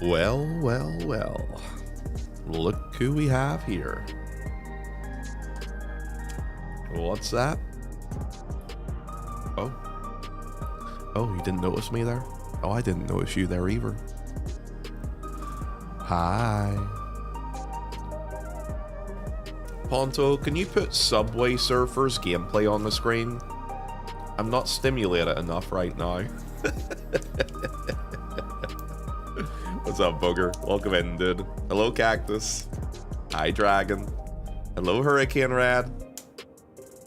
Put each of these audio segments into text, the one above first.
Well, well, well. Look who we have here. What's that? Oh. Oh, you didn't notice me there? Oh, I didn't notice you there either. Hi. Ponto, can you put Subway Surfers gameplay on the screen? I'm not stimulated enough right now. What's up, Booger? Welcome in, dude. Hello, Cactus. Hi, Dragon. Hello, Hurricane Rad.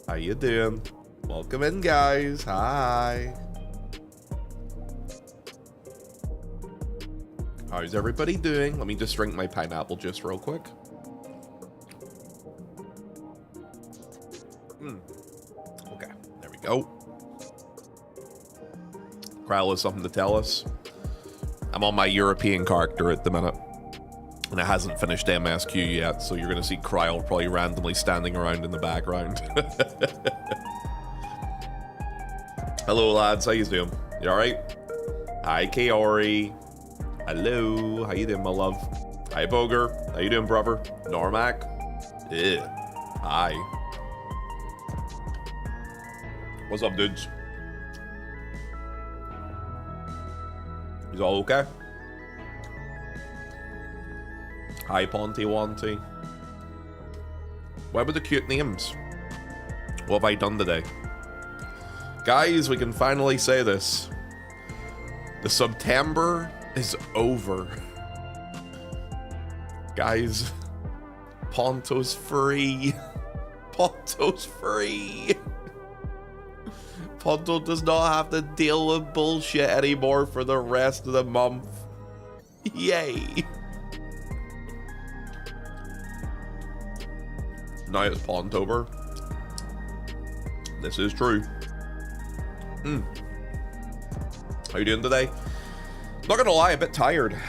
How you doing? Welcome in, guys. Hi. How's everybody doing? Let me just drink my pineapple juice real quick. Okay, there we go. Kryle has something to tell us. I'm on my European character at the minute, and it hasn't finished MSQ yet, so you're going to see Kryle probably randomly standing around in the background. Hello, lads. How you doing? You alright? Hi, Kaori. Hello. How you doing, my love? Hi, Boger. How you doing, brother? Normac. Ew. Hi. What's up, dudes? Is all okay? Hi, Ponty Wanty. Where were the cute names? What have I done today? Guys, we can finally say this. The September is over. Guys, Ponto's free. Ponto's free. Ponto does not have to deal with bullshit anymore for the rest of the month. Yay. Now it's Pontober. This is true. How you doing today? Not gonna lie, a bit tired,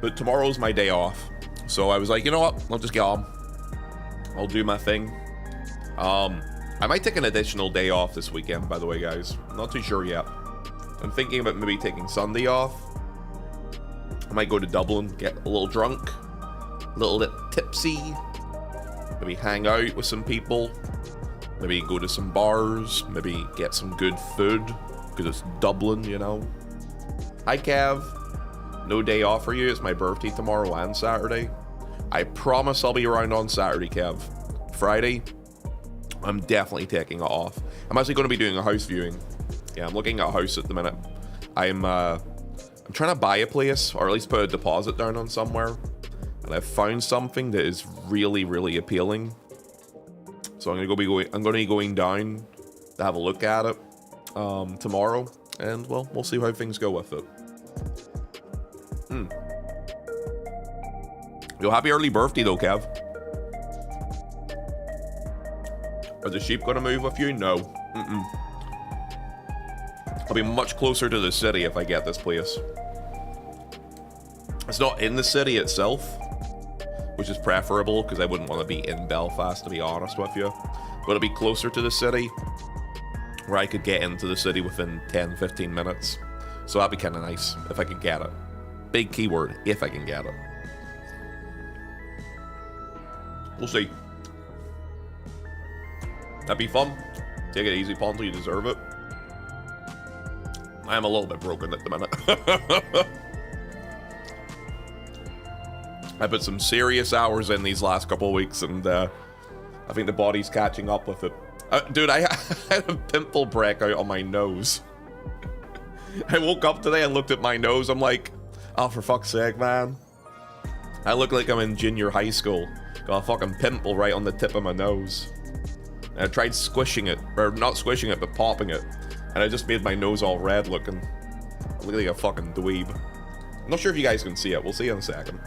but tomorrow's my day off. So I was like, you know what? I'll just get on. I'll do my thing. I might take an additional day off this weekend, by the way, guys. I'm not too sure yet. I'm thinking about maybe taking Sunday off. I might go to Dublin, get a little drunk, a little bit tipsy, maybe hang out with some people, maybe go to some bars, maybe get some good food, because it's Dublin, you know. Hi, Kev. No day off for you. It's my birthday tomorrow and Saturday. I promise I'll be around on Saturday, Kev. Friday, I'm definitely taking it off. I'm actually going to be doing a house viewing. Yeah, I'm looking at a house at the minute. I'm trying to buy a place, or at least put a deposit down on somewhere. And I've found something that is really, really appealing. So I'm going to be going down to have a look at it tomorrow, and well, we'll see how things go with it. Yo, happy early birthday though, Kev. Are the sheep gonna move with you? No. I'll be much closer to the city if I get this place. It's not in the city itself, which is preferable because I wouldn't want to be in Belfast, to be honest with you. But it'll be closer to the city, where I could get into the city within 10-15 minutes. So that'd be kind of nice if I could get it. Big keyword, if I can get it. We'll see. That'd be fun. Take it easy, Ponto, you deserve it. I am a little bit broken at the minute. I put some serious hours in these last couple of weeks, and I think the body's catching up with it. Dude, I had a pimple breakout on my nose. I woke up today and looked at my nose. I'm like, oh, for fuck's sake, man. I look like I'm in junior high school. Got a fucking pimple right on the tip of my nose. And I tried squishing it, or not squishing it, but popping it. And I just made my nose all red looking. I look like a fucking dweeb. I'm not sure if you guys can see it. We'll see in a second.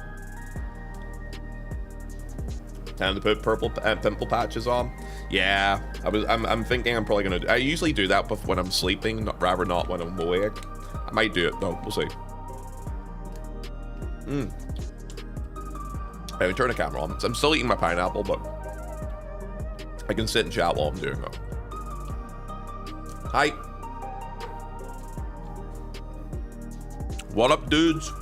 Time to put purple pimple patches on. Yeah, I'm thinking I'm probably gonna do. I usually do that when I'm sleeping, rather not when I'm awake. I might do it though. We'll see. Anyway, turn the camera on. I'm still eating my pineapple, but I can sit and chat while I'm doing it. Hi. What up, dudes?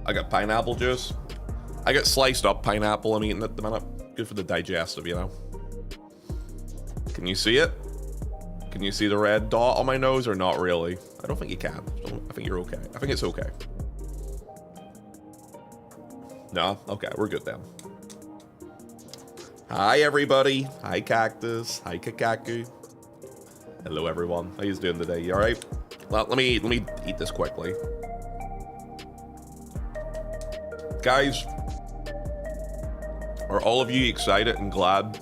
I got pineapple juice. I got sliced up pineapple I'm eating at the minute. Good for the digestive, you know. Can you see it? Can you see the red dot on my nose or not really? I don't think you can. I think you're okay. I think it's okay. No? Okay, we're good then. Hi, everybody. Hi, Cactus. Hi, Kakaku. Hello, everyone. How you doing today? You all right? Well, let me eat this quickly. Guys, are all of you excited and glad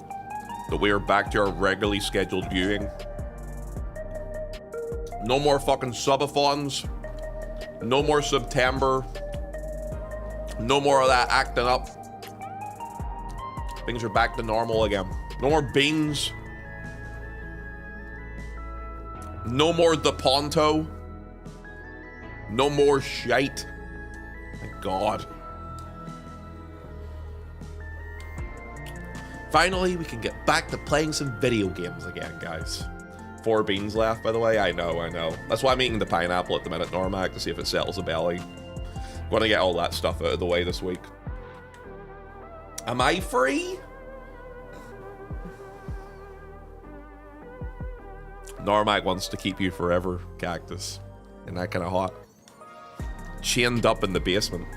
that we are back to our regularly scheduled viewing? No more fucking subathons. No more September. No more of that acting up. Things are back to normal again. No more beans. No more the Ponto. No more shite. Thank God. Finally, we can get back to playing some video games again, guys. 4 beans left, by the way. I know. That's why I'm eating the pineapple at the minute, Normac, to see if it settles the belly. Gonna get all that stuff out of the way this week. Am I free? Normac wants to keep you forever, Cactus. Isn't that kind of hot? Chained up in the basement.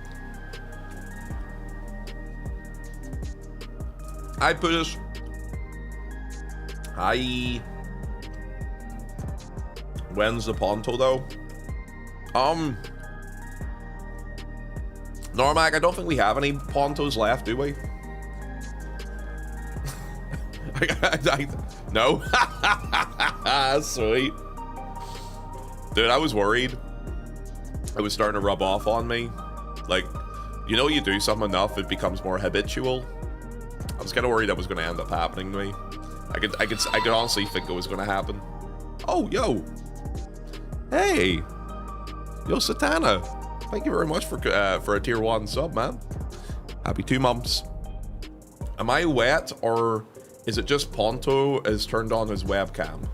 I put this. When's the Ponto though? Normac, I don't think we have any Pontos left, do we? No? Sweet. Dude, I was worried. It was starting to rub off on me. Like, you know, you do something enough, it becomes more habitual. I was kind of worried that was going to end up happening to me. I could honestly think it was going to happen. Oh, yo. Hey. Yo, Satana. Thank you very much for a tier 1 sub, man. Happy 2 months. Am I wet, or is it just Ponto is turned on his webcam?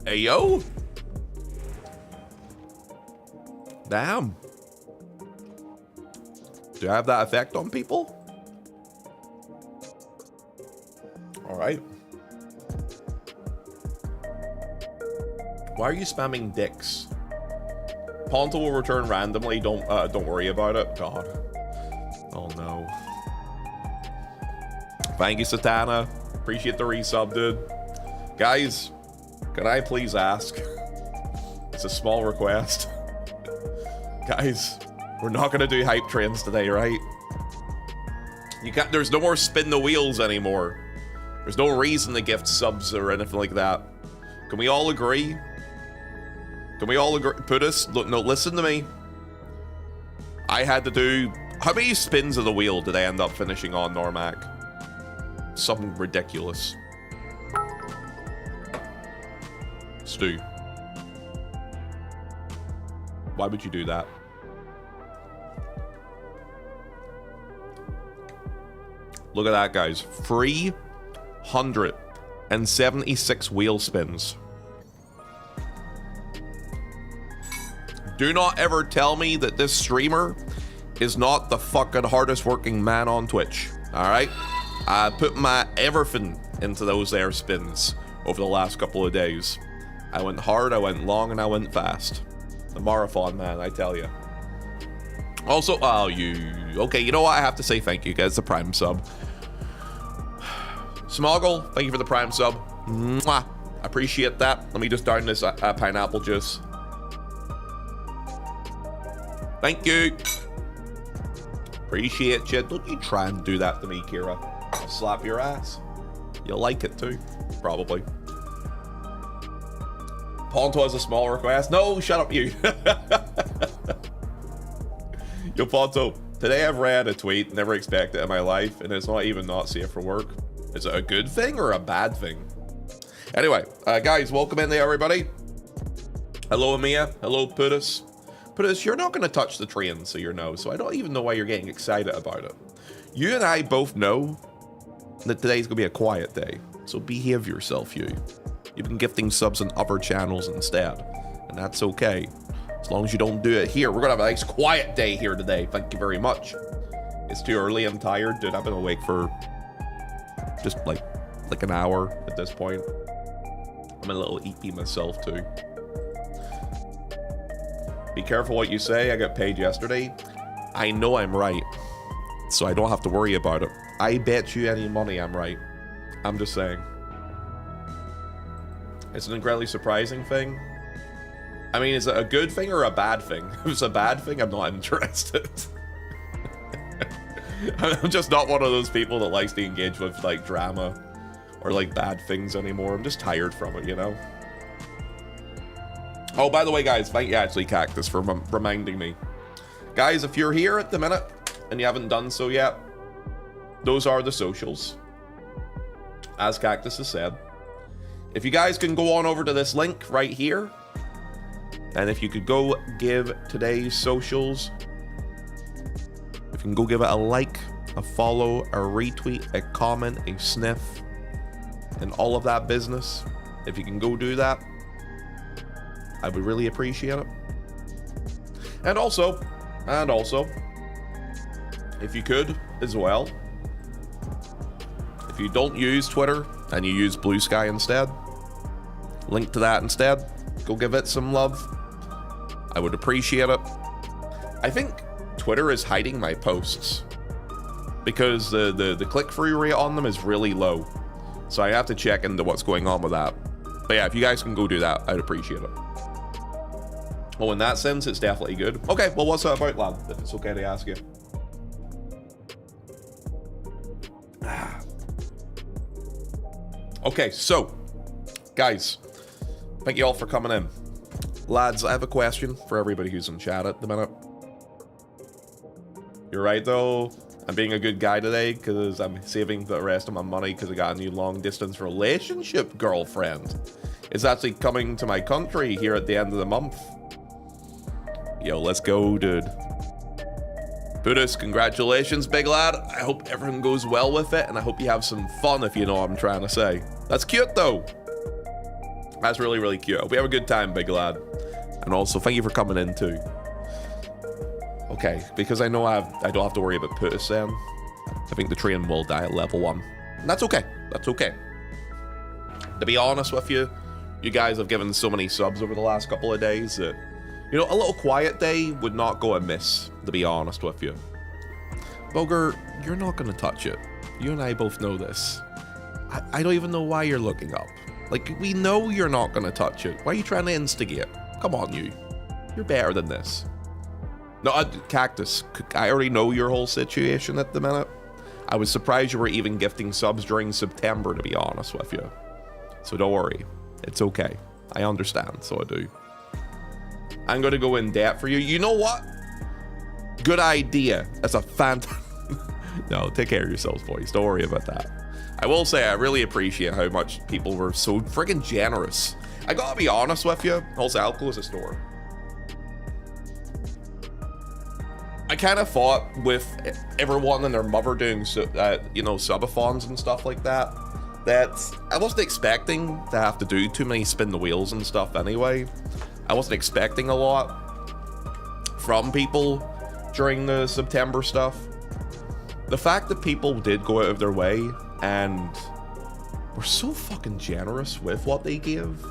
Hey, yo. Damn. Do I have that effect on people? All right. Why are you spamming dicks? Ponto will return randomly. Don't worry about it. God. Oh no. Thank you, Satana. Appreciate the resub, dude. Guys, can I please ask? It's a small request. Guys, we're not gonna do hype trains today, right? There's no more spin the wheels anymore. There's no reason to gift subs or anything like that. Can we all agree? Can we all agree? No, listen to me. I had to do... How many spins of the wheel did I end up finishing on, Normac? Something ridiculous. Stu. Why would you do that? Look at that, guys. 376 wheel spins. Do not ever tell me that this streamer is not the fucking hardest working man on Twitch. Alright? I put my everything into those there spins over the last couple of days. I went hard, I went long, and I went fast. The marathon, man, I tell you. Also, okay, you know what? I have to say thank you, guys. The Prime sub. Smoggle, thank you for the Prime sub. Mwah. Appreciate that. Let me just down this pineapple juice. Thank you. Appreciate you. Don't you try and do that to me, Kira. I'll slap your ass. You'll like it too, probably. Ponto has a small request. No, shut up, you. Yo, Ponto, today I've read a tweet, never expected it in my life, and it's not even not safe for work. Is it a good thing or a bad thing? Anyway, guys, welcome in there, everybody. Hello, Amia. Hello, Putis. Putis, you're not going to touch the train, so you know, so I don't even know why you're getting excited about it. You and I both know that today's going to be a quiet day, so behave yourself, you. You've been gifting subs on other channels instead, and that's okay. As long as you don't do it here. We're gonna have a nice quiet day here today. Thank you very much. It's too early. I'm tired. Dude, I've been awake for just like an hour at this point. I'm a little EP myself too. Be careful what you say. I got paid yesterday. I know I'm right, so I don't have to worry about it. I bet you any money I'm right. I'm just saying. It's an incredibly surprising thing. I mean, is it a good thing or a bad thing? If it's a bad thing, I'm not interested. I'm just not one of those people that likes to engage with, like, drama or, like, bad things anymore. I'm just tired from it, you know? Oh, by the way, guys, thank you, actually, Cactus, for reminding me. Guys, if you're here at the minute and you haven't done so yet, those are the socials. As Cactus has said. If you guys can go on over to this link right here, and if you could go give today's socials, if you can go give it a like, a follow, a retweet, a comment, a sniff, and all of that business, if you can go do that, I would really appreciate it. And also, if you could as well, if you don't use Twitter and you use Blue Sky instead, link to that instead, go give it some love. I would appreciate it. I think Twitter is hiding my posts because the click-through rate on them is really low. So I have to check into what's going on with that. But yeah, if you guys can go do that, I'd appreciate it. Well, in that sense, it's definitely good. Okay, well, what's that about, lad? If it's okay to ask you. Okay, so, guys, thank you all for coming in. Lads, I have a question for everybody who's in chat at the minute. You're right, though. I'm being a good guy today because I'm saving the rest of my money because I got a new long-distance relationship girlfriend. It's actually coming to my country here at the end of the month. Yo, let's go, dude. Buddhist, congratulations, big lad. I hope everything goes well with it, and I hope you have some fun, if you know what I'm trying to say. That's cute, though. That's really, really cute. Hope you have a good time, big lad. And also, thank you for coming in, too. Okay, because I know I don't have to worry about Putis then. I think the train will die at level 1. And that's okay. That's okay. To be honest with you, you guys have given so many subs over the last couple of days that, you know, a little quiet day would not go amiss, to be honest with you. Bogger, you're not going to touch it. You and I both know this. I don't even know why you're looking up. Like, we know you're not going to touch it. Why are you trying to instigate? Come on, you. You're better than this. No, Cactus, I already know your whole situation at the minute. I was surprised you were even gifting subs during September, to be honest with you. So don't worry. It's okay. I understand, so I do. I'm going to go in debt for you. You know what? Good idea. That's a No, take care of yourselves, boys. Don't worry about that. I will say I really appreciate how much people were so friggin' generous. I gotta be honest with you. Also, I'll close the store. I kind of thought with everyone and their mother doing, you know, subathons and stuff like that, that I wasn't expecting to have to do too many spin the wheels and stuff anyway. I wasn't expecting a lot from people during the September stuff. The fact that people did go out of their way and were so fucking generous with what they gave.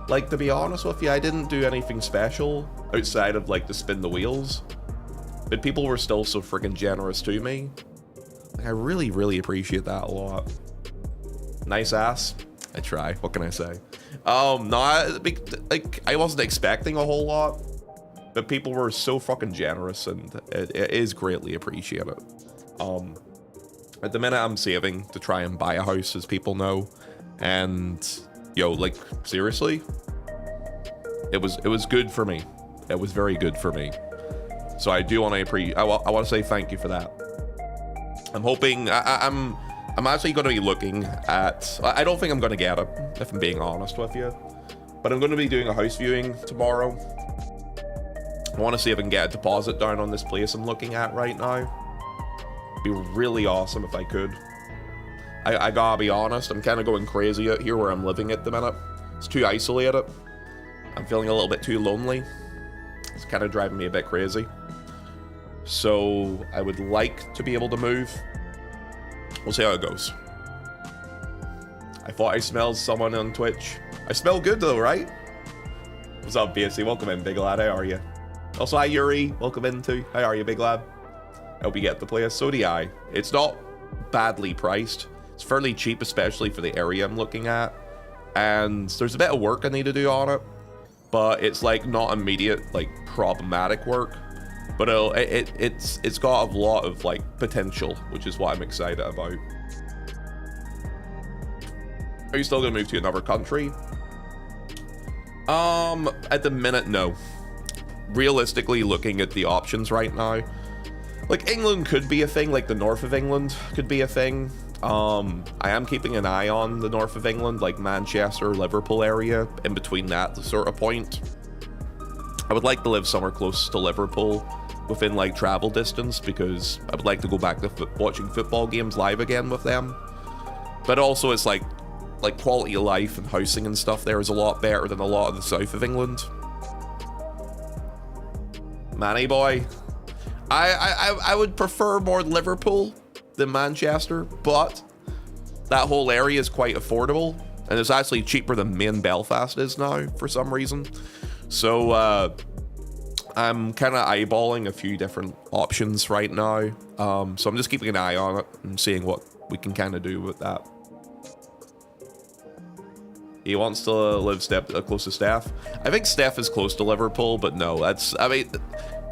Like, to be honest with you, I didn't do anything special outside of, like, the spin the wheels. But people were still so freaking generous to me. Like, I really, really appreciate that a lot. Nice ass. I try. What can I say? No, I wasn't expecting a whole lot. But people were so fucking generous, and it is greatly appreciated. At the minute, I'm saving to try and buy a house, as people know. And, yo, like, seriously? It was good for me. It was very good for me. So I do want to I want to say thank you for that. I'm hoping I'm actually going to be looking at. I don't think I'm going to get it, if I'm being honest with you. But I'm going to be doing a house viewing tomorrow. I want to see if I can get a deposit down on this place I'm looking at right now. It'd be really awesome if I could. I gotta be honest, I'm kind of going crazy out here where I'm living at the minute. It's too isolated. I'm feeling a little bit too lonely. It's kind of driving me a bit crazy. So I would like to be able to move. We'll see how it goes. I thought I smelled someone on Twitch. I smell good though, right? What's up, BSC? Welcome in, big lad. How are you? Also, hi, Yuri. Welcome in too. How are you, big lad? I hope you get to play a So do I. It's not badly priced. It's fairly cheap, especially for the area I'm looking at. And there's a bit of work I need to do on it, but it's like not immediate, like problematic work. But it's got a lot of like potential, which is what I'm excited about. Are you still gonna move to another country? At the minute, no. Realistically, looking at the options right now, like England could be a thing, like the north of England could be a thing. I am keeping an eye on the north of England, like Manchester, Liverpool area, in between that sort of point. I would like to live somewhere close to Liverpool, within like travel distance, because I would like to go back to watching football games live again with them. But also it's like quality of life and housing and stuff there is a lot better than a lot of the south of England. Manny boy, I would prefer more Liverpool than Manchester, but that whole area is quite affordable, and it's actually cheaper than main Belfast is now for some reason. So I'm kind of eyeballing a few different options right now. So I'm just keeping an eye on it and seeing what we can kind of do with that. He wants to live close to Steph. I think Steph is close to Liverpool, but no, that's, I mean,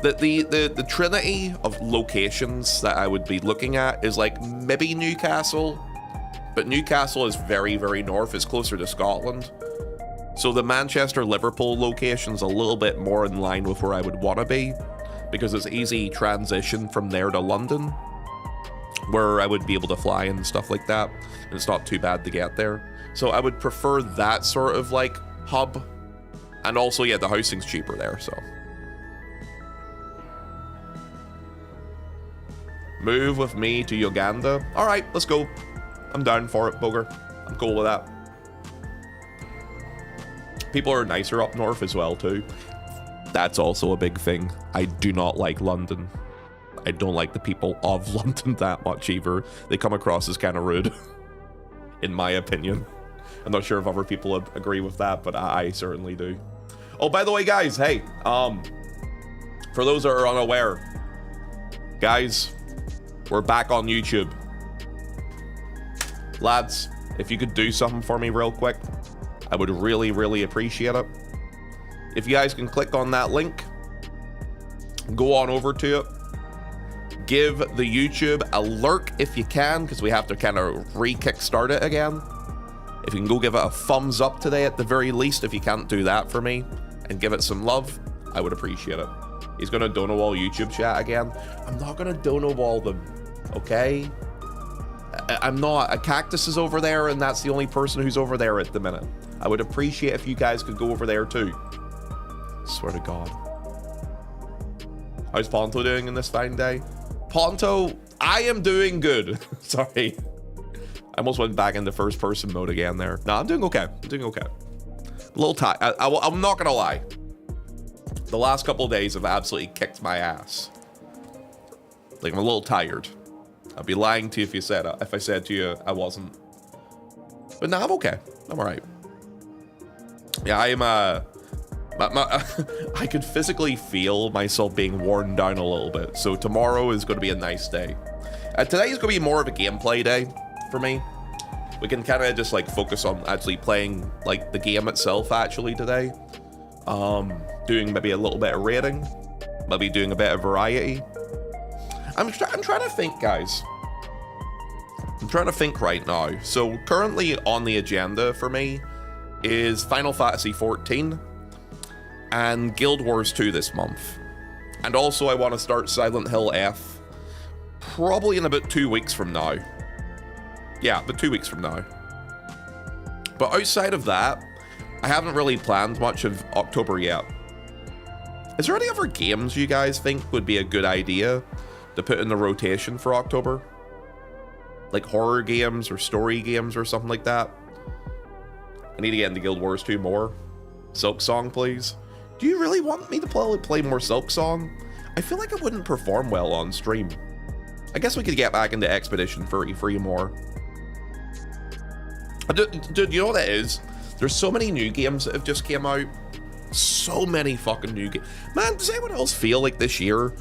the trinity of locations that I would be looking at is like maybe Newcastle, but Newcastle is very, very north. It's closer to Scotland. So the Manchester-Liverpool location's a little bit more in line with where I would want to be, because it's easy transition from there to London, where I would be able to fly and stuff like that, and it's not too bad to get there. So I would prefer that sort of like hub, and also, yeah, the housing's cheaper there, so. Move with me to Uganda. All right, let's go. I'm down for it, Booger. I'm cool with that. People are nicer up north as well, too. That's also a big thing. I do not like London. I don't like the people of London that much either. They come across as kind of rude, in my opinion. I'm not sure if other people would agree with that, but I certainly do. Oh, by the way, guys, hey, for those that are unaware, guys, we're back on YouTube. Lads, if you could do something for me real quick, I would really, really appreciate it. If you guys can click on that link, go on over to it, give the YouTube a lurk if you can, because we have to kind of re-kickstart it again. If you can go give it a thumbs up today at the very least, if you can't do that for me, and give it some love, I would appreciate it. He's gonna dono wall YouTube chat again. I'm not gonna dono wall them, okay? I'm not. A cactus is over there, and that's the only person who's over there at the minute. I would appreciate if you guys could go over there too. Swear to God. How's Ponto doing in this fine day? Ponto, I am doing good. Sorry. I almost went back into first person mode again there. No, I'm doing okay. I'm doing okay. A little tired. I'm not gonna lie. The last couple of days have absolutely kicked my ass. Like, I'm a little tired. I'd be lying to you if I said to you I wasn't. But no, I'm okay. I'm all right. Yeah, I am. I could physically feel myself being worn down a little bit. So tomorrow is going to be a nice day. Today is going to be more of a gameplay day for me. We can kind of just like focus on actually playing like the game itself actually today. Doing maybe a little bit of raiding, maybe doing a bit of variety. I'm trying to think, guys. I'm trying to think right now. So currently on the agenda for me is Final Fantasy XIV and Guild Wars 2 this month. And also I want to start Silent Hill F probably in about 2 weeks from now. Yeah, but 2 weeks from now. But outside of that, I haven't really planned much of October yet. Is there any other games you guys think would be a good idea to put in the rotation for October? like horror games or story games or something like that. I need to get into Guild Wars 2 more. Silksong, please. Do you really want me to play more Silksong? I feel like it wouldn't perform well on stream. I guess we could get back into Expedition 33 more. Dude, you know what that is? There's so many new games that have just came out. So many fucking new games. Man, does anyone else feel like this year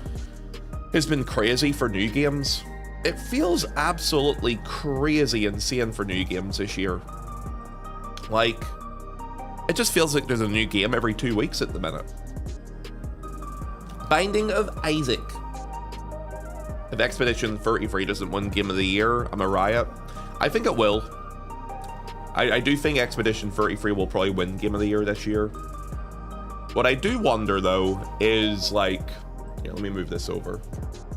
has been crazy for new games? It feels absolutely crazy insane for new games this year. Like, it just feels like there's a new game every 2 weeks at the minute. Binding of Isaac. If Expedition 33 doesn't win Game of the Year, I'm a riot. I think it will. I do think Expedition 33 will probably win Game of the Year this year. What I do wonder, though, is like... Yeah, let me move this over.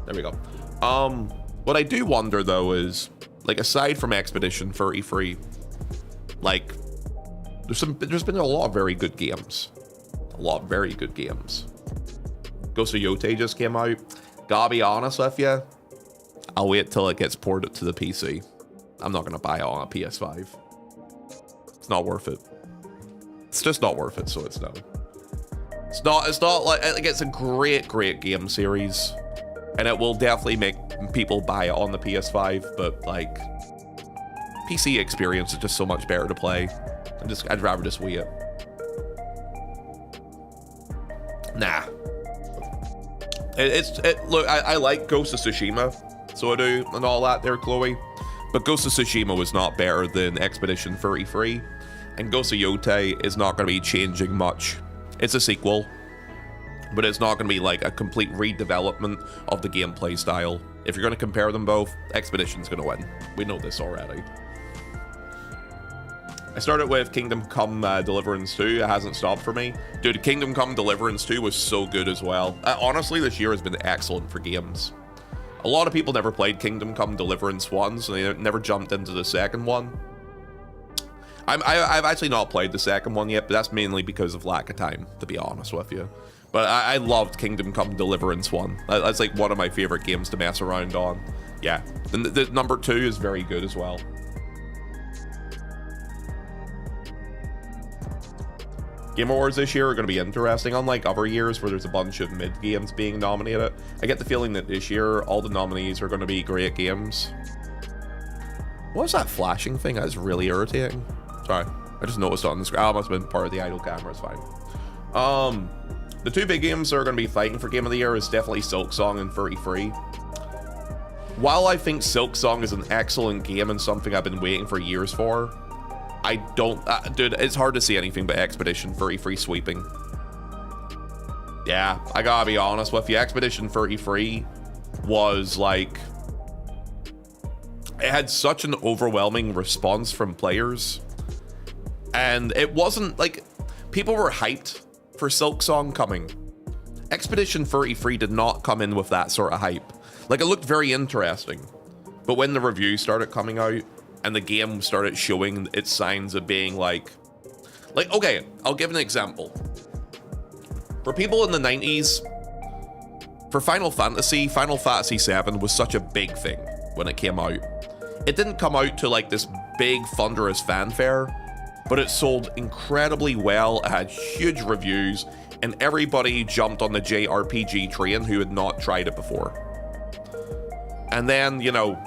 There we go. What I do wonder, though, is, like, aside from Expedition 33, like, there's been a lot of very good games. A lot of very good games. Ghost of Yote just came out. Gotta be honest with you, I'll wait till it gets ported to the PC. I'm not gonna buy it on a PS5. It's not worth it. It's just not worth it, so it's no. It's not like it's a great game series, and it will definitely make people buy it on the PS5, but like PC experience is just so much better to play. I'd rather just wait. Nah. Look, I like Ghost of Tsushima, so I do, and all that there, Chloe. But Ghost of Tsushima was not better than Expedition 33, and Ghost of Yote is not going to be changing much. It's a sequel, but it's not going to be like a complete redevelopment of the gameplay style. If you're going to compare them both, Expedition's going to win. We know this already. I started with Kingdom Come Deliverance 2. It hasn't stopped for me. Dude, Kingdom Come Deliverance 2 was so good as well. Honestly, this year has been excellent for games. A lot of people never played Kingdom Come Deliverance 1, so they never jumped into the second one. I've actually not played the second one yet, but that's mainly because of lack of time, to be honest with you. But I loved Kingdom Come Deliverance 1. That's like one of my favorite games to mess around on. Yeah, the number 2 is very good as well. Game Awards this year are going to be interesting, unlike other years where there's a bunch of mid games being nominated. I get the feeling that this year all the nominees are going to be great games. What was that flashing thing? That is really irritating. Sorry, I just noticed on the screen. Oh, it must have been part of the idle camera. It's fine. The two big games that are going to be fighting for Game of the Year is definitely Silksong and 33. While I think Silksong is an excellent game and something I've been waiting for years for, I don't... dude, it's hard to see anything but Expedition 33 sweeping. Yeah, I gotta be honest with you. Expedition 33 was like... It had such an overwhelming response from players. And it wasn't like... People were hyped for Silksong coming. Expedition 33 did not come in with that sort of hype. Like, it looked very interesting. But when the reviews started coming out, and the game started showing its signs of being like, okay, I'll give an example. For people in the 90s, for Final Fantasy VII was such a big thing when it came out. It didn't come out to like this big thunderous fanfare, but it sold incredibly well. It had huge reviews, and everybody jumped on the JRPG train who had not tried it before. And then, you know,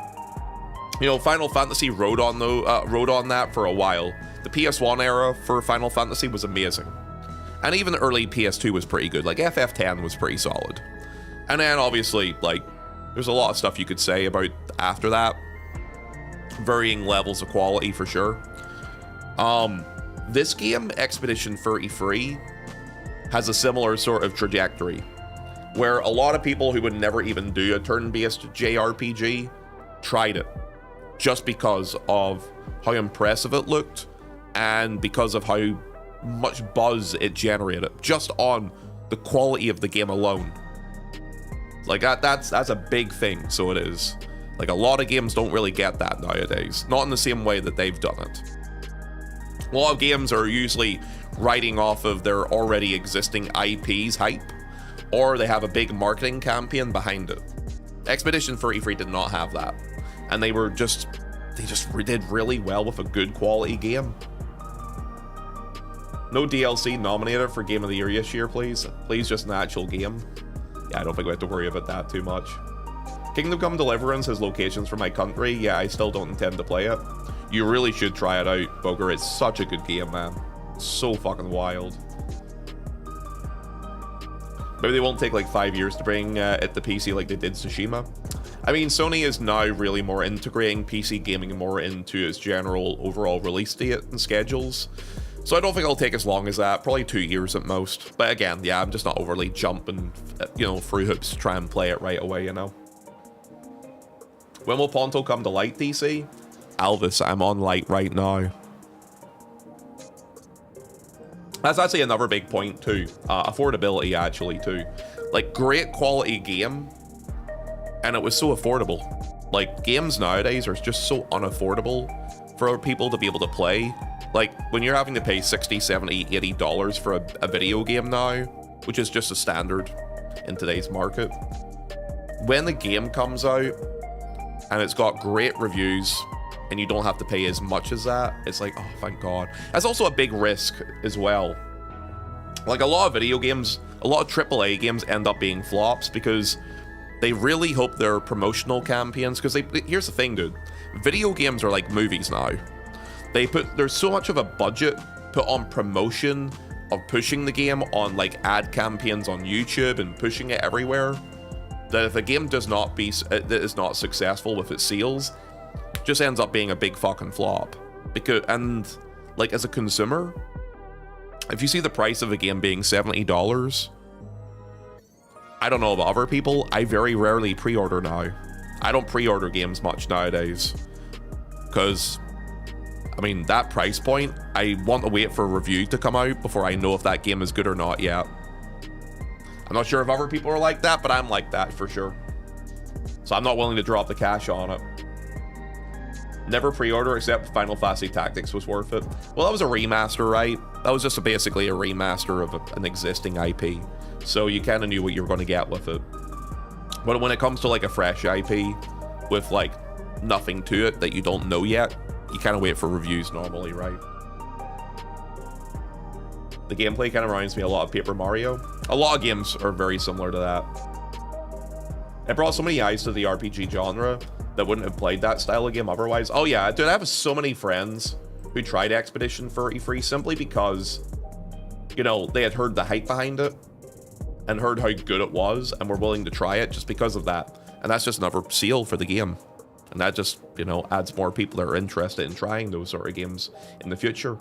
Final Fantasy rode on that for a while. The PS1 era for Final Fantasy was amazing. And even early PS2 was pretty good. Like, FF10 was pretty solid. And then, obviously, like, there's a lot of stuff you could say about after that. Varying levels of quality, for sure. This game, Expedition 33, has a similar sort of trajectory, where a lot of people who would never even do a turn-based JRPG tried it. Just because of how impressive it looked and because of how much buzz it generated just on the quality of the game alone. Like that's a big thing, so it is. Like, a lot of games don't really get that nowadays, not in the same way that they've done it. A lot of games are usually riding off of their already existing IP's hype, or they have a big marketing campaign behind it. Expedition 33 did not have that. and they just did really well with a good quality game. No DLC nominated for Game of the Year this year, please. Please, just an actual game. Yeah, I don't think we have to worry about that too much. Kingdom Come Deliverance has locations for my country. Yeah, I still don't intend to play it. You really should try it out, Booger. It's such a good game, man. It's so fucking wild. Maybe they won't take like 5 years to bring it to PC like they did Tsushima. I mean, Sony is now really more integrating PC gaming more into its general overall release date and schedules. So I don't think it'll take as long as that, probably 2 years at most. But again, yeah, I'm just not overly jumping, you know, through hoops to try and play it right away, you know. When will Ponto come to Light, DC? Alvis, I'm on Light right now. That's actually another big point too. Affordability, actually, too. Like, great quality game, and it was so affordable. Like, games nowadays are just so unaffordable for people to be able to play. Like, when you're having to pay $60, $70, $80 for a video game now, which is just a standard in today's market, when the game comes out and it's got great reviews and you don't have to pay as much as that, it's like, oh, thank God. That's also a big risk as well. Like, a lot of video games, a lot of AAA games end up being flops because they really hope their promotional campaigns, because here's the thing, dude. Video games are like movies now. There's so much of a budget put on promotion of pushing the game on like ad campaigns on YouTube and pushing it everywhere, that if a game is not successful with its sales, just ends up being a big fucking flop. And like, as a consumer, if you see the price of a game being $70, I don't know about other people, I very rarely pre-order now. I don't pre-order games much nowadays, because I mean, that price point, I want to wait for a review to come out before I know if that game is good or not yet. I'm not sure if other people are like that, but I'm like that for sure. So I'm not willing to drop the cash on it. Never pre-order except Final Fantasy Tactics was worth it. Well, that was a remaster, right? That was just basically a remaster of an existing IP. So you kind of knew what you were going to get with it. But when it comes to like a fresh IP with like nothing to it that you don't know yet, you kind of wait for reviews normally, right? The gameplay kind of reminds me a lot of Paper Mario. A lot of games are very similar to that. It brought so many eyes to the RPG genre that wouldn't have played that style of game otherwise. Oh yeah, dude, I have so many friends who tried Expedition 33 simply because, you know, they had heard the hype behind it and heard how good it was and were willing to try it just because of that. And that's just another seal for the game. And that just, you know, adds more people that are interested in trying those sort of games in the future.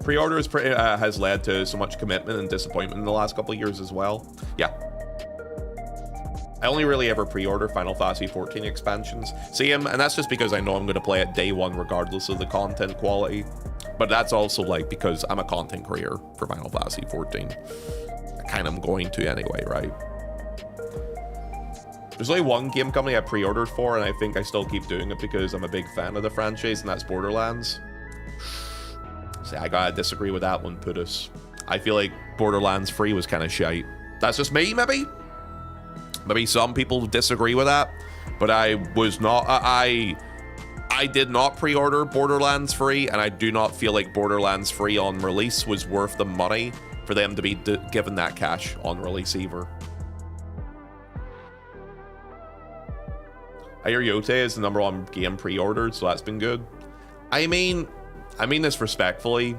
Pre-orders has led to so much commitment and disappointment in the last couple of years as well. Yeah. I only really ever pre-order Final Fantasy XIV expansions. And that's just because I know I'm going to play it day one regardless of the content quality. But that's also like because I'm a content creator for Final Fantasy XIV. I kind of am going to anyway, right? There's only one game company I pre-ordered for, and I think I still keep doing it because I'm a big fan of the franchise, and that's Borderlands. See, I gotta disagree with that one, Putus. I feel like Borderlands 3 was kind of shite. That's just me, maybe? Maybe some people disagree with that, but I was not. I did not pre-order Borderlands 3, and I do not feel like Borderlands 3 on release was worth the money for them to be given that cash on release either. I hear Yote is the #1 game pre-ordered, so that's been good. I mean this respectfully.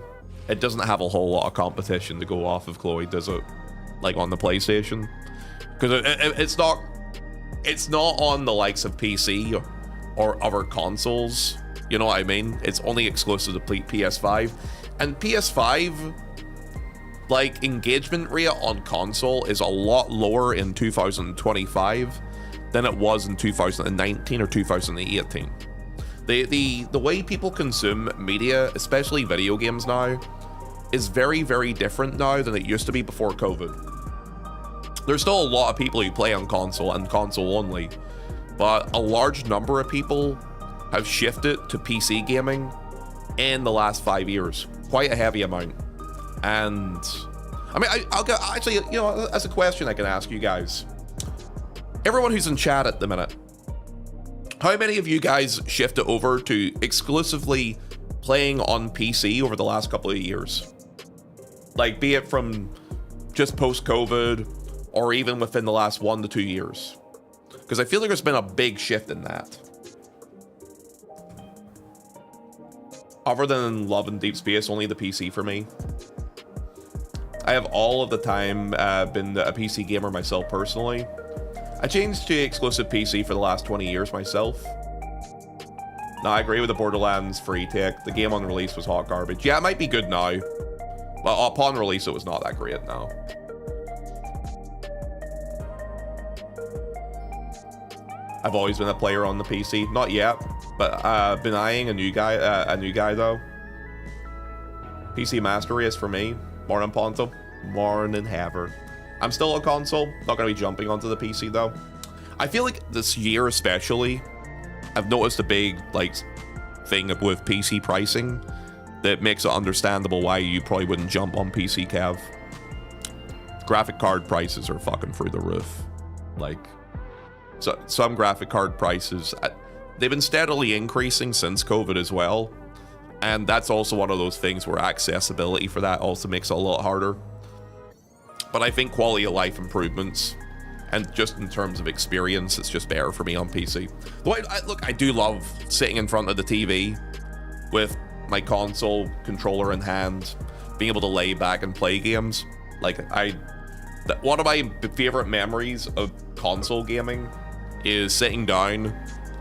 It doesn't have a whole lot of competition to go off of Chloe, does it? Like on the PlayStation, because it's not on the likes of PC or other consoles. You know what I mean? It's only exclusive to PS5, and PS5, like, engagement rate on console is a lot lower in 2025 than it was in 2019 or 2018. The way people consume media, especially video games now, is very, very different now than it used to be before COVID. There's still a lot of people who play on console and console only, but a large number of people have shifted to PC gaming in the last 5 years. Quite a heavy amount. And I mean, I'll go, actually, you know, as a question I can ask you guys. everyone who's in chat at the minute, how many of you guys shifted over to exclusively playing on PC over the last couple of years? Like, be it from just post-COVID or even within the last 1 to 2 years? Because I feel like there's been a big shift in that. Other than Love and Deep Space, only the PC for me. I have all of the time been a PC gamer myself personally. I changed to exclusive PC for the last 20 years myself. Now, I agree with the Borderlands free take. The game on release was hot garbage. Yeah, it might be good now. But upon release, it was not that great now. I've always been a player on the PC. Not yet, but been eyeing a new guy though. PC Master Race for me. Morning Ponto. Morning Haver. I'm still a console. Not gonna be jumping onto the PC though. I feel like this year especially, I've noticed a big thing with PC pricing that makes it understandable why you probably wouldn't jump on PC, Cav. Graphic card prices are fucking through the roof. So some graphic card prices, they've been steadily increasing since COVID as well. And that's also one of those things where accessibility for that also makes it a lot harder. But I think quality of life improvements, and just in terms of experience, it's just better for me on PC. Look, I do love sitting in front of the TV with my console controller in hand, being able to lay back and play games. One of my favorite memories of console gaming is sitting down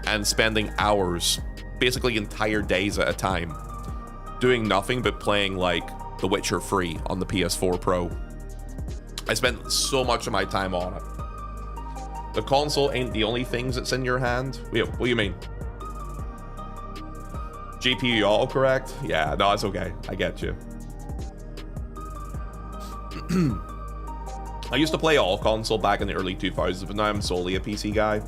and spending hours, basically entire days at a time, doing nothing but playing The Witcher 3 on the PS4 Pro. I spent so much of my time on it. The console ain't the only things that's in your hand. Wait, what do you mean? GPU autocorrect? Yeah, no, it's okay. I get you. I used to play all console back in the early 2000s, but now I'm solely a PC guy.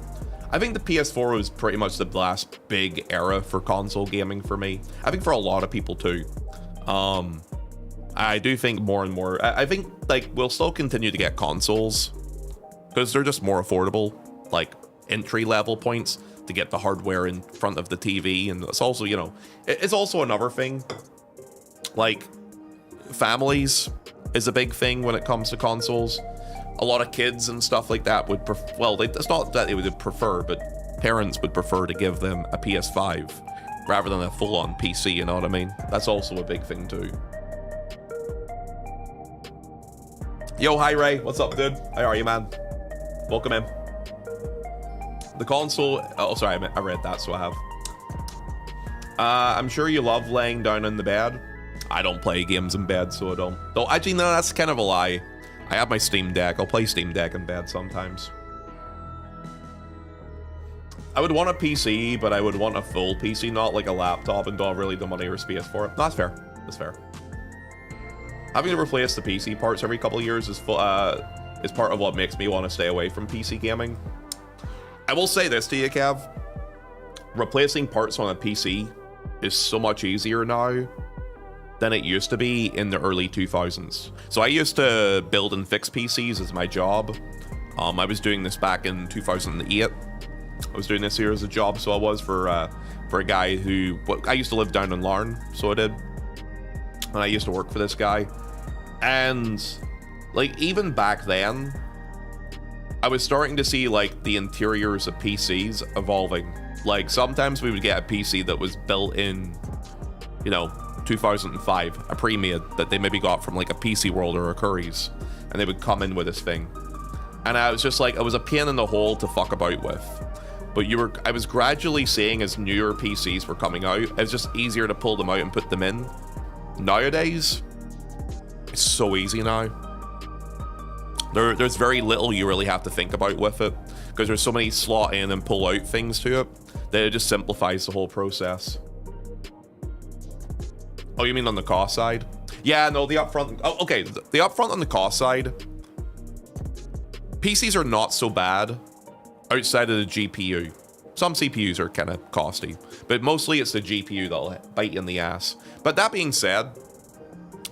I think the PS4 was pretty much the last big era for console gaming for me. I think for a lot of people too. I do think more and more, I think we'll still continue to get consoles because they're just more affordable, entry level points to get the hardware in front of the TV. And it's also, it's also another thing, families is a big thing when it comes to consoles. A lot of kids and stuff like that would it's not that they would prefer, but parents would prefer to give them a PS5 rather than a full-on PC, you know what I mean? That's also a big thing too. Yo, hi Ray, what's up, dude? How are you, man? Welcome in. The console, oh sorry, I read that, so I have. I'm sure you love laying down in the bed. I don't play games in bed, so I don't. Though, actually, no, that's kind of a lie. I have my Steam Deck. I'll play Steam Deck in bed sometimes. I would want a PC, but I would want a full PC, not like a laptop, and don't have really the money or space for it. No, that's fair. That's fair. Having to replace the PC parts every couple of years is part of what makes me want to stay away from PC gaming. I will say this to you, Cav. Replacing parts on a PC is so much easier now than it used to be in the early 2000s. So I used to build and fix PCs as my job. I was doing this back in 2008. I was doing this here as a job, so I was for a guy who... I used to live down in Larne, so I did. And I used to work for this guy. And, even back then, I was starting to see, the interiors of PCs evolving. Sometimes we would get a PC that was built in, 2005, a pre-made that they maybe got from, a PC World or Enquiries. And they would come in with this thing. And I was just it was a pain in the hole to fuck about with. But I was gradually seeing as newer PCs were coming out, it's just easier to pull them out and put them in. Nowadays, it's so easy now. There's very little you really have to think about with it, because there's so many slot in and pull out things to it that it just simplifies the whole process. Oh, you mean on the cost side? Yeah, no, the upfront... Oh, okay, the upfront on the cost side, PCs are not so bad outside of the GPU. Some CPUs are kind of costly, but mostly it's the GPU that'll bite you in the ass. But that being said,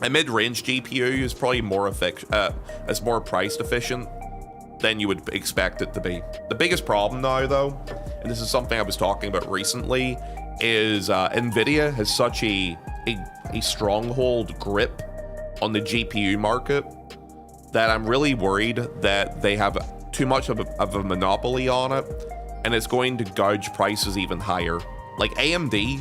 a mid-range GPU is probably more more price efficient than you would expect it to be. The biggest problem now, though, and this is something I was talking about recently, is Nvidia has such a stronghold grip on the GPU market that I'm really worried that they have too much of a monopoly on it, and it's going to gouge prices even higher. Like, AMD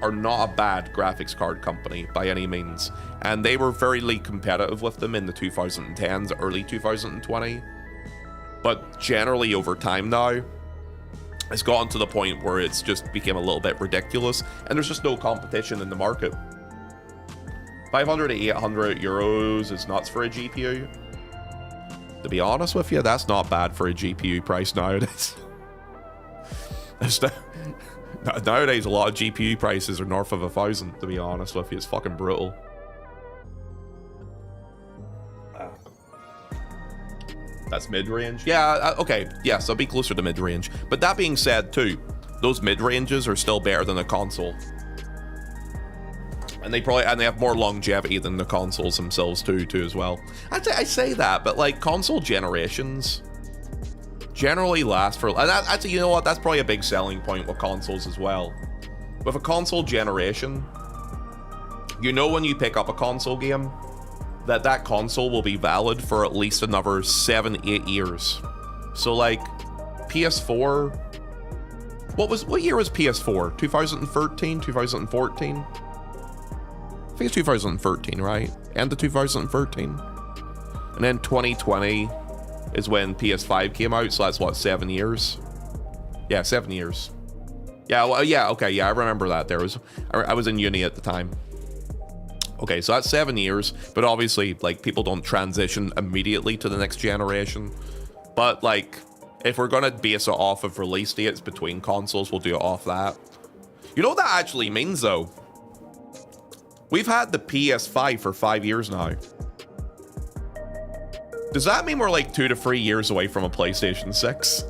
are not a bad graphics card company by any means, and they were fairly competitive with them in the 2010s, early 2020. But generally over time now, it's gotten to the point where it's just became a little bit ridiculous, and there's just no competition in the market. 500 to 800 euros is nuts for a GPU. To be honest with you, that's not bad for a GPU price nowadays. Nowadays, a lot of GPU prices are north of 1,000, to be honest with you. It's fucking brutal. That's mid-range? Yeah, okay. Yes, I'll be closer to mid-range. But that being said, too, those mid-ranges are still better than a console. And they have more longevity than the consoles themselves, too as well. I say that, but, like, console generations generally last for... Actually, you know what? That's probably a big selling point with consoles as well. With a console generation, you know when you pick up a console game, that console will be valid for at least another 7-8 years. So, like, PS4... What year was PS4? 2013? 2014? I think it's 2013, right? End of 2013. And then 2020 is when PS5 came out, so that's what, 7 years? Yeah, 7 years. Yeah, well, yeah, okay, yeah, I remember that. I was in uni at the time. Okay, so that's 7 years, but obviously, like, people don't transition immediately to the next generation. But, like, if we're gonna base it off of release dates between consoles, we'll do it off that. You know what that actually means, though? We've had the PS5 for 5 years now. Does that mean we're like 2 to 3 years away from a PlayStation 6?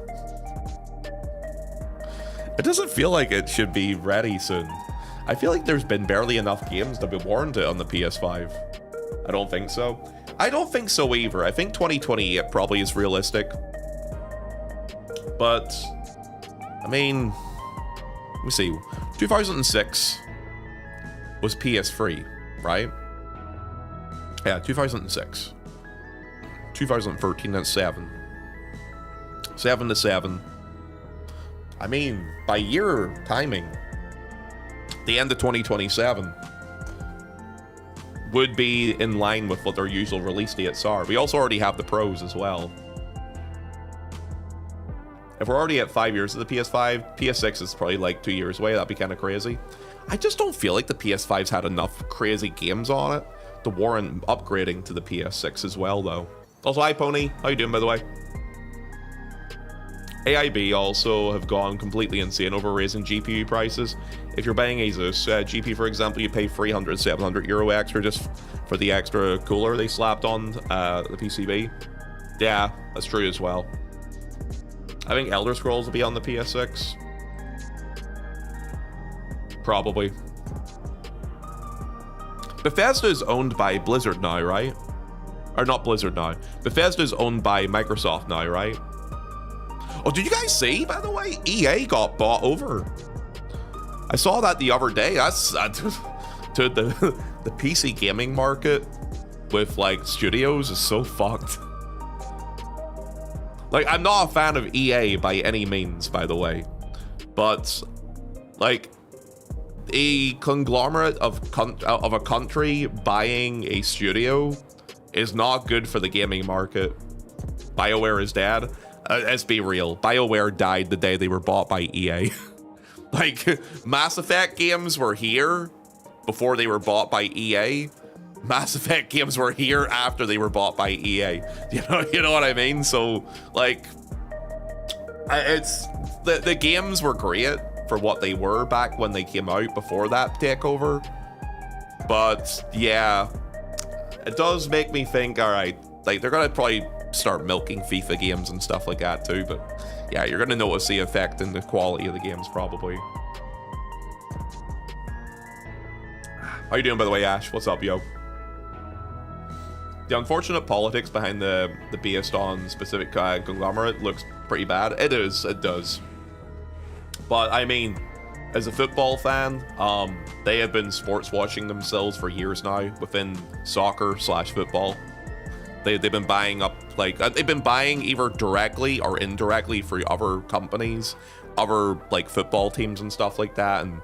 It doesn't feel like it should be ready soon. I feel like there's been barely enough games to be warranted on the PS5. I don't think so. I don't think so either. I think 2028 probably is realistic. But, I mean, let me see. 2006 was PS3, right? Yeah, 2006. 2013, that's 7. 7 to 7. I mean, by year timing, the end of 2027 would be in line with what their usual release dates are. We also already have the pros as well. If we're already at 5 years of the PS5, PS6 is probably like 2 years away. That'd be kind of crazy. I just don't feel like the PS5's had enough crazy games on it to warrant upgrading to the PS6 as well, though. Also, hi, Pony. How you doing, by the way? AIB also have gone completely insane over raising GPU prices. If you're buying Asus GPU, for example, you pay 300, 700 euro extra just for the extra cooler they slapped on the PCB. Yeah, that's true as well. I think Elder Scrolls will be on the PS6. Probably. Bethesda is owned by Blizzard now, right? Or not Blizzard now. Bethesda is owned by Microsoft now, right? Oh, did you guys see, by the way? EA got bought over. I saw that the other day. That's dude, the PC gaming market with like studios is so fucked. Like, I'm not a fan of EA by any means, by the way, but like a conglomerate of a country buying a studio is not good for the gaming market. BioWare is dead. Let's be real. BioWare died the day they were bought by EA. Like, Mass Effect games were here before they were bought by EA. Mass Effect games were here after they were bought by EA. You know what I mean? So, like, it's the games were great for what they were back when they came out before that takeover. But yeah, it does make me think, all right, like they're gonna probably start milking FIFA games and stuff like that too. But yeah, you're gonna notice the effect in the quality of the games probably. How you doing, by the way, Ash? What's up, yo? The unfortunate politics behind the based on specific conglomerate looks pretty bad. It is, it does. But I mean, as a football fan, they have been sports watching themselves for years now within soccer/football. They've been buying up, like, they've been buying either directly or indirectly for other companies, other like football teams and stuff like that. And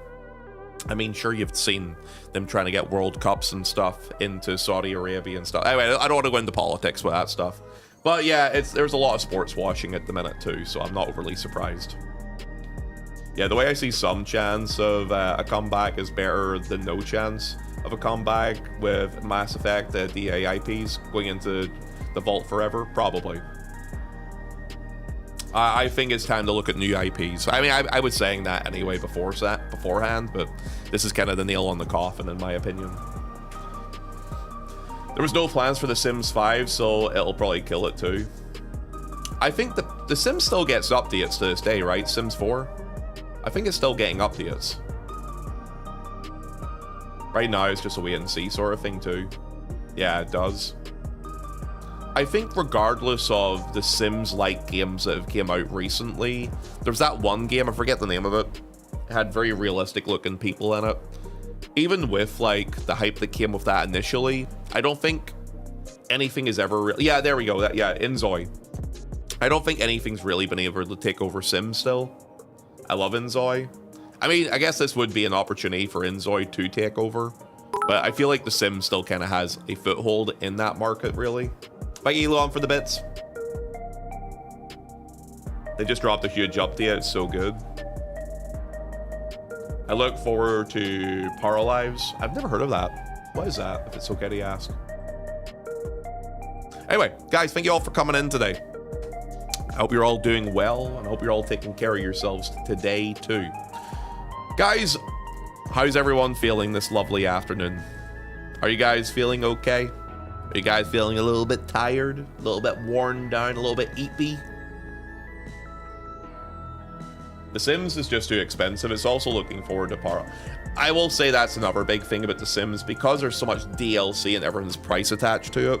I mean, sure, you've seen them trying to get World Cups and stuff into Saudi Arabia and stuff. Anyway, I don't want to go into politics with that stuff. But yeah, there's a lot of sports washing at the minute too, so I'm not overly surprised. Yeah, the way I see some chance of a comeback is better than no chance of a comeback with Mass Effect, the IPs going into the vault forever, probably. I think it's time to look at new IPs. I mean, I was saying that anyway beforehand, but this is kind of the nail on the coffin, in my opinion. There was no plans for The Sims 5, so it'll probably kill it too. I think the Sims still gets updates to this day, right? Sims 4? I think it's still getting updates. Right now, it's just a wait and see sort of thing too. Yeah, it does. I think regardless of the Sims-like games that have came out recently, there's that one game, I forget the name of it, had very realistic looking people in it. Even with like the hype that came with that initially, I don't think anything is ever yeah, there we go. Yeah, Inzoi. I don't think anything's really been able to take over Sims still. I love Inzoi. I mean, I guess this would be an opportunity for Inzoi to take over, but I feel like The Sims still kind of has a foothold in that market, really. Thank you, Elon, for the bits. They just dropped a huge update. It's so good. I look forward to Paralives. I've never heard of that. What is that, if it's okay to ask? Anyway, guys, thank you all for coming in today. I hope you're all doing well, and I hope you're all taking care of yourselves today, too. Guys, how's everyone feeling this lovely afternoon? Are you guys feeling okay? Are you guys feeling a little bit tired? A little bit worn down? A little bit eepy? The Sims is just too expensive. It's also looking forward to Para. I will say that's another big thing about The Sims, because there's so much DLC and everyone's price attached to it.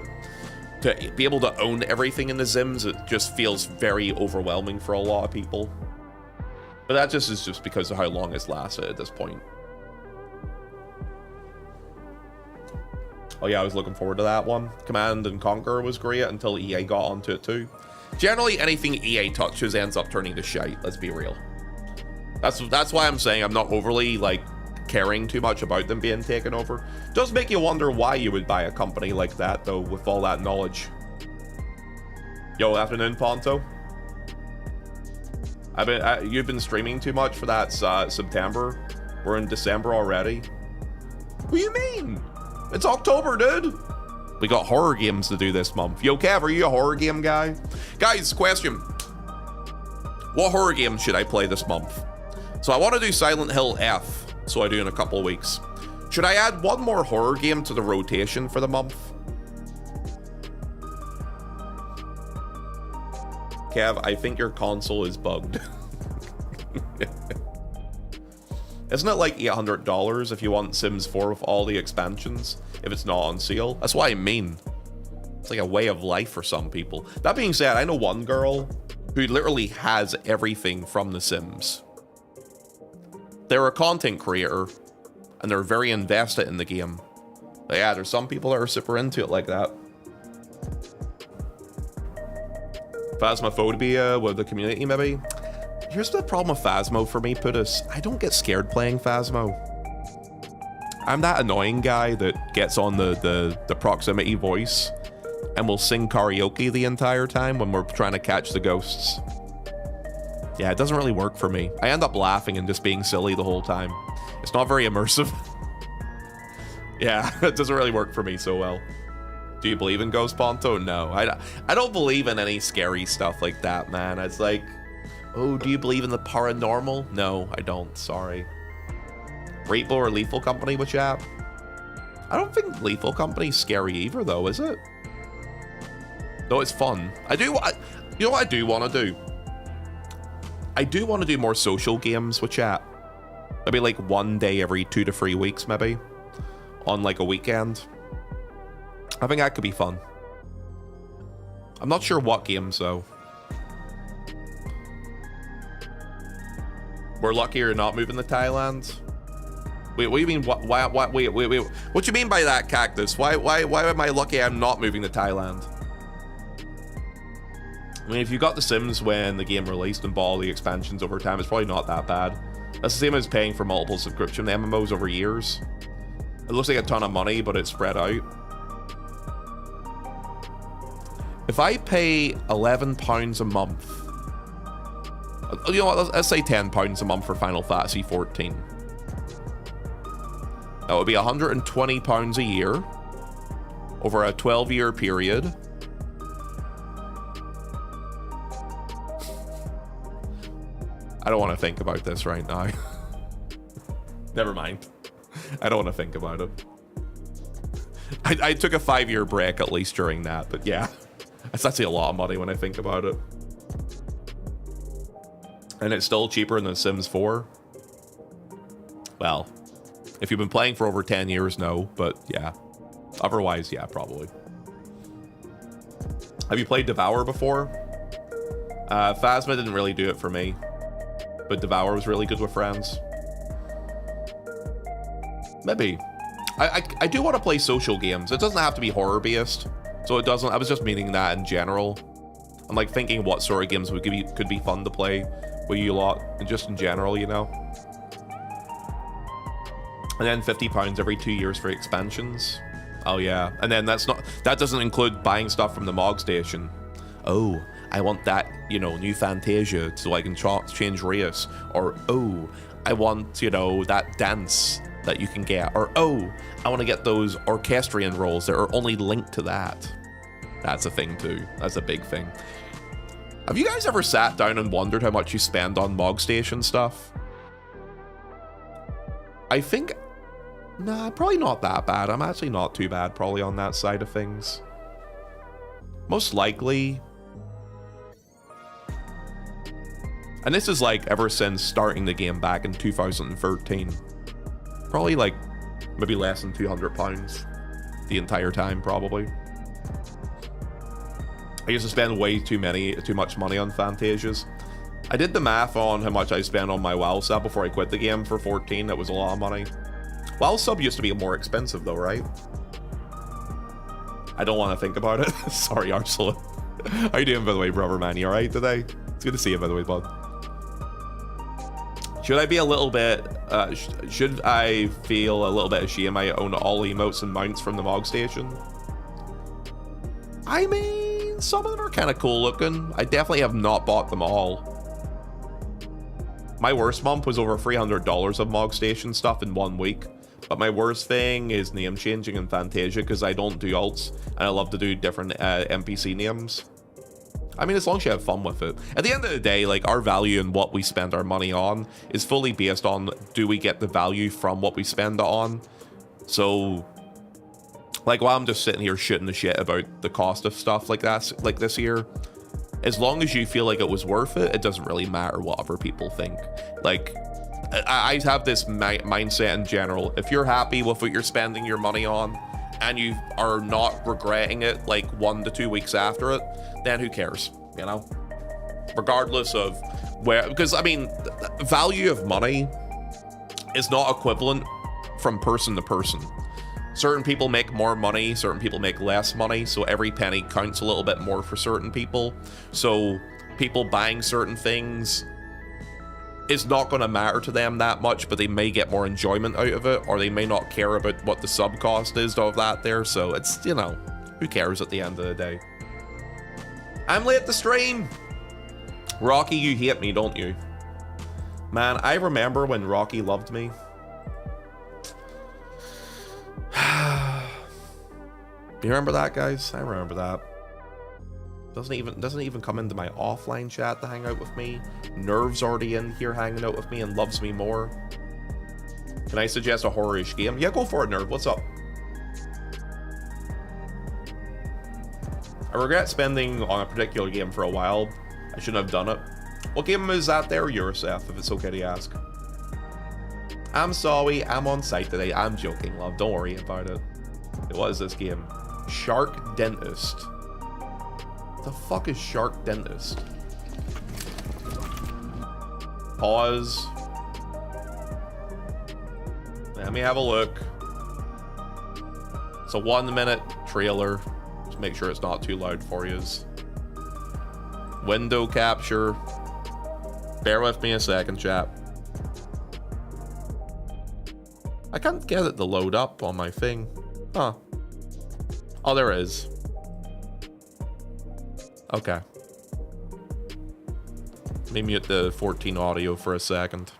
To be able to own everything in The Sims, it just feels very overwhelming for a lot of people. But that just is just because of how long it's lasted at this point. Oh yeah, I was looking forward to that one. Command and Conquer was great until EA got onto it too. Generally, anything EA touches ends up turning to shite, let's be real. That's why I'm saying I'm not overly, like, caring too much about them being taken over. It does make you wonder why you would buy a company like that, though, with all that knowledge. Yo, afternoon, Ponto. You've been streaming too much for that September. We're in December already. What do you mean? It's October, dude. We got horror games to do this month. Yo, Kev, are you a horror game guy? Guys, question. What horror games should I play this month? So I want to do Silent Hill F, so I do in a couple of weeks. Should I add one more horror game to the rotation for the month? Kev, I think your console is bugged. Isn't it like $800 if you want Sims 4 with all the expansions, if it's not on sale? That's what I mean. It's like a way of life for some people. That being said, I know one girl who literally has everything from The Sims. They're a content creator, and they're very invested in the game. But yeah, there's some people that are super into it like that. Phasmophobia with the community, maybe? Here's the problem with Phasmo for me, Putus. I don't get scared playing Phasmo. I'm that annoying guy that gets on the proximity voice and will sing karaoke the entire time when we're trying to catch the ghosts. Yeah, it doesn't really work for me. I end up laughing and just being silly the whole time. It's not very immersive. Yeah, it doesn't really work for me so well. Do you believe in Ghost Ponto? No, I don't believe in any scary stuff like that, man. It's like, oh, do you believe in the paranormal? No, I don't, sorry. Rainbow or Lethal Company, which app? I don't think Lethal Company's scary either, though, is it? No, it's fun. You know what I do want to do? I do want to do more social games with chat. Maybe like one day every 2 to 3 weeks, maybe. On like a weekend. I think that could be fun. I'm not sure what games, though. We're lucky you're not moving to Thailand. Wait, what do you mean? Wait. What do you mean by that, Cactus? Why am I lucky I'm not moving to Thailand? I mean, if you got The Sims when the game released and bought all the expansions over time, it's probably not that bad. That's the same as paying for multiple subscription MMOs over years. It looks like a ton of money, but it's spread out. If I pay £11 a month, you know what, let's say £10 a month for Final Fantasy XIV. That would be £120 a year over a 12-year period. I don't want to think about this right now. Never mind. I don't want to think about it. I took a 5-year break at least during that, but yeah. That's actually a lot of money when I think about it. And it's still cheaper than Sims 4. Well, if you've been playing for over 10 years, no, but yeah. Otherwise, yeah, probably. Have you played Devour before? Phasma didn't really do it for me, but Devour was really good with friends. Maybe. I do want to play social games. It doesn't have to be horror based, so it doesn't. I was just meaning that in general. I'm like thinking what sort of games could be fun to play with you lot, and just in general, you know. And then £50 every 2 years for expansions. Oh yeah, and then that doesn't include buying stuff from the Mog Station. Oh, I want that, you know, new Fantasia so I can change race. Or oh, I want, you know, that dance that you can get. Or oh, I want to get those orchestrion rolls that are only linked to that. That's a thing too. That's a big thing. Have you guys ever sat down and wondered how much you spend on Mog Station stuff? I think, nah, probably not that bad. I'm actually not too bad probably on that side of things. Most likely. And this is like ever since starting the game back in 2013. Probably like maybe less than £200 the entire time probably. I used to spend way too much money on Fantasias. I did the math on how much I spent on my WoW sub before I quit the game for 14. That was a lot of money. WoW sub used to be more expensive though, right? I don't want to think about it. Sorry, Ursula. How you doing, by the way, brother man? You alright today? It's good to see you, by the way, bud. Should I be a little bit, should I feel a little bit ashamed I own all emotes and mounts from the Mog Station? I mean, some of them are kind of cool looking. I definitely have not bought them all. My worst month was over $300 of Mog Station stuff in 1 week. But my worst thing is name changing in Fantasia because I don't do alts and I love to do different NPC names. I mean, as long as you have fun with it. At the end of the day, like, our value and what we spend our money on is fully based on, do we get the value from what we spend it on? So, like, while I'm just sitting here shooting the shit about the cost of stuff like that, like this year, as long as you feel like it was worth it, it doesn't really matter what other people think. Like, I have this mindset in general. If you're happy with what you're spending your money on, and you are not regretting it like 1 to 2 weeks after it, then who cares, you know? Regardless of where, because I mean, the value of money is not equivalent from person to person. Certain people make more money, certain people make less money, so every penny counts a little bit more for certain people. So people buying certain things is not going to matter to them that much, but they may get more enjoyment out of it, or they may not care about what the sub cost is of that there. So it's, you know, who cares at the end of the day? I'm late to stream. Rocky, you hate me, don't you? Man, I remember when Rocky loved me. You remember that, guys? I remember that. Doesn't even come into my offline chat to hang out with me. Nerve's already in here hanging out with me and loves me more. Can I suggest a horror-ish game? Yeah, go for it, Nerve. What's up? I regret spending on a particular game for a while. I shouldn't have done it. What game is that there, Eurosef, if it's okay to ask? I'm sorry, I'm on site today. I'm joking, love. Don't worry about it. What is this game? Shark Dentist. The fuck is Shark Dentist? Pause. Let me have a look. It's a 1-minute trailer. Just make sure it's not too loud for you. Window capture. Bear with me a second, chat. I can't get it to load up on my thing. Huh. Oh, there is. Okay. Let me mute the 14 audio for a second.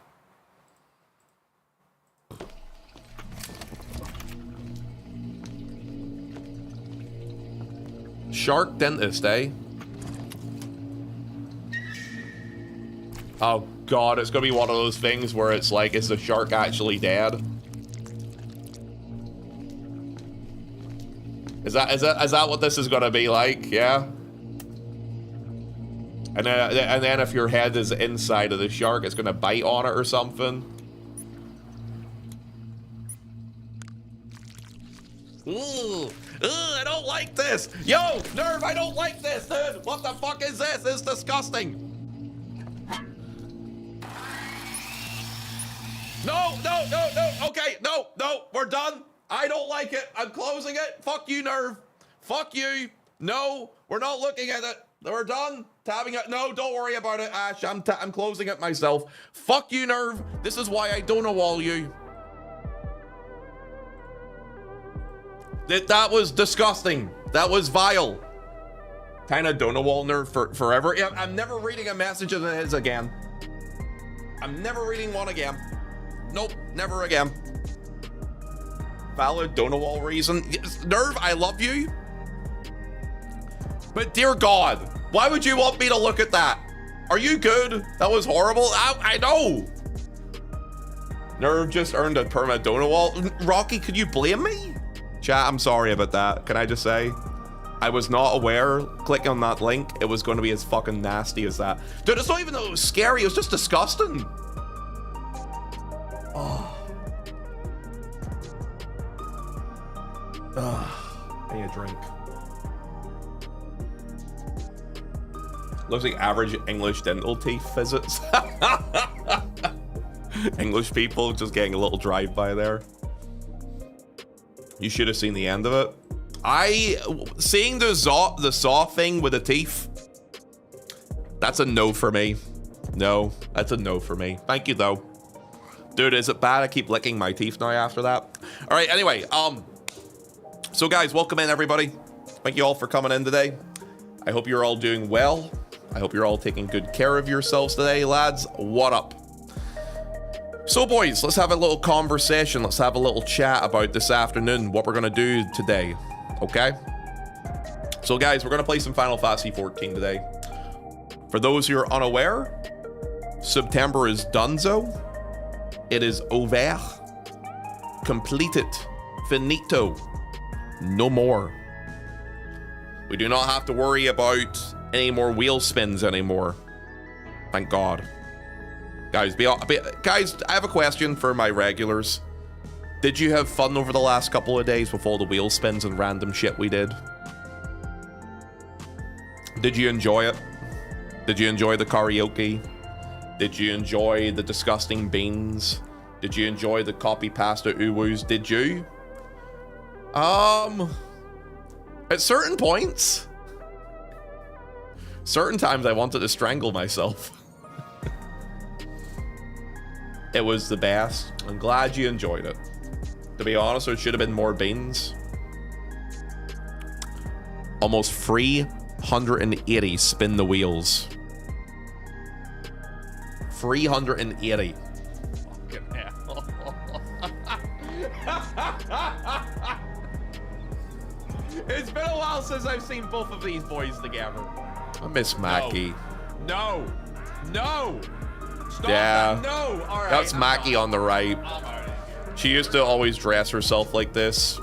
Shark Dentist, eh? Oh god, it's gonna be one of those things where it's like, is the shark actually dead? Is that what this is gonna be like? Yeah. And then if your head is inside of the shark, it's gonna bite on it or something. Ooh, I don't like this. Yo, Nerve, I don't like this, dude. What the fuck is this? This is disgusting. No. Okay, no, we're done. I don't like it. I'm closing it. Fuck you, Nerve. Fuck you. No, we're not looking at it. We're done. Tabbing it. No, don't worry about it, Ash. I'm closing it myself. Fuck you, Nerve. This is why I don't know all you. That was disgusting. That was vile. Kind of don't know all Nerve forever. I'm never reading a message of his again. I'm never reading one again. Nope, never again. Valid Donawall reason. Yes, Nerve, I love you. But dear God, why would you want me to look at that? Are you good? That was horrible. I know. Nerve just earned a perma Donawall. Rocky, could you blame me? Chat, I'm sorry about that. Can I just say? I was not aware, clicking on that link, it was going to be as fucking nasty as that. Dude, it's not even though it was scary, it was just disgusting. Oh. I need a drink. Looks like average English dental teeth visits. English people just getting a little drive-by there. You should have seen the end of it. Seeing the saw thing with the teeth, that's a no for me. No, that's a no for me. Thank you though. Dude, is it bad I keep licking my teeth now after that? All right, anyway, so guys, welcome in everybody. Thank you all for coming in today. I hope you're all doing well. I hope you're all taking good care of yourselves today, lads. What up? So boys, let's have a little conversation. Let's have a little chat about this afternoon, what we're gonna do today, okay? So guys, we're gonna play some Final Fantasy XIV today. For those who are unaware, September is donezo. It is over. Completed. Finito. No more. We do not have to worry about any more wheel spins anymore. Thank God. Guys, guys, I have a question for my regulars. Did you have fun over the last couple of days with all the wheel spins and random shit we did? Did you enjoy it? Did you enjoy the karaoke? Did you enjoy the disgusting beans? Did you enjoy the copy pasta uwus? Did you? At certain points, certain times I wanted to strangle myself. It was the best. I'm glad you enjoyed it. To be honest, there should have been more beans. Almost 380 spin the wheels. 380. Fucking hell. It's been a while since I've seen both of these boys together. I miss Mackie. No. Stop that. No. All right. That's Mackie on the right. She used to always dress herself like this.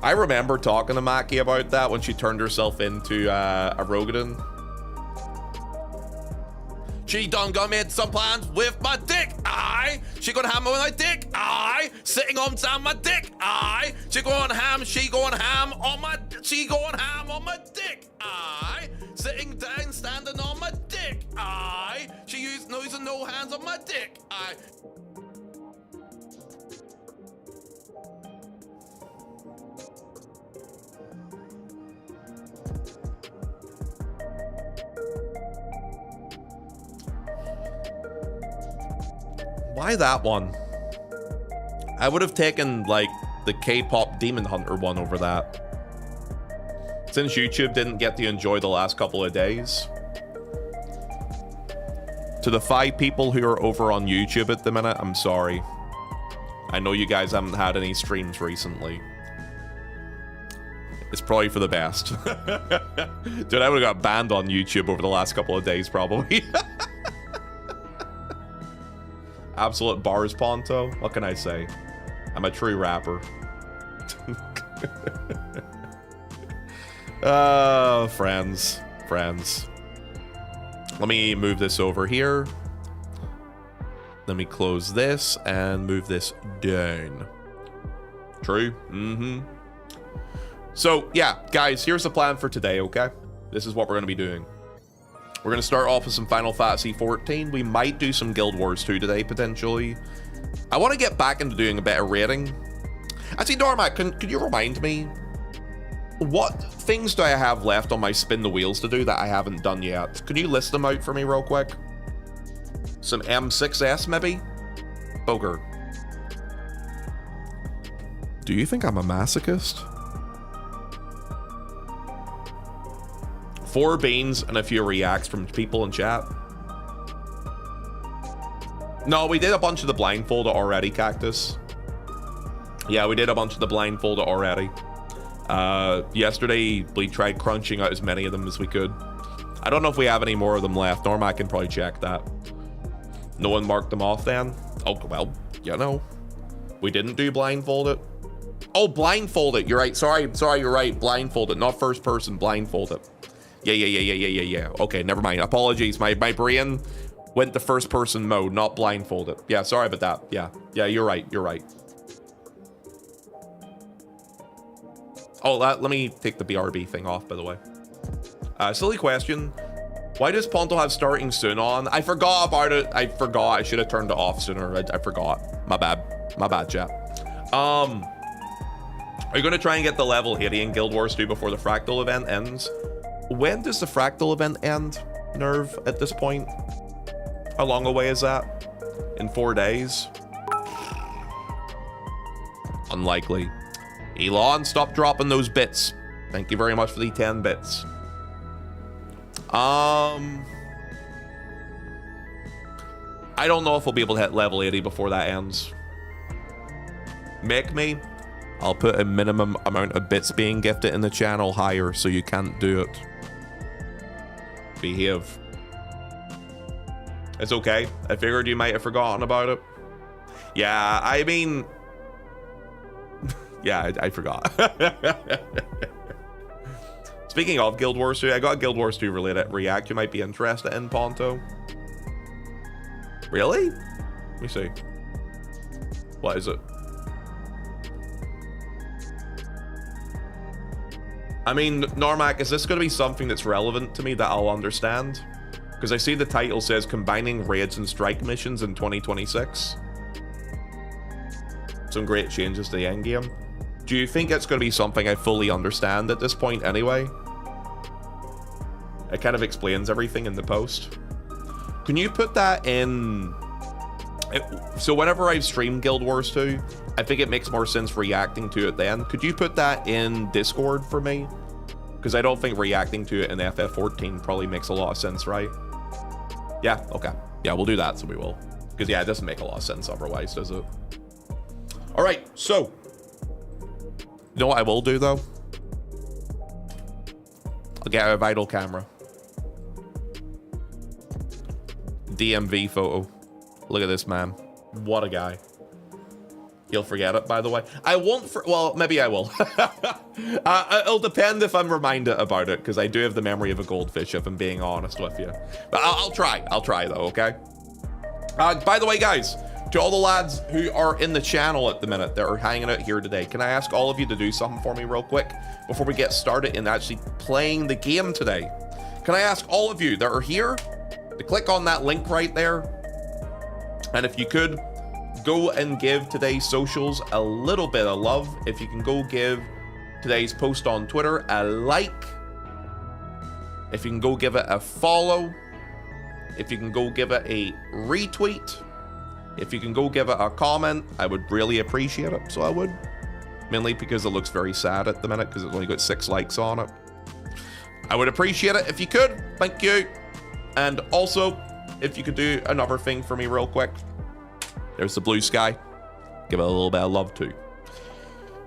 I remember talking to Mackie about that when she turned herself into a Rogadin. She done made some plans with my dick. She gonna have me with my dick. sitting on my dick. Aye, she going ham on my dick. Aye, sitting down, standing on my dick. Aye, she using no hands on my dick. Aye. Why that one? I would have taken like the K-pop Demon Hunter one over that. Since YouTube didn't get to enjoy the last couple of days. To the 5 people who are over on YouTube at the minute, I'm sorry. I know you guys haven't had any streams recently. It's probably for the best. Dude, I would have got banned on YouTube over the last couple of days, probably. Absolute bars, Ponto. What can I say? I'm a true rapper. Friends. Let me move this over here. Let me close this and move this down. True. So, yeah, guys, here's the plan for today, okay? This is what we're going to be doing. We're going to start off with some Final Fantasy XIV. We might do some Guild Wars 2 today, potentially. I want to get back into doing a bit of raiding. Actually, Normac, could you remind me? What things do I have left on my spin the wheels to do that I haven't done yet? Could you list them out for me real quick? Some M6S, maybe? Bogger. Do you think I'm a masochist? 4 beans and a few reacts from people in chat. No, we did a bunch of the blindfolded already, Cactus. Yeah, we did a bunch of the blindfolded already. Yesterday, we tried crunching out as many of them as we could. I don't know if we have any more of them left. Norma can probably check that. No one marked them off then? Oh, well, you know. We didn't do blindfolded. Oh, blindfolded. You're right. Sorry, you're right. Blindfolded, not first person, blindfolded. Yeah. Okay, never mind. Apologies. My brain went to first person mode, not blindfolded. Yeah, sorry about that. Yeah, you're right. Oh, let me take the BRB thing off, by the way. Silly question. Why does Ponto have starting soon on? I forgot about it. I should have turned it off sooner. I forgot. My bad, chat. Are you going to try and get the level 80 in Guild Wars 2 before the Fractal event ends? When does the Fractal event end, Nerve, at this point? How long away is that? In 4 days? Unlikely. Elon, stop dropping those bits. Thank you very much for the 10 bits. I don't know if we'll be able to hit level 80 before that ends. Make me. I'll put a minimum amount of bits being gifted in the channel higher so you can't do it. Behave. It's okay. I figured you might have forgotten about it. Yeah, I mean... yeah, I forgot. Speaking of Guild Wars 2, I got a Guild Wars 2 related react you might be interested in, Ponto. Really? Let me see. What is it? I mean, Normac, is this going to be something that's relevant to me that I'll understand? Because I see the title says combining raids and strike missions in 2026. Some great changes to the endgame. Do you think it's going to be something I fully understand at this point anyway? It kind of explains everything in the post. Can you put that in... So whenever I stream Guild Wars 2, I think it makes more sense reacting to it then. Could you put that in Discord for me? Because I don't think reacting to it in FF14 probably makes a lot of sense, right? Yeah, okay. Yeah, we'll do that, so we will. Because, yeah, it doesn't make a lot of sense otherwise, does it? All right, so... You know what I will do, though? I'll get a vital camera. DMV photo. Look at this, man. What a guy. He'll forget it, by the way. I won't, well, maybe I will. It'll depend if I'm reminded about it, because I do have the memory of a goldfish, if I'm being honest with you. But I'll try though, okay? By the way, guys, To all the lads who are in the channel at the minute that are hanging out here today, can I ask all of you to do something for me real quick before we get started in actually playing the game today? Can I ask all of you that are here to click on that link right there? And if you could, go and give today's socials a little bit of love. If you can go give today's post on Twitter a like. If you can go give it a follow. If you can go give it a retweet. If you can go give it a comment, I would really appreciate it. So I would. Mainly because it looks very sad at the minute because it's only got 6 likes on it. I would appreciate it if you could. Thank you. And also, if you could do another thing for me real quick. There's the blue sky. Give it a little bit of love too.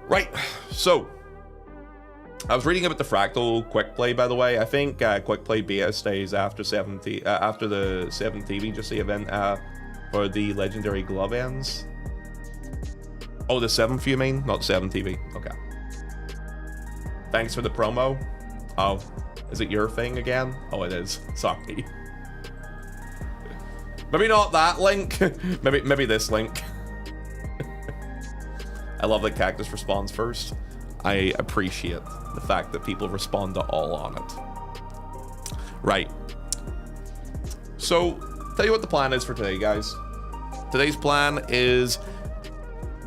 Right. So, I was reading about the Fractal Quick Play, by the way. I think Quick Play beta stays after the 7th TV, just the event for the Legendary Glove ends. Oh, the 7th you mean? Not 7th TV. Okay. Thanks for the promo. Oh, is it your thing again? Oh, it is. Sorry. Maybe not that link. maybe this link. I love that Cactus responds first. I appreciate the fact that people respond to all on it. Right. So, tell you what the plan is for today, guys. Today's plan is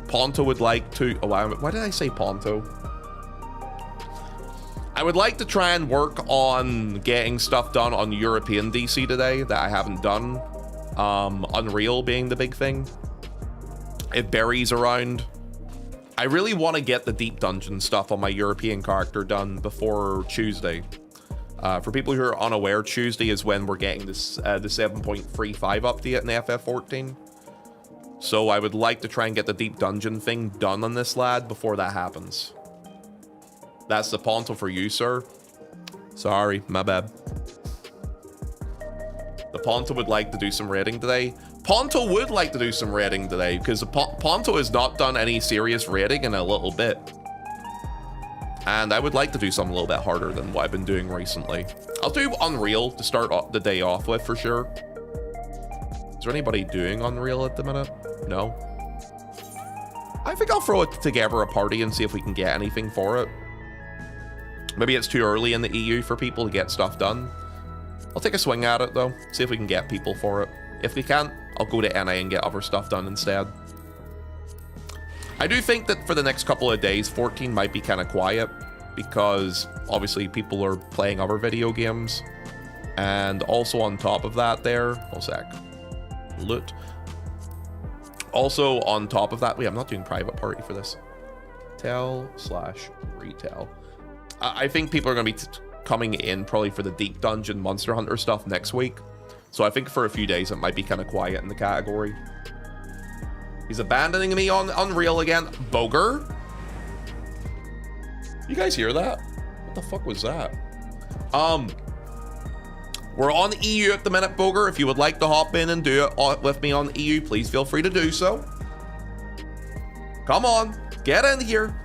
Ponto would like to... Oh, why did I say Ponto? I would like to try and work on getting stuff done on European DC today that I haven't done. Unreal being the big thing. If Barry's around... I really want to get the deep dungeon stuff on my European character done before Tuesday. For people who are unaware, Tuesday is when we're getting this the 7.35 update in FF14. So I would like to try and get the deep dungeon thing done on this lad before that happens. That's the Ponto for you, sir. Sorry, my bad. The Ponto would like to do some raiding today. Ponto would like to do some raiding today because Ponto has not done any serious raiding in a little bit. And I would like to do something a little bit harder than what I've been doing recently. I'll do Unreal to start the day off with for sure. Is there anybody doing Unreal at the minute? No. I think I'll throw it together a party and see if we can get anything for it. Maybe it's too early in the EU for people to get stuff done. I'll take a swing at it though, see if we can get people for it. If we can't, I'll go to NA and get other stuff done instead. I do think that for the next couple of days, 14 might be kind of quiet because obviously people are playing other video games. And also on top of that there, one sec, loot. Also on top of that, wait, I'm not doing private party for this. Retail. I think people are going to be coming in probably for the deep dungeon Monster Hunter stuff next week. So I think for a few days it might be kind of quiet in the category. He's abandoning me on Unreal again. Boger? You guys hear that? What the fuck was that? We're on EU at the minute, Boger. If you would like to hop in and do it with me on EU, please feel free to do so. Come on, get in here.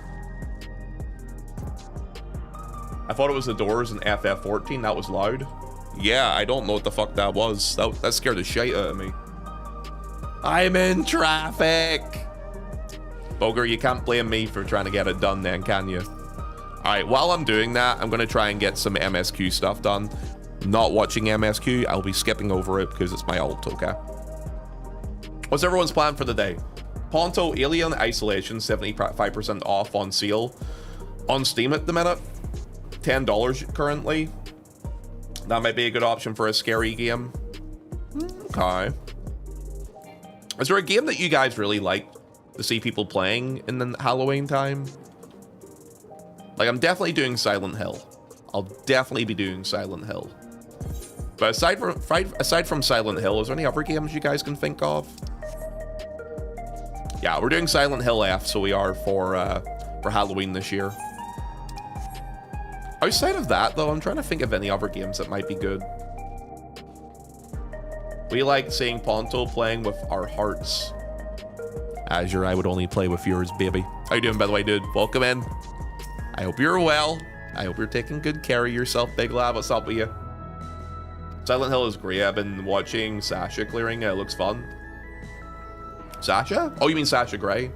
I thought it was the doors in FF14. That was loud. Yeah, I don't know what the fuck that was. That scared the shit out of me. I'm in traffic. Boger, you can't blame me for trying to get it done then, can you? Alright, while I'm doing that, I'm going to try and get some MSQ stuff done. Not watching MSQ, I'll be skipping over it because it's my ult, okay? What's everyone's plan for the day? Ponto Alien Isolation, 75% off on sale. On Steam at the minute. $10 currently. That might be a good option for a scary game. Okay. Is there a game that you guys really like to see people playing in the Halloween time? Like, I'm definitely doing Silent Hill. I'll definitely be doing Silent Hill. But aside from Silent Hill, is there any other games you guys can think of? Yeah, we're doing Silent Hill F, so we are for Halloween this year. Outside of that, though, I'm trying to think of any other games that might be good. We like seeing Ponto playing with our hearts. Azure, I would only play with yours, baby. How you doing, by the way, dude? Welcome in. I hope you're well. I hope you're taking good care of yourself, Big Lab. What's up with you? Silent Hill is great. I've been watching Sasha clearing it. It looks fun. Sasha? Oh, you mean Sasha Grey?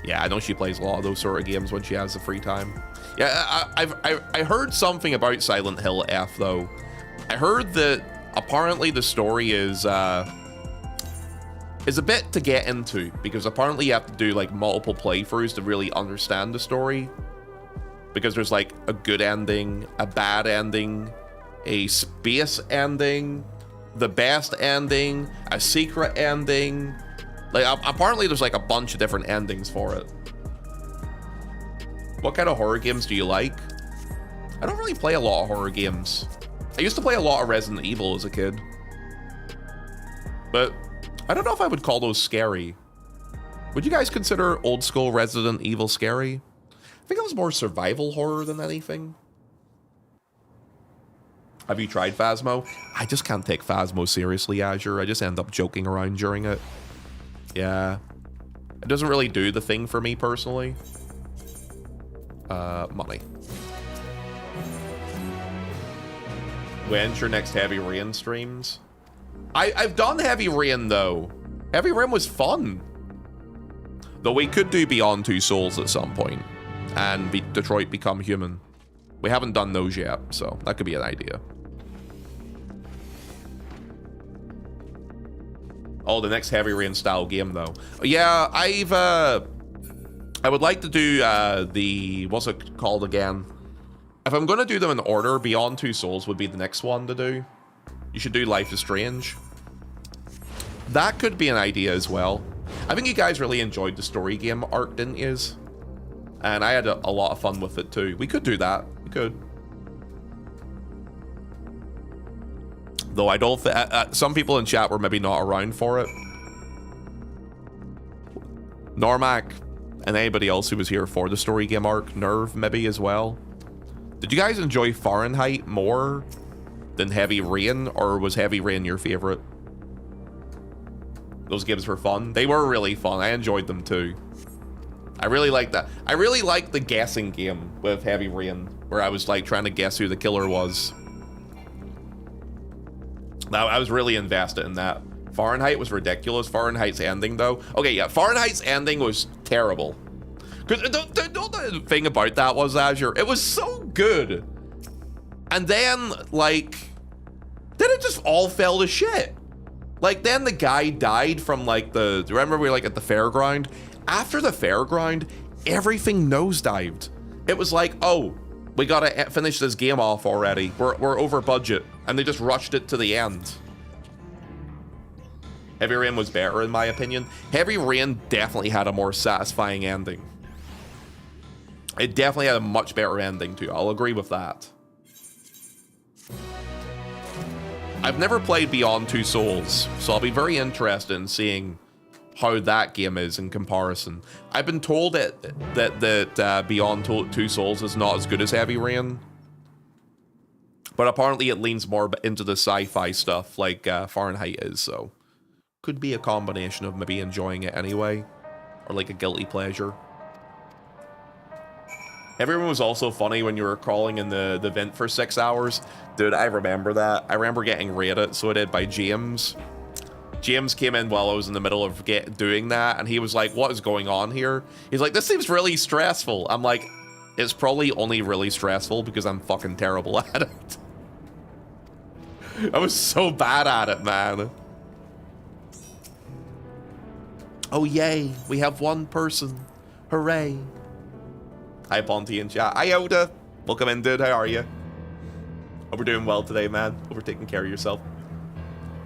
Yeah, I know she plays a lot of those sort of games when she has the free time. Yeah, I heard something about Silent Hill F, though. I heard that apparently the story is a bit to get into, because apparently you have to do like multiple playthroughs to really understand the story. Because there's like a good ending, a bad ending, a space ending, the best ending, a secret ending. Like, apparently there's like a bunch of different endings for it. What kind of horror games do you like? I don't really play a lot of horror games. I used to play a lot of Resident Evil as a kid. But I don't know if I would call those scary. Would you guys consider old school Resident Evil scary? I think it was more survival horror than anything. Have you tried Phasmo? I just can't take Phasmo seriously, Azure. I just end up joking around during it. Yeah. It doesn't really do the thing for me personally. Money. When's your next Heavy Rain streams? I've done Heavy Rain though. Heavy Rain was fun. Though we could do Beyond Two Souls at some point. And Detroit Become Human. We haven't done those yet, so that could be an idea. Oh, the next Heavy Rain style game, though. Yeah, I would like to do the... What's it called again? If I'm going to do them in order, Beyond Two Souls would be the next one to do. You should do Life is Strange. That could be an idea as well. I think you guys really enjoyed the story game arc, didn't you? And I had a lot of fun with it too. We could do that. We could. Though I don't think... some people in chat were maybe not around for it. Normac and anybody else who was here for the story game arc. Nerve maybe as well. Did you guys enjoy Fahrenheit more than Heavy Rain? Or was Heavy Rain your favorite? Those games were fun. They were really fun. I enjoyed them too. I really like that. I really like the guessing game with Heavy Rain, where I was like trying to guess who the killer was. Now, I was really invested in that. Fahrenheit was ridiculous. Fahrenheit's ending, though. Okay, yeah, Fahrenheit's ending was terrible. Because the thing about that was, Azure, it was so good. And then, like, then it just all fell to shit. Like, then the guy died from, like, the... Remember we were, like, at the fairground? After the fairground, everything nosedived. It was like, oh, we gotta finish this game off already. We're over budget. And they just rushed it to the end. Heavy Rain was better, in my opinion. Heavy Rain definitely had a more satisfying ending. It definitely had a much better ending, too. I'll agree with that. I've never played Beyond Two Souls, so I'll be very interested in seeing how that game is in comparison. I've been told that Beyond Two Souls is not as good as Heavy Rain, but apparently it leans more into the sci-fi stuff like Fahrenheit is, so could be a combination of maybe enjoying it anyway, or like a guilty pleasure. Everyone was also funny when you were crawling in the vent for 6 hours. Dude, I remember that. I remember getting raided, so I did, by James. James came in while I was in the middle of doing that, and he was like, what is going on here? He's like, this seems really stressful. I'm like, it's probably only really stressful because I'm fucking terrible at it. I was so bad at it, man. Oh, yay. We have one person. Hooray. Hi, Ponty in chat. Hi, Oda. Welcome in, dude. How are you? Hope we're doing well today, man. Hope we're taking care of yourself.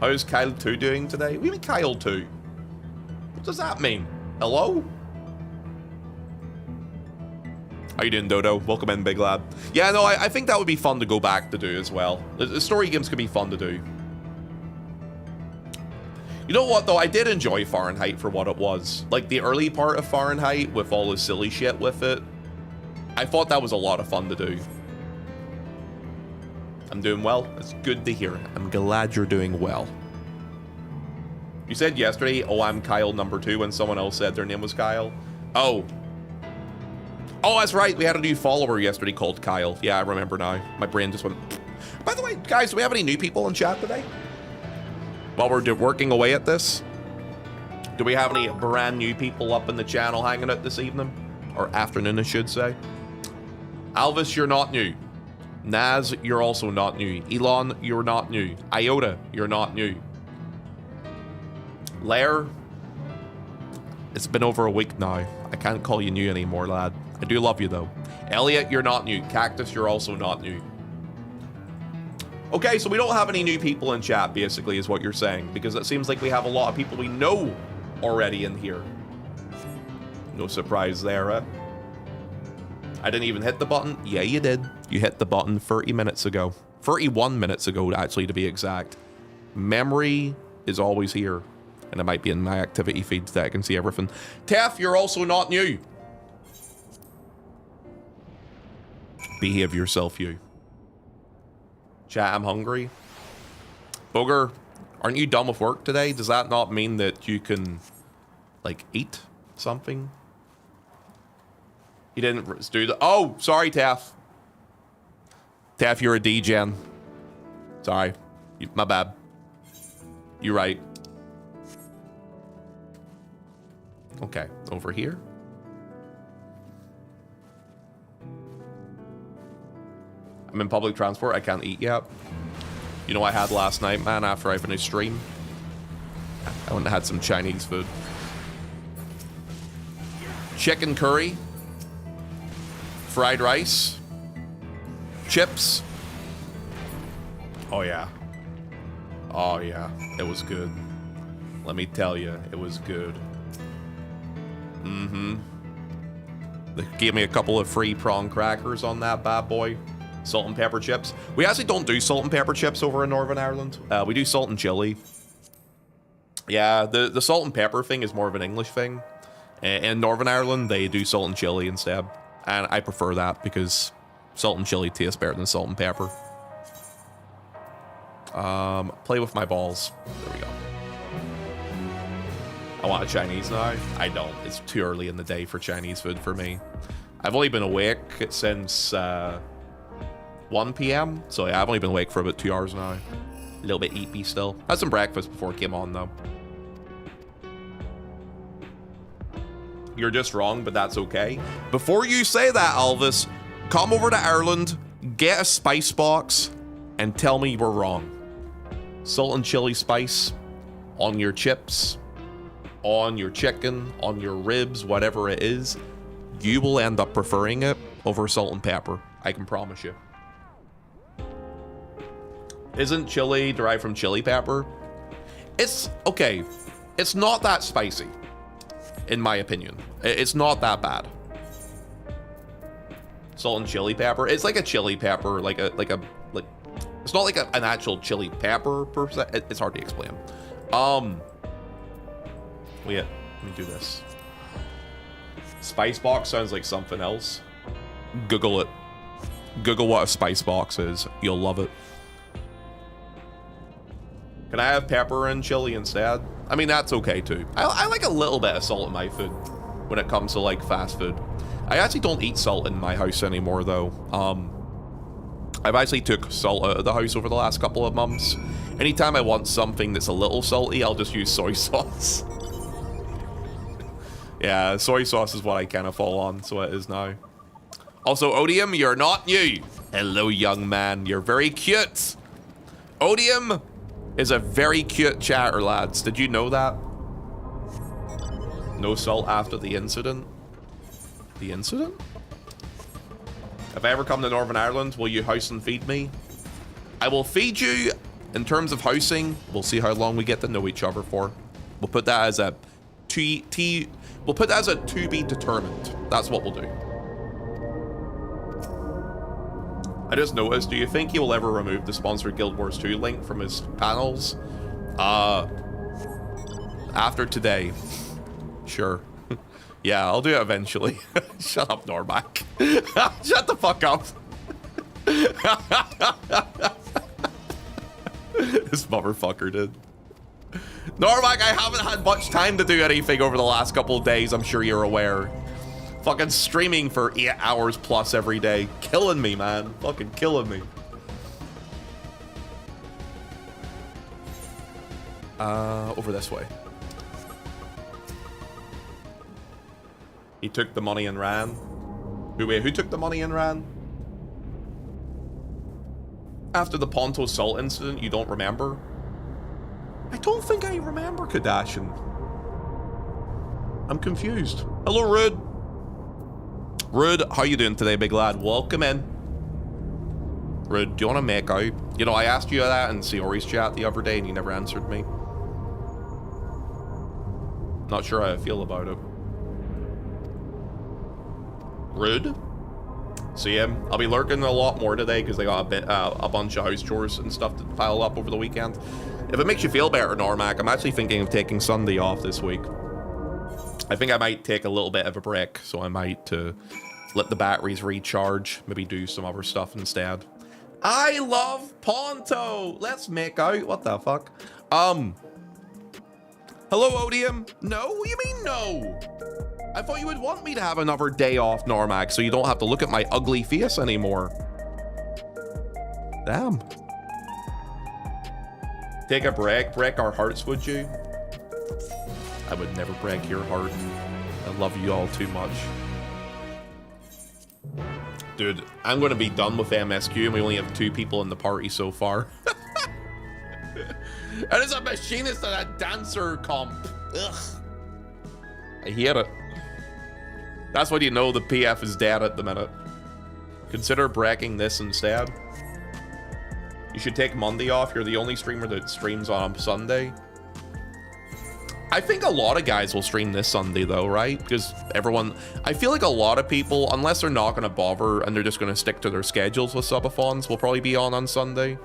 How's Kyle 2 doing today? What do you mean Kyle 2? What does that mean? Hello? How you doing, Dodo? Welcome in, big lad. Yeah, no, I think that would be fun to go back to do as well. The story games could be fun to do. You know what, though? I did enjoy Fahrenheit for what it was. Like, the early part of Fahrenheit with all the silly shit with it. I thought that was a lot of fun to do. I'm doing well. It's good to hear. I'm glad you're doing well. You said yesterday, oh, I'm Kyle number 2, when someone else said their name was Kyle. Oh. Oh, that's right. We had a new follower yesterday called Kyle. Yeah, I remember now. My brain just went... By the way, guys, do we have any new people in chat today? While we're working away at this? Do we have any brand new people up in the channel hanging out this evening? Or afternoon, I should say. Alvis, you're not new. Naz, you're also not new. Elon, you're not new. Iota, you're not new. Lair, it's been over a week now. I can't call you new anymore, lad. I do love you, though. Elliot, you're not new. Cactus, you're also not new. Okay, so we don't have any new people in chat, basically, is what you're saying. Because it seems like we have a lot of people we know already in here. No surprise there, eh? I didn't even hit the button. Yeah, you did. You hit the button 30 minutes ago. 31 minutes ago, actually, to be exact. Memory is always here. And it might be in my activity feed that I can see everything. Tef, you're also not new. Behave yourself, you. Chat, I'm hungry. Booger, aren't you done with work today? Does that not mean that you can, like, eat something? You didn't do the... Oh, sorry, Taff. Taff, you're a D-gen. Sorry. My bad. You're right. Okay, over here. I'm in public transport. I can't eat yet. You know what I had last night, man, after I finished stream? I went and had some Chinese food. Chicken curry. Fried rice. Chips. Oh, yeah. Oh, yeah. It was good. Let me tell you, it was good. Mm-hmm. They gave me a couple of free prawn crackers on that bad boy. Salt and pepper chips. We actually don't do salt and pepper chips over in Northern Ireland. We do salt and chili. Yeah, the salt and pepper thing is more of an English thing. In Northern Ireland, they do salt and chili instead. And I prefer that because salt and chili tastes better than salt and pepper. Play with my balls. There we go. I want a Chinese now. I don't. It's too early in the day for Chinese food for me. I've only been awake since 1 p.m. So yeah, I've only been awake for about 2 hours now. A little bit eepy still. Had some breakfast before it came on though. You're just wrong, but that's okay. Before you say that, Elvis, come over to Ireland, get a spice box, and tell me we're wrong. Salt and chili spice on your chips, on your chicken, on your ribs, whatever it is, you will end up preferring it over salt and pepper. I can promise you. Isn't chili derived from chili pepper? It's okay. It's not that spicy. In my opinion, it's not that bad. Salt and chili pepper. It's like a chili pepper, like it's not like an actual chili pepper per se. It's hard to explain. Wait, let me do this. Spice box sounds like something else. Google it. Google what a spice box is. You'll love it. Can I have pepper and chili instead? I mean, that's okay too. I like a little bit of salt in my food when it comes to like fast food. I actually don't eat salt in my house anymore though. I've actually took salt out of the house over the last couple of months. Anytime I want something that's a little salty, I'll just use soy sauce. Yeah, soy sauce is what I kind of fall on, so it is now. Also, Odium, you're not new. Hello, young man. You're very cute. Odium is a very cute chatter, lads. Did you know that? No salt after the incident. The incident? If I ever come to Northern Ireland, will you house and feed me? I will feed you. In terms of housing, we'll see how long we get to know each other for. We'll put that as a we'll put that as a to be determined. That's what we'll do. I just noticed, do you think he will ever remove the sponsored Guild Wars 2 link from his panels? After today. Sure. Yeah, I'll do it eventually. Shut up, Normac. Shut the fuck up. This motherfucker did. Normac, I haven't had much time to do anything over the last couple of days, I'm sure you're aware. Fucking streaming for 8 hours plus every day. Killing me, man. Fucking killing me. Over this way. He took the money and ran. Who took the money and ran? After the Ponto Salt incident, you don't remember? I don't think I remember, Kardashian. I'm confused. Hello, Rude. Rude, how you doing today, big lad? Welcome in. Rude, do you want to make out? You know, I asked you that in Seori's chat the other day and you never answered me. Not sure how I feel about it. Rude? See him. I'll be lurking a lot more today because I got a bunch of house chores and stuff to pile up over the weekend. If it makes you feel better, Normac, I'm actually thinking of taking Sunday off this week. I think I might take a little bit of a break, so I might let the batteries recharge, maybe do some other stuff instead. I love Ponto. Let's make out. What the fuck? Hello, Odium. No? What do you mean no? I thought you would want me to have another day off, Normac, so you don't have to look at my ugly face anymore. Damn. Take a break. Break our hearts, would you? I would never break your heart. I love you all too much. Dude, I'm going to be done with MSQ and we only have 2 people in the party so far. And it's a machinist and a dancer comp. Ugh. I hate it. That's when you know the PF is dead at the minute. Consider breaking this instead. You should take Monday off. You're the only streamer that streams on Sunday. I think a lot of guys will stream this Sunday though, right? Because everyone, I feel like a lot of people, unless they're not going to bother and they're just going to stick to their schedules with subathons, will probably be on Sunday.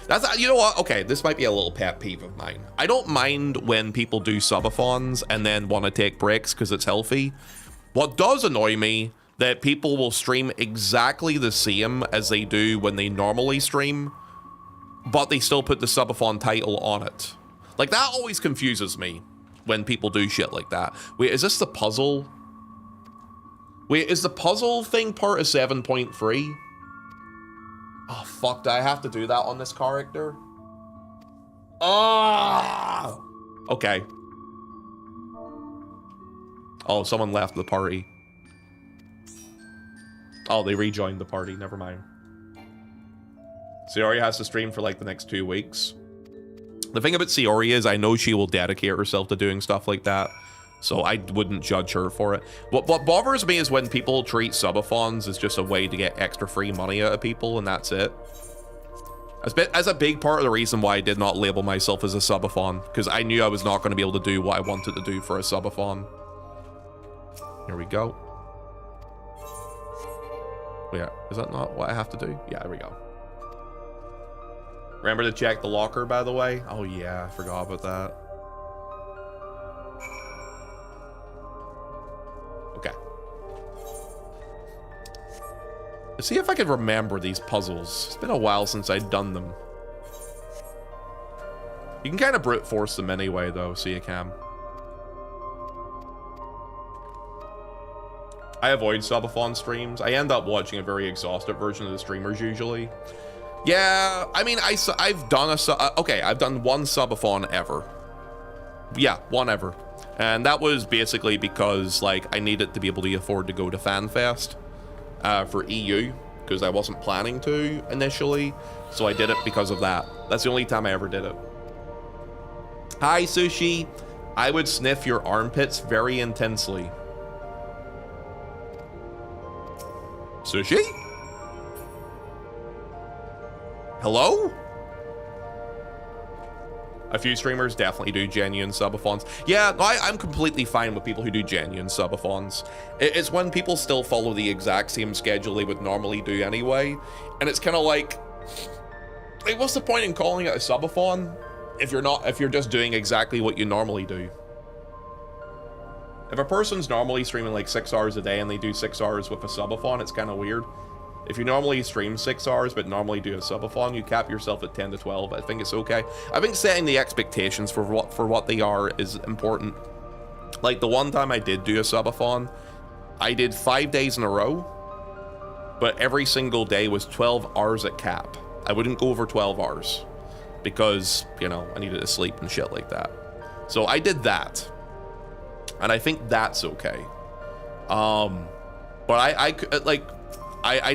That's, you know what? Okay, this might be a little pet peeve of mine. I don't mind when people do subathons and then want to take breaks because it's healthy. What does annoy me, that people will stream exactly the same as they do when they normally stream, but they still put the subathon title on it. Like, that always confuses me when people do shit like that. Wait, is this the puzzle? Wait, is the puzzle thing part of 7.3? Oh, fuck, do I have to do that on this character? Ah! Okay. Oh, someone left the party. Oh, they rejoined the party, never mind. Seori has to stream for like the next 2 weeks. The thing about Seori is I know she will dedicate herself to doing stuff like that, so I wouldn't judge her for it. What bothers me is when people treat subathons as just a way to get extra free money out of people, and that's it. As a big part of the reason why I did not label myself as a subathon, because I knew I was not going to be able to do what I wanted to do for a subathon. Here we go. Yeah, is that not what I have to do? Yeah, there we go. Remember to check the locker, by the way? Oh yeah, I forgot about that. Okay. Let's see if I can remember these puzzles. It's been a while since I'd done them. You can kind of brute force them anyway, though, so you can. I avoid subathon streams. I end up watching a very exhausted version of the streamers usually. Yeah, I mean, I've done I've done one subathon ever. Yeah, one ever. And that was basically because, like, I needed to be able to afford to go to FanFest for EU, because I wasn't planning to initially, so I did it because of that. That's the only time I ever did it. Hi, Sushi. I would sniff your armpits very intensely. Sushi? Hello? A few streamers definitely do genuine subathons. Yeah, no, I'm completely fine with people who do genuine subathons. It's when people still follow the exact same schedule they would normally do anyway. And it's kind of like, what's the point in calling it a subathon if you're just doing exactly what you normally do? If a person's normally streaming like 6 hours a day and they do 6 hours with a subathon, it's kind of weird. If you normally stream 6 hours but normally do a subathon, you cap yourself at 10 to 12. I think it's okay. I think setting the expectations for what they are is important. Like the one time I did do a subathon, I did 5 days in a row, but every single day was 12 hours at cap. I wouldn't go over 12 hours because, you know, I needed to sleep and shit like that. So I did that. and I think that's okay. But I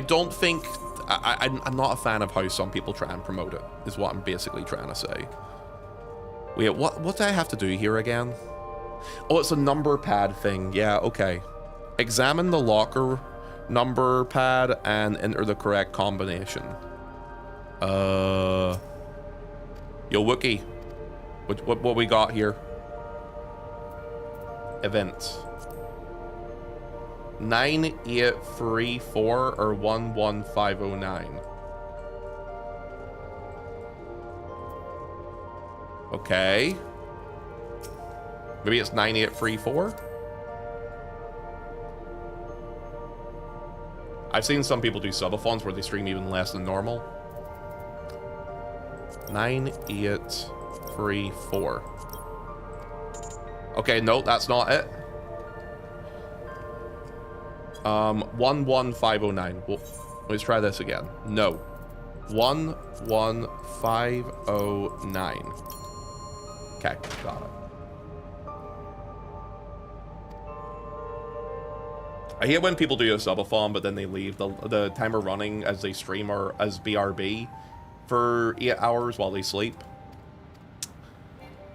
don't think I'm not a fan of how some people try and promote it, is what I'm basically trying to say. Wait, what do I have to do here again? Oh, it's a number pad thing. Yeah, okay. Examine the locker number pad and enter the correct combination. Yo, Wookie, what we got here? Events. 9834 or 11509. Okay. Maybe it's 9834. I've seen some people do subathons where they stream even less than normal. 9834. Okay, no, that's not it. 11509. Well, let's try this again. No. 11509. Okay, got it. I hate when people do a subathon, but then they leave the timer running as they stream or as BRB for 8 hours while they sleep.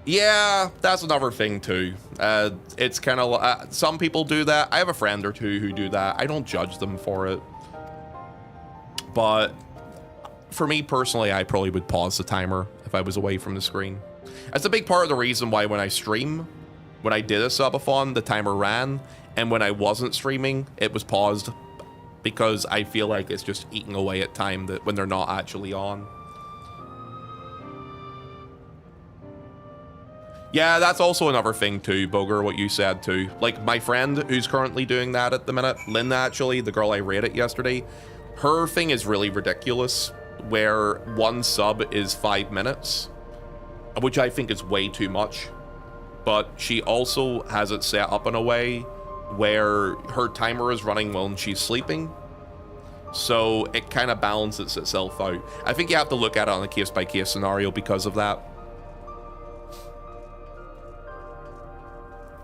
Yeah, that's another thing too. It's kind of some people do that. I have a friend or two who do that. I don't judge them for it, but for me personally, I probably would pause the timer if I was away from the screen. That's a big part of the reason why when I stream, when I did a subathon, the timer ran, and when I wasn't streaming, it was paused, because I feel like it's just eating away at time that when they're not actually on. Yeah, that's also another thing too, Boger, what you said too. Like my friend who's currently doing that at the minute, Lynn actually, the girl I rated yesterday, her thing is really ridiculous, where one sub is 5 minutes, which I think is way too much. But she also has it set up in a way where her timer is running when she's sleeping. So it kind of balances itself out. I think you have to look at it on a case-by-case scenario because of that.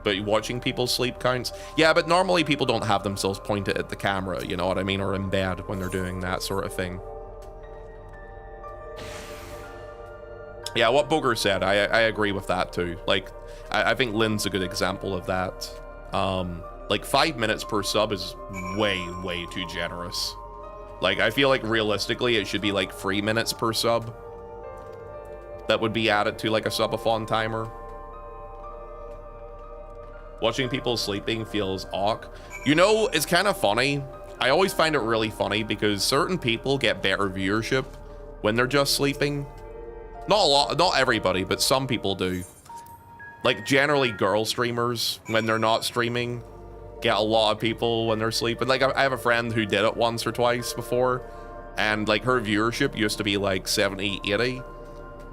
But watching people sleep counts. Yeah, but normally people don't have themselves pointed at the camera, you know what I mean? Or in bed when they're doing that sort of thing. Yeah, what Booger said, I agree with that too. Like, I think Lynn's a good example of that. Like 5 minutes per sub is way, way too generous. Like, I feel like realistically it should be like 3 minutes per sub. That would be added to like a subathon timer. Watching people sleeping feels awk. You know, it's kind of funny. I always find it really funny because certain people get better viewership when they're just sleeping. Not a lot, not everybody, but some people do. Like generally girl streamers, when they're not streaming, get a lot of people when they're sleeping. Like I have a friend who did it once or twice before, and like her viewership used to be like 70, 80.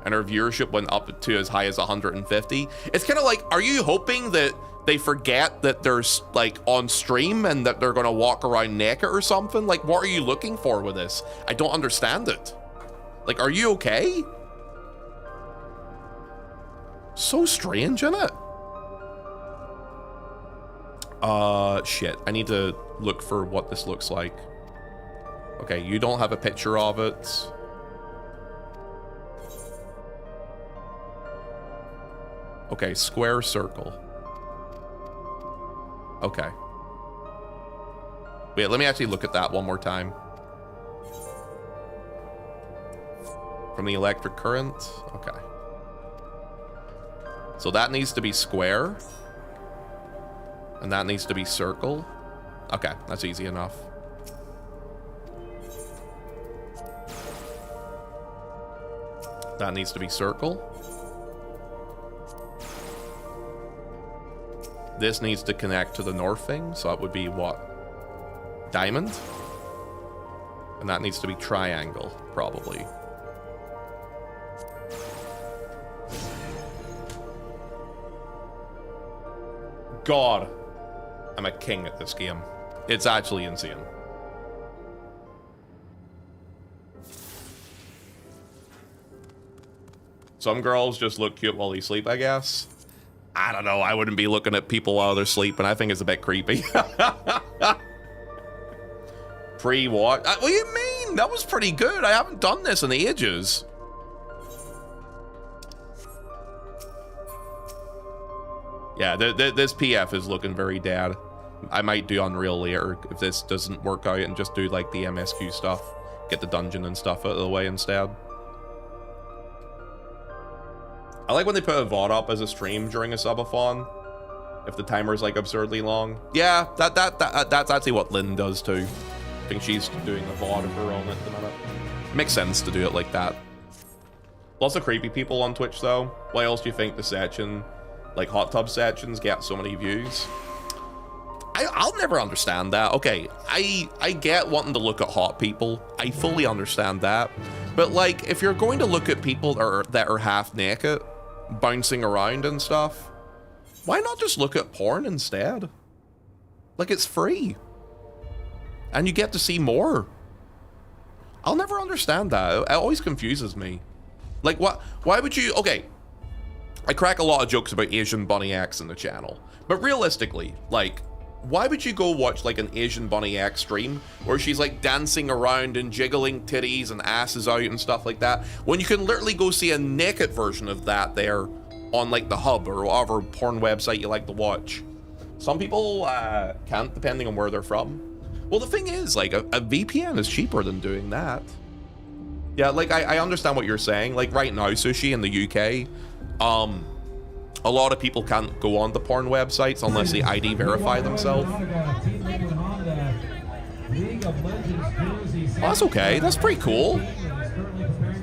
And her viewership went up to as high as 150. It's kind of like, are you hoping that they forget that they're like on stream and that they're gonna walk around naked or something? Like, what are you looking for with this? I don't understand it. Like, are you okay? So strange, isn't it? Shit. I need to look for what this looks like. Okay, you don't have a picture of it. Okay, square circle. Okay. Wait, let me actually look at that one more time. From the electric current? Okay. So that needs to be square. And that needs to be circle. Okay, that's easy enough. That needs to be circle. This needs to connect to the north thing, so that would be what? Diamond? And that needs to be triangle, probably. God, I'm a king at this game. It's actually insane. Some girls just look cute while they sleep, I guess. I don't know. I wouldn't be looking at people while they're sleeping. I think it's a bit creepy. Pre-what? What do you mean? That was pretty good. I haven't done this in ages. Yeah, this PF is looking very dead. I might do Unreal later if this doesn't work out and just do like the MSQ stuff. Get the dungeon and stuff out of the way instead. I like when they put a VOD up as a stream during a subathon. If the timer is like absurdly long. Yeah, that's actually what Lynn does too. I think she's doing a VOD of her own at the minute. Makes sense to do it like that. Lots of creepy people on Twitch though. Why else do you think the section, like hot tub sections, get so many views? I'll never understand that. Okay, I get wanting to look at hot people. I fully understand that. But like, if you're going to look at people that are half naked, bouncing around and stuff, why not just look at porn instead? Like, it's free. And you get to see more. I'll never understand that. It always confuses me. Like, what? Why would you? Okay, I crack a lot of jokes about Asian Bunny X in the channel, but realistically, like, why would you go watch like an Asian Bunny X stream where she's like dancing around and jiggling titties and asses out and stuff like that, when you can literally go see a naked version of that there on like the Hub or whatever porn website you like to watch? Some people can't, depending on where they're from. Well, the thing is, like, a VPN is cheaper than doing that. Yeah, like, I understand what you're saying. Like, right now, Sushi, in the UK, a lot of people can't go on the porn websites unless they ID verify themselves. Oh, that's okay. That's pretty cool.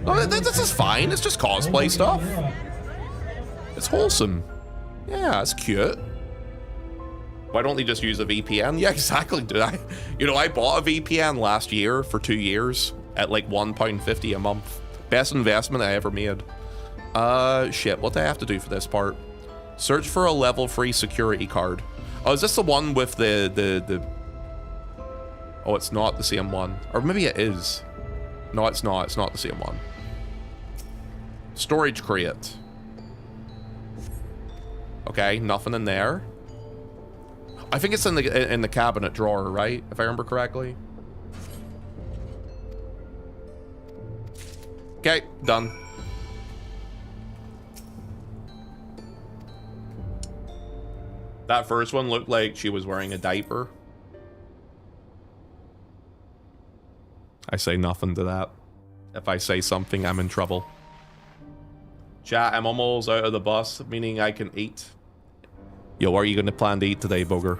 No, this is fine. It's just cosplay stuff. It's wholesome. Yeah, it's cute. Why don't they just use a VPN? Yeah, exactly, dude. I bought a VPN last year for 2 years at like £1.50 a month. Best investment I ever made. Shit, what do I have to do for this part? Search for a level 3 security card. Oh, is this the one with the... Oh, it's not the same one. Or maybe it is. No, it's not. It's not the same one. Storage crate. Okay, nothing in there. I think it's in the cabinet drawer, right? If I remember correctly. Okay, done. That first one looked like she was wearing a diaper. I say nothing to that. If I say something, I'm in trouble. Chat, I'm almost out of the bus, meaning I can eat. Yo, what are you going to plan to eat today, booger?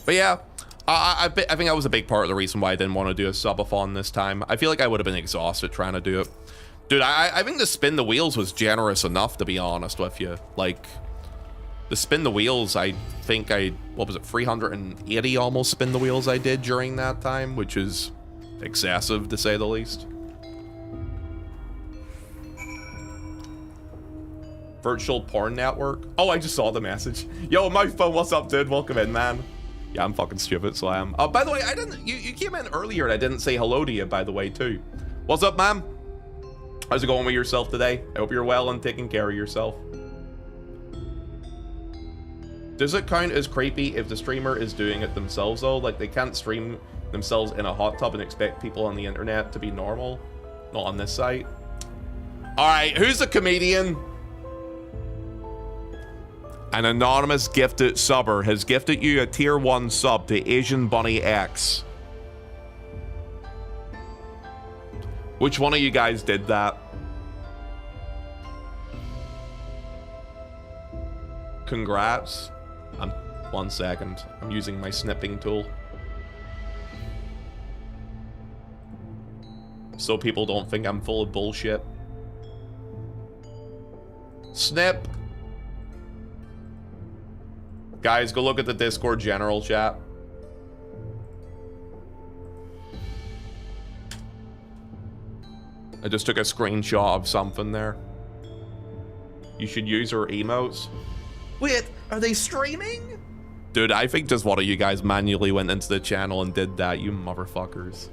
But yeah, I think that was a big part of the reason why I didn't want to do a subathon this time. I feel like I would have been exhausted trying to do it. Dude, I think the spin the wheels was generous enough, to be honest with you. Like, the spin the wheels, I think what was it, 380 almost spin the wheels I did during that time, which is excessive, to say the least. Virtual porn network. Oh, I just saw the message. Yo, my phone, what's up, dude? Welcome in, man. Yeah, I'm fucking stupid, so I am. Oh, by the way, you came in earlier and I didn't say hello to you, by the way, too. What's up, ma'am? How's it going with yourself today? I hope you're well and taking care of yourself. Does it count as creepy if the streamer is doing it themselves, though? Like, they can't stream themselves in a hot tub and expect people on the internet to be normal? Not on this site. Alright, who's a comedian? An anonymous gifted subber has gifted you a tier 1 sub to Asian Bunny X. Which one of you guys did that? Congrats. 1 second. I'm using my snipping tool. So people don't think I'm full of bullshit. Snip. Guys, go look at the Discord general chat. I just took a screenshot of something there. You should use her emotes. Wait, are they streaming? Dude, I think just one of you guys manually went into the channel and did that, you motherfuckers.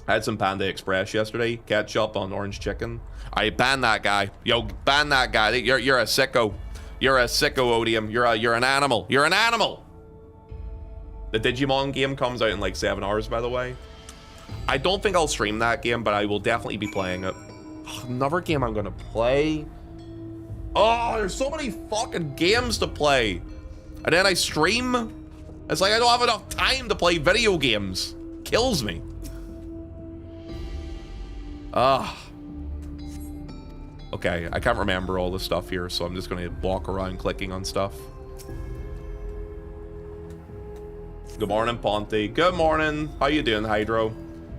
I had some Panda Express yesterday. Ketchup on orange chicken. I ban that guy. Yo, ban that guy. You're a sicko. You're a sicko, Odium. You're an animal. You're an animal. The Digimon game comes out in like 7 hours, by the way. I don't think I'll stream that game, but I will definitely be playing it. Another game I'm gonna play. Oh, there's so many fucking games to play. And then I stream. It's like I don't have enough time to play video games. Kills me. Okay, I can't remember all the stuff here, so I'm just gonna walk around clicking on stuff. Good morning, Ponte. Good morning. How you doing, Hydro?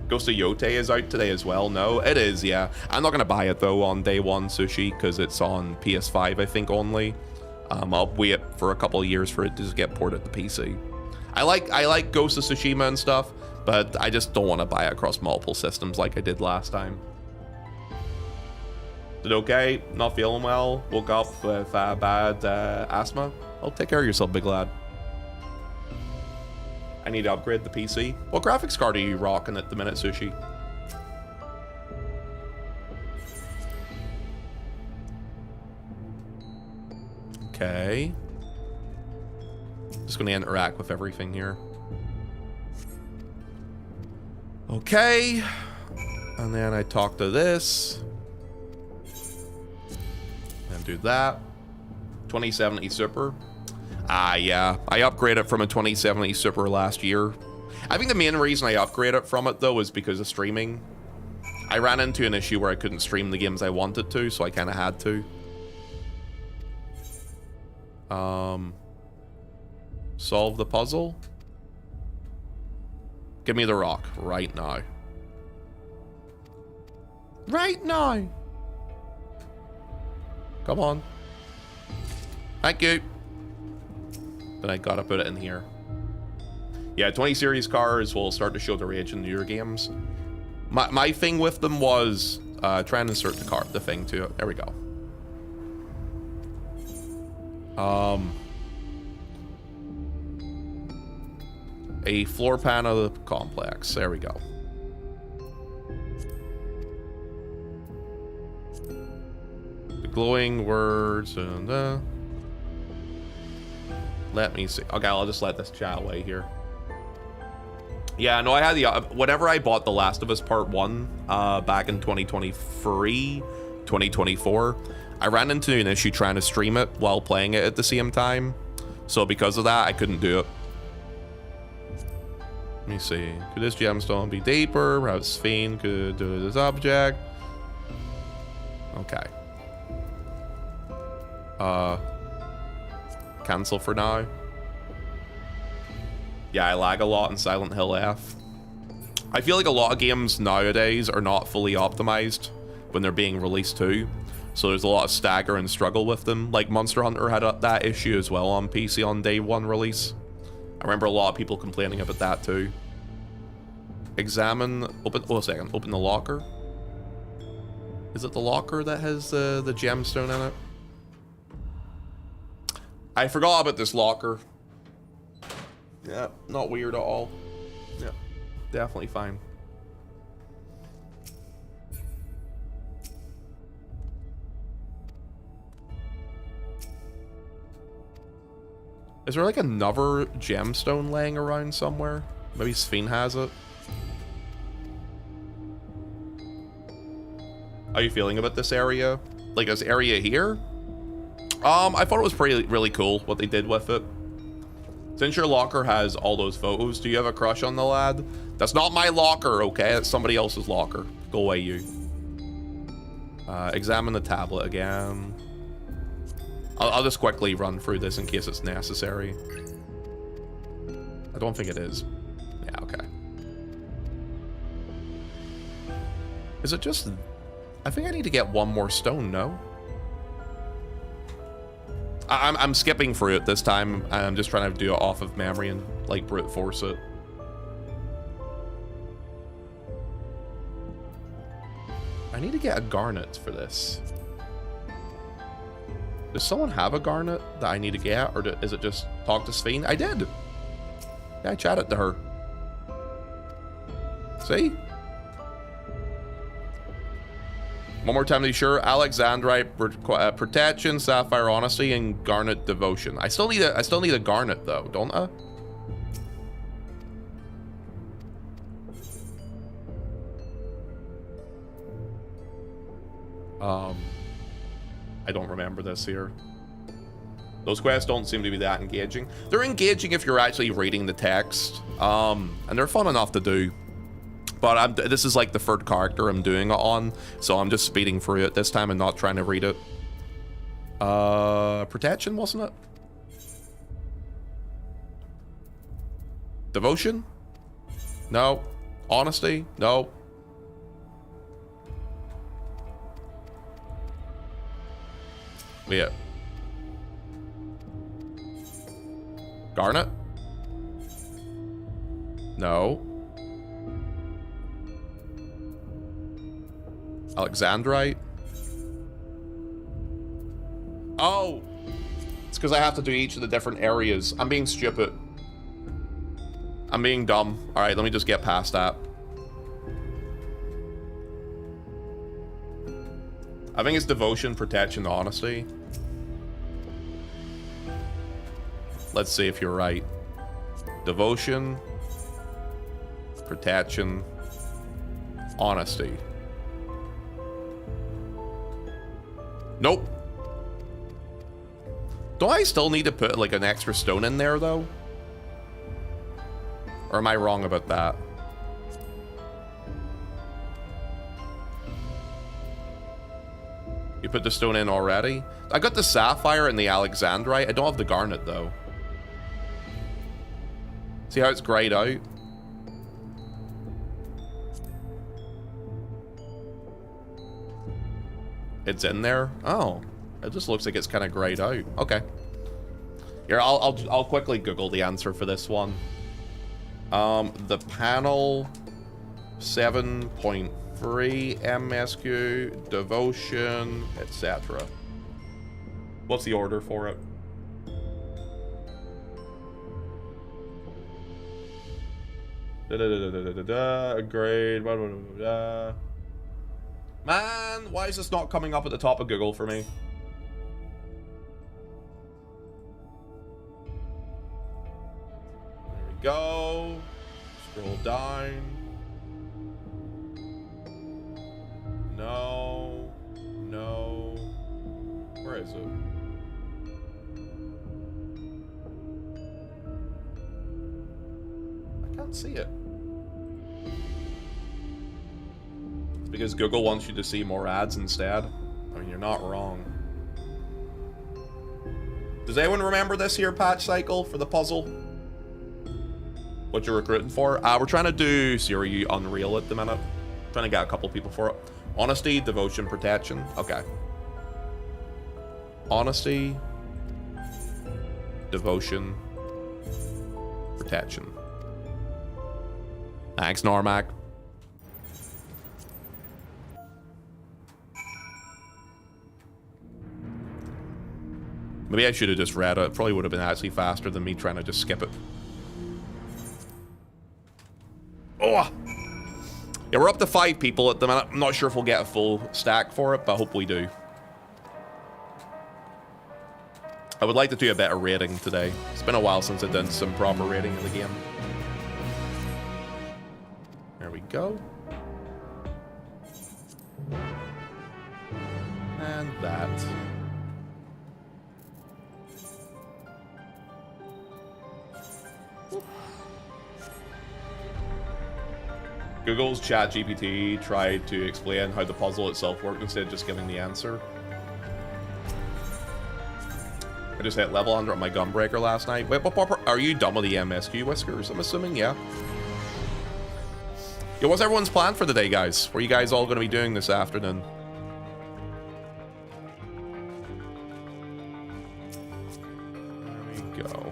Ghost of Yote is out today as well. No, it is, yeah. I'm not gonna buy it though on day one, Sushi, because it's on PS5, I think, only. I'll wait for a couple of years for it to just get ported to PC. I like Ghost of Tsushima and stuff, but I just don't want to buy it across multiple systems like I did last time. Did okay? Not feeling well? Woke up with bad asthma? Well, take care of yourself, big lad. I need to upgrade the PC. What graphics card are you rocking at the minute, Sushi? Okay. Just gonna interact with everything here. Okay. And then I talk to this. And do that. 2070 Super. Yeah. I upgraded from a 2070 Super last year. I think the main reason I upgraded from it, though, is because of streaming. I ran into an issue where I couldn't stream the games I wanted to, so I kind of had to. Solve the puzzle. Give me the rock right now. Right now. Come on. Thank you. Then I gotta put it in here. Yeah, 20 series cars will start to show their age in newer games. My thing with them was try and insert the thing to it. There we go. A floor pan of the complex. There we go. The glowing words and let me see. Okay, I'll just let this chat away here. Yeah, no, I had the whenever I bought The Last of Us Part 1 back in 2023, 2024, I ran into an issue trying to stream it while playing it at the same time. So because of that, I couldn't do it. Let me see. Could this gemstone be deeper? Perhaps Fiend could do this object. Okay. Cancel for now. Yeah, I lag a lot in Silent Hill F. I feel like a lot of games nowadays are not fully optimized when they're being released too. So there's a lot of stagger and struggle with them. Like Monster Hunter had that issue as well on PC on day one release. I remember a lot of people complaining about that too. Examine, open the locker. Is it the locker that has the gemstone in it? I forgot about this locker. Yeah, not weird at all. Yeah, definitely fine. Is there like another gemstone laying around somewhere? Maybe Sphene has it. How are you feeling about this area? Like this area here? I thought it was really cool what they did with it. Since your locker has all those photos, do you have a crush on the lad? That's not my locker, okay? That's somebody else's locker. Go away, you. Examine the tablet again. I'll just quickly run through this in case it's necessary. I don't think it is. Yeah, okay. Is it just... I think I need to get one more stone, no? I'm skipping through it this time. I'm just trying to do it off of memory and, like, brute force it. I need to get a garnet for this. Does someone have a garnet that I need to get, or is it just talk to Sphene? I did. Yeah, I chatted to her. See? One more time to be sure. Alexandrite, protection, sapphire honesty, and garnet devotion. I still need a garnet though, don't I? I don't remember this here. Those quests don't seem to be that engaging. They're engaging if you're actually reading the text, and they're fun enough to do. But this is like the third character I'm doing it on, so I'm just speeding through it this time and not trying to read it. Protection, wasn't it? Devotion? No. Honesty? No. Yeah. Garnet? No. Alexandrite? Oh! It's because I have to do each of the different areas. I'm being stupid. I'm being dumb. Alright, let me just get past that. I think it's devotion, protection, honesty. Let's see if you're right. Devotion, protection, honesty. Nope. Do I still need to put like an extra stone in there though? Or am I wrong about that? You put the stone in already? I got the sapphire and the alexandrite. I don't have the garnet though. See how it's grayed out? It's in there? Oh. It just looks like it's kind of grayed out. Okay. Here, I'll quickly Google the answer for this one. The panel 7.3 MSQ, devotion, etc. What's the order for it? Grade. Man, why is this not coming up at the top of Google for me? There we go. Scroll down. No. No. Where is it? I can't see it. It's because Google wants you to see more ads instead. I mean, you're not wrong. Does anyone remember this here patch cycle for the puzzle? What you're recruiting for? We're trying to do Siri Unreal at the minute. Trying to get a couple people for it. Honesty, devotion, protection. Okay. Honesty, devotion, protection. Thanks, Normac. Maybe I should have just read it. It probably would have been actually faster than me trying to just skip it. Oh! Yeah, we're up to 5 people at the minute. I'm not sure if we'll get a full stack for it, but I hope we do. I would like to do a better rating today. It's been a while since I've done some proper rating in the game. There we go. And that. Google's ChatGPT tried to explain how the puzzle itself worked instead of just giving the answer. I just hit level 100 on my gunbreaker last night. Wait, are you done with the MSQ whiskers? I'm assuming, yeah. Yo, what's everyone's plan for the day, guys? What are you guys all going to be doing this afternoon? There we go.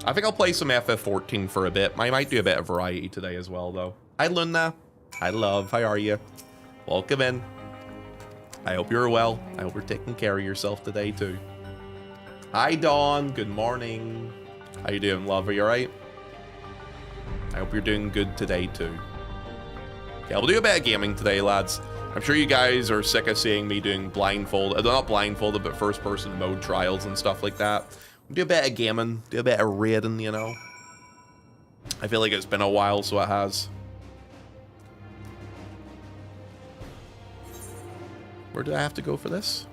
I think I'll play some FF14 for a bit. I might do a bit of variety today as well, though. Hi, Luna. Hi, love. How are you? Welcome in. I hope you're well. I hope you're taking care of yourself today, too. Hi, Dawn. Good morning. How you doing, love? Are you alright? I hope you're doing good today, too. Yeah, we'll do a bit of gaming today, lads. I'm sure you guys are sick of seeing me doing blindfolded, not blindfolded, but first-person mode trials and stuff like that. Do a bit of gaming, do a bit of raiding, you know. I feel like it's been a while, so it has. Where do I have to go for this?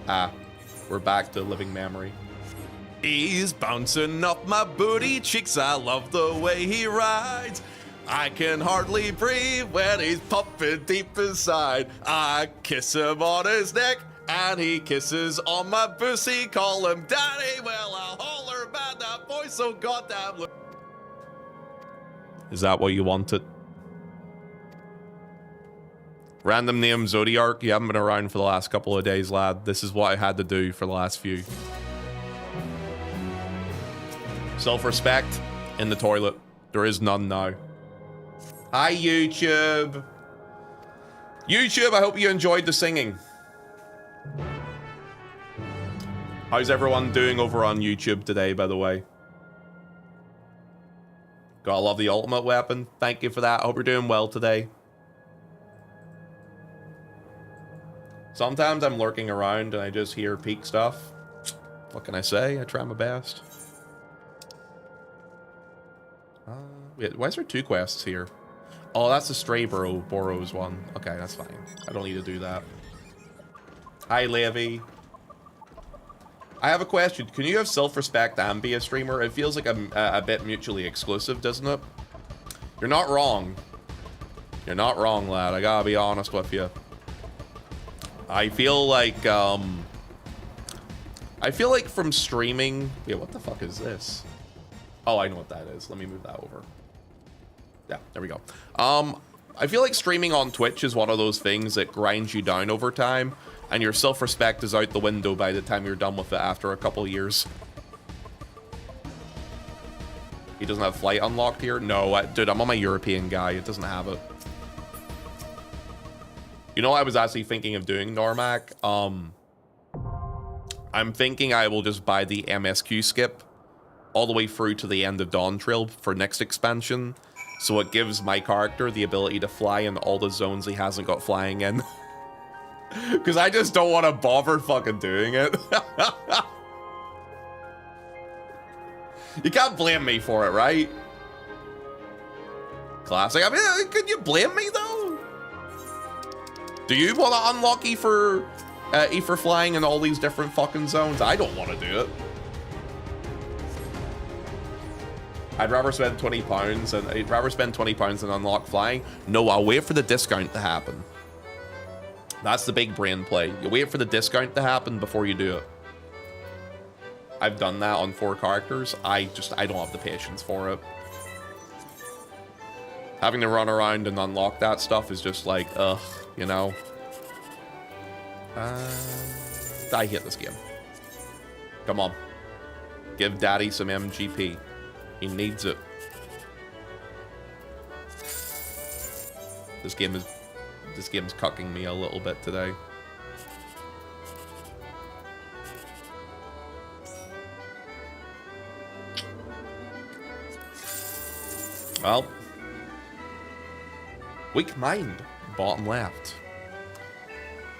Ah, we're back to living memory. He's bouncing off my booty cheeks. I love the way he rides. I can hardly breathe when he's pumping deep inside. I kiss him on his neck, and he kisses on my pussy. Call him daddy, well, I'll holler, man, that voice so goddamn. Is that what you wanted? Random name Zodiark, you haven't been around for the last couple of days, lad. This is what I had to do for the last few. Self-respect in the toilet. There is none now. Hi, YouTube. YouTube, I hope you enjoyed the singing. How's everyone doing over on YouTube today, by the way? Gotta love the ultimate weapon. Thank you for that. I hope you're doing well today. Sometimes I'm lurking around and I just hear peak stuff. What can I say? I try my best. Wait, why is there 2 quests here? Oh, that's the Stray Burrows one. Okay, that's fine. I don't need to do that. Hi, Levy. I have a question. Can you have self-respect and be a streamer? It feels like a bit mutually exclusive, doesn't it? You're not wrong. You're not wrong, lad. I gotta be honest with you. I feel like from streaming... Wait, what the fuck is this? Oh, I know what that is. Let me move that over. Yeah, there we go. I feel like streaming on Twitch is one of those things that grinds you down over time, and your self-respect is out the window by the time you're done with it after a couple of years. He doesn't have flight unlocked here? No, dude, I'm on my European guy. It doesn't have it. You know, I was actually thinking of doing, Normac. I'm thinking I will just buy the MSQ skip all the way through to the end of Dawn Trail for next expansion. So it gives my character the ability to fly in all the zones he hasn't got flying in. Because I just don't want to bother fucking doing it. You can't blame me for it, right? Classic. I mean, could you blame me, though? Do you want to unlock E for flying in all these different fucking zones? I don't want to do it. I'd rather spend £20 and unlock flying. No, I'll wait for the discount to happen. That's the big brain play. You wait for the discount to happen before you do it. I've done that on 4 characters. I don't have the patience for it. Having to run around and unlock that stuff is just like, ugh, you know. I hate this game. Come on. Give daddy some MGP. He needs it. This game's cucking me a little bit today. Well, weak mind, bottom left.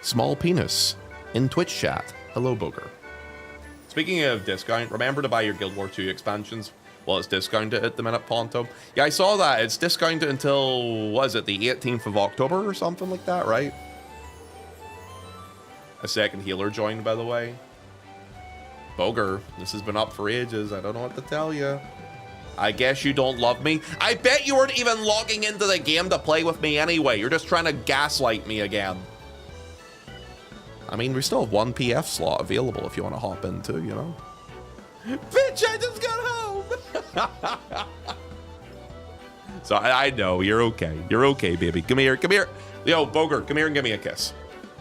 Small penis in Twitch chat. Hello, Booger. Speaking of discount, remember to buy your Guild War 2 expansions. Well, it's discounted at the minute, Ponto. Yeah, I saw that. It's discounted until, what is it, the 18th of October or something like that, right? A second healer joined, by the way. Booger, this has been up for ages. I don't know what to tell you. I guess you don't love me. I bet you weren't even logging into the game to play with me anyway. You're just trying to gaslight me again. I mean, we still have 1 PF slot available if you want to hop in too, you know? Bitch, I just got home! So I know, you're okay. You're okay, baby. Come here, come here. Yo, Booger, come here and give me a kiss.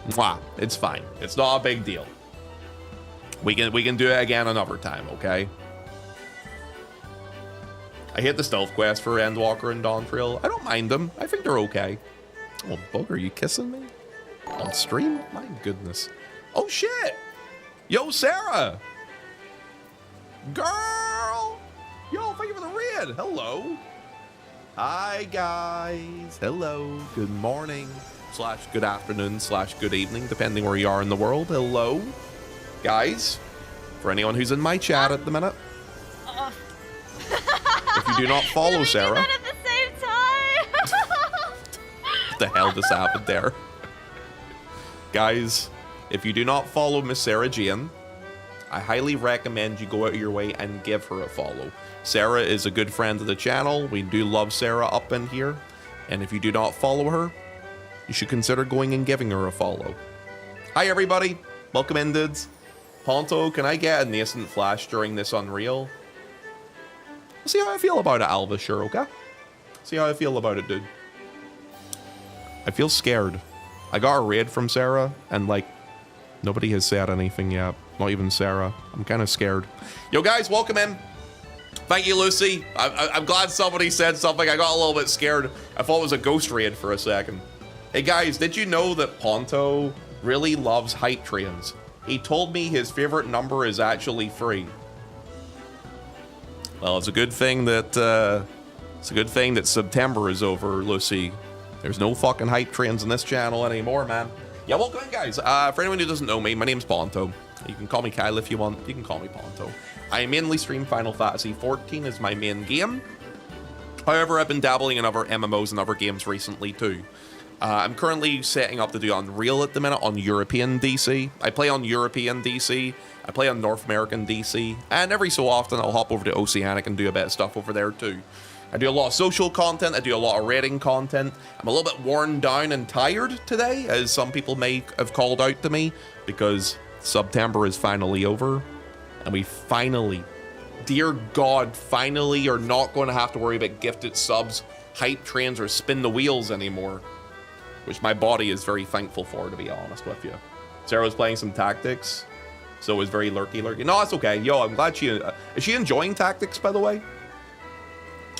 Mwah. It's fine. It's not a big deal. We can do it again another time, okay? I hit the stealth quest for Endwalker and Dawn Trail. I don't mind them. I think they're okay. Oh, Booger, you kissing me? On stream? My goodness. Oh, shit! Yo, Sarah! Girl! Yo, thank you for the raid! Hello! Hi guys, hello, good morning, slash good afternoon, slash good evening, depending where you are in the world. Hello, guys, for anyone who's in my chat at the minute. If you do not follow Sarah. Do that at the same time? What the hell just happened there? Guys, if you do not follow Miss Sarah Jane, I highly recommend you go out of your way and give her a follow. Sarah is a good friend of the channel. We do love Sarah up in here. And if you do not follow her, you should consider going and giving her a follow. Hi everybody, welcome in dudes. Ponto, can I get a nascent flash during this Unreal? We'll see how I feel about it, Alva, sure, okay? See how I feel about it, dude. I feel scared. I got a raid from Sarah, and like, nobody has said anything yet. Not even Sarah. I'm kind of scared. Yo, guys, welcome in. Thank you, Lucy. I'm glad somebody said something. I got a little bit scared. I thought it was a ghost raid for a second. Hey, guys, did you know that Ponto really loves hype trains? He told me his favorite number is actually 3. Well, it's a good thing that September is over, Lucy. There's no fucking hype trains in this channel anymore, man. Yeah, welcome in, guys. For anyone who doesn't know me, my name's Ponto. You can call me Kyle if you want. You can call me Ponto. I mainly stream Final Fantasy XIV as my main game. However, I've been dabbling in other MMOs and other games recently too. I'm currently setting up to do Unreal at the minute on European DC. I play on European DC. I play on North American DC. And every so often, I'll hop over to Oceanic and do a bit of stuff over there too. I do a lot of social content. I do a lot of raiding content. I'm a little bit worn down and tired today, as some people may have called out to me, because September is finally over. And we finally, dear God, finally are not going to have to worry about gifted subs, hype trains, or spin the wheels anymore. Which my body is very thankful for, to be honest with you. Sarah was playing some Tactics, so it was very lurky. No, that's okay. Yo, I'm glad is she enjoying Tactics, by the way?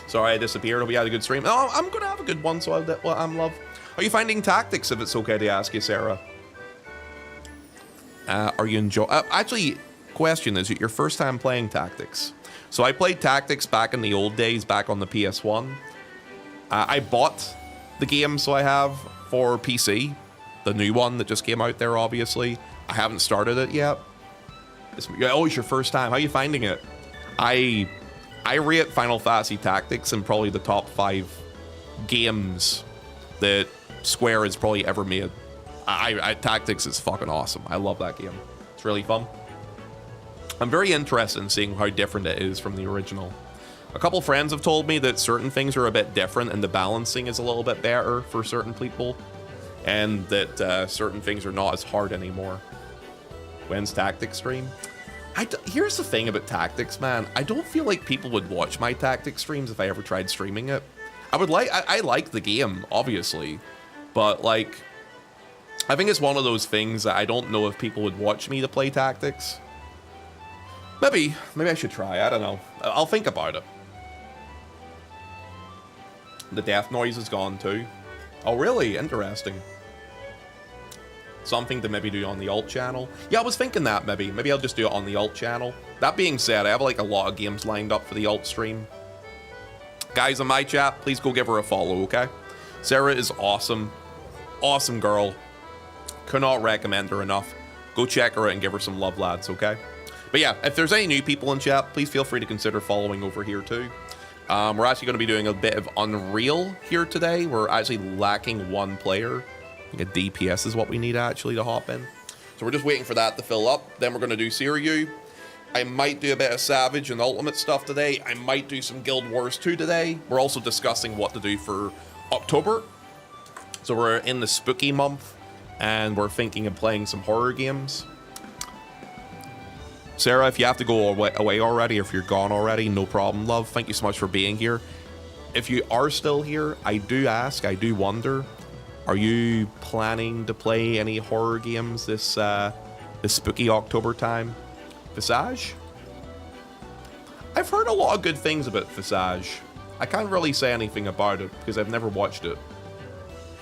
Sorry, I disappeared. Hope you had a good stream. No, I'm going to have a good one, so I'm love. Are you finding Tactics, if it's okay to ask you, Sarah? Are you enjoying... actually, question, is it your first time playing Tactics? So I played Tactics back in the old days, back on the PS1. I bought the game, so I have, for PC. The new one that just came out there, obviously. I haven't started it yet. It's your first time. How are you finding it? I rate Final Fantasy Tactics in probably the top 5 games that Square has probably ever made. Tactics is fucking awesome. I love that game. It's really fun. I'm very interested in seeing how different it is from the original. A couple friends have told me that certain things are a bit different and the balancing is a little bit better for certain people, and that certain things are not as hard anymore. When's Tactics stream? Here's the thing about Tactics, man. I don't feel like people would watch my Tactics streams if I ever tried streaming it. I like the game, obviously, but like, I think it's one of those things that I don't know if people would watch me to play Tactics. Maybe I should try. I don't know. I'll think about it. The death noise is gone too. Oh, really? Interesting. Something to maybe do on the alt channel. Yeah, I was thinking that maybe. Maybe I'll just do it on the alt channel. That being said, I have like a lot of games lined up for the alt stream. Guys in my chat, please go give her a follow, okay? Sarah is awesome. Awesome girl. Could not recommend her enough. Go check her out and give her some love, lads, okay? But yeah, if there's any new people in chat, please feel free to consider following over here too. We're actually going to be doing a bit of Unreal here today. We're actually lacking one player. I think a DPS is what we need actually to hop in. So we're just waiting for that to fill up. Then we're going to do Seiryu. I might do a bit of Savage and Ultimate stuff today. I might do some Guild Wars 2 today. We're also discussing what to do for October. So we're in the spooky month, and we're thinking of playing some horror games. Sarah, if you have to go away already, or if you're gone already, no problem, love. Thank you so much for being here. If you are still here, I do wonder, are you planning to play any horror games this spooky October time? Visage? I've heard a lot of good things about Visage. I can't really say anything about it because I've never watched it.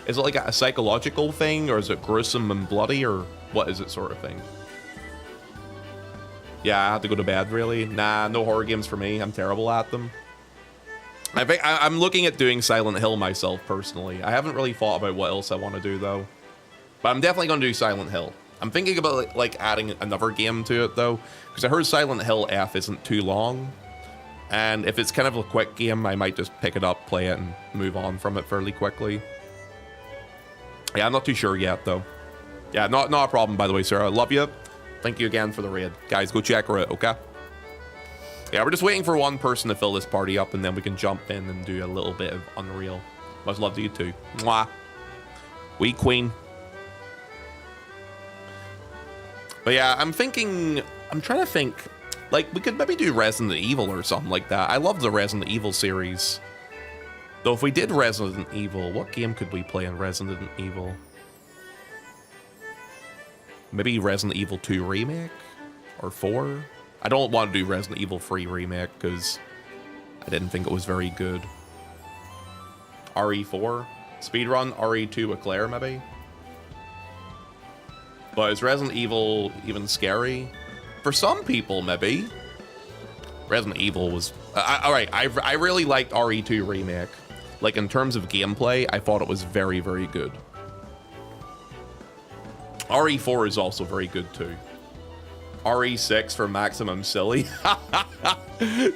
Is it like a psychological thing, or is it gruesome and bloody, or what is it sort of thing? Yeah, I have to go to bed, really? Nah, no horror games for me. I'm terrible at them. I think I'm looking at doing Silent Hill myself personally. I haven't really thought about what else I want to do though, but I'm definitely going to do Silent Hill. I'm thinking about like adding another game to it though, because I heard Silent Hill F isn't too long, and if it's kind of a quick game, I might just pick it up, play it, and move on from it fairly quickly. Yeah, I'm not too sure yet though. Yeah, not a problem, by the way, Sarah. Love you. Thank you again for the raid. Guys, go check her out, okay? Yeah, we're just waiting for one person to fill this party up, and then we can jump in and do a little bit of Unreal. Much love to you too. Mwah. We queen. But yeah, I'm trying to think, like, we could maybe do Resident Evil or something like that. I love the Resident Evil series. Though if we did Resident Evil, what game could we play in Resident Evil? Maybe Resident Evil 2 Remake? Or 4? I don't want to do Resident Evil 3 Remake because I didn't think it was very good. RE4? Speedrun? RE2 with Claire, maybe? But is Resident Evil even scary? For some people, maybe. Resident Evil was... Alright, I really liked RE2 Remake. Like, in terms of gameplay, I thought it was very, very good. RE4 is also very good, too. RE6 for maximum silly.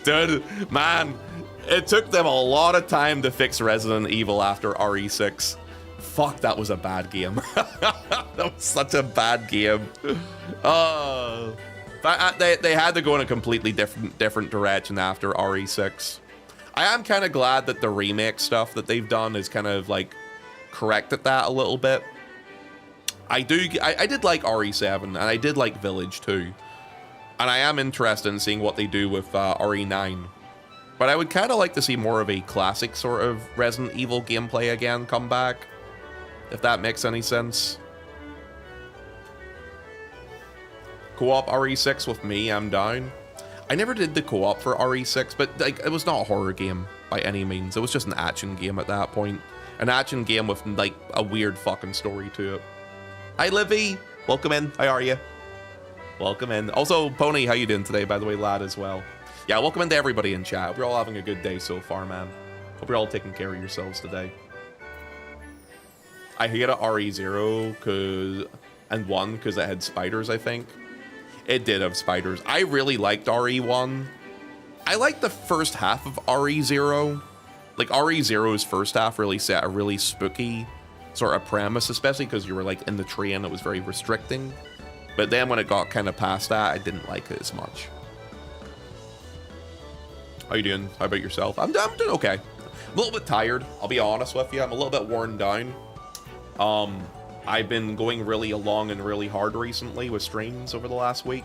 Dude, man, it took them a lot of time to fix Resident Evil after RE6. Fuck, that was a bad game. That was such a bad game. They had to go in a completely different direction after RE6. I am kind of glad that the remake stuff that they've done is kind of like corrected that a little bit. I did like RE7 and I did like Village too. And I am interested in seeing what they do with RE9. But I would kind of like to see more of a classic sort of Resident Evil gameplay again come back. If that makes any sense. Co-op RE6 with me, I'm down. I never did the co-op for RE6, but like it was not a horror game by any means. It was just an action game at that point. An action game with like a weird fucking story to it. Hi Livy, welcome in. How are you? Welcome in. Also, Pony, how you doing today, by the way, lad, as well. Yeah, welcome into everybody in chat. Hope you're all having a good day so far, man. Hope you're all taking care of yourselves today. I hated RE0 and 1 because it had spiders, I think. It did have spiders. I really liked RE1. I liked the first half of RE0. Like, RE0's first half really set a really spooky sort of premise, especially because you were, like, in the train. It was very restricting. But then when it got kind of past that, I didn't like it as much. How you doing? How about yourself? I'm doing okay. I'm a little bit tired, I'll be honest with you. I'm a little bit worn down. I've been going really long and really hard recently with streams over the last week.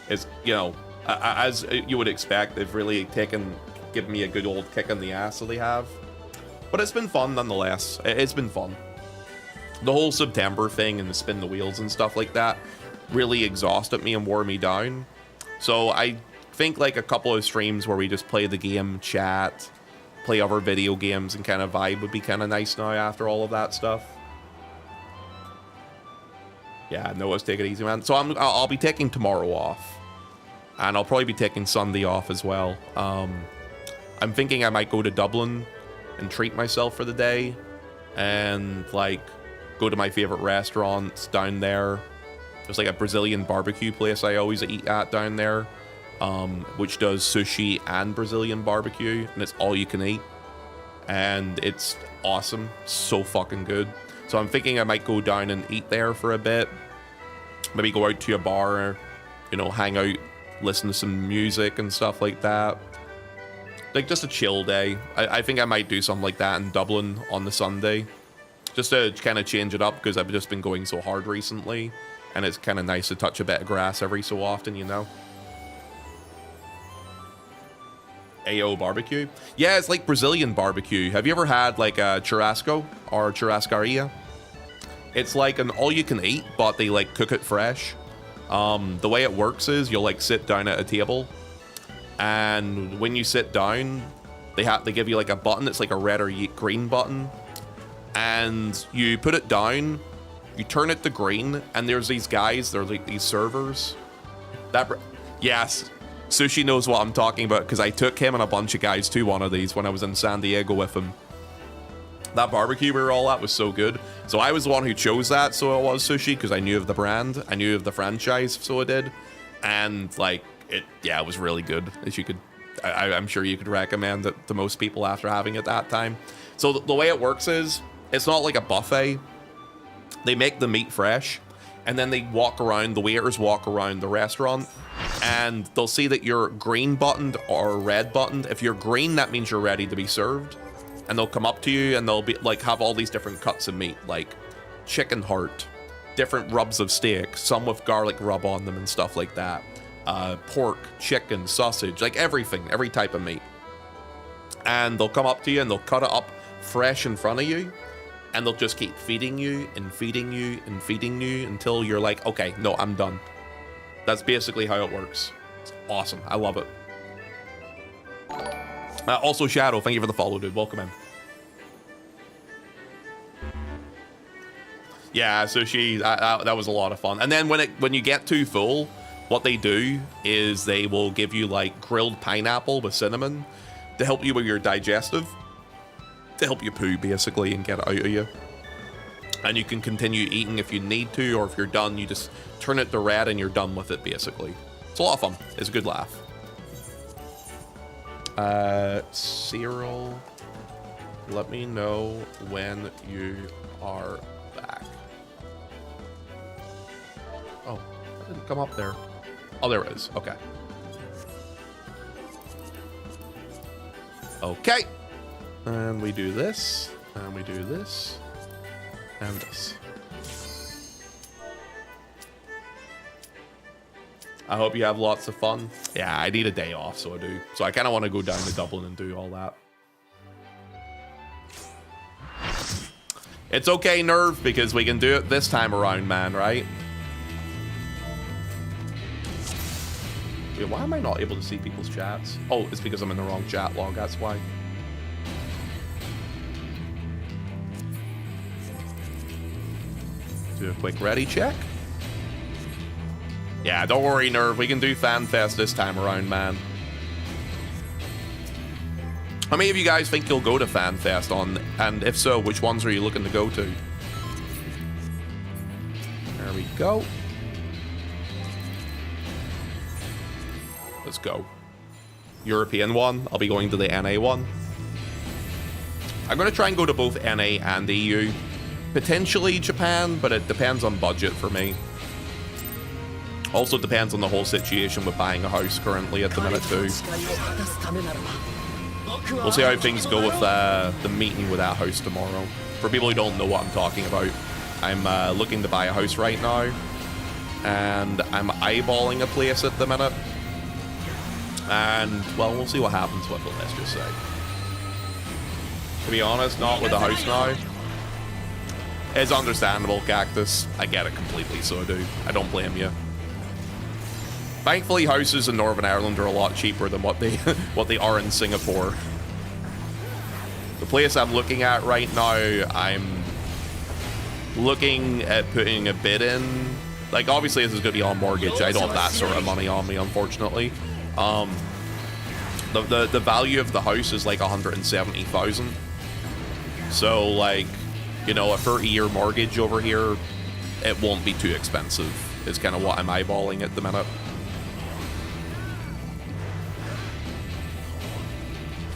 It's, you know, as you would expect, they've really given me a good old kick in the ass, so they have. But it's been fun nonetheless. It's been fun. The whole September thing and the spin the wheels and stuff like that really exhausted me and wore me down. So I think like a couple of streams where we just play the game, chat, play other video games and kind of vibe would be kind of nice now after all of that stuff. Yeah, no, let's take it easy, man. So I'll be taking tomorrow off. And I'll probably be taking Sunday off as well. I'm thinking I might go to Dublin and treat myself for the day. And like go to my favorite restaurants down there. There's like a Brazilian barbecue place I always eat at down there. Which does sushi and Brazilian barbecue, and it's all you can eat, and it's awesome, so fucking good. So I'm thinking I might go down and eat there for a bit, maybe go out to a bar, you know, hang out, listen to some music and stuff like that, like just a chill day. I think I might do something like that in Dublin on the Sunday, just to kind of change it up, because I've just been going so hard recently, and it's kind of nice to touch a bit of grass every so often, you know. AO barbecue? Yeah, it's like Brazilian barbecue. Have you ever had like a churrasco or churrascaria? It's like an all-you-can-eat, but they like cook it fresh. The way it works is you'll like sit down at a table, and when you sit down, they give you like a button. It's like a red or green button, and you put it down, you turn it to green, and there's these guys. They're like these servers. Yes. Sushi knows what I'm talking about because I took him and a bunch of guys to one of these when I was in San Diego with him. That barbecue we were all at was so good. So I was the one who chose that, so it was Sushi, because I knew of the brand, I knew of the franchise, so I did. And like it was really good. As you could, I'm sure you could recommend it to most people after having it that time. So the way it works is, it's not like a buffet. They make the meat fresh, and then they walk around, the waiters walk around the restaurant, and they'll see that you're green buttoned or red buttoned. If you're green, that means you're ready to be served. And they'll come up to you and they'll be like, have all these different cuts of meat, like chicken heart, different rubs of steak, some with garlic rub on them and stuff like that. Pork, chicken, sausage, like everything, every type of meat. And they'll come up to you and they'll cut it up fresh in front of you. And they'll just keep feeding you and feeding you and feeding you until you're like, okay, no, I'm done. That's basically how it works. It's awesome. I love it. Also, Shadow, thank you for the follow, dude. Welcome in. Yeah, so that was a lot of fun. And then when you get too full, what they do is they will give you like grilled pineapple with cinnamon to help you with your digestive, to help you poo basically and get it out of you. And you can continue eating if you need to, or if you're done, you just turn it to red and you're done with it basically. It's a lot of fun. It's a good laugh. Cyril, let me know when you are back. Oh, that didn't come up there. Oh, there it is. Okay. Okay. And we do this, and we do this, and this. I hope you have lots of fun. Yeah, I need a day off, so I do. So I kind of want to go down to Dublin and do all that. It's okay, Nerve, because we can do it this time around, man, right? Wait, why am I not able to see people's chats? Oh, it's because I'm in the wrong chat log, that's why. Do a quick ready check. Yeah, don't worry, Nerve. We can do FanFest this time around, man. How many of you guys think you'll go to FanFest on? And if so, which ones are you looking to go to? There we go. Let's go. European one. I'll be going to the NA one. I'm going to try and go to both NA and EU. Potentially Japan, but it depends on budget for me. Also depends on the whole situation with buying a house currently at the minute too. We'll see how things go with the meeting with that house tomorrow. For people who don't know what I'm talking about, I'm looking to buy a house right now, and I'm eyeballing a place at the minute. And well, we'll see what happens with it, let's just say. To be honest, not with the house now. It's understandable, Cactus. I get it completely, so I do. I don't blame you. Thankfully, houses in Northern Ireland are a lot cheaper than what they are in Singapore. The place I'm looking at right now, I'm looking at putting a bid in. Like, obviously, this is going to be on mortgage. I don't have that sort of money on me, unfortunately. The value of the house is like 170,000. So, like, you know, a 30-year mortgage over here, it won't be too expensive. Is kind of what I'm eyeballing at the minute.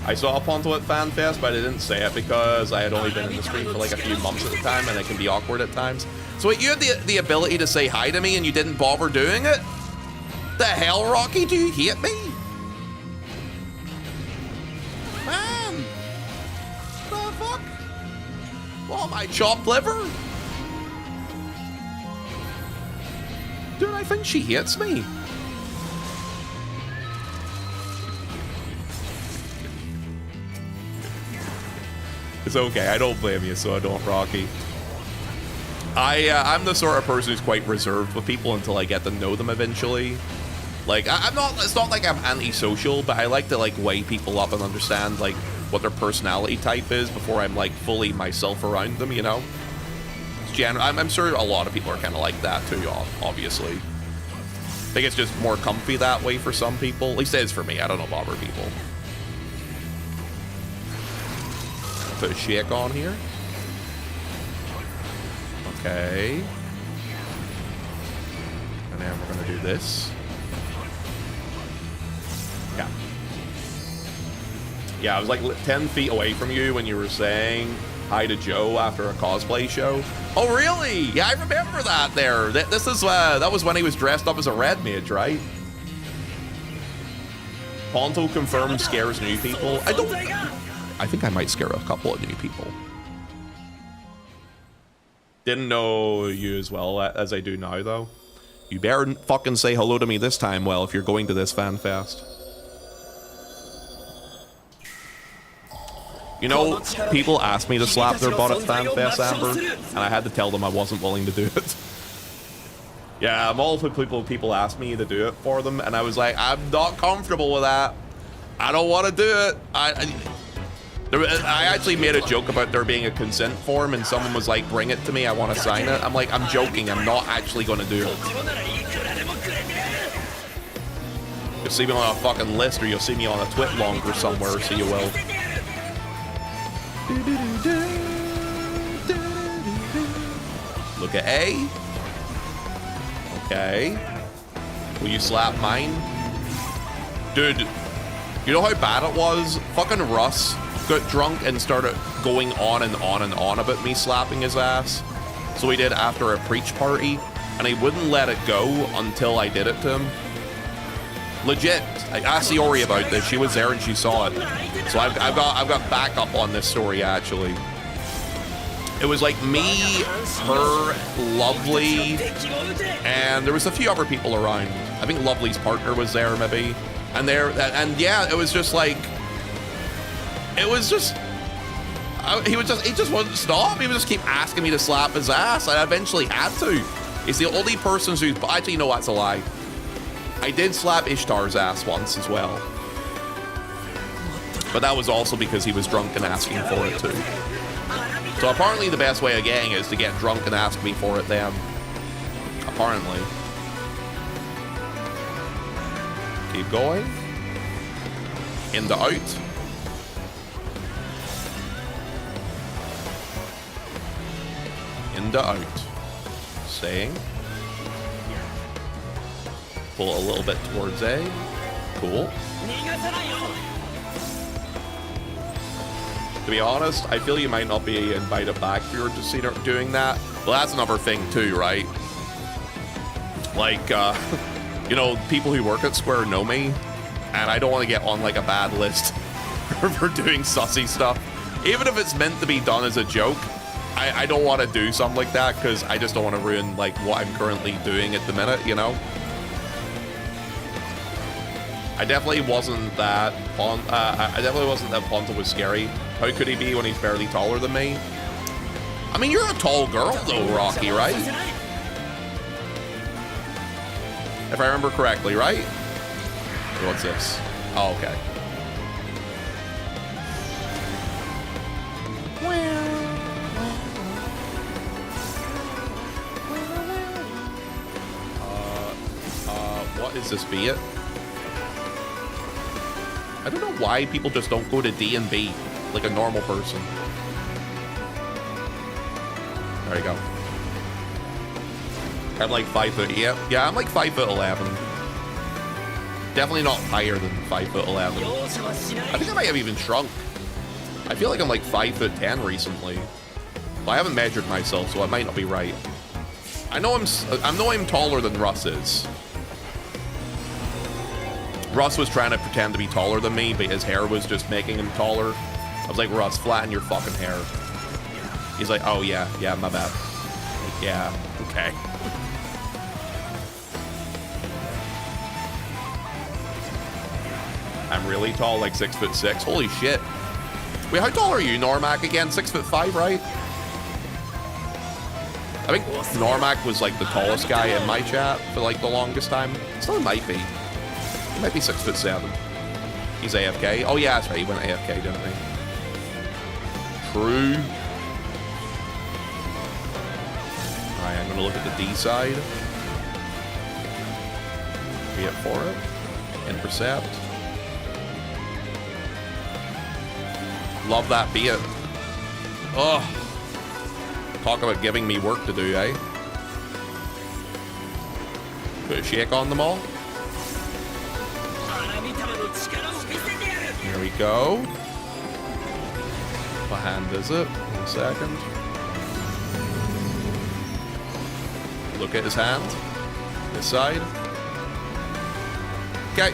I saw Ponto at FanFest, but I didn't say it because I had only been in the stream for like a few months at the time, and it can be awkward at times. So wait, you had the ability to say hi to me and you didn't bother doing it? The hell, Rocky? Do you hate me? Man! The fuck? What, am I chopped liver? Dude, I think she hates me. It's okay, I don't blame you, so I don't, Rocky. I'm the sort of person who's quite reserved with people until I get to know them eventually. Like, I'm not, it's not like I'm antisocial, but I like to, like, weigh people up and understand, like, what their personality type is before I'm, like, fully myself around them, you know? I'm sure a lot of people are kind of like that, too, obviously. think it's just more comfy that way for some people. At least it is for me. I don't know about other people. Put a shake on here. Okay. And then we're gonna do this. Yeah. Yeah, I was like 10 feet away from you when you were saying hi to Joe after a cosplay show. Oh, really? Yeah, I remember that there. This is, that was when he was dressed up as a red mage, right? Ponto confirmed scares new people. I think I might scare a couple of new people. Didn't know you as well as I do now, though. You better fucking say hello to me this time, well, if you're going to this fan fest. You know, people asked me to slap their butt at fan fest, Amber, and I had to tell them I wasn't willing to do it. Yeah, multiple people asked me to do it for them, and I was like, I'm not comfortable with that. I don't want to do it. I actually made a joke about there being a consent form, and someone was like, bring it to me, I want to sign it. I'm like, I'm joking, I'm not actually going to do it. You'll see me on a fucking list, or you'll see me on a twit longer somewhere, so you will. Look at A. Okay. Will you slap mine? Dude, you know how bad it was? Fucking Russ got drunk and started going on and on and on about me slapping his ass. So he did after a preach party, and he wouldn't let it go until I did it to him. Legit. I asked Iori about this. She was there and she saw it. So I've got backup on this story, actually. It was like me, her, Lovely, and there was a few other people around. I think Lovely's partner was there, maybe. And yeah, it was just like, it was just, he just wouldn't stop. He would just keep asking me to slap his ass. I eventually had to. He's the only person who's, actually, no, that's a lie. I did slap Ishtar's ass once as well. But that was also because he was drunk and asking for it too. So apparently the best way of getting it is to get drunk and ask me for it then. Apparently. Keep going. Into out. Into out. Staying. Pull a little bit towards A. Cool. To be honest, I feel you might not be invited back if you were just doing that. Well, that's another thing too, right? Like, you know, people who work at Square know me, and I don't want to get on like a bad list for doing sussy stuff. Even if it's meant to be done as a joke, I don't want to do something like that because I just don't want to ruin like what I'm currently doing at the minute, you know? I definitely wasn't that Ponto was scary. How could he be when he's barely taller than me? I mean, you're a tall girl though, Rocky, right? If I remember correctly, right? What's this? Oh, okay. What is this, be it? I don't know why people just don't go to D and B like a normal person. There you go. I'm like 5 foot. Yeah, I'm like 5'11". Definitely not higher than 5'11". I think I might have even shrunk. I feel like I'm like 5'10" recently. Well, I haven't measured myself, so I might not be right. I know I'm taller than Russ is. Russ was trying to pretend to be taller than me, but his hair was just making him taller. I was like, Russ, flatten your fucking hair. He's like, oh yeah, my bad. Yeah, okay. I'm really tall, like 6'6". Holy shit. Wait, how tall are you, Normac, again? 6'5", right? I think Normac was like the tallest guy in my chat for like the longest time. Still might be. He might be 6'7". He's AFK. Oh yeah, that's right. He went AFK, didn't he? True. Alright, I'm gonna look at the D side. Wait for it. Intercept. Love that beat. Oh. Talk about giving me work to do, eh? Put a shake on them all. Here we go. What hand is it? 1 second. Look at his hand. This side. Okay.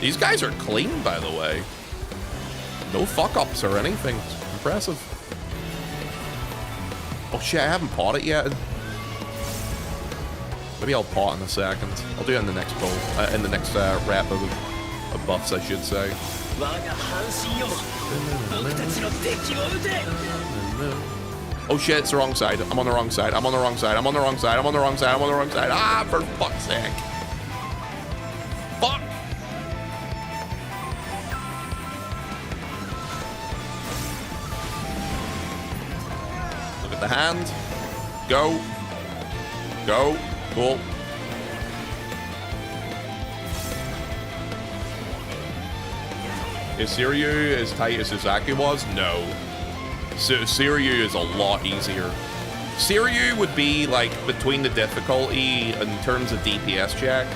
These guys are clean, by the way. No fuck-ups or anything. It's impressive. Oh shit, I haven't pot it yet. Maybe I'll pot in a second. I'll do it in the next bowl. In the next wrap of buffs, I should say. Oh shit, it's the wrong side. I'm on the wrong side. I'm on the wrong side. I'm on the wrong side. I'm on the wrong side. I'm on the wrong side. Ah, for fuck's sake. Fuck! Look at the hand. Go. Go. Cool. Is Siryu as tight as Suzaku was? No. Siryu is a lot easier. Siryu would be like between the difficulty in terms of DPS check.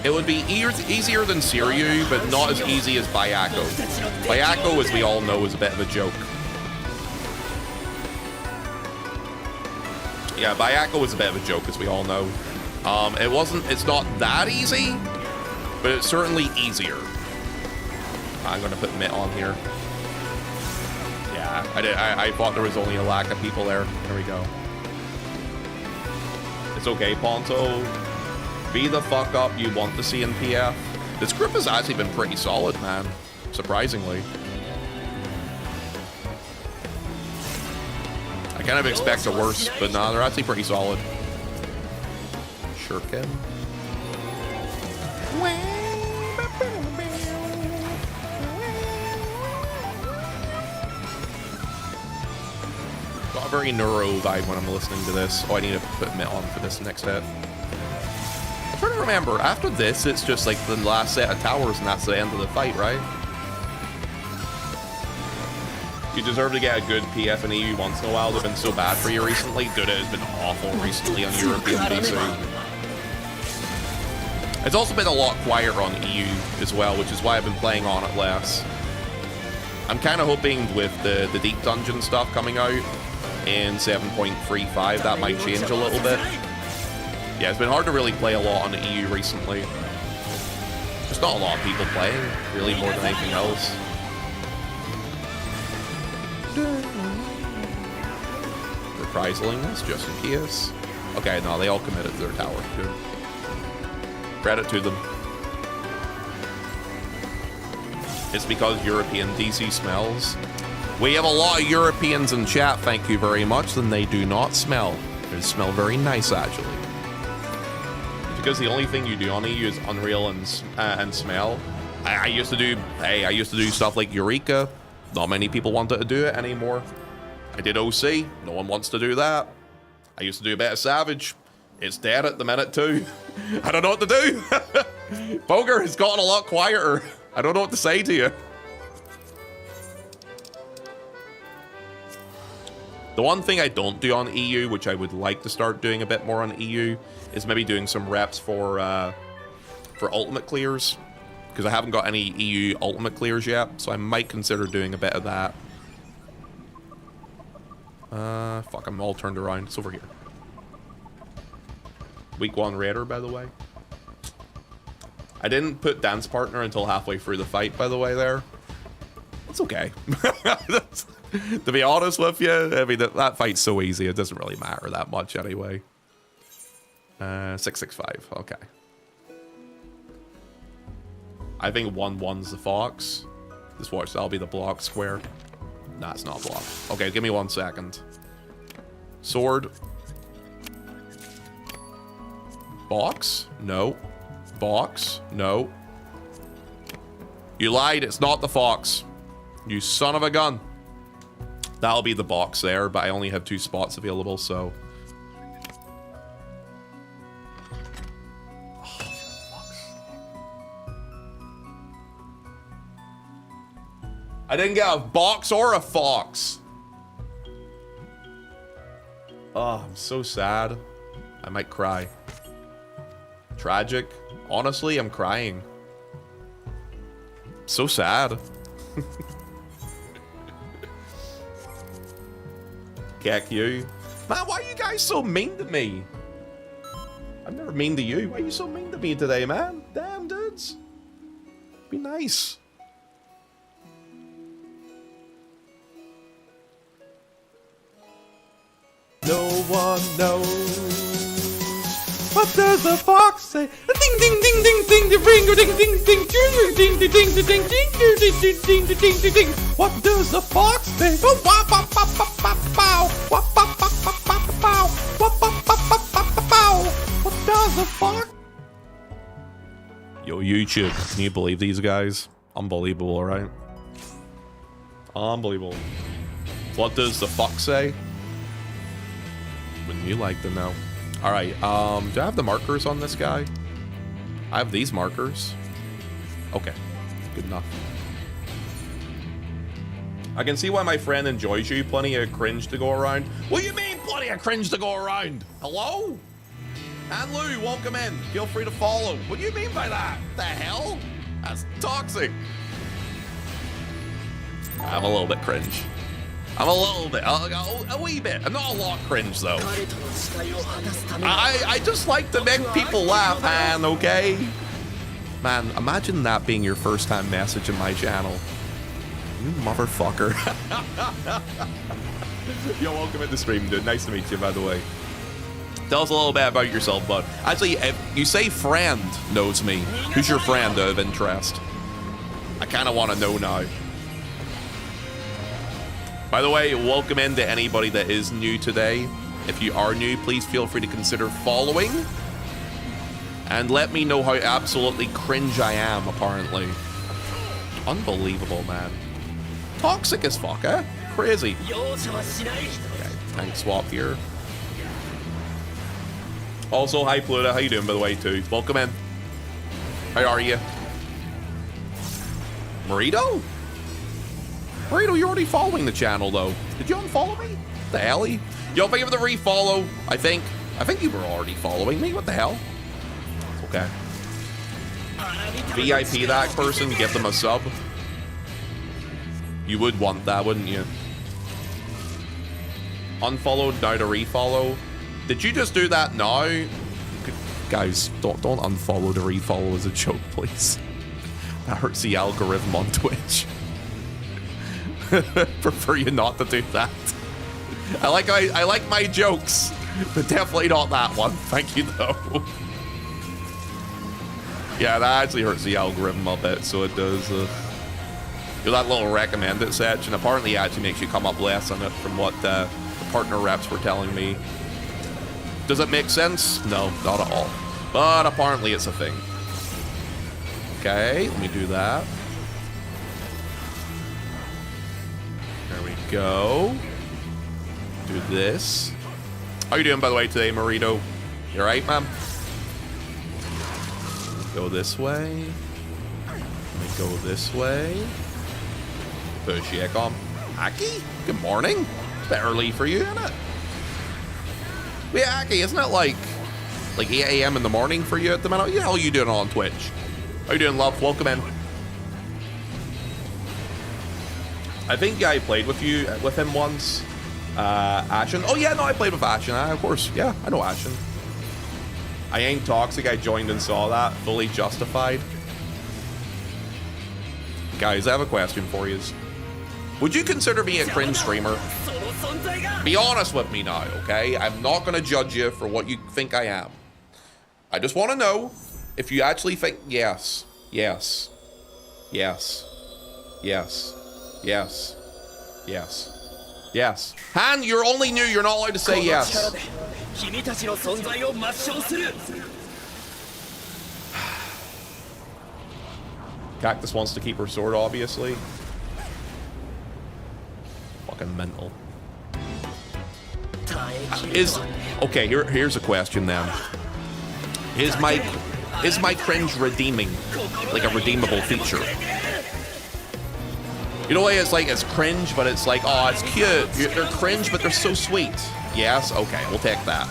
It would be easier than Siryu, but not as easy as Bayako. Bayako, as we all know, is a bit of a joke. Yeah, Bayako was a bit of a joke, as we all know. It's not that easy, but it's certainly easier. I'm gonna put Mitt on here. Yeah, I thought there was only a lack of people there. There we go. It's okay, Ponto. Be the fuck up you want to see in PF. This group has actually been pretty solid, man. Surprisingly. I kind of expect the worst, but nah, they're actually pretty solid. Shuriken. Got a very neuro vibe when I'm listening to this. Oh, I need to put Mitt on for this next hit. I'm trying to remember, after this, it's just like the last set of towers and that's the end of the fight, right? You deserve to get a good PF and EU once in a while. They've been so bad for you recently. Dude, it has been awful recently on European PC. It's also been a lot quieter on EU as well, which is why I've been playing on it less. I'm kind of hoping with the Deep Dungeon stuff coming out in 7.35, that might change a little bit. Yeah, it's been hard to really play a lot on the EU recently. There's not a lot of people playing, really, more than anything else. Reprisaling this, just in case. Okay, no, they all committed to their tower. Good. Credit to them. It's because European DC smells. We have a lot of Europeans in chat, thank you very much, then they do not smell. They smell very nice, actually. Because the only thing you do on EU is Unreal and smell. I used to do stuff like Eureka. Not many people wanted to do it anymore. I did OC. No one wants to do that. I used to do a bit of Savage. It's dead at the minute too. I don't know what to do. Boger has gotten a lot quieter. I don't know what to say to you. The one thing I don't do on EU, which I would like to start doing a bit more on EU, is maybe doing some reps for ultimate clears. Because I haven't got any EU ultimate clears yet, so I might consider doing a bit of that. Fuck, I'm all turned around. It's over here. Week 1 Raider, by the way. I didn't put Dance Partner until halfway through the fight, by the way, there. It's okay. To be honest with you, I mean, that fight's so easy, it doesn't really matter that much anyway. 665, okay. I think 1-1's the Fox. Just watch, that'll be the block square. Nah, it's not block. Okay, give me 1 second. Sword. Box? No. Box? No. You lied, it's not the Fox. You son of a gun. That'll be the box there, but I only have 2 spots available, so. Oh, I didn't get a box or a fox. Oh, I'm so sad. I might cry. Tragic. Honestly, I'm crying. So sad. Keck you. Man, why are you guys so mean to me? I'm never mean to you. Why are you so mean to me today, man? Damn, dudes. Be nice. No one knows. What does the fox say? Ding ding ding ding ding ding ding ding ding ding ding ding ding ding ding ding ding ding ding ding. What does the fox say? What does the fox? Yo, YouTube, can you believe these guys? Unbelievable, right? Unbelievable. What does the fox say? Wouldn't you like to know? All right, do I have the markers on this guy? I have these markers. Okay, good enough. I can see why my friend enjoys you. Plenty of cringe to go around. What do you mean, plenty of cringe to go around? Hello? And Lou, welcome in. Feel free to follow. What do you mean by that? The hell? That's toxic. I'm a little bit cringe. I'm a little bit, a wee bit. I'm not a lot cringe though. I just like to make people laugh, man, okay? Man, imagine that being your first time messaging my channel. You motherfucker. Yo, welcome into stream, dude. Nice to meet you, by the way. Tell us a little bit about yourself, bud. Actually, if you say friend knows me, who's your friend of interest? I kind of want to know now. By the way, welcome in to anybody that is new today. If you are new, please feel free to consider following. And let me know how absolutely cringe I am, apparently. Unbelievable, man. Toxic as fuck, eh? Crazy. Okay, tank swap here. Also, hi Pluto, how you doing, by the way, too? Welcome in. How are you? Burrito? Burrito, you're already following the channel, though. Did you unfollow me? The hell? Yo, thank you for the refollow. I think you were already following me. What the hell? Okay. VIP that person, give them a sub. You would want that, wouldn't you? Unfollowed, now to refollow. Did you just do that now? Guys, don't unfollow to refollow as a joke, please. That hurts the algorithm on Twitch. Prefer you not to do that. I like my jokes, but definitely not that one. Thank you though. Yeah, that actually hurts the algorithm a bit, so it does. That little recommended section apparently actually makes you come up less on it from what the partner reps were telling me. Does it make sense? No, not at all. But apparently it's a thing. Okay, let me do that. There we go. Do this. How you doing, by the way, today, Marito? You alright, man? Go this way. Let me go this way. Push Yekom. Aki, good morning. It's a bit early for you, isn't it? Yeah, Aki, isn't it like 8 a.m. in the morning for you at the minute? What the hell are you doing on Twitch? How you doing, love? Welcome in. I think I played with him once. Ashen. Oh yeah, no, I played with Ashen. Of course, yeah, I know Ashen. I ain't toxic. I joined and saw that. Fully justified. Guys, I have a question for you. Would you consider me a cringe streamer? Be honest with me now, okay? I'm not gonna judge you for what you think I am. I just want to know if you actually think yes, yes, yes, yes, yes, yes, yes. Han, you're only new. You're not allowed to say yes. Cactus wants to keep her sword, obviously. Fucking mental. Okay, here's a question then. Is my cringe redeeming? Like a redeemable feature? You know what? It's like, it's cringe, but it's like, oh, it's cute. They're cringe, but they're so sweet. Yes? Okay, we'll take that.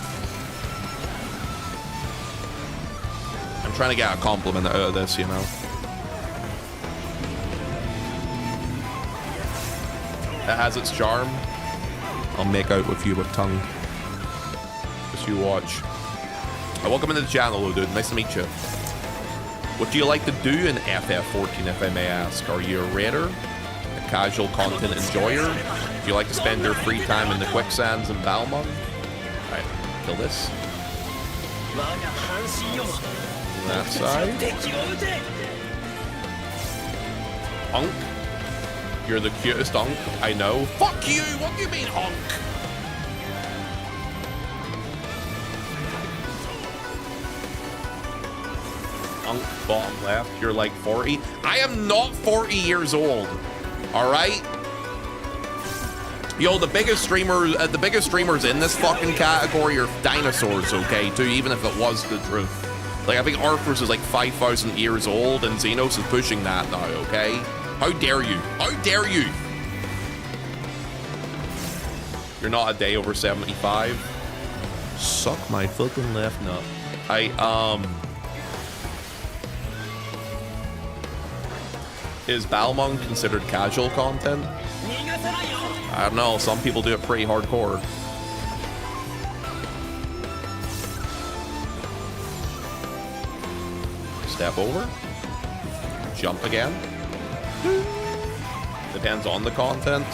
I'm trying to get a compliment out of this, you know. It has its charm. I'll make out with you with tongue. Just you watch. Welcome into the channel, dude. Nice to meet you. What do you like to do in FF14, if I may ask? Are you a raider? A casual content enjoyer? Do you like to spend your free time in the quicksands in Balmung? Alright, kill this. That side. Hunk. You're the cutest hunk I know. Fuck you! What do you mean, hunk? Hunk, bottom left. You're like 40. I am not 40 years old. All right. Yo, the biggest streamers in this fucking category are dinosaurs. Okay, too. Even if it was the truth. Like, I think Arthur's is like 5,000 years old, and Xenos is pushing that now. Okay. How dare you? How dare you? You're not a day over 75. Suck my fucking left nut. Is Balmung considered casual content? I don't know. Some people do it pretty hardcore. Step over. Jump again. Depends on the content.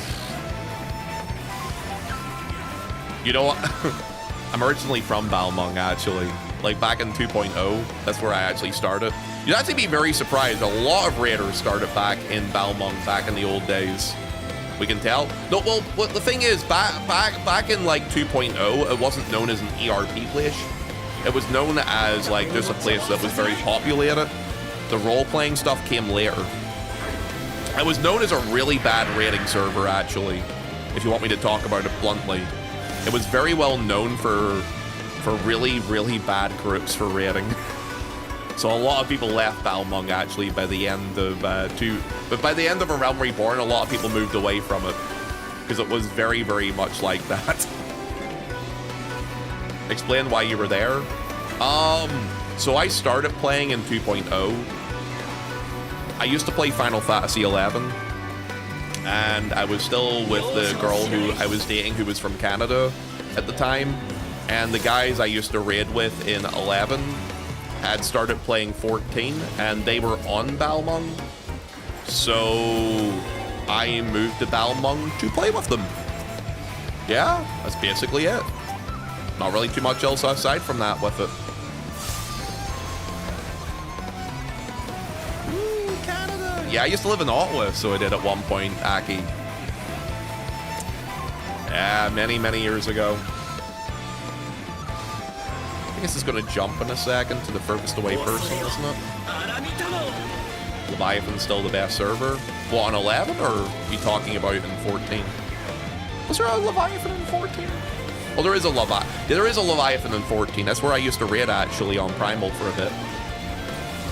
You know what? I'm originally from Balmung, actually. Like back in 2.0, that's where I actually started. You'd actually be very surprised. A lot of raiders started back in Balmung back in the old days. We can tell. No, well, the thing is, back in like 2.0, it wasn't known as an ERP place. It was known as like just a place that was very populated. The role-playing stuff came later. It was known as a really bad raiding server, actually, if you want me to talk about it bluntly. It was very well known for really, really bad groups for raiding. So a lot of people left Balmung, actually, by the end of but by the end of A Realm Reborn, a lot of people moved away from it because it was very, very much like that. Explain why you were there. So I started playing in 2.0. I used to play Final Fantasy XI, and I was still with the girl who I was dating who was from Canada at the time, and the guys I used to raid with in 11 had started playing 14, and they were on Balmung, so I moved to Balmung to play with them. Yeah, that's basically it. Not really too much else aside from that with it. Yeah, I used to live in Ottawa, so I did at one point, Aki. Yeah, many, many years ago. I guess it's going to jump in a second to the furthest away person, isn't it? Leviathan's still the best server. What, on 11, or are you talking about in 14? Was there a Leviathan in 14? Well, there is a Leviathan in 14. That's where I used to raid, actually, on Primal for a bit.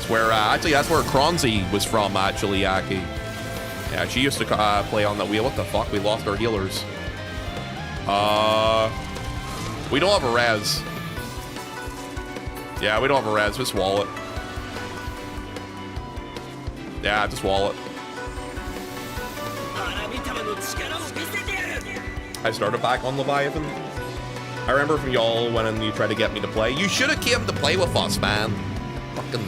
Where actually that's where Kronzi was from, actually, Aki. Yeah, she used to play on that wheel. What the fuck? We lost our healers. We don't have a res. Yeah, we don't have a res. Just wall it. Yeah, just wall it. I started back on Leviathan. I remember from y'all when you tried to get me to play. You should have came to play with us, man. Fucking.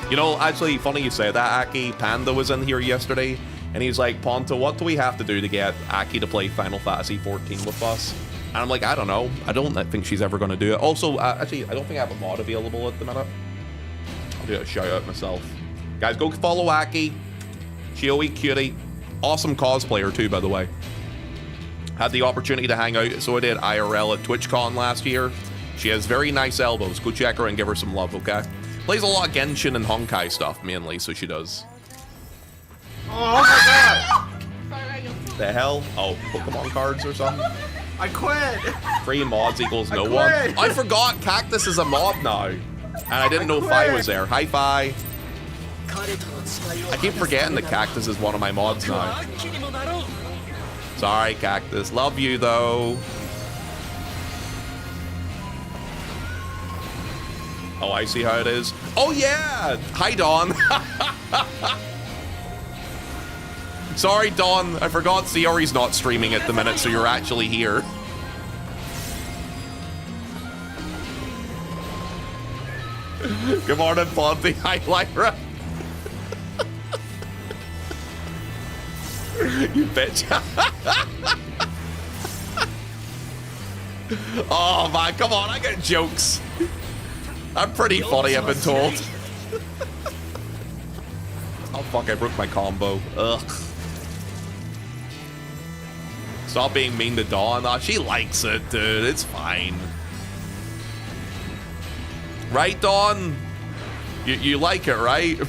You know, actually, funny you say that, Aki. Panda was in here yesterday, and he's like, Ponto, what do we have to do to get Aki to play Final Fantasy 14 with us? And I'm like, I don't know. I don't think she's ever going to do it. Also, actually, I don't think I have a mod available at the minute. I'll do a shout out myself. Guys, go follow Aki. Chioe Cutie. Awesome cosplayer, too, by the way. Had the opportunity to hang out, so I did IRL at TwitchCon last year. She has very nice elbows. Go check her and give her some love, okay? Plays a lot of Genshin and Honkai stuff, mainly, so she does. Oh my god! The hell? Oh, Pokemon cards or something? I quit! Free mods equals no one. I forgot Cactus is a mod now. And I didn't know Fi was there. Hi, Fi. I keep forgetting that Cactus is one of my mods now. Sorry, Cactus. Love you, though. Oh, I see how it is. Oh, yeah! Hi, Dawn. Sorry, Dawn. I forgot Theory's not streaming at the minute, so you're actually here. Good morning, Ponty. Hi, Lyra. You bitch. Oh, man. Come on. I get jokes. I'm pretty funny, I've been told. Oh, fuck. I broke my combo. Ugh. Stop being mean to Dawn. Oh, she likes it, dude. It's fine. Right, Dawn? You like it, right?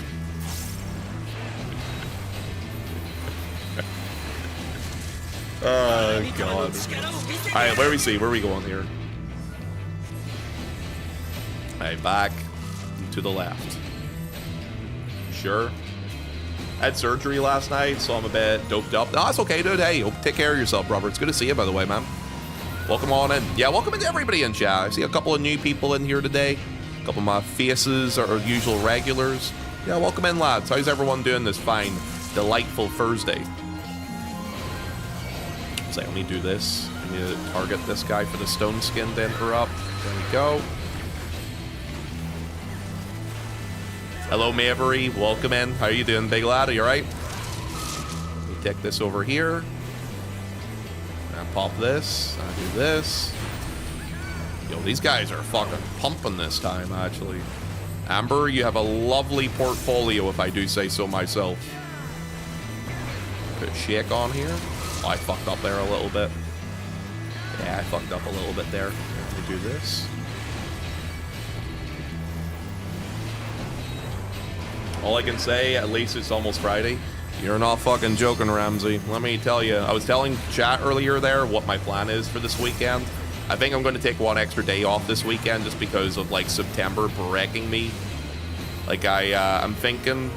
Oh, God. Alright, where are we going here? Alright, back to the left. Sure. I had surgery last night, so I'm a bit doped up. No, it's okay, dude. Hey, take care of yourself, brother. It's good to see you, by the way, man. Welcome on in. Yeah, welcome into everybody in chat. I see a couple of new people in here today. A couple of my faces are usual regulars. Yeah, welcome in, lads. How's everyone doing this fine, delightful Thursday? So let me do this. I need to target this guy for the stone skin to interrupt. There we go. Hello, Mavery. Welcome in. How you doing, big lad? Are you alright? Let me take this over here. And pop this. I do this. Yo, these guys are fucking pumping this time, actually. Amber, you have a lovely portfolio, if I do say so myself. Put a shake on here. Oh, I fucked up there a little bit. Yeah, I fucked up a little bit there. Let me do this. All I can say, at least it's almost Friday. You're not fucking joking, Ramsey. Let me tell you, I was telling chat earlier there what my plan is for this weekend. I think I'm going to take one extra day off this weekend just because of, like, September breaking me. Like, I'm thinking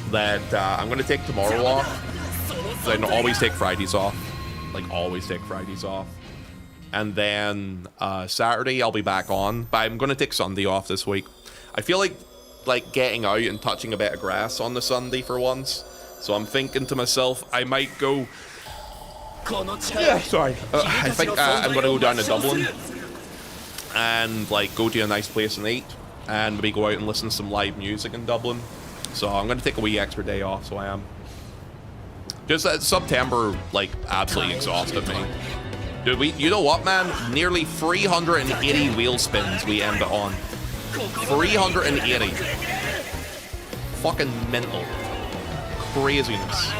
that I'm going to take tomorrow off. So I always take Fridays off. Like, always take Fridays off. And then Saturday I'll be back on. But I'm going to take Sunday off this week. I feel like getting out and touching a bit of grass on the Sunday for once. So I'm thinking to myself, I might go... Yeah, sorry. I think I'm going to go down to Dublin and, like, go to a nice place and eat. And maybe go out and listen to some live music in Dublin. So I'm going to take a wee extra day off, so I am. Just September, like, absolutely exhausted me. Dude, you know what, man? Nearly 380 wheel spins we end it on. 380. Fucking mental. Craziness.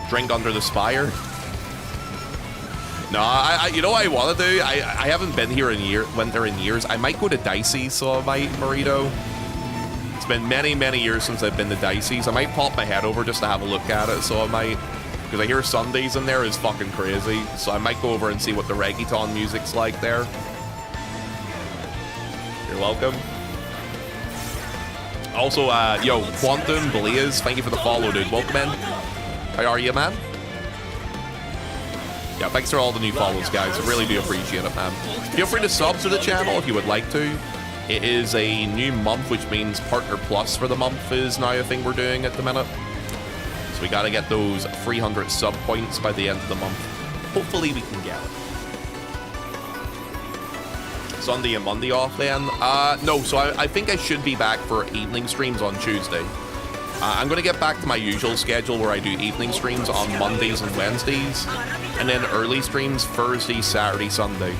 Drink under the spire. No, you know what I want to do? I haven't been here went there in years. I might go to Dicey's, so I might, Marito. It's been many, many years since I've been to Dicey's. I might pop my head over just to have a look at it, so I might. Because I hear Sundays in there is fucking crazy. So I might go over and see what the reggaeton music's like there. You're welcome. Also, yo, Quantum Blaze, thank you for the follow, dude. Welcome in. How are you, man? Yeah, thanks for all the new follows, guys. I really do appreciate it, man. Feel free to sub to the channel if you would like to. It is a new month, which means Partner Plus for the month is now a thing we're doing at the minute. So we got to get those 300 sub points by the end of the month. Hopefully we can get it. Sunday and Monday off then? No, so I think I should be back for evening streams on Tuesday. I'm going to get back to my usual schedule where I do evening streams on Mondays and Wednesdays, and then early streams Thursday, Saturday, Sunday,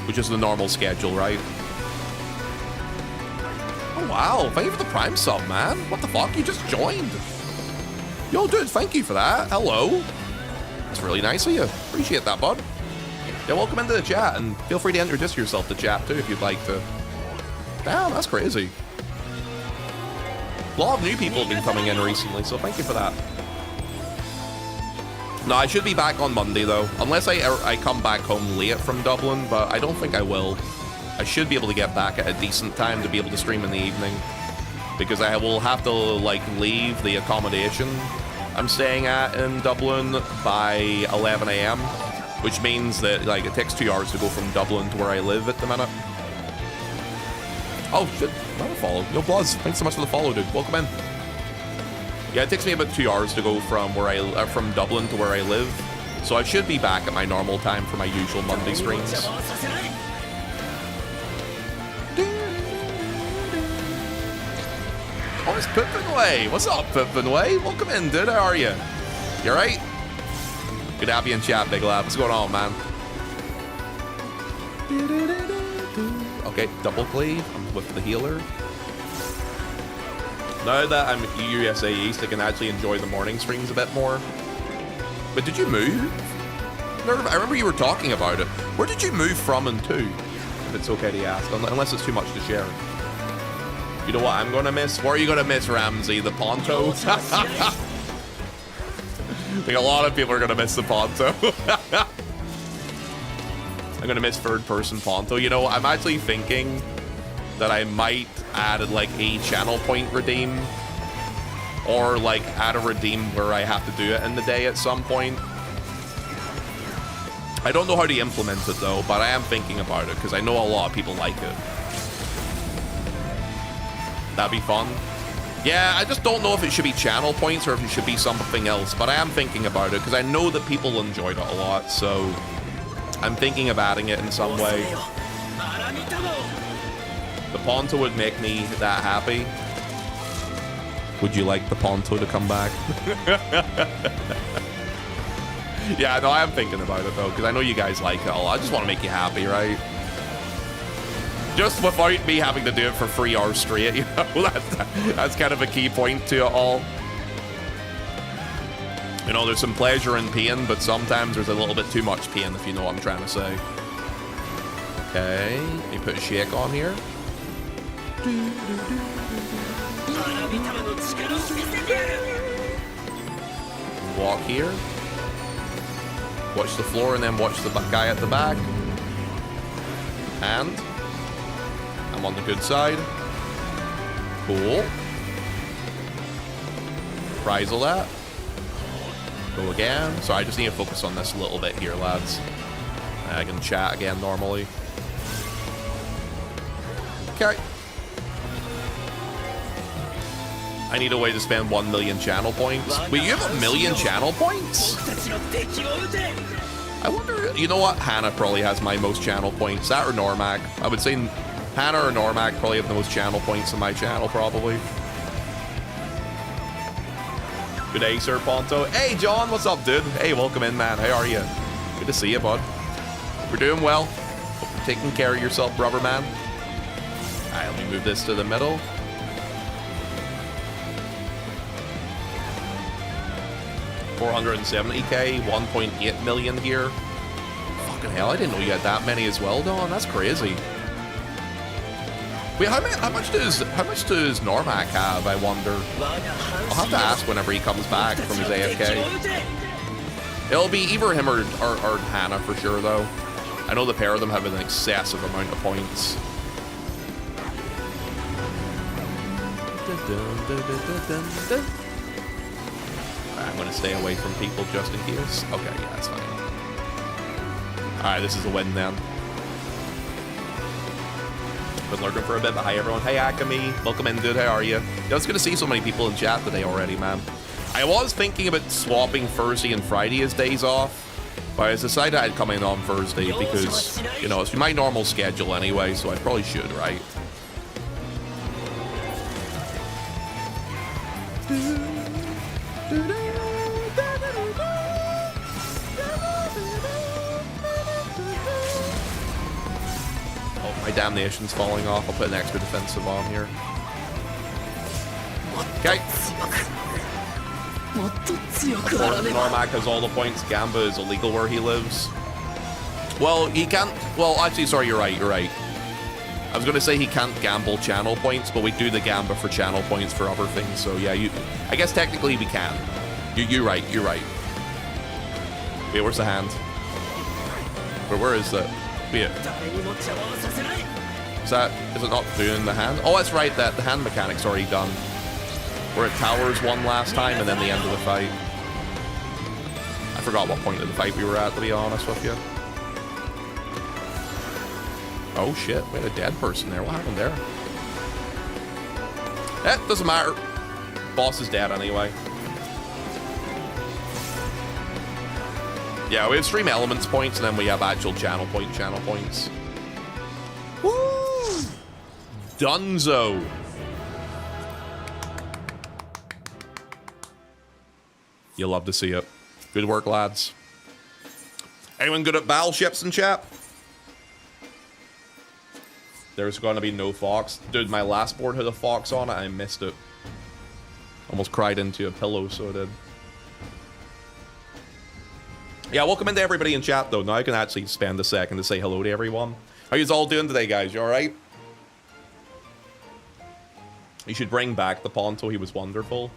which is the normal schedule, right? Oh, wow. Thank you for the Prime sub, man. What the fuck? You just joined. Yo, dude, thank you for that. Hello. That's really nice of you. Appreciate that, bud. Yeah, welcome into the chat, and feel free to introduce yourself to chat, too, if you'd like to. Damn, that's crazy. A lot of new people have been coming in recently, so thank you for that. No, I should be back on Monday, though. Unless I come back home late from Dublin, but I don't think I will. I should be able to get back at a decent time to be able to stream in the evening. because I will have to like leave the accommodation I'm staying at in Dublin by 11 a.m., which means that like it takes 2 hours to go from Dublin to where I live at the minute. Oh shit, another follow. Yo, Bluzz, thanks so much for the follow, dude. Welcome in. Yeah, it takes me about 2 hours to go from from Dublin to where I live, so I should be back at my normal time for my usual Monday streams. Oh, it's Pippinway. What's up, Pippinway? Welcome in, dude. How are you? You alright? Good to have you in chat, big lad. What's going on, man? Okay, double cleave. I'm with the healer. Now that I'm USA East, I can actually enjoy the morning streams a bit more. But did you move? I remember you were talking about it. Where did you move from and to? If it's okay to ask, unless it's too much to share. You know what I'm gonna miss? What are you gonna miss, Ramsey? The Ponto? I think a lot of people are gonna miss the Ponto. I'm gonna miss third-person Ponto. You know, I'm actually thinking that I might add like a channel point redeem, or like add a redeem where I have to do it in the day at some point. I don't know how to implement it though, but I am thinking about it because I know a lot of people like it. That'd be fun. Yeah, I just don't know if it should be channel points or if it should be something else, but I am thinking about it because I know that people enjoyed it a lot, so I'm thinking of adding it in some way. The Ponto would make me that happy. Would you like the Ponto to come back? Yeah, no, I am thinking about it though, because I know you guys like it a lot. I just want to make you happy, right? Just without me having to do it for 3 hours straight, you know, that's kind of a key point to it all. You know, there's some pleasure in pain, but sometimes there's a little bit too much pain, if you know what I'm trying to say. Okay, let me put a shake on here. Walk here. Watch the floor and then watch the guy at the back. And I'm on the good side. Cool. Prizel that. Go again. So I just need to focus on this a little bit here, lads. I can chat again normally. Okay. I need a way to spend 1 million channel points. Wait, you have 1 million channel points? I wonder, you know what? Hannah probably has my most channel points. That or Normac. I would say Hannah or Normac probably have the most channel points on my channel, probably. Good day, Sir Ponto. Hey, John, what's up, dude? Hey, welcome in, man. How are you? Good to see you, bud. We're doing well. Hope you're taking care of yourself, brother man. All right, let me move this to the middle. $470K, 1.8 million here. Fucking hell, I didn't know you had that many as well, Don. That's crazy. Wait, how much does Normac have, I wonder? I'll have to ask whenever he comes back from his AFK. It'll be either him or Hannah for sure, though. I know the pair of them have an excessive amount of points. I'm going to stay away from people just in case. Okay, yeah, that's fine. Alright, this is a win then. Been lurking for a bit, but hi everyone. Hey Akami, welcome in, dude. How are you? Yeah, it's good to see so many people in chat today already, man. I was thinking about swapping Thursday and Friday as days off, but I decided I'd come in on Thursday because, you know, it's my normal schedule anyway, so I probably should, right? My damnation's falling off. I'll put an extra defensive on here. Okay. Normac has all the points. Gamba is illegal where he lives. Well, he can't... Well, actually, sorry, you're right. I was going to say he can't gamble channel points, but we do the Gamba for channel points for other things. So, yeah, I guess technically we can. You're right. Wait, where's the hand? Where is that? Wait. Is it not doing the hand? Oh, that's right, that the hand mechanic's already done. Where it towers one last time and then the end of the fight. I forgot what point of the fight we were at, to be honest with you. Oh shit, we had a dead person there. What happened there? Doesn't matter. Boss is dead anyway. Yeah, we have stream elements points and then we have actual channel points. Woo! Dunzo. You'll love to see it. Good work, lads. Anyone good at battleships in chat? There's going to be no fox. Dude, my last board had a fox on it. I missed it. Almost cried into a pillow, so I did. Yeah, welcome into everybody in chat, though. Now I can actually spend a second to say hello to everyone. How you all doing today, guys? You alright? You should bring back the Ponto. He was wonderful.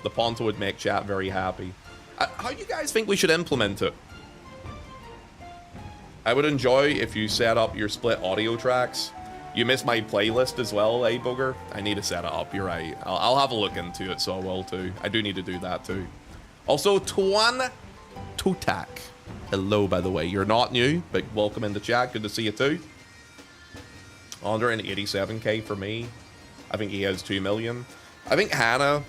The Ponto would make chat very happy. How do you guys think we should implement it? I would enjoy if you set up your split audio tracks. You missed my playlist as well, eh, Booger? I need to set it up, you're right. I'll have a look into it, so I will too. I do need to do that too. Also, Tuan Totak. Hello, by the way. You're not new, but welcome in the chat. Good to see you too. 187k for me. I think he has 2 million. I think Hannah...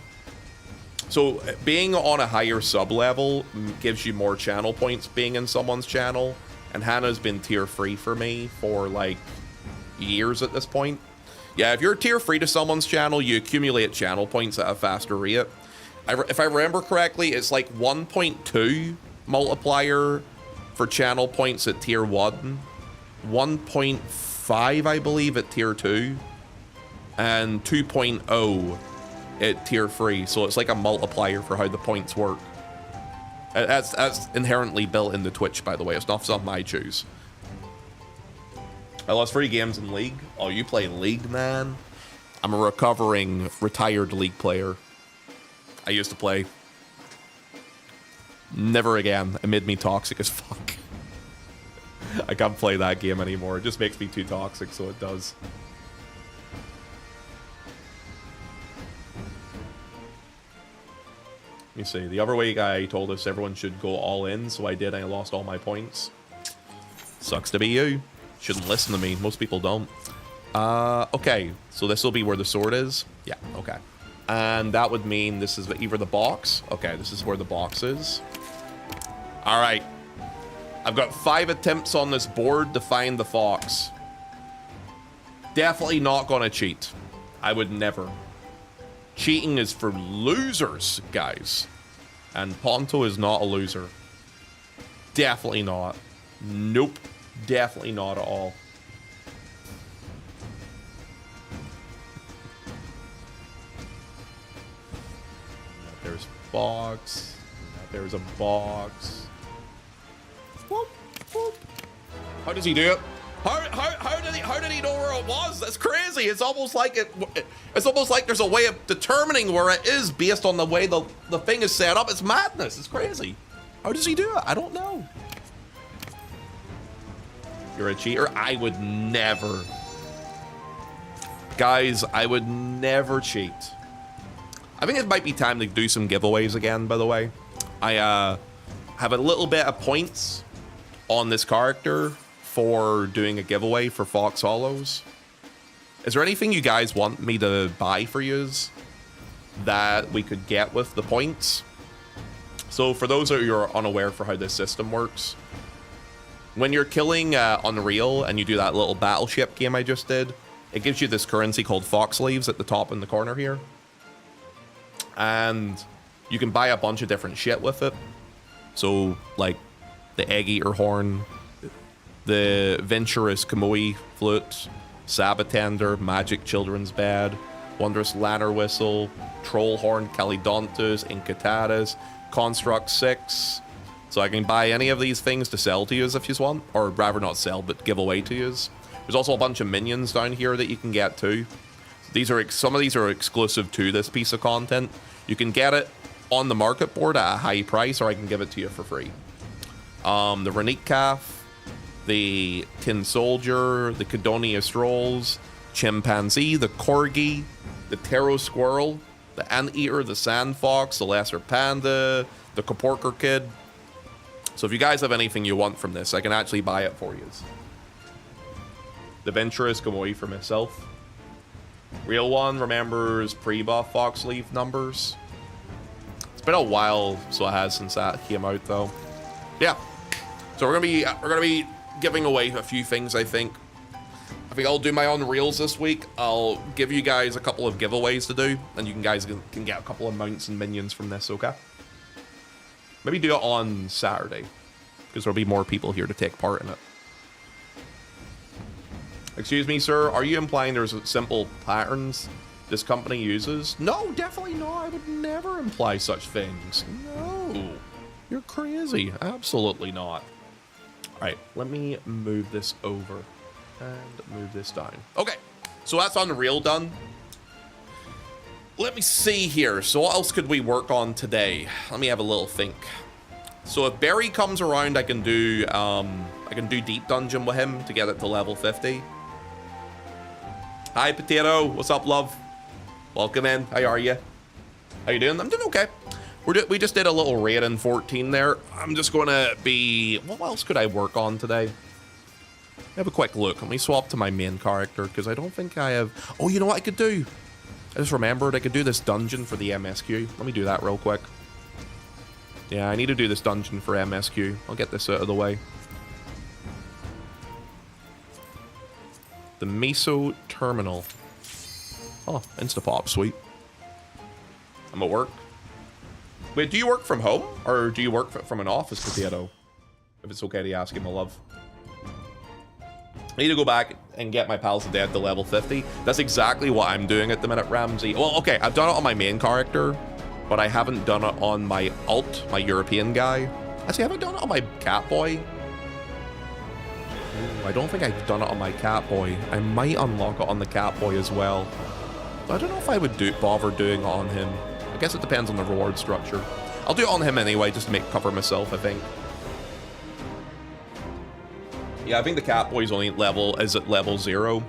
So, being on a higher sub-level gives you more channel points being in someone's channel. And Hannah's been tier 3 for me for, like, years at this point. Yeah, if you're tier 3 to someone's channel, you accumulate channel points at a faster rate. If I remember correctly, it's like 1.2 multiplier for channel points at tier 1. 1.5, I believe, at tier 2. And 2.0 at tier 3. So it's like a multiplier for how the points work. That's inherently built into Twitch, by the way. It's not something I choose. I lost 3 games in League. Oh, you play League, man? I'm a recovering, retired League player. I used to play. Never again. It made me toxic as fuck. I can't play that game anymore. It just makes me too toxic, so it does. Let me see. The Overweight guy told us everyone should go all in, so I did, and I lost all my points. Sucks to be you. Shouldn't listen to me. Most people don't. Okay. So this will be where the sword is. Yeah, okay. And that would mean this is either the box. Okay, this is where the box is. All right. I've got 5 attempts on this board to find the fox. Definitely not gonna cheat. I would never. Cheating is for losers, guys. And Ponto is not a loser. Definitely not. Nope. Definitely not at all. There's box. There's a box. Whoop, whoop. How does he do it? How did he know where it was? That's crazy. It's almost like it's almost like there's a way of determining where it is based on the way the thing is set up. It's madness. It's crazy. How does he do it? I don't know. You're a cheater? I would never. Guys, I would never cheat. I think it might be time to do some giveaways again, by the way. I have a little bit of points on this character for doing a giveaway for Fox Hollows. Is there anything you guys want me to buy for yous that we could get with the points? So for those of you who are unaware for how this system works, when you're killing Unreal and you do that little battleship game I just did, it gives you this currency called Fox Leaves at the top in the corner here. And you can buy a bunch of different shit with it. So, like, the Egg Eater Horn, the Venturous Kamui Flute, Sabatender, Magic Children's Bed, Wondrous Lanner Whistle, Troll Horn, Calidontus, Incatatus, Construct 6. So I can buy any of these things to sell to you if you want, or rather not sell, but give away to you. There's also a bunch of minions down here that you can get too. These are some of these are exclusive to this piece of content. You can get it on the market board at a high price, or I can give it to you for free. The Renique Calf, the Tin Soldier, the Cadonia Strolls, Chimpanzee, the Corgi, the Taro Squirrel, the Anteater, the Sand Fox, the Lesser Panda, the Kaporker Kid. So if you guys have anything you want from this, I can actually buy it for you. The Venturous come away for myself. Real one remembers pre-buff Foxleaf numbers. It's been a while, so it has since that came out though. Yeah. So we're gonna be giving away a few things, I think. I think I'll do my own reels this week. I'll give you guys a couple of giveaways to do, and you guys can get a couple of mounts and minions from this, okay? Maybe do it on Saturday, because there'll be more people here to take part in it. Excuse me, sir, are you implying there's simple patterns this company uses? No, definitely not. I would never imply such things. No, you're crazy. Absolutely not. All right, let me move this over and move this down. Okay, so that's Unreal done. Let me see here. So what else could we work on today? Let me have a little think. So if Barry comes around, I can do Deep Dungeon with him to get it to level 50. Hi, Potato. What's up, love? Welcome in. How are you? How you doing? I'm doing okay. We just did a little raid in 14 there. I'm just going to be... What else could I work on today? Have a quick look. Let me swap to my main character, because I don't think I have... Oh, you know what I could do? I just remembered I could do this dungeon for the MSQ. Let me do that real quick. Yeah, I need to do this dungeon for MSQ. I'll get this out of the way. The Meso Terminal. Oh, Instapop, sweet. I'm at work. Wait, do you work from home? Or do you work from an office, Potato? If it's okay to ask him, my love. I need to go back and get my Palace of Death to level 50. That's exactly what I'm doing at the minute, Ramsey. Well, okay, I've done it on my main character, but I haven't done it on my alt, my European guy. Actually, have I done it on my Catboy? I don't think I've done it on my Catboy. I might unlock it on the Catboy as well. But I don't know if I would bother doing it on him. I guess it depends on the reward structure. I'll do it on him anyway, just to cover myself, I think. Yeah, I think the Catboy's only is at level 0.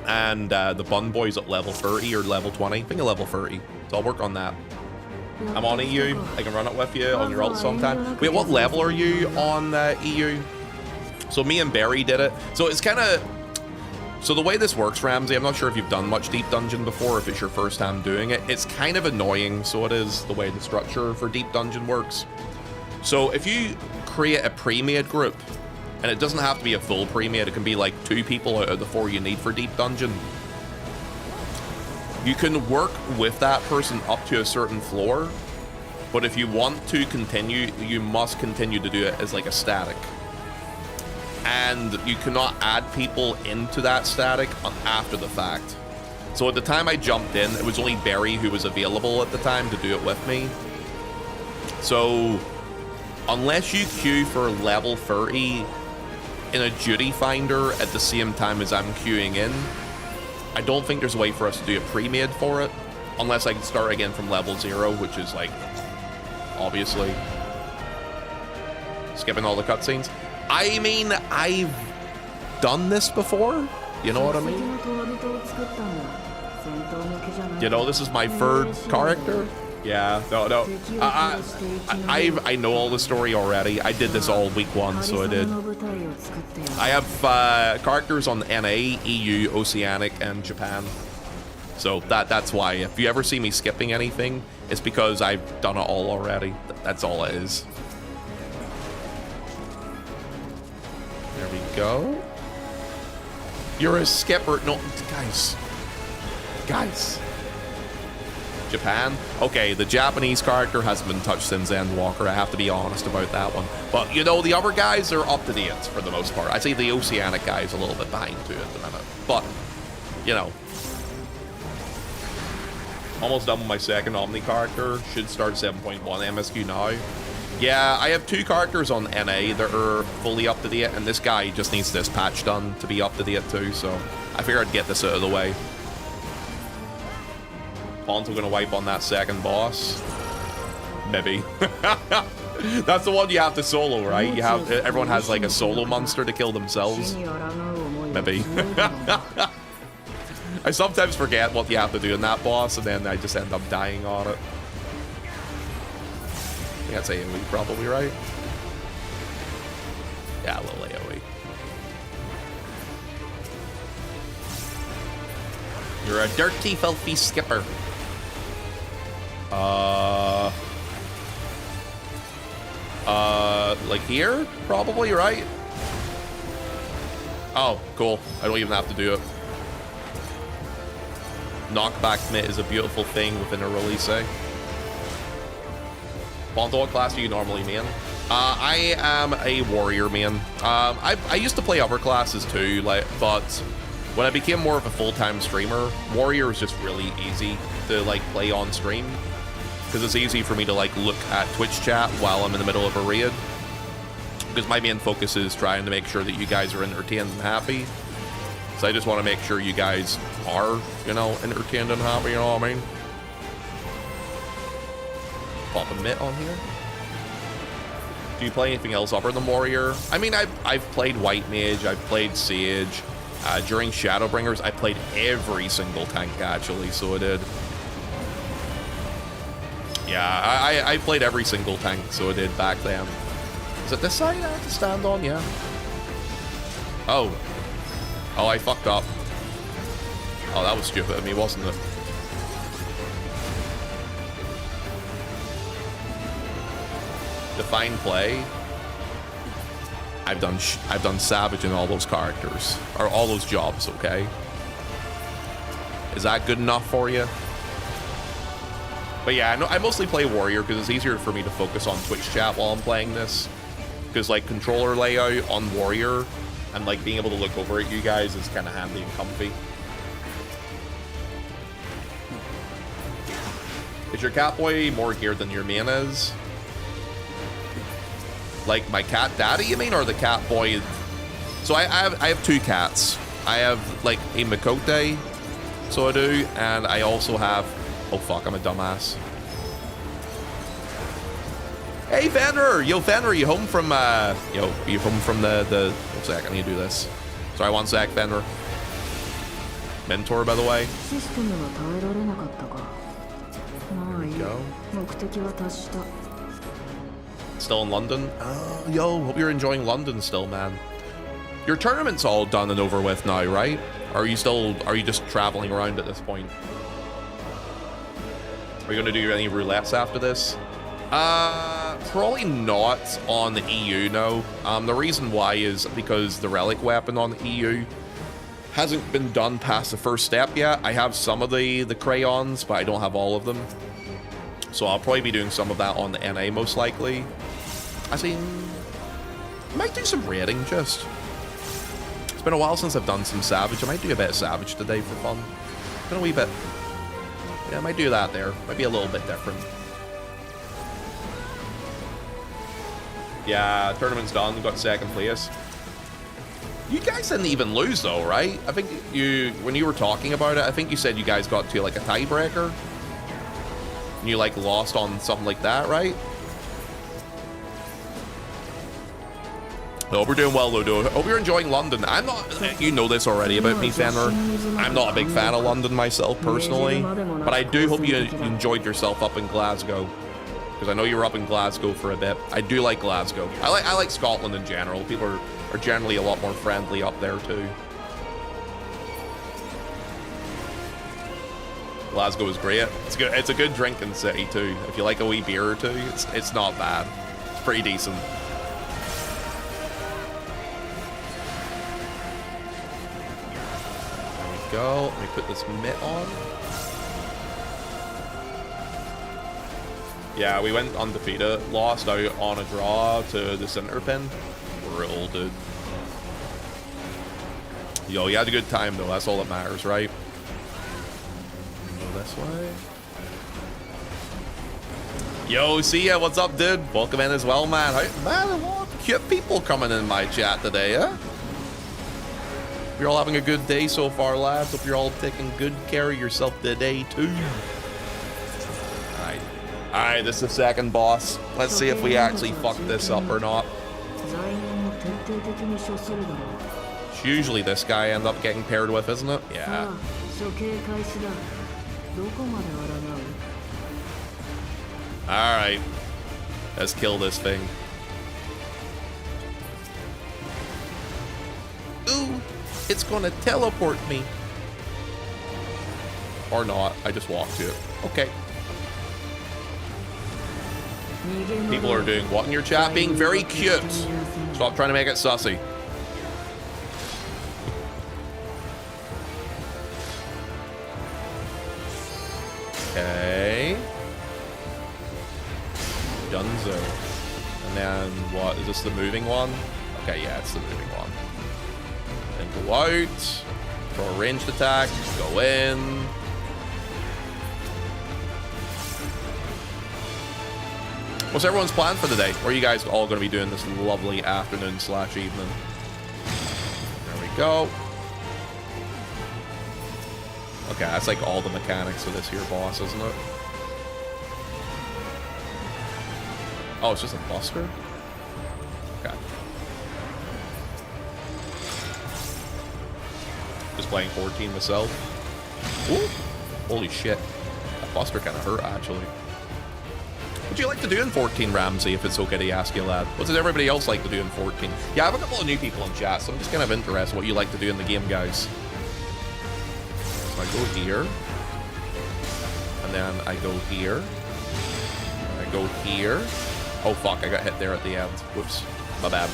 And the Bun Boy's at level 30 or level 20. I think at level 30. So I'll work on that. I'm on EU. I can run it with you on your alt sometime. Wait, what level are you on EU? So me and Barry did it. So it's kind of... So the way this works, Ramsey, I'm not sure if you've done much Deep Dungeon before, if it's your first time doing it. It's kind of annoying, so it is, the way the structure for Deep Dungeon works. So if you create a pre-made group, and it doesn't have to be a full pre-made, it can be like 2 people out of the 4 you need for Deep Dungeon. You can work with that person up to a certain floor, but if you want to continue, you must continue to do it as like a static. And you cannot add people into that static after the fact. So at the time I jumped in, it was only Barry who was available at the time to do it with me. So unless you queue for level 30 in a duty finder at the same time as I'm queuing in, I don't think there's a way for us to do a pre-made for it, unless I can start again from level 0, which is like, obviously, skipping all the cutscenes. I mean, I've done this before, you know what I mean? You know, this is my 3rd character. Yeah, no. I know all the story already. I did this all week 1, so I did. I have characters on NA, EU, Oceanic, and Japan. So that's why. If you ever see me skipping anything, it's because I've done it all already. That's all it is. There we go. You're a skipper. No, guys. Japan. Okay, the Japanese character hasn't been touched since Endwalker. I have to be honest about that one. But, you know, the other guys are up to date for the most part. I'd say the Oceanic guy is a little bit behind too at the minute. But, you know. Almost done with my 2nd Omni character. Should start 7.1 MSQ now. Yeah, I have 2 characters on NA that are fully up to date, and this guy just needs this patch done to be up to date too, so I figured I'd get this out of the way. Ponto gonna wipe on that 2nd boss? Maybe. That's the one you have to solo, right? You have everyone has like a solo monster to kill themselves. Maybe. I sometimes forget what you have to do in that boss, and then I just end up dying on it. I think that's AoE, probably, right? Yeah, a little AoE. You're a dirty, filthy skipper. Like here? Probably, right? Oh, cool. I don't even have to do it. Knockback mitt is a beautiful thing within a release, eh? Ponto, what class do you normally main? I am a warrior main. I used to play other classes too, but when I became more of a full-time streamer, warrior is just really easy to like play on stream. Because it's easy for me to like look at Twitch chat while I'm in the middle of a raid. Because my main focus is trying to make sure that you guys are entertained and happy. So I just want to make sure you guys are, you know, entertained and happy, you know what I mean? Pop a mitt on here. Do you play anything else other than warrior? I mean, I've played white mage, I've played sage. During Shadowbringers, I played every single tank actually, so I did. Yeah, I played every single tank, so I did back then. Is it this side I have to stand on? Yeah. Oh. Oh, I fucked up. Oh, that was stupid of me, wasn't it? Define play. I've done Savage in all those characters, or all those jobs, okay? Is that good enough for you? But yeah, I mostly play Warrior because it's easier for me to focus on Twitch chat while I'm playing this. Because like controller layout on Warrior and like being able to look over at you guys is kind of handy and comfy. Is your Catboy more geared than your main is? Like my cat daddy, you mean, or the Catboy? So I have two cats. I have like a Makote, so I do, and I also have. Oh fuck, I'm a dumbass. Hey Fenrir! Yo Fenrir, you home from you home from the one sec, I need to do this. Sorry, one sec, Fenrir. Mentor, by the way. There we go. Still in London? Oh, yo, hope you're enjoying London still, man. Your tournament's all done and over with now, right? Or are you just traveling around at this point? Are you gonna do any roulettes after this? Probably not on the EU, no. The reason why is because the relic weapon on the EU hasn't been done past the first step yet. I have some of the crayons, but I don't have all of them. So I'll probably be doing some of that on the NA most likely. I might do some raiding just. It's been a while since I've done some Savage. I might do a bit of Savage today for fun. Been a wee bit. Yeah, I might do that there. Might be a little bit different. Yeah, tournament's done. Got second place. You guys didn't even lose though, right? I think when you were talking about it, I think you said you guys got to like a tiebreaker. And you like lost on something like that, right? No, we're doing well though. Hope you're enjoying London. I'm not, you know this already about me, Fenrir. I'm not a big fan of London myself personally, but I do hope you enjoyed yourself up in Glasgow. Because I know you were up in Glasgow for a bit. I do like Glasgow. I like Scotland in general. People are generally a lot more friendly up there too. Glasgow is great. It's a good drinking city too. If you like a wee beer or two, it's not bad. It's pretty decent. There we go. Let me put this mitt on. Yeah, we went undefeated. Lost out on a draw to the center pin. Brutal, dude. Yo, you had a good time though. That's all that matters, right? This way. Yo, see ya. What's up, dude? Welcome in as well, man. Man, a lot of cute people coming in my chat today, huh? You're all having a good day so far, lads. Hope you're all taking good care of yourself today, too. Alright. Alright, this is the second boss. Let's see if we actually fuck this up or not. It's usually this guy I end up getting paired with, isn't it? Yeah. Alright. Let's kill this thing. Ooh, it's gonna teleport me. Or not, I just walked to it. Okay. People are doing what in your chat? Being very cute. Stop trying to make it sussy. Okay. Dunzo. And then what? Is this the moving one? Okay, yeah, it's the moving one. Then go out. Throw a ranged attack. Go in. What's everyone's plan for the day? What are you guys all going to be doing this lovely afternoon / evening? There we go. Okay, that's like all the mechanics of this here boss, isn't it? Oh, it's just a buster? Okay. Just playing 14 myself. Ooh. Holy shit. That buster kind of hurt, actually. What do you like to do in 14, Ramsey, if it's okay to ask you, lad? What does everybody else like to do in 14? Yeah, I have a couple of new people in chat, so I'm just kind of interested what you like to do in the game, guys. So I go here. And then I go here. And I go here. Oh, fuck, I got hit there at the end. Whoops. My bad.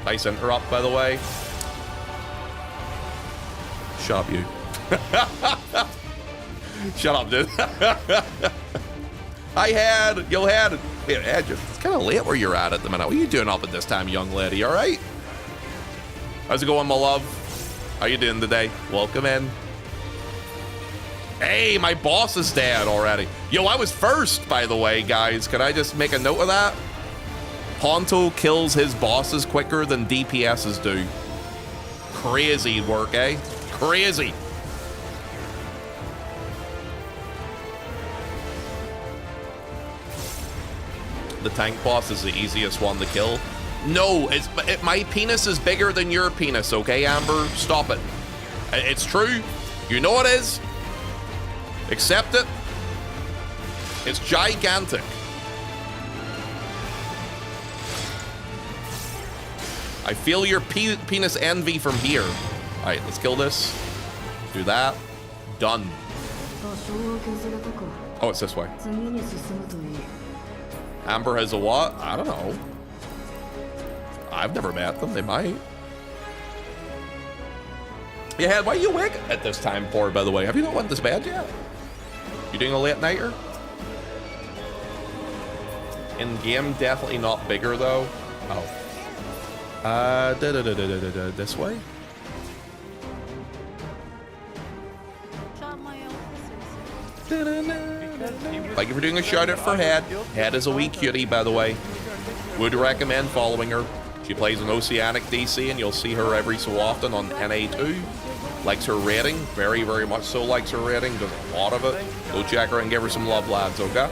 Nice interrupt, by the way. Shut up, you. Shut up, dude. Hi, Had. Yo, Had. Wait, Had, it's kind of late where you're at the minute. What are you doing up at this time, young lady? All right? How's it going, my love? How you doing today? Welcome in. Hey, my boss is dead already. Yo, I was first, by the way, guys. Can I just make a note of that? Ponto kills his bosses quicker than DPSs do. Crazy work, eh? Crazy. The tank boss is the easiest one to kill. No, my penis is bigger than your penis, okay, Amber? Stop it. It's true. You know it is. Accept it. It's gigantic. I feel your penis envy from here. All right, let's kill this. Do that. Done. Oh, it's this way. Amber has a what? I don't know. I've never met them. They might. Yeah, why are you awake at this time for, by the way? Have you not went this bad yet? You doing a late nighter? In game, definitely not bigger though. Oh. This way? Thank you for doing a shout out for Head. Head is a wee cutie, by the way. Would recommend following her. She plays an Oceanic DC, and you'll see her every so often on NA2. Likes her rating, very, very much so likes her rating. Does a lot of it. Go check her and give her some love, lads, okay?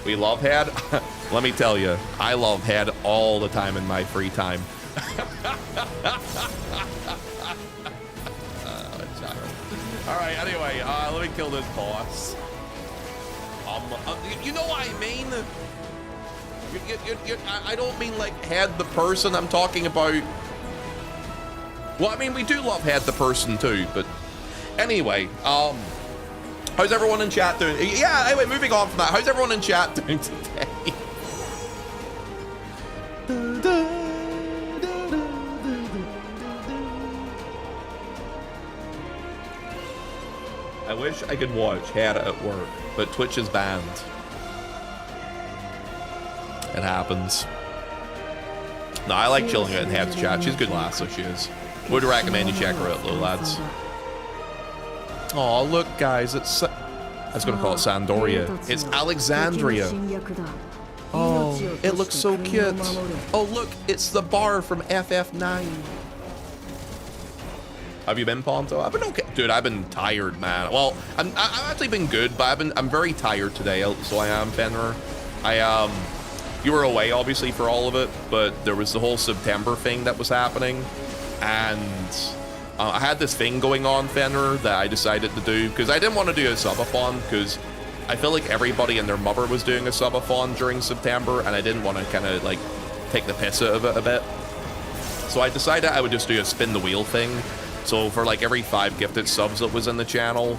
We love Head. Let me tell you, I love Head all the time in my free time. All right, anyway, let me kill this boss. You know what I mean? I don't mean like Head the person. I'm talking about... Well, I mean, we do love Head the person too, but anyway, how's everyone in chat doing? Yeah, anyway, moving on from that, how's everyone in chat doing today? I wish I could watch Head at work, but Twitch is banned. It happens. No, I like chilling in Head's chat. She's a good lass, so she is. Would recommend you check her out, though, lads. Oh, look, guys, it's... I was going to call it Sandoria. It's Alexandria. Oh, it looks so cute. Oh, look, it's the bar from FF9. Have you been, Ponto? I've been okay. Dude, I've been tired, man. Well, I've actually been good, but I'm very tired today, so I am, Fenrir. You were away, obviously, for all of it, but there was the whole September thing that was happening, and I had this thing going on, Fenrir, that I decided to do, because I didn't want to do a subathon, because I feel like everybody and their mother was doing a subathon during September, and I didn't want to kind of, like, take the piss out of it a bit. So I decided I would just do a spin the wheel thing. So for like every 5 gifted subs that was in the channel,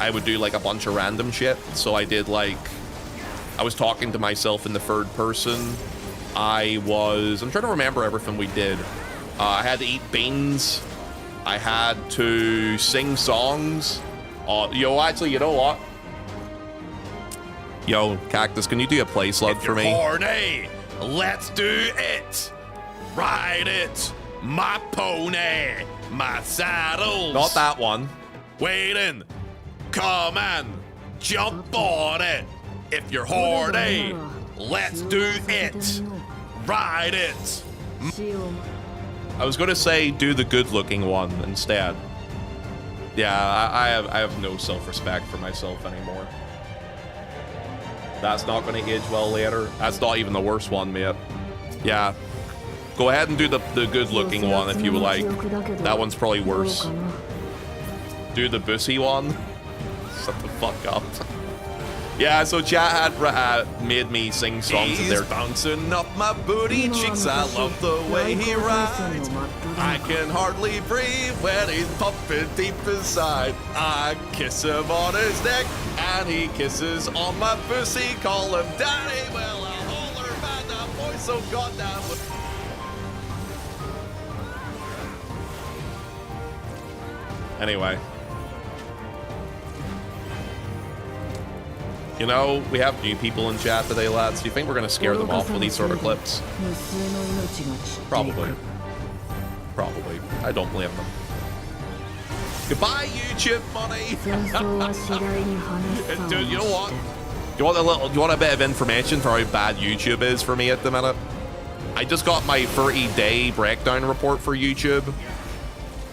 I would do like a bunch of random shit. So I did like, I was talking to myself in the third person. I'm trying to remember everything we did. I had to eat beans. I had to sing songs. Actually, you know what? Yo, Cactus, can you do a play slug for me? Horny, let's do it. Ride it, my pony, my saddles. Not that one. Waiting, come and jump on it. If you're horny, let's do it. Ride it. I was gonna say do the good-looking one instead. Yeah, I have no self-respect for myself anymore. That's not gonna age well later. That's not even the worst one, mate. Yeah. Go ahead and do the good-looking one if you would like. That one's probably worse. Do the bussy one. Shut the fuck up. Yeah, so chat had made me sing songs and they're bouncing up my booty cheeks. I love the way he rides. I can hardly breathe when he's pumping deep inside. I kiss him on his neck and he kisses on my pussy. Call him daddy. Well, I'll holler man, that voice so goddamn. Anyway. You know, we have new people in chat today, lads. Do you think we're going to scare them off with these sort of clips? Probably. Probably. I don't blame them. Goodbye, YouTube money! Dude, you know what? Do you want a bit of information for how bad YouTube is for me at the minute? I just got my 30-day breakdown report for YouTube.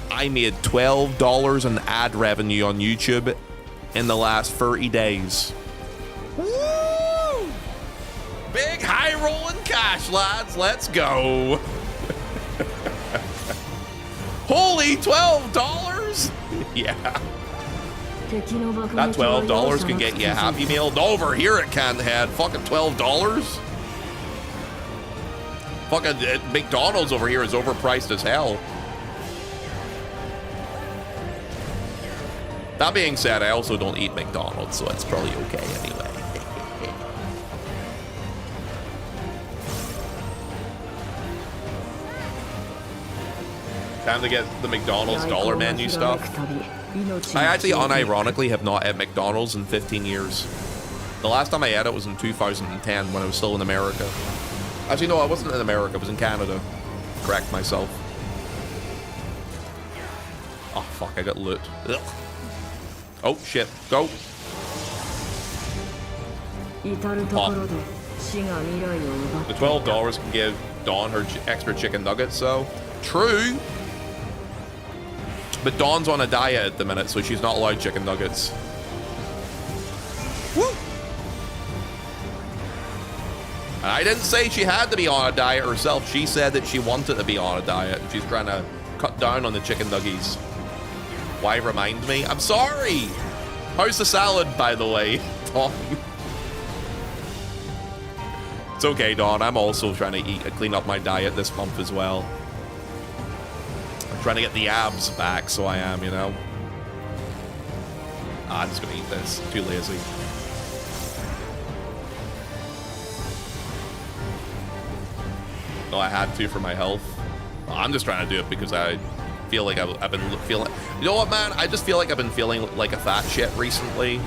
I made $12 in ad revenue on YouTube in the last 30 days. Woo! Big high rolling cash, lads. Let's go. Holy $12? Yeah. That $12 can get you a Happy Meal. Over here it can't head. Fucking $12. Fucking McDonald's over here is overpriced as hell. That being said, I also don't eat McDonald's, so it's probably okay anyway. Time to get the McDonald's dollar menu stuff. I actually unironically have not had McDonald's in 15 years. The last time I had it was in 2010 when I was still in America. Actually, no, I wasn't in America. I was in Canada. Correct myself. Oh, fuck, I got loot. Ugh. Oh, shit. Go. Pop. The $12 can give Dawn her extra chicken nuggets, so. True. But Dawn's on a diet at the minute, so she's not allowed chicken nuggets. Woo! And I didn't say she had to be on a diet herself. She said that she wanted to be on a diet. She's trying to cut down on the chicken nuggies. Why remind me? I'm sorry! How's the salad, by the way, Dawn? It's okay, Dawn. I'm also trying to clean up my diet this month as well. I'm trying to get the abs back, so I am, you know? I'm just gonna eat this. Too lazy. No, I had to for my health. I'm just trying to do it because I feel like I've been feeling... You know what, man? I just feel like I've been feeling like a fat shit recently.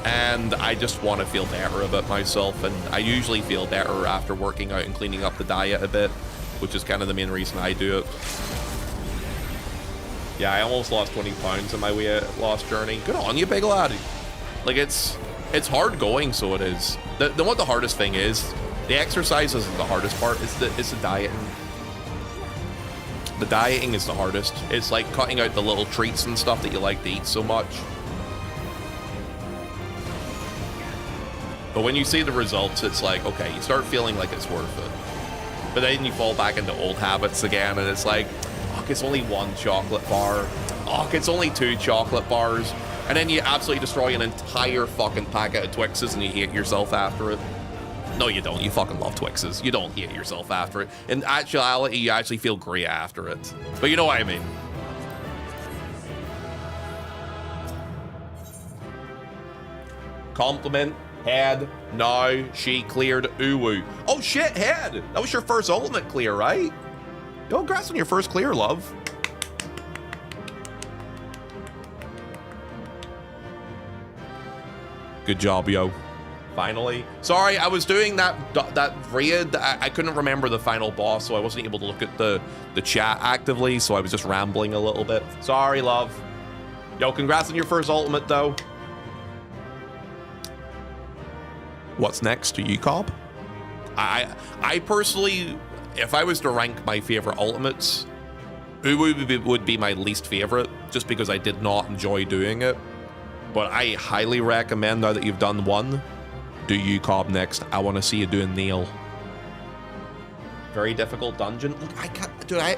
And I just want to feel better about myself. And I usually feel better after working out and cleaning up the diet a bit, which is kind of the main reason I do it. Yeah, I almost lost 20 pounds in my weight loss journey. Good on you, big lad. Like, it's hard going, so it is. What the hardest thing is, the exercise isn't the hardest part. It's the dieting. The dieting is the hardest. It's like cutting out the little treats and stuff that you like to eat so much. But when you see the results, it's like, okay, you start feeling like it's worth it. But then you fall back into old habits again, and it's like, oh, it's only 1 chocolate bar. Oh, it's only 2 chocolate bars. And then you absolutely destroy an entire fucking packet of Twixes and you hate yourself after it. No, you don't. You fucking love Twixes. You don't hate yourself after it. In actuality, you actually feel great after it. But you know what I mean. Compliment. Head. Now she cleared Uwu. Oh shit, Head. That was your first ultimate clear, right? Yo, congrats on your first clear, love. Good job, yo. Finally. Sorry, I was doing that raid. I couldn't remember the final boss, so I wasn't able to look at the chat actively, so I was just rambling a little bit. Sorry, love. Yo, congrats on your first ultimate, though. What's next to you, Cobb? I personally, if I was to rank my favorite ultimates, Uwu would be my least favorite, just because I did not enjoy doing it. But I highly recommend, now that you've done one, do you Cobb next. I want to see you doing Neil. Very difficult dungeon. Look, I can't, dude, I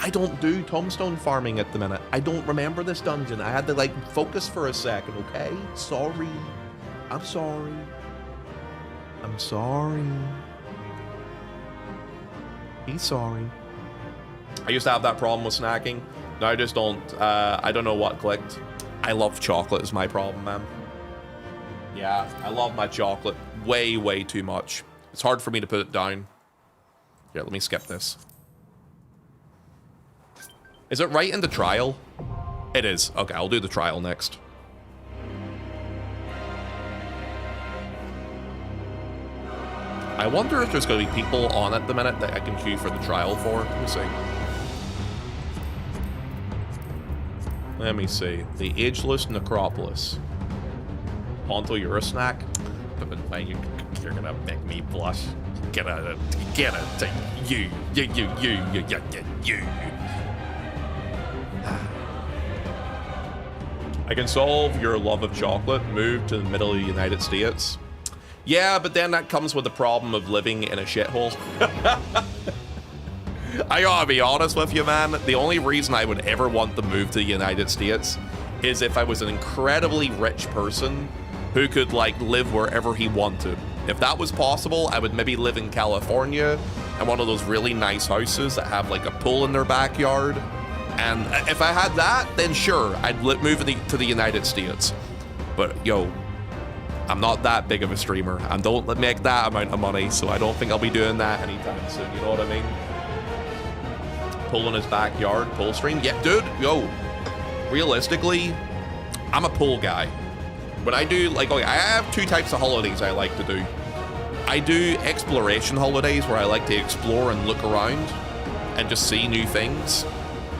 don't do tombstone farming at the minute. I don't remember this dungeon. I had to like focus for a second, okay? Sorry. I'm sorry. I'm sorry. He's sorry. I used to have that problem with snacking. Now I just don't. I don't know what clicked. I love chocolate is my problem, man. Yeah, I love my chocolate way, way too much. It's hard for me to put it down. Here, let me skip this. Is it right in the trial? It is. Okay, I'll do the trial next. I wonder if there's going to be people on at the minute that I can queue for the trial for. Let me see. Let me see. The Ageless Necropolis. Ponto, you're a snack? You're gonna make me blush. Get out of it. You. I can solve your love of chocolate. Move to the middle of the United States. Yeah, but then that comes with the problem of living in a shithole. I gotta be honest with you, man. The only reason I would ever want to move to the United States is if I was an incredibly rich person who could, like, live wherever he wanted. If that was possible, I would maybe live in California in one of those really nice houses that have, like, a pool in their backyard. And if I had that, then sure, I'd move to the United States. But, yo, I'm not that big of a streamer. I don't make that amount of money, so I don't think I'll be doing that anytime soon, you know what I mean? Pool in his backyard, pool stream. Yeah, dude, yo, realistically, I'm a pool guy. When I do, like, okay, I have 2 types of holidays I like to do. I do exploration holidays where I like to explore and look around and just see new things.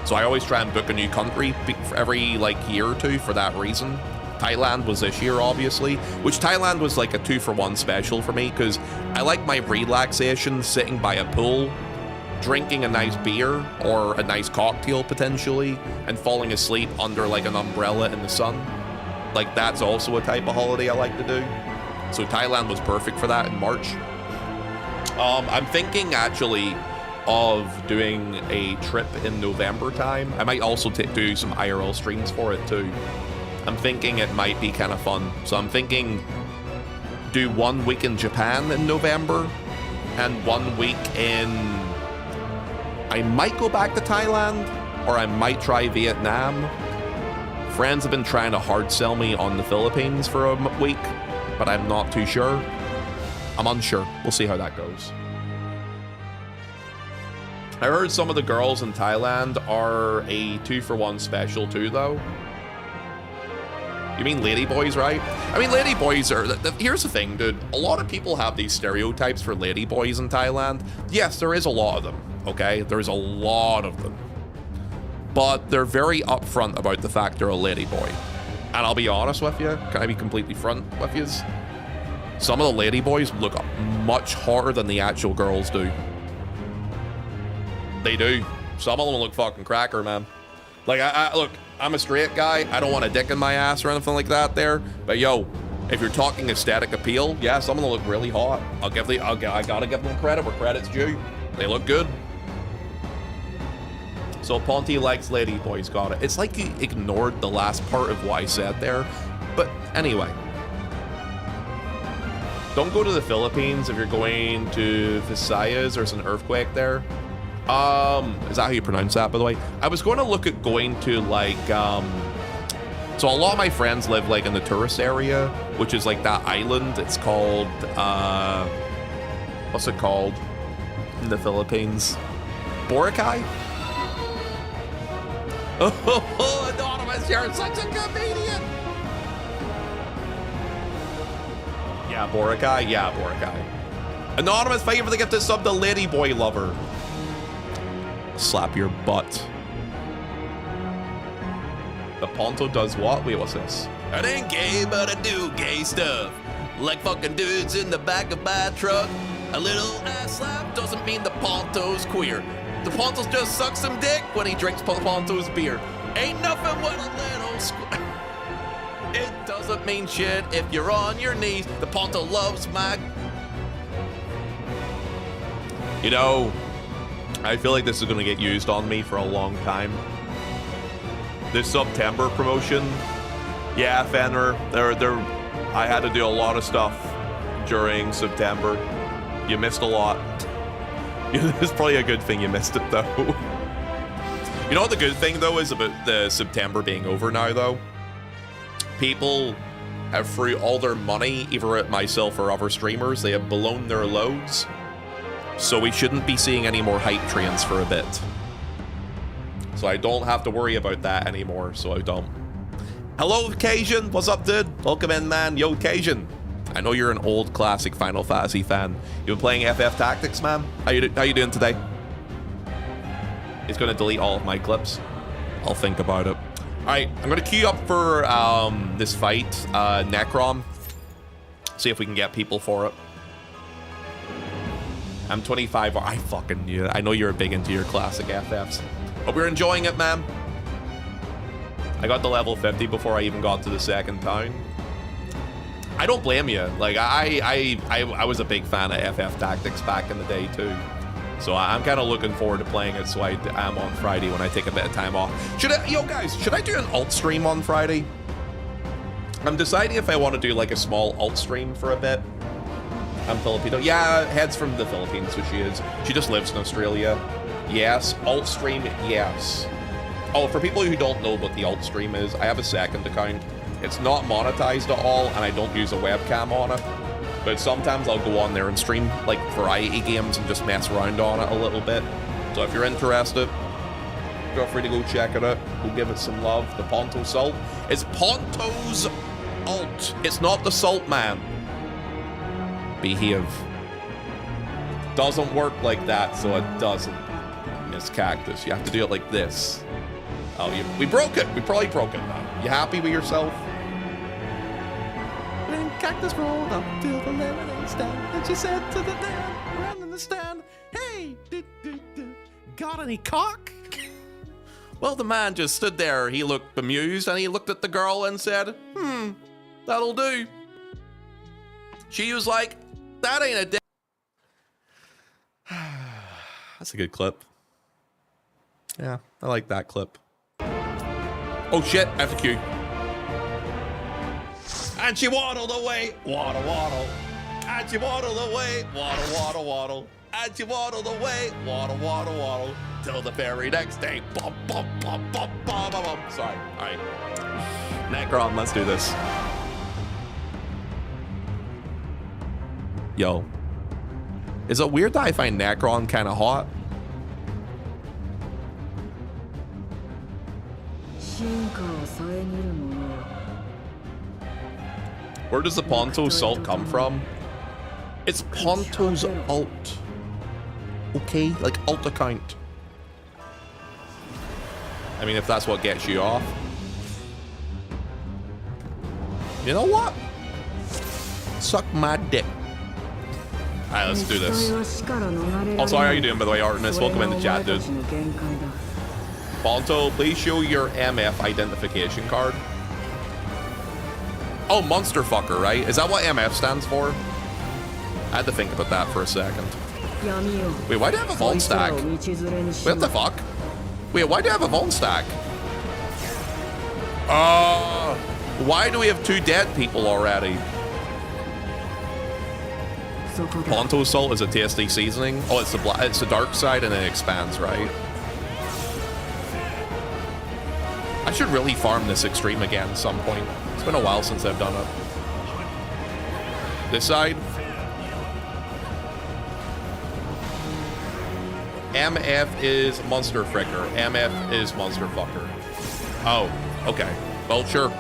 So I always try and book a new country for every, like, year or 2 for that reason. Thailand was this year, obviously, which Thailand was like a 2-for-1 special for me because I like my relaxation sitting by a pool, drinking a nice beer or a nice cocktail potentially, and falling asleep under like an umbrella in the sun. Like, that's also a type of holiday I like to do. So Thailand was perfect for that in March. I'm thinking actually of doing a trip in November time. I might also do some IRL streams for it too. I'm thinking it might be kind of fun. So I'm thinking do 1 week in Japan in November and 1 week in... I might go back to Thailand or I might try Vietnam. Friends have been trying to hard sell me on the Philippines for a week, but I'm not too sure. I'm unsure. We'll see how that goes. I heard some of the girls in Thailand are a 2-for-1 special too, though. You mean ladyboys, right? I mean, ladyboys are... Here's the thing, dude. A lot of people have these stereotypes for ladyboys in Thailand. Yes, there is a lot of them, okay? There's a lot of them. But they're very upfront about the fact they're a ladyboy. And I'll be honest with you. Can I be completely front with you? Some of the ladyboys look much hotter than the actual girls do. They do. Some of them look fucking cracker, man. Like, look, I'm a straight guy. I don't want a dick in my ass or anything like that there. But yo, if you're talking aesthetic appeal, yeah, some of them look really hot. I gotta give them credit where credit's due. They look good. So Ponty likes lady boys, got it. It's like you ignored the last part of what I said there. But anyway. Don't go to the Philippines if you're going to Visayas. There's an earthquake there. Is that how you pronounce that, by the way? I was going to look at going to, like, so a lot of my friends live, like, in the tourist area, which is, like, that island. It's called, what's it called in the Philippines? Boracay? Oh, Anonymous, you're such a comedian! Yeah, Boracay? Yeah, Boracay. Anonymous, thank you for the gift of sub to Lady Boy Lover. Slap your butt. The Ponto does what? Wait, what's this? I ain't gay, but I do gay stuff. Like fucking dudes in the back of my truck. A little ass slap doesn't mean the Ponto's queer. The Ponto's just sucks some dick when he drinks Ponto's beer. Ain't nothing but a little It doesn't mean shit if you're on your knees. The Ponto loves my... You know, I feel like this is going to get used on me for a long time. This September promotion, yeah, Fenrir, I had to do a lot of stuff during September. You missed a lot. It's probably a good thing you missed it, though. You know what the good thing, though, is about the September being over now, though? People have threw all their money, either at myself or other streamers. They have blown their loads. So we shouldn't be seeing any more hype trains for a bit. So I don't have to worry about that anymore, so I don't. Hello, Cajun. What's up, dude? Welcome in, man. Yo, Cajun. I know you're an old classic Final Fantasy fan. You been playing FF Tactics, man? How you doing today? He's going to delete all of my clips. I'll think about it. All right, I'm going to queue up for this fight, Necron. See if we can get people for it. I'm 25. I fucking knew it. I know you're big into your classic FFs. Hope you're enjoying it, man. I got to level 50 before I even got to the second town. I don't blame you. Like, I was a big fan of FF Tactics back in the day, too. So I'm kind of looking forward to playing it, so I am on Friday when I take a bit of time off. Yo, guys, should I do an alt stream on Friday? I'm deciding if I want to do, like, a small alt stream for a bit. I'm Filipino. Yeah, Head's from the Philippines, so she is. She just lives in Australia. Yes. Alt stream, yes. Oh, for people who don't know what the alt stream is, I have a second account. It's not monetized at all, and I don't use a webcam on it. But sometimes I'll go on there and stream, like, variety games and just mess around on it a little bit. So if you're interested, feel free to go check it out. Go give it some love. The Ponto Salt. It's Ponto's alt. It's not the Salt Man. Behave. Doesn't work like that, so it doesn't. Miss Cactus. You have to do it like this. Oh, we broke it. We probably broke it now. You happy with yourself? When Cactus rolled up to the lemonade stand, and she said to the man around in the stand, "Hey, got any cock?" Well, the man just stood there. He looked bemused, and he looked at the girl and said, that'll do. She was like, that ain't a dick. That's a good clip. Yeah, I like that clip. Oh shit, I have to queue. And she waddled away, waddle, waddle. And she waddled away, waddle, waddle, waddle. And she waddled away, waddle, waddle, waddle. Till the very next day. Bum, bum, bum, bum, bum, bum, bum. Sorry, all right. Necron, let's do this. Yo. Is it weird that I find Necron kind of hot? Where does the Ponto Salt come from? It's Ponto's alt. Okay, like alt account. I mean, if that's what gets you off. You know what? Suck my dick. Alright, let's do this. Oh, sorry, how you doing, by the way, Artemis? Welcome in the chat, dude. Ponto, please show your MF identification card. Oh, monster fucker, right? Is that what MF stands for? I had to think about that for a second. Wait, why do I have a vault stack? What the fuck? Wait, why do I have a vault stack? Why do we have 2 dead people already? Ponto salt is a tasty seasoning. Oh, it's the dark side and then it expands, right? I should really farm this extreme again at some point. It's been a while since I've done it. This side. MF is monster fricker. MF is monster fucker. Oh, okay. Well, sure.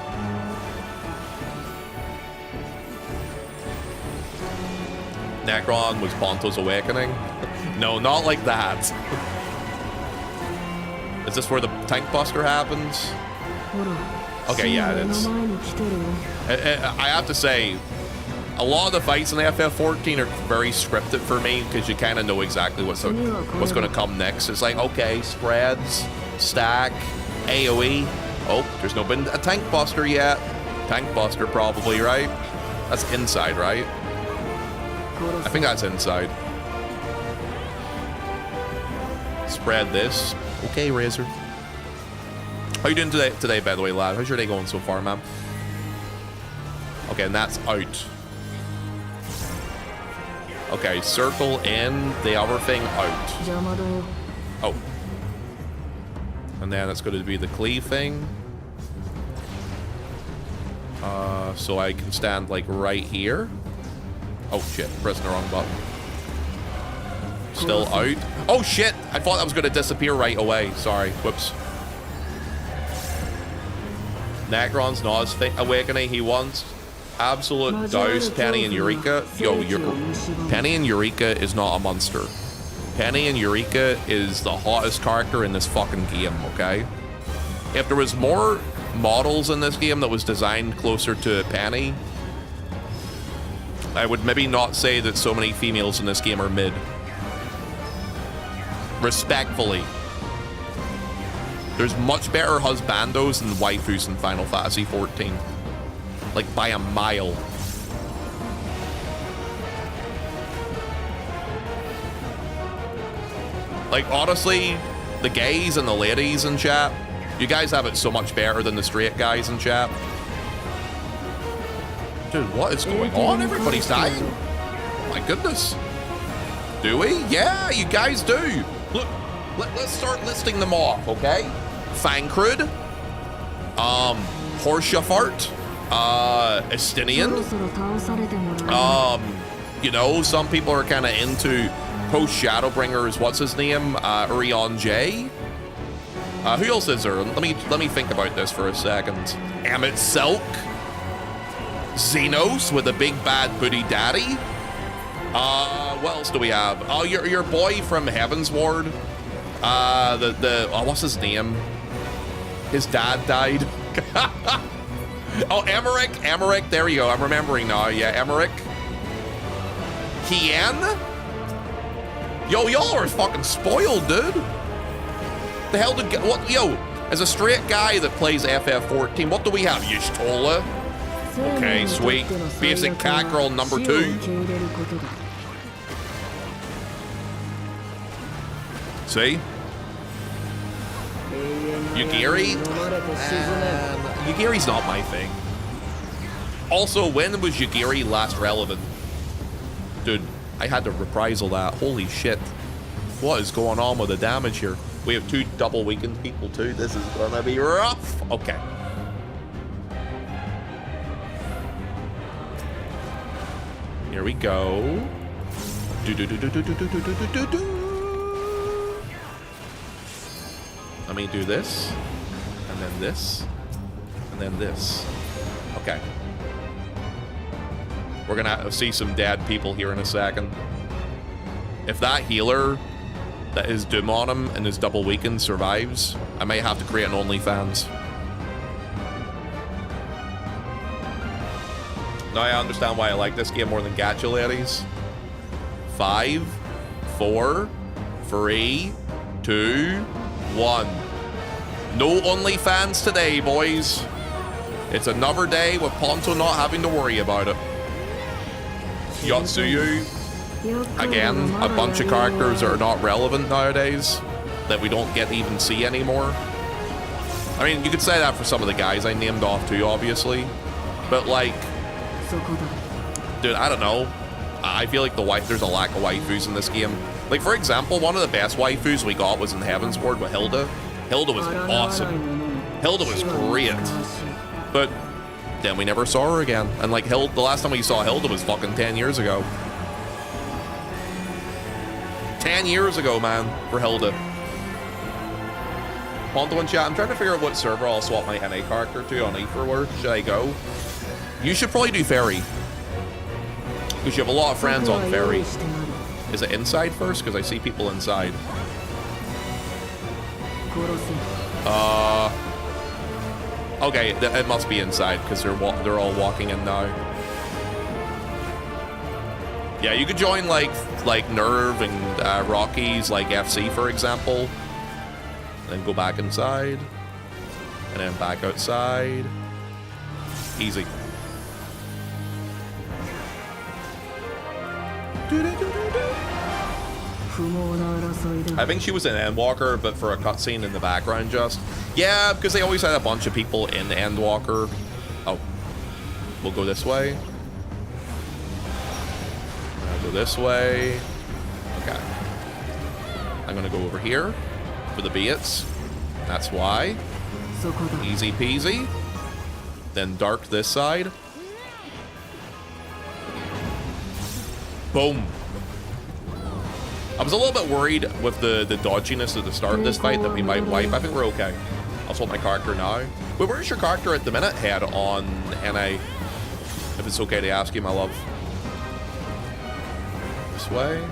Necron was Ponto's awakening. No, not like that. Is this where the tank buster happens? Okay, yeah, it is. I have to say, a lot of the fights in the FF14 are very scripted for me because you kind of know exactly what's going to come next. It's like, okay, spreads, stack, AoE. Oh, there's no been a tank buster yet. Tank buster probably, right? That's inside, right? I think that's inside. Spread this. Okay, Razor. How you doing today, by the way, lad? How's your day going so far, man? Okay, and that's out. Okay, circle in, the other thing out. Oh. And then it's going to be the cleave thing. So I can stand, like, right here. Oh, shit. Pressing the wrong button. Still out. Oh, shit! I thought that was going to disappear right away. Sorry. Whoops. Necron's not as awakening. He wants absolute douse Penny and Eureka. Yo, Penny and Eureka is not a monster. Penny and Eureka is the hottest character in this fucking game, okay? If there was more models in this game that was designed closer to Penny, I would maybe not say that so many females in this game are mid. Respectfully. There's much better husbandos and waifus in Final Fantasy XIV. Like, by a mile. Like, honestly, the gays and the ladies in chat, you guys have it so much better than the straight guys in chat. Dude, what is going on? Everybody's dying. Oh my goodness. Do we? Yeah, you guys do. Look, let's start listing them off, okay? Fancrud, Horshafart, Estinian. You know, some people are kind of into post-Shadowbringers. What's his name? Urion J. Who else is there? Let me think about this for a second. Amit Selk. Xenos with a big bad booty daddy. What else do we have? Oh, your boy from Heaven's Ward. What's his name? His dad died. Oh, Emmerich. There you go. I'm remembering now. Yeah, Emmerich. Kian. Yo, y'all are fucking spoiled, dude. The hell did what? Yo, as a straight guy that plays FF14, what do we have? Y'shtola. Okay, sweet. Basic cat girl number 2. See? Yugiri? Yugiri's not my thing. Also, when was Yugiri last relevant? Dude, I had to reprisal that. Holy shit. What is going on with the damage here? We have 2 double weakened people too. This is gonna be rough. Okay. Here we go. Let me do this, and then this, and then this. Okay. We're gonna see some dead people here in a second. If that healer that is Doom on him and is double weakened survives, I might have to create an OnlyFans. Now I understand why I like this game more than Gacha ladies. 5, 4, 3, 2, 1. No OnlyFans today, boys. It's another day with Ponto not having to worry about it. Yotsuyu. Again, a bunch of characters that are not relevant nowadays, that we don't get to even see anymore. I mean, you could say that for some of the guys I named off too, obviously. But like, dude, I don't know. I feel like there's a lack of waifus in this game. Like, for example, one of the best waifus we got was in Heaven's Ward with Hilda. Hilda was awesome. Hilda was great. But then we never saw her again. And like, the last time we saw Hilda was fucking 10 years ago. 10 years ago, man, for Hilda. Ponto in chat, I'm trying to figure out what server I'll swap my NA character to on E4. Where should I go? You should probably do Ferry. Because you have a lot of friends on Ferry. Is it inside first? Because I see people inside. Okay, it must be inside because they're all walking in now. Yeah, you could join like Nerve and Rocky's like FC, for example. Then go back inside. And then back outside. Easy. I think she was an Endwalker, but for a cutscene in the background just. Yeah, because they always had a bunch of people in Endwalker. Oh. We'll go this way. I'll go this way. Okay. I'm gonna go over here for the beats. That's why. Easy peasy. Then dark this side. Boom. I was a little bit worried with the dodginess at the start of this fight that we might wipe. I think we're okay. I'll swap my character now. Wait, where's your character at the minute, Head, on NA? If it's okay to ask you, my love. This way.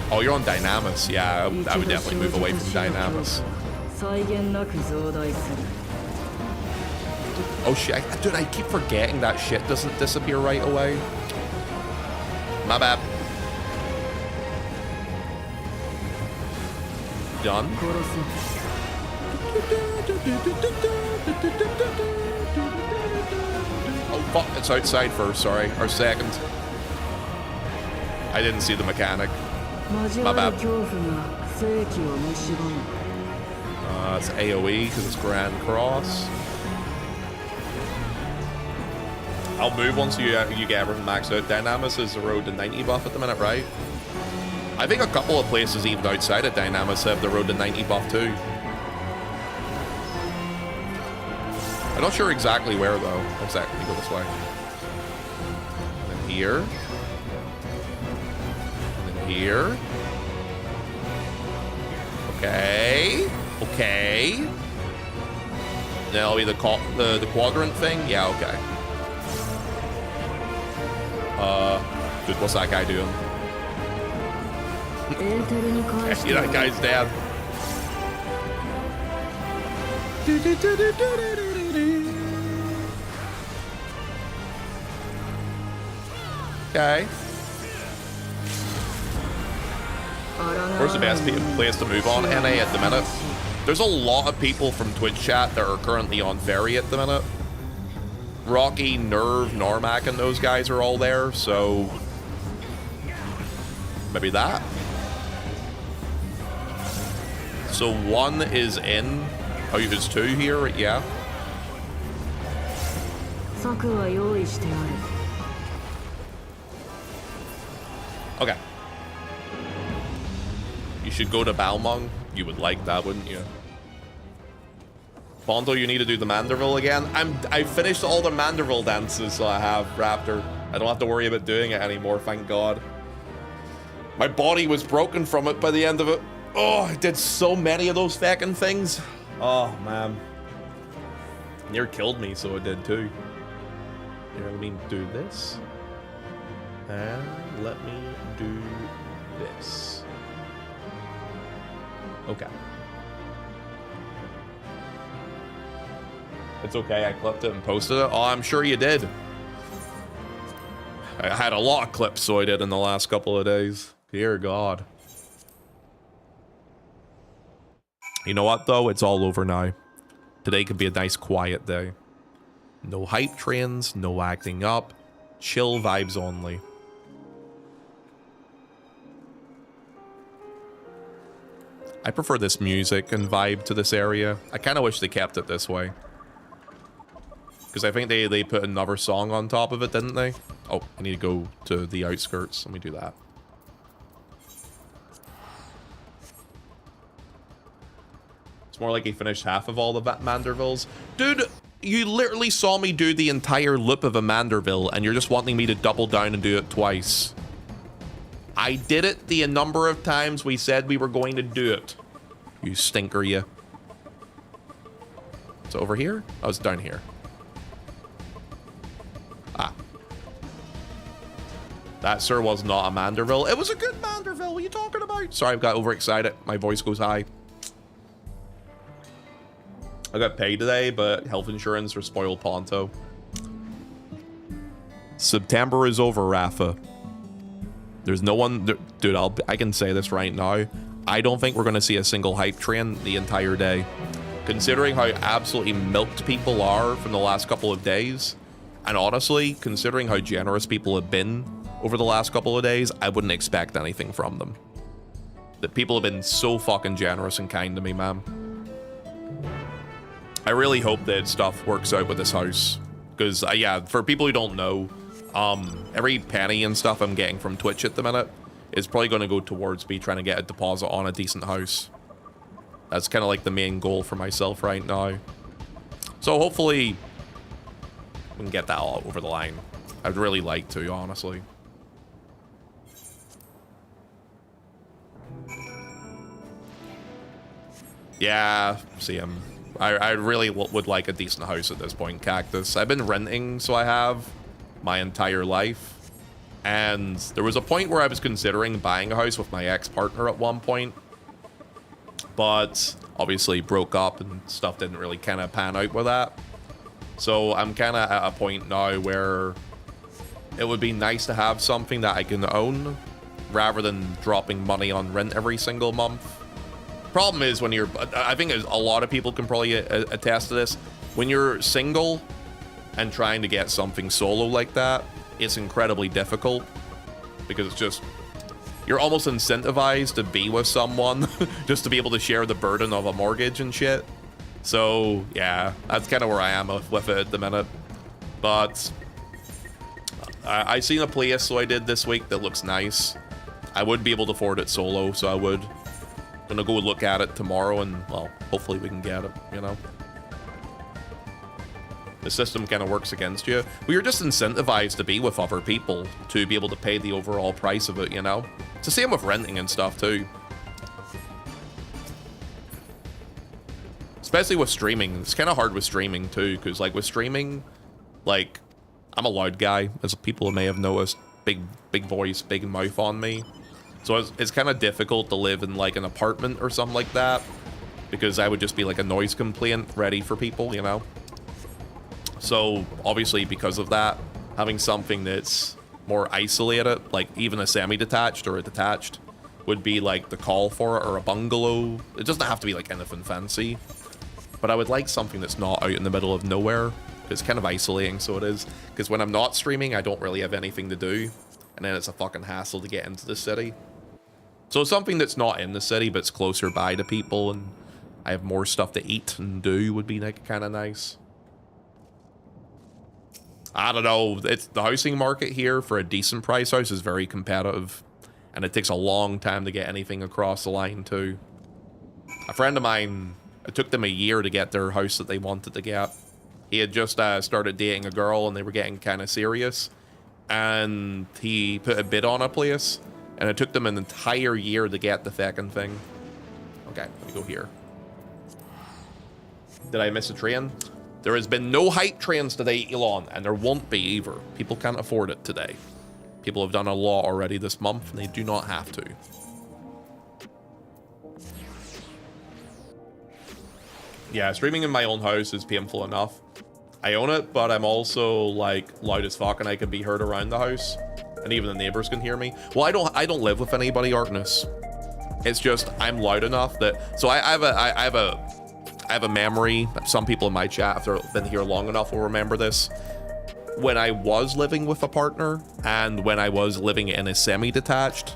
Oh, you're on Dynamis. Yeah, I would definitely move away from Dynamis. Oh shit, dude, I keep forgetting that shit doesn't disappear right away. My bad. Done. Oh fuck, it's outside first, sorry. Or second. I didn't see the mechanic. My bad. It's AoE because it's Grand Cross. I'll move once you get everything maxed out. Dynamis is the road to 90 buff at the minute, right? I think a couple of places even outside of Dynamis have the road to 90 buff too. I'm not sure exactly where though. Exactly, go this way. And then here. And then here. Okay. Okay. Then it'll be the quadrant thing? Yeah, okay. Dude, what's that guy doing? Yeah, that guy's dead. Okay. Where's the best place to move on? NA at the minute. There's a lot of people from Twitch chat that are currently on Ferry at the minute. Rocky, Nerve, Normac, and those guys are all there, so maybe that. So one is in. Oh, there's two here, yeah. Okay. You should go to Balmung. You would like that, wouldn't you? Ponto, you need to do the Manderville again. I finished all the Manderville dances, so I have Raptor. I don't have to worry about doing it anymore, thank God. My body was broken from it by the end of it. Oh, I did so many of those fucking things. Oh, man. Near killed me, so it did too. Here, let me do this. And let me do this. Okay. It's okay, I clipped it and posted it. Oh, I'm sure you did. I had a lot of clips, so I did in the last couple of days. Dear God. You know what, though? It's all over now. Today could be a nice, quiet day. No hype trains, no acting up. Chill vibes only. I prefer this music and vibe to this area. I kind of wish they kept it this way. Because I think they put another song on top of it, didn't they? Oh, I need to go to the outskirts. Let me do that. It's more like he finished half of all the Mandervilles. Dude, you literally saw me do the entire loop of a Manderville, and you're just wanting me to double down and do it twice. I did it the number of times we said we were going to do it. You stinker, you. It's over here? Oh, it's down here. Ah. That, sir, was not a Manderville. It was a good Manderville. What are you talking about? Sorry, I got overexcited. My voice goes high. I got paid today, but health insurance for spoiled Ponto. September is over, Rafa. There's no one... Dude, I can say this right now. I don't think we're going to see a single hype train the entire day. Considering how absolutely milked people are from the last couple of days, and honestly, considering how generous people have been over the last couple of days, I wouldn't expect anything from them. That people have been so fucking generous and kind to me, man. I really hope that stuff works out with this house. Because, yeah, for people who don't know, every penny and stuff I'm getting from Twitch at the minute is probably going to go towards me trying to get a deposit on a decent house. That's kind of like the main goal for myself right now. So hopefully we can get that all over the line. I'd really like to, honestly. Yeah, see him. I really would like a decent house at this point, Cactus. I've been renting, so I have, my entire life. And there was a point where I was considering buying a house with my ex-partner at one point. But obviously broke up and stuff didn't really kind of pan out with that. So I'm kind of at a point now where it would be nice to have something that I can own rather than dropping money on rent every single month. Problem is when you're, I think a lot of people can probably attest to this, when you're single and trying to get something solo like that, it's incredibly difficult because it's just, you're almost incentivized to be with someone just to be able to share the burden of a mortgage and shit. So yeah, that's kind of where I am with it at the minute. But I seen a place, so I did this week, that looks nice. I would be able to afford it solo, so I would. Gonna go look at it tomorrow and, well, hopefully we can get it, you know? The system kind of works against you. We are just incentivized to be with other people to be able to pay the overall price of it, you know? It's the same with renting and stuff, too. Especially with streaming. It's kind of hard with streaming, too, because, like, with streaming, like, I'm a loud guy, as people may have noticed. Big voice, big mouth on me. So it's kind of difficult to live in, like, an apartment or something like that, because I would just be, like, a noise complaint ready for people, you know? So, obviously, because of that, having something that's more isolated, like even a semi-detached or a detached, would be, like, the call for it, or a bungalow. It doesn't have to be, like, anything fancy. But I would like something that's not out in the middle of nowhere. It's kind of isolating, so it is. Because when I'm not streaming, I don't really have anything to do. And then it's a fucking hassle to get into the city. So something that's not in the city, but it's closer by to people, and I have more stuff to eat and do would be, like, kind of nice. I don't know. It's the housing market here for a decent price house is very competitive. And it takes a long time to get anything across the line, too. A friend of mine, it took them a year to get their house that they wanted to get. He had just started dating a girl, and they were getting kind of serious. And he put a bid on a place. And it took them an entire year to get the fucking thing. Okay, let me go here. Did I miss a train? There has been no hype trains today, Elon, and there won't be either. People can't afford it today. People have done a lot already this month, and they do not have to. Yeah, streaming in my own house is painful enough. I own it, but I'm also, like, loud as fuck, and I can be heard around the house. and even the neighbors can hear me. Well, I don't live with anybody, Artemis. It's just I'm loud enough that, so I have a memory. Some people in my chat, if they've been here long enough, will remember this. When I was living with a partner and when I was living in a semi-detached,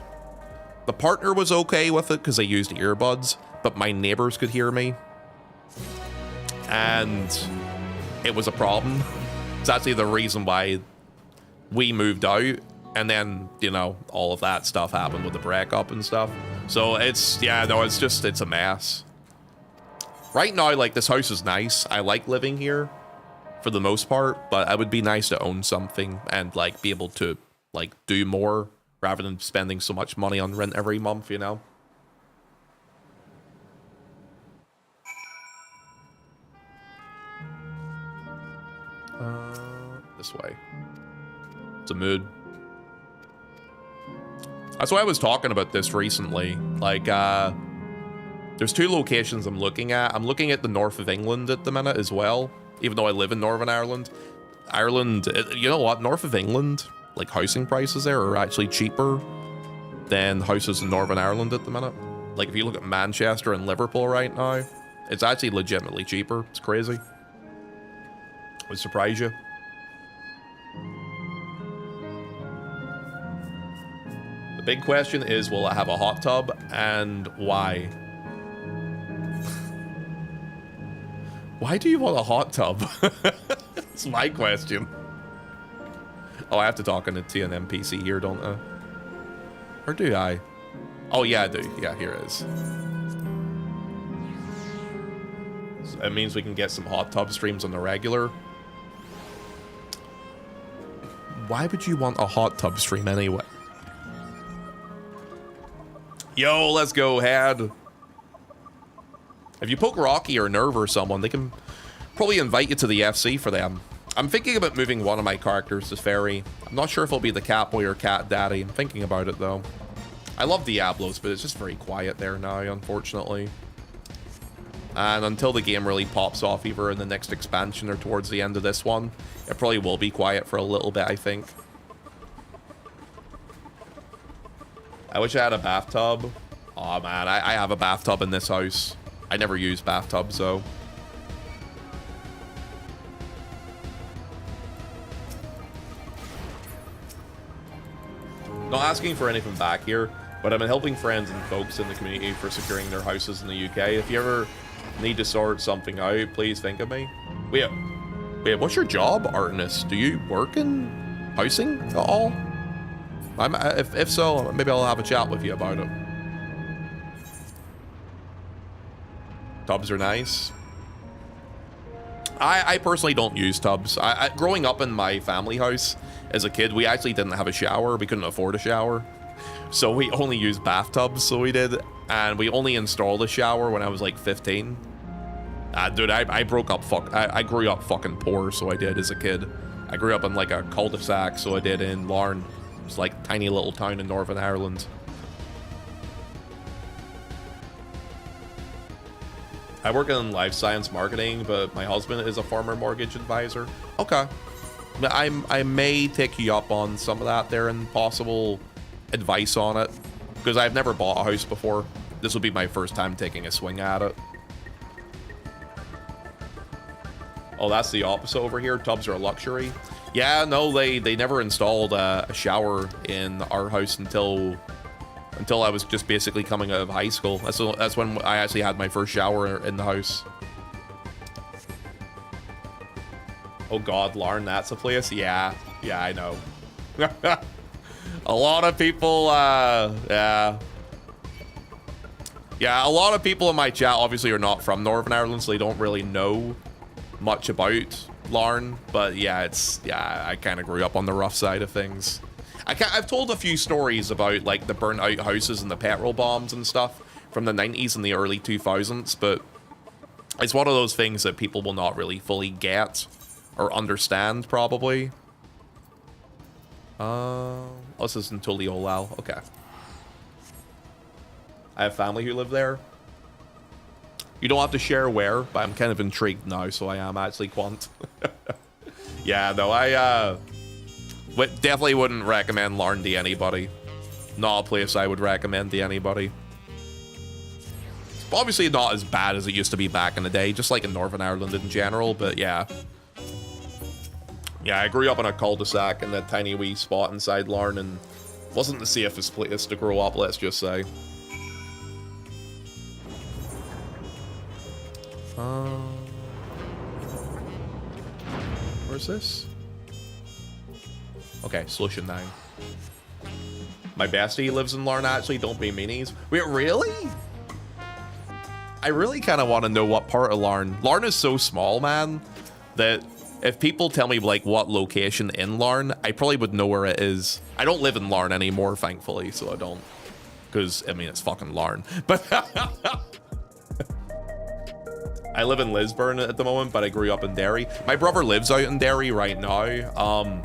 the partner was okay with it because they used earbuds, but my neighbors could hear me, and it was a problem. It's actually the reason why we moved out, and then, you know, all of that stuff happened with the breakup and stuff. So it's, yeah, no, it's a mess. Right now, like, this house is nice. I like living here for the most part, but it would be nice to own something and, like, be able to, like, do more rather than spending so much money on rent every month, you know? This way. It's a mood. That's why I was talking about this recently. Like, there's two locations I'm looking at. I'm looking at the north of England at the minute as well, even though I live in Northern Ireland. Ireland, you know what? North of England, like, housing prices there are actually cheaper than houses in Northern Ireland at the minute. Like, if you look at Manchester and Liverpool right now, it's actually legitimately cheaper. It's crazy. It would surprise you. The big question is, will I have a hot tub, and why? Why do you want a hot tub? That's my question. Oh, I have to talk into an NPC here, don't I? Or do I? Oh, yeah, I do. Yeah, here it is. So that means we can get some hot tub streams on the regular. Why would you want a hot tub stream anyway? Yo, let's go ahead. If you poke Rocky or Nerve or someone, they can probably invite you to the FC for them. I'm thinking about moving one of my characters to Fairy. I'm not sure if it'll be the Catboy or Cat Daddy. I'm thinking about it, though. I love Diablos, but it's just very quiet there now, unfortunately. And until the game really pops off, either in the next expansion or towards the end of this one, it probably will be quiet for a little bit, I think. I wish I had a bathtub. Oh man, I have a bathtub in this house. I never use bathtubs though. Not asking for anything back here, but I've been helping friends and folks in the community for securing their houses in the UK. If you ever need to sort something out, please think of me. Wait, what's your job, Artemis? Do you work in housing at all? If so, maybe I'll have a chat with you about it. Tubs are nice. I personally don't use tubs. Growing up in my family house as a kid, we actually didn't have a shower. We couldn't afford a shower. So we only used bathtubs, so we did. And we only installed a shower when I was like 15. Dude, I grew up fucking poor, so I did as a kid. I grew up in like a cul-de-sac, so I did in Larne. It's like a tiny little town in Northern Ireland. I work in life science marketing, but my husband is a former mortgage advisor. Okay. I may take you up on some of that there and possible advice on it, because I've never bought a house before. This will be my first time taking a swing at it. Oh, that's the opposite over here. Tubs are a luxury. Yeah, no, they never installed a shower in our house until I was just basically coming out of high school. That's when I actually had my first shower in the house. Oh god, Larne, that's a place? Yeah, I know. A lot of people, yeah, a lot of people in my chat obviously are not from Northern Ireland, so they don't really know much about Larne, but yeah, I kind of grew up on the rough side of things. I've told a few stories about like the burnt out houses and the petrol bombs and stuff from the 90s and the early 2000s, but it's one of those things that people will not really fully get or understand, probably. This is in Tuliolal. Okay. I have family who live there. You don't have to share where, but I'm kind of intrigued now, so I am actually Quant. Yeah, no, Definitely wouldn't recommend Larn to anybody. Not a place I would recommend to anybody. Obviously not as bad as it used to be back in the day, just like in Northern Ireland in general, but yeah. Yeah, I grew up in a cul-de-sac in a tiny wee spot inside Larn, and wasn't the safest place to grow up, let's just say. Where's this? Okay, Solution 9. My bestie lives in Larn, actually. Don't be meanies. Wait, really? I really kind of want to know what part of Larn. Larn is so small, man, that if people tell me, like, what location in Larn, I probably would know where it is. I don't live in Larn anymore, thankfully, so I don't. Because, I mean, it's fucking Larn. But I live in Lisburn at the moment, but I grew up in Derry. My brother lives out in Derry right now.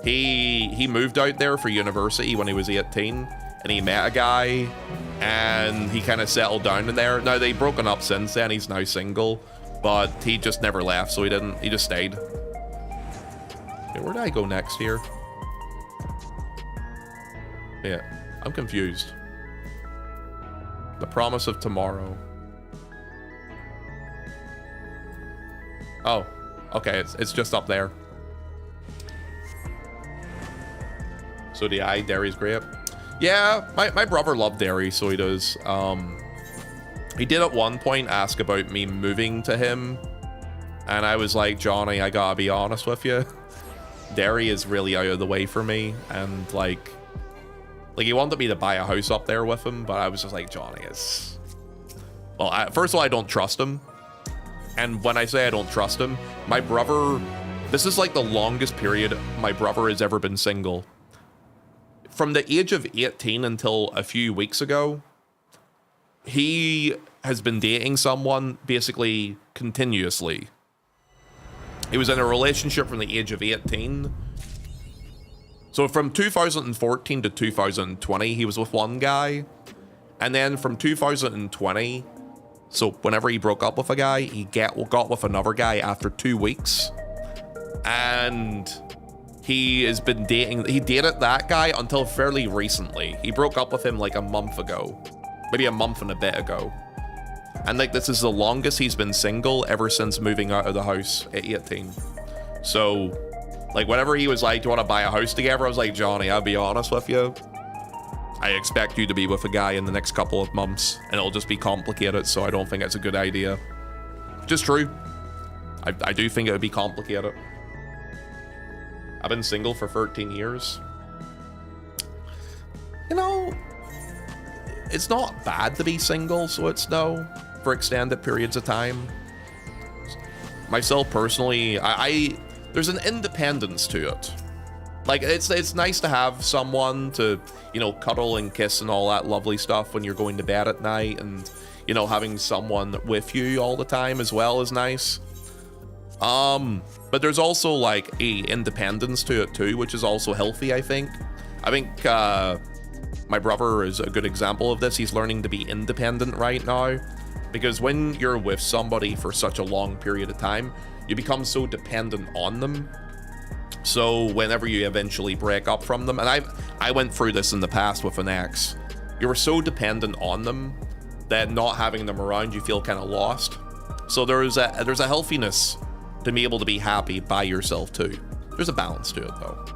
He moved out there for university when he was 18, and he met a guy, and he kind of settled down in there. Now, they've broken up since then. He's now single, but he just never left, so he just stayed. Okay, where do I go next here? Yeah, I'm confused. The Promise of Tomorrow. Oh, okay, it's just up there. So Derry's great. Yeah, my brother loved Derry, so he does. He did at one point ask about me moving to him, and I was like, Johnny, I gotta be honest with you. Derry is really out of the way for me, and like he wanted me to buy a house up there with him, but I was just like, Johnny, it's... Well, first of all, I don't trust him. And when I say I don't trust him, my brother... This is like the longest period my brother has ever been single. From the age of 18 until a few weeks ago, he has been dating someone basically continuously. He was in a relationship from the age of 18. So from 2014 to 2020, he was with one guy. And then from 2020, so whenever he broke up with a guy, he got with another guy after 2 weeks. And he has been dating, he dated that guy until fairly recently. He broke up with him like a month ago, maybe a month and a bit ago. And like, this is the longest he's been single ever since moving out of the house at 18. So like, whenever he was like, do you want to buy a house together? I was like, Johnny, I'll be honest with you. I expect you to be with a guy in the next couple of months, and it'll just be complicated, so I don't think it's a good idea. Just true. I do think it would be complicated. I've been single for 13 years. You know, it's not bad to be single, so it's no, for extended periods of time. Myself personally, there's an independence to it. Like, it's nice to have someone to, you know, cuddle and kiss and all that lovely stuff when you're going to bed at night, and, you know, having someone with you all the time as well is nice. But there's also like a independence to it too, which is also healthy, I think. I think my brother is a good example of this. He's learning to be independent right now, because when you're with somebody for such a long period of time, you become so dependent on them. So whenever you eventually break up from them, and I went through this in the past with an ex, you were so dependent on them that not having them around, you feel kind of lost. So there's a healthiness to be able to be happy by yourself too. There's a balance to it though.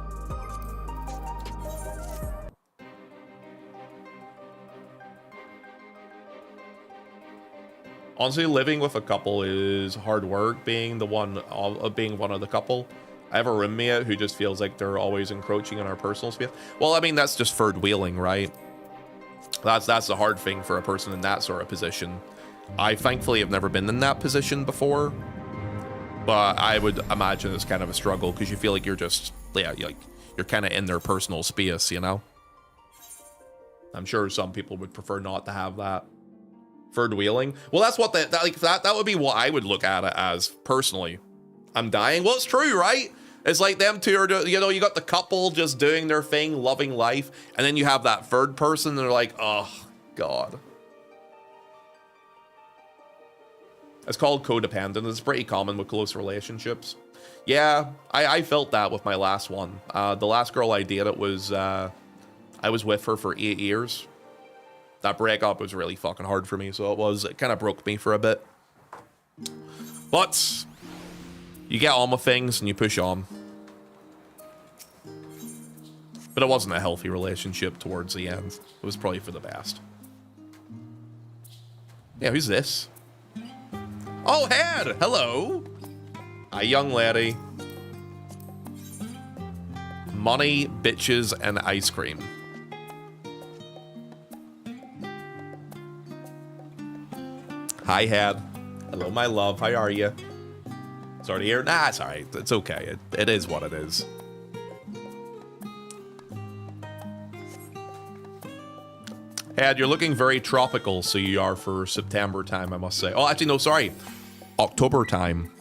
Honestly, living with a couple is hard work, being one of the couple. I have a roommate who just feels like they're always encroaching on our personal space. Well, I mean, that's just third wheeling, right? That's the hard thing for a person in that sort of position. I thankfully have never been in that position before, but I would imagine it's kind of a struggle because you feel like you're just, yeah, you're kind of in their personal space, you know? I'm sure some people would prefer not to have that. Third wheeling? Well, that's what that would be what I would look at it as personally. I'm dying. Well, it's true, right? It's like them two are, you know, you got the couple just doing their thing, loving life, and then you have that third person, and they're like, oh, God. It's called codependent. It's pretty common with close relationships. Yeah, I felt that with my last one. The last girl I dated was, I was with her for 8 years. That breakup was really fucking hard for me, so it kind of broke me for a bit. But you get on with things and you push on. But it wasn't a healthy relationship towards the end. It was probably for the best. Yeah, who's this? Oh, Head! Hello! Hi, young lady. Money, bitches, and ice cream. Hi, Head. Hello, my love. How are you? Sorry to hear. Nah, it's alright. It's okay. It is what it is. Head, you're looking very tropical, so you are for September time, I must say. Oh, actually, no, sorry. October time.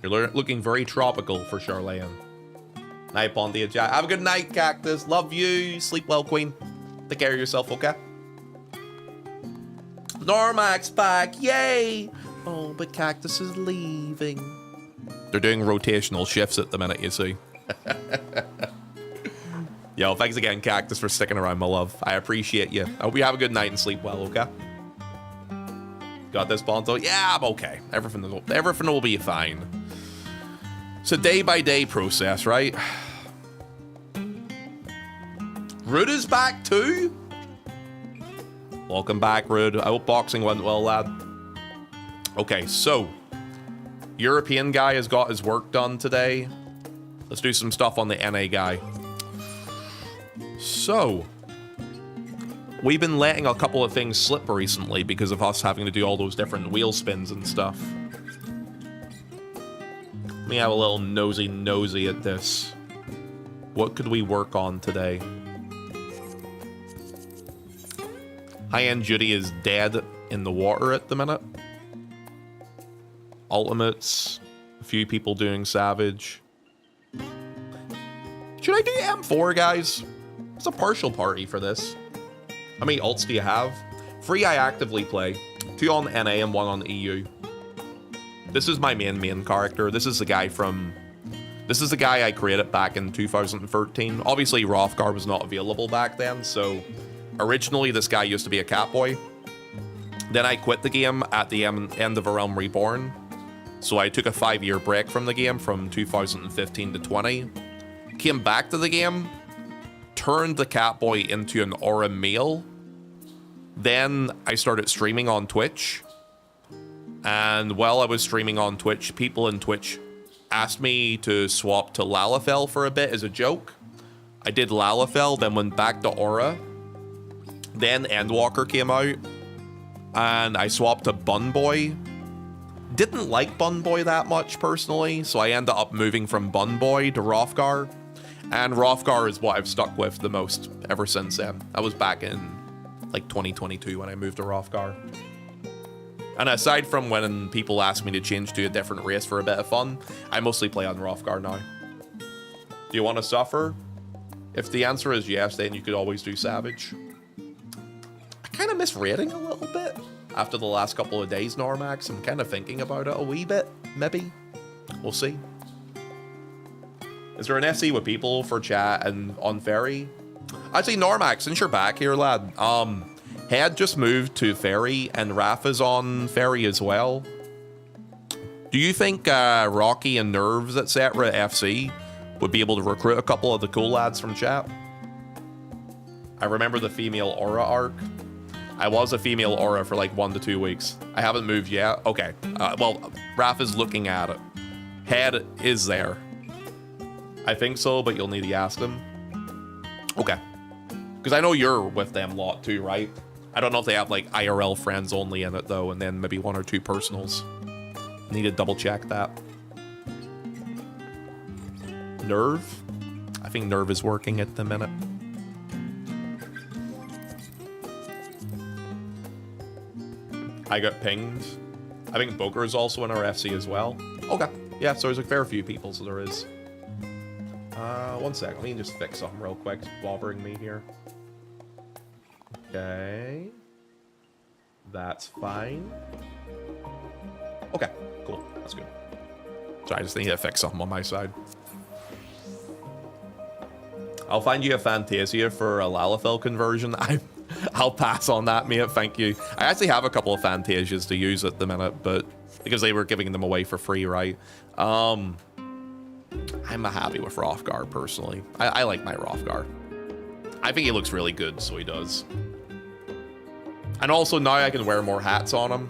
You're looking very tropical for Charlene. Night, Ponty. Have a good night, Cactus. Love you. Sleep well, Queen. Take care of yourself, okay? Normax back. Yay. Oh, but Cactus is leaving. They're doing rotational shifts at the minute, you see. Yo, thanks again, Cactus, for sticking around, my love. I appreciate you. I hope you have a good night and sleep well, okay? Got this, Ponto? Yeah, I'm okay. Everything will be fine. It's a day-by-day process, right? Rude is back too? Welcome back, Rude. I hope boxing went well, lad. Okay, so European guy has got his work done today. Let's do some stuff on the NA guy. So, we've been letting a couple of things slip recently because of us having to do all those different wheel spins and stuff. Let me have a little nosy at this. What could we work on today? High-end Judy is dead in the water at the minute. Ultimates. A few people doing Savage. Should I do M4, guys? It's a partial party for this. How many ults do you have? 3 I actively play. 2 on NA and 1 on EU. This is my main character. This is the guy I created back in 2013. Obviously, Hrothgar was not available back then, so originally this guy used to be a Catboy. Then I quit the game at the end of A Realm Reborn. So I took a 5-year break from the game from 2015 to 20. Came back to the game, turned the Catboy into an Aura male. Then I started streaming on Twitch. And while I was streaming on Twitch, people in Twitch asked me to swap to Lalafell for a bit as a joke. I did Lalafell, then went back to Aura. Then Endwalker came out. And I swapped to Bunboy. Didn't like Bunboy that much personally, so I ended up moving from Bunboy to Hrothgar. And Hrothgar is what I've stuck with the most ever since then. I was back in like 2022 when I moved to Hrothgar. And aside from when people ask me to change to a different race for a bit of fun, I mostly play on Hrothgar now. Do you want to suffer? If the answer is yes, then you could always do Savage. I kind of miss raiding a little bit after the last couple of days, Normax. I'm kind of thinking about it a wee bit, maybe. We'll see. Is there an FC with people for chat and on Ferry? Actually, Normax, since you're back here, lad, Head just moved to Ferry, and Rafa's on Ferry as well. Do you think Rocky and Nerves, etc. FC would be able to recruit a couple of the cool lads from chat? I remember the female Aura arc. I was a female Aura for like 1 to 2 weeks. I haven't moved yet. Okay. Well, Rafa's looking at it. Head is there. I think so, but you'll need to ask them. Okay. Because I know you're with them lot too, right? I don't know if they have like IRL friends only in it though, and then maybe 1 or 2 personals. Need to double check that. Nerve? I think Nerve is working at the minute. I got pinged. I think Boker is also in our FC as well. Okay. Yeah, so there's a fair few people, so there is. 1 sec. Let me just fix something real quick. It's bothering me here. Okay. That's fine. Okay, cool. That's good. Sorry, I just need to fix something on my side. I'll find you a Fantasia for a Lalafell conversion. I'll pass on that, mate. Thank you. I actually have a couple of Fantasias to use at the minute, but because they were giving them away for free, right? I'm happy with Hrothgar, personally. I like my Hrothgar. I think he looks really good, so he does. And also now I can wear more hats on him,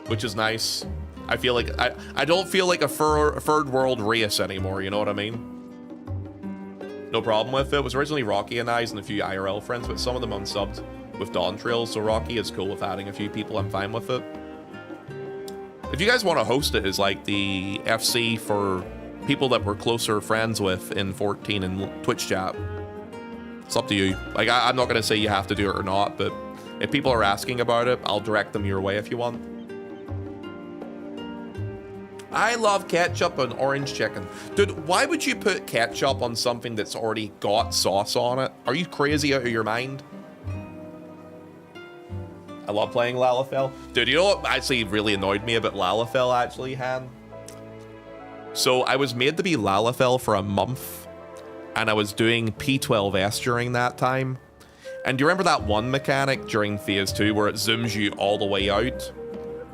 which is nice. I feel like I don't feel like a third world race anymore, you know what I mean? No problem with it. It was originally Rocky and I's and a few IRL friends, but some of them unsubbed with Dawn Trails, so Rocky is cool with adding a few people. I'm fine with it. If you guys want to host it as like the FC for people that we're closer friends with in 14 and Twitch chat, it's up to you. Like, I'm not going to say you have to do it or not, but if people are asking about it, I'll direct them your way if you want. I love ketchup on orange chicken. Dude, why would you put ketchup on something that's already got sauce on it? Are you crazy out of your mind? I love playing Lalafell. Dude, you know what actually really annoyed me about Lalafell, actually, Han? So I was made to be Lalafell for a month, and I was doing P12S during that time. And do you remember that one mechanic during Phase 2 where it zooms you all the way out?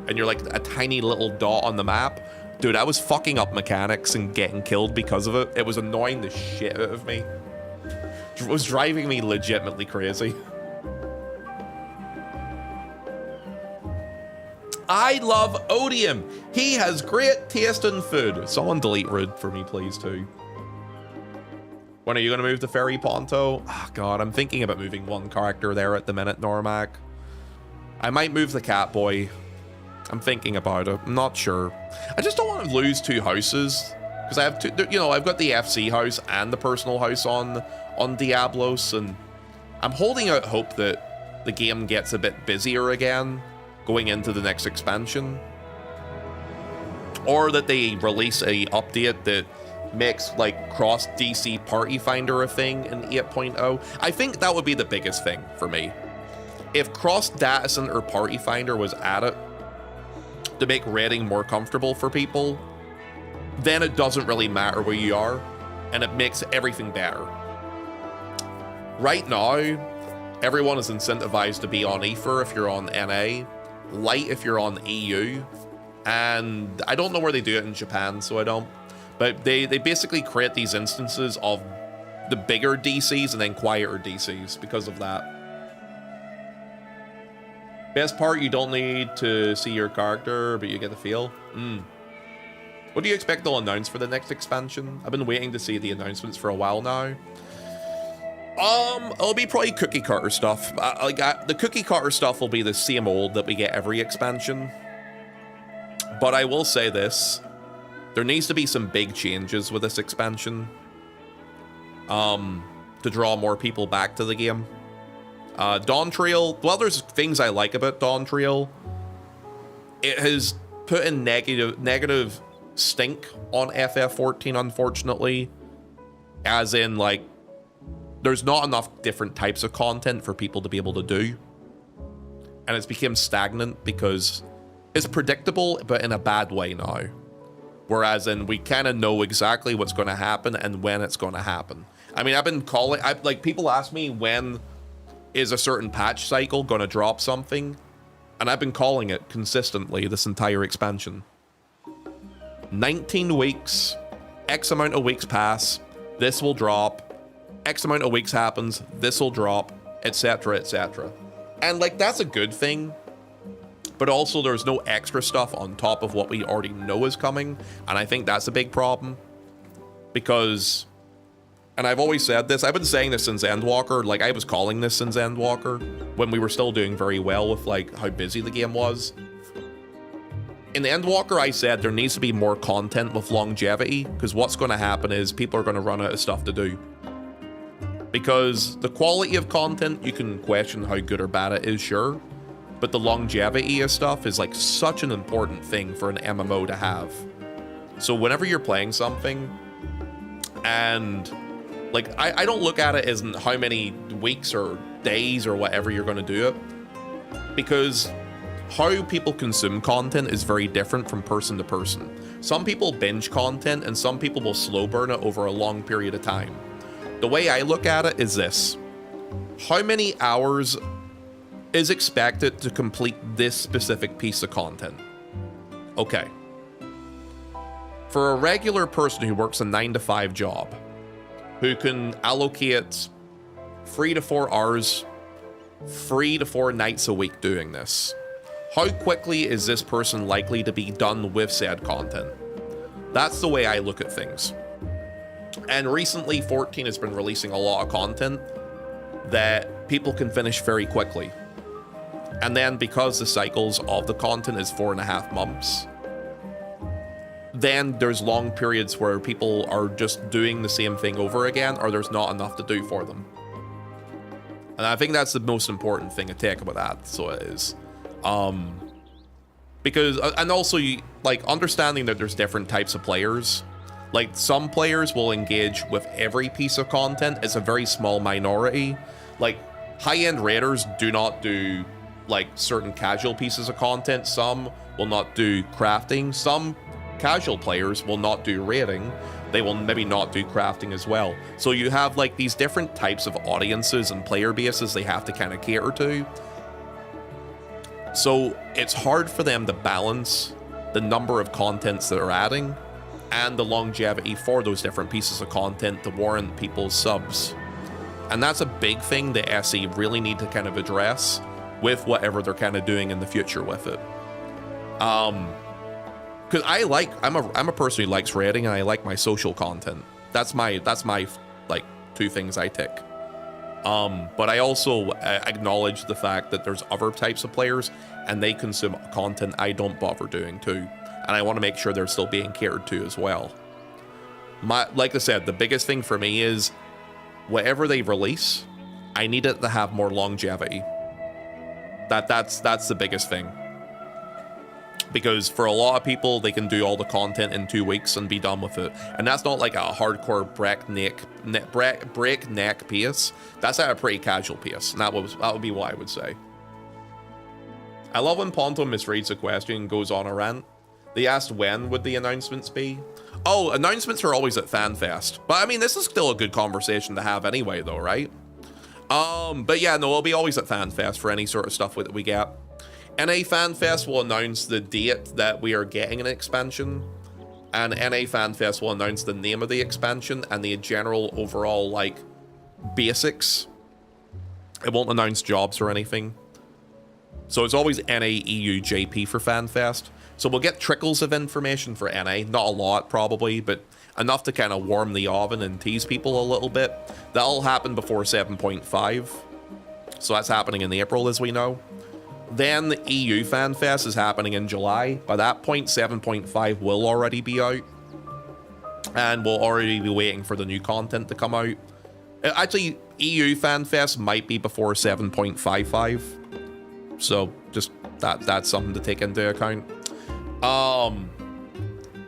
And you're like a tiny little dot on the map? Dude, I was fucking up mechanics and getting killed because of it. It was annoying the shit out of me. It was driving me legitimately crazy. I love Odium. He has great taste in food. Someone delete Rude for me, please, too. When are you going to move to Ferry Ponto? Oh, God, I'm thinking about moving one character there at the minute, Normac. I might move the Catboy. I'm thinking about it. I'm not sure. I just don't want to lose two houses because I have two. You know, I've got the FC house and the personal house on Diablos, and I'm holding out hope that the game gets a bit busier again going into the next expansion, or that they release a update that makes like cross DC Party Finder a thing in 8.0. I think that would be the biggest thing for me. If cross data center Party Finder was added to make raiding more comfortable for people, then it doesn't really matter where you are, and it makes everything better. Right now, everyone is incentivized to be on Ether if you're on NA, Light if you're on EU, and I don't know where they do it in Japan, so I don't. But they basically create these instances of the bigger DCs and then quieter DCs because of that. Best part, you don't need to see your character, but you get the feel. What do you expect they'll announce for the next expansion? I've been waiting to see the announcements for a while now. It'll be probably cookie cutter stuff. The cookie cutter stuff will be the same old that we get every expansion. But I will say this. There needs to be some big changes with this expansion. To draw more people back to the game. Dawn Trail, well, there's things I like about Dawn Trail. It has put in negative stink on FF14, unfortunately. As in, like, there's not enough different types of content for people to be able to do. And it's become stagnant because it's predictable, but in a bad way now. Whereas in, we kind of know exactly what's going to happen and when it's going to happen. I mean, I've been calling, like, people ask me when is a certain patch cycle going to drop something, and I've been calling it consistently this entire expansion. 19 weeks, X amount of weeks pass, this will drop, X amount of weeks happens, this will drop, etc, etc. And like, that's a good thing, but also there's no extra stuff on top of what we already know is coming, and I think that's a big problem. Because, and I've always said this, I've been saying this since Endwalker, like I was calling this since Endwalker, when we were still doing very well with like how busy the game was. In the Endwalker, I said there needs to be more content with longevity, because what's going to happen is people are going to run out of stuff to do. Because the quality of content, you can question how good or bad it is, sure, but the longevity of stuff is like such an important thing for an MMO to have. So whenever you're playing something, and like, I don't look at it as how many weeks or days or whatever you're going to do it, because how people consume content is very different from person to person. Some people binge content and some people will slow burn it over a long period of time. The way I look at it is this. How many hours is expected to complete this specific piece of content? Okay. For a regular person who works a 9-to-5 job, who can allocate 3 to 4 hours, 3 to 4 nights a week doing this, how quickly is this person likely to be done with said content? That's the way I look at things. And recently, 14 has been releasing a lot of content that people can finish very quickly. And then because the cycles of the content is 4.5 months, then there's long periods where people are just doing the same thing over again, or there's not enough to do for them. And I think that's the most important thing to take about that, so it is. Because, and also, like, understanding that there's different types of players. Like, some players will engage with every piece of content. It's a very small minority. Like, high-end raiders do not do, like, certain casual pieces of content. Some will not do crafting. Some casual players will not do raiding. They will maybe not do crafting as well. So you have, like, these different types of audiences and player bases they have to kind of cater to. So it's hard for them to balance the number of contents that are adding and the longevity for those different pieces of content to warrant people's subs. And that's a big thing that SE really need to kind of address with whatever they're kind of doing in the future with it. Because I'm a person who likes raiding and I like my social content. That's my like 2 things I tick. But I also acknowledge the fact that there's other types of players and they consume content I don't bother doing too. And I want to make sure they're still being catered to as well. Like I said, the biggest thing for me is whatever they release, I need it to have more longevity. That's the biggest thing. Because for a lot of people, they can do all the content in 2 weeks and be done with it. And that's not like a hardcore breakneck pace. That's at a pretty casual pace. And that would be what I would say. I love when Ponto misreads a question and goes on a rant. They asked when would the announcements be. Oh, announcements are always at FanFest. But I mean, this is still a good conversation to have anyway, though, right? But yeah, no, it'll be always at FanFest for any sort of stuff that we get. NA FanFest will announce the date that we are getting an expansion, and NA FanFest will announce the name of the expansion and the general overall, like, basics. It won't announce jobs or anything. So it's always NA EU JP for FanFest. So we'll get trickles of information for NA, not a lot probably, but enough to kind of warm the oven and tease people a little bit. That'll happen before 7.5. So that's happening in April, as we know. Then the EU FanFest is happening in July. By that point, 7.5 will already be out. And we'll already be waiting for the new content to come out. Actually, EU FanFest might be before 7.55. So just that's something to take into account.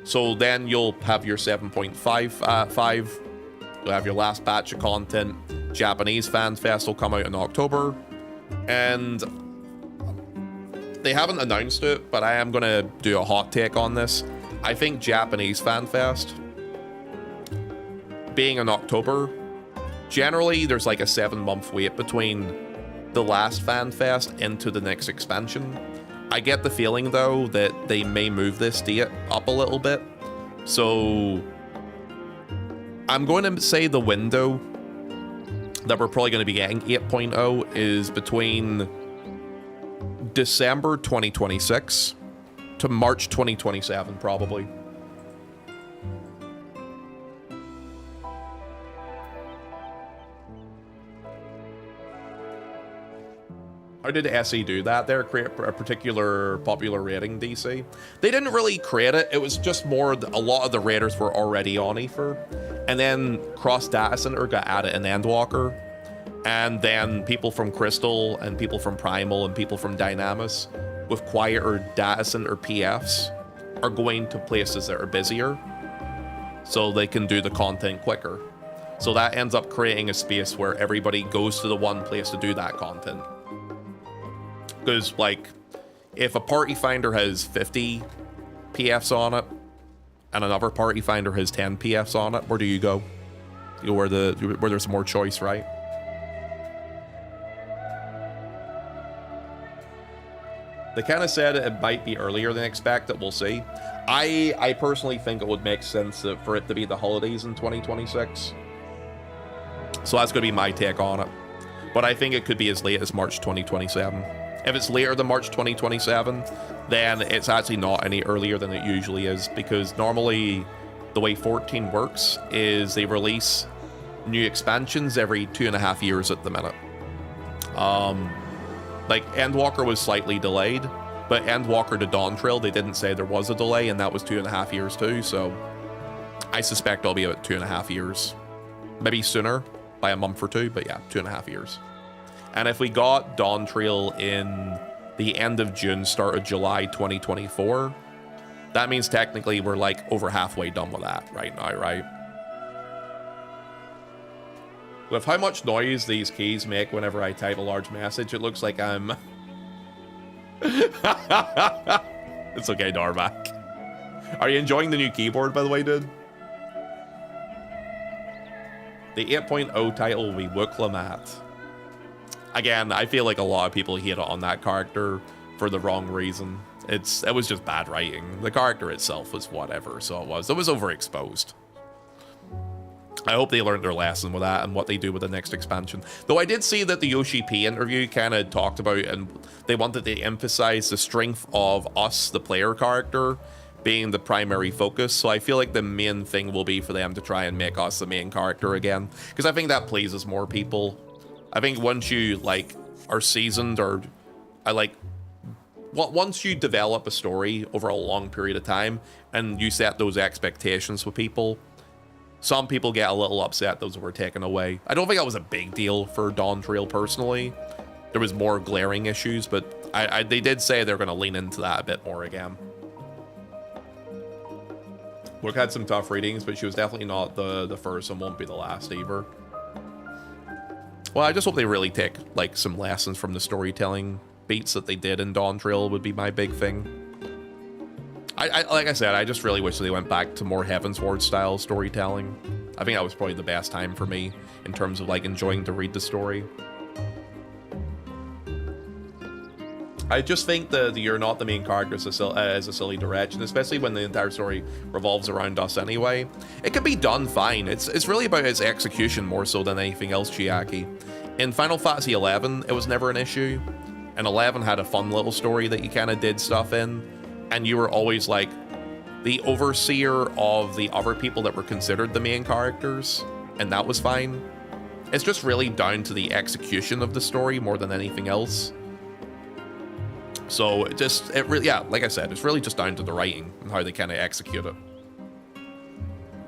So then you'll have your 7.55. You'll have your last batch of content. Japanese FanFest will come out in October. And they haven't announced it, but I am going to do a hot take on this. I think Japanese FanFest, being in October, generally there's like a 7-month wait between the last FanFest into the next expansion. I get the feeling, though, that they may move this date up a little bit. So I'm going to say the window that we're probably going to be getting 8.0 is between December 2026 to March 2027, probably. How did SE do that there? Create a particular popular rating, DC? They didn't really create it. It was just more, a lot of the raiders were already on Aether. And then Cross Data Center got added in Endwalker. And then people from Crystal and people from Primal and people from Dynamis with quieter data center PFs are going to places that are busier so they can do the content quicker. So that ends up creating a space where everybody goes to the one place to do that content. Because, like, if a party finder has 50 PFs on it and another party finder has 10 PFs on it, where do you go? You go where there's more choice, right? They kind of said it might be earlier than expected. We'll see. I personally think it would make sense for it to be the holidays in 2026. So that's going to be my take on it. But I think it could be as late as March 2027. If it's later than March 2027, then it's actually not any earlier than it usually is, because normally the way 14 works is they release new expansions every 2.5 years at the minute. Like Endwalker was slightly delayed, but Endwalker to Dawntrail, they didn't say there was a delay, and that was 2.5 years too, so I suspect it'll be about 2.5 years. Maybe sooner, by a month or two, but yeah, 2.5 years. And if we got Dawntrail in the end of June, start of July 2024, that means technically we're like over halfway done with that right now, right? With how much noise these keys make whenever I type a large message, it looks like I'm... It's okay, Darvac. Are you enjoying the new keyboard, by the way, dude? The 8.0 title will be Wooklamat. Again, I feel like a lot of people hate it on that character for the wrong reason. It was just bad writing. The character itself was whatever, so it was overexposed. I hope they learned their lesson with that and what they do with the next expansion. Though I did see that the Yoshi P interview kind of talked about, and they wanted to emphasize the strength of us, the player character, being the primary focus. So I feel like the main thing will be for them to try and make us the main character again, because I think that pleases more people. I think once you like are seasoned, or once you develop a story over a long period of time and you set those expectations with people, some people get a little upset those were taken away. I don't think that was a big deal for Dawntrail personally. There was more glaring issues, but they did say they're going to lean into that a bit more again. Brooke had some tough readings, but she was definitely not the first and won't be the last either. Well, I just hope they really take like some lessons from the storytelling beats that they did in Dawntrail would be my big thing. Like I said, I just really wish they went back to more Heavensward style storytelling. I think that was probably the best time for me in terms of like enjoying to read the story. I just think that you're not the main character is a silly direction, especially when the entire story revolves around us anyway. It can be done fine. It's really about its execution more so than anything else, Chiaki. In Final Fantasy XI, it was never an issue. And 11 had a fun little story that you kind of did stuff in. And you were always like the overseer of the other people that were considered the main characters. And that was fine. It's just really down to the execution of the story more than anything else. So it really, yeah, like I said, it's really just down to the writing and how they kind of execute it.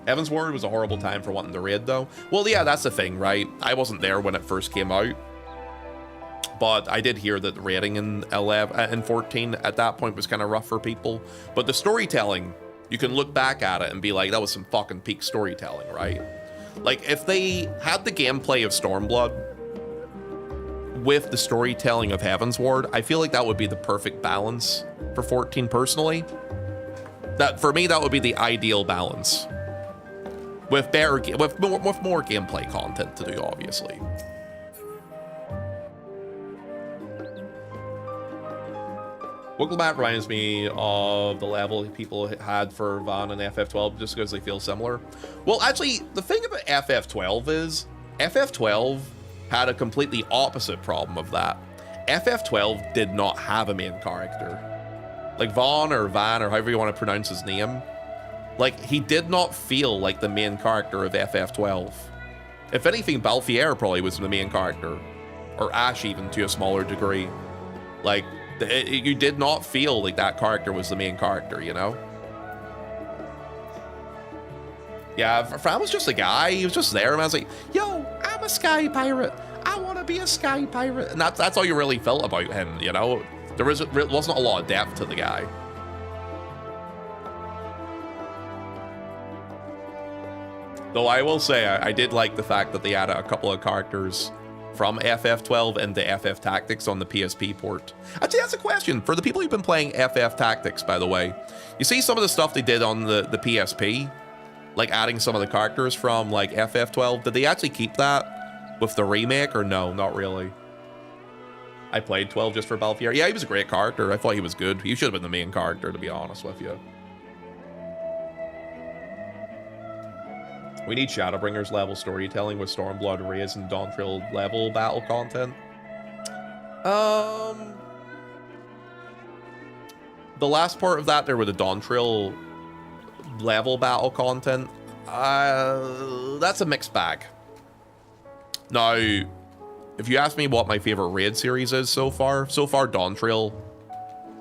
Heavensward was a horrible time for wanting to raid though. Well, yeah, that's the thing, right? I wasn't there when it first came out. But I did hear that the rating in 14 at that point was kind of rough for people. But the storytelling, you can look back at it and be like, that was some fucking peak storytelling, right? Like, if they had the gameplay of Stormblood with the storytelling of Heavensward, I feel like that would be the perfect balance for 14 personally. For me, that would be the ideal balance. With more gameplay content to do, obviously. Wooklamat reminds me of the level people had for Van and FF12 just because they feel similar. Well, actually, the thing about FF12 is FF12 had a completely opposite problem of that. FF12 did not have a main character. Like Van or however you want to pronounce his name, like he did not feel like the main character of FF12. If anything, Balthier probably was the main character, or Ash even to a smaller degree. Like, you did not feel like that character was the main character, you know? Yeah, Fran was just a guy. He was just there, and I was like, yo, I'm a sky pirate. I want to be a sky pirate. And that's all you really felt about him, you know? There wasn't a lot of depth to the guy. Though I will say, I did like the fact that they added a couple of characters from FF12 into FF Tactics on the PSP port? Actually, that's a question for the people who've been playing FF Tactics, by the way. You see some of the stuff they did on the PSP, like adding some of the characters from like FF12. Did they actually keep that with the remake, or no? Not really. I played 12 just for Balthier. Yeah, he was a great character. I thought he was good. He should have been the main character, to be honest with you. We need Shadowbringers level storytelling with Stormblood Raids and Dawntrail level battle content. The last part of that there with the Dawntrail level battle content, that's a mixed bag. Now, if you ask me what my favorite raid series is so far Dawntrail,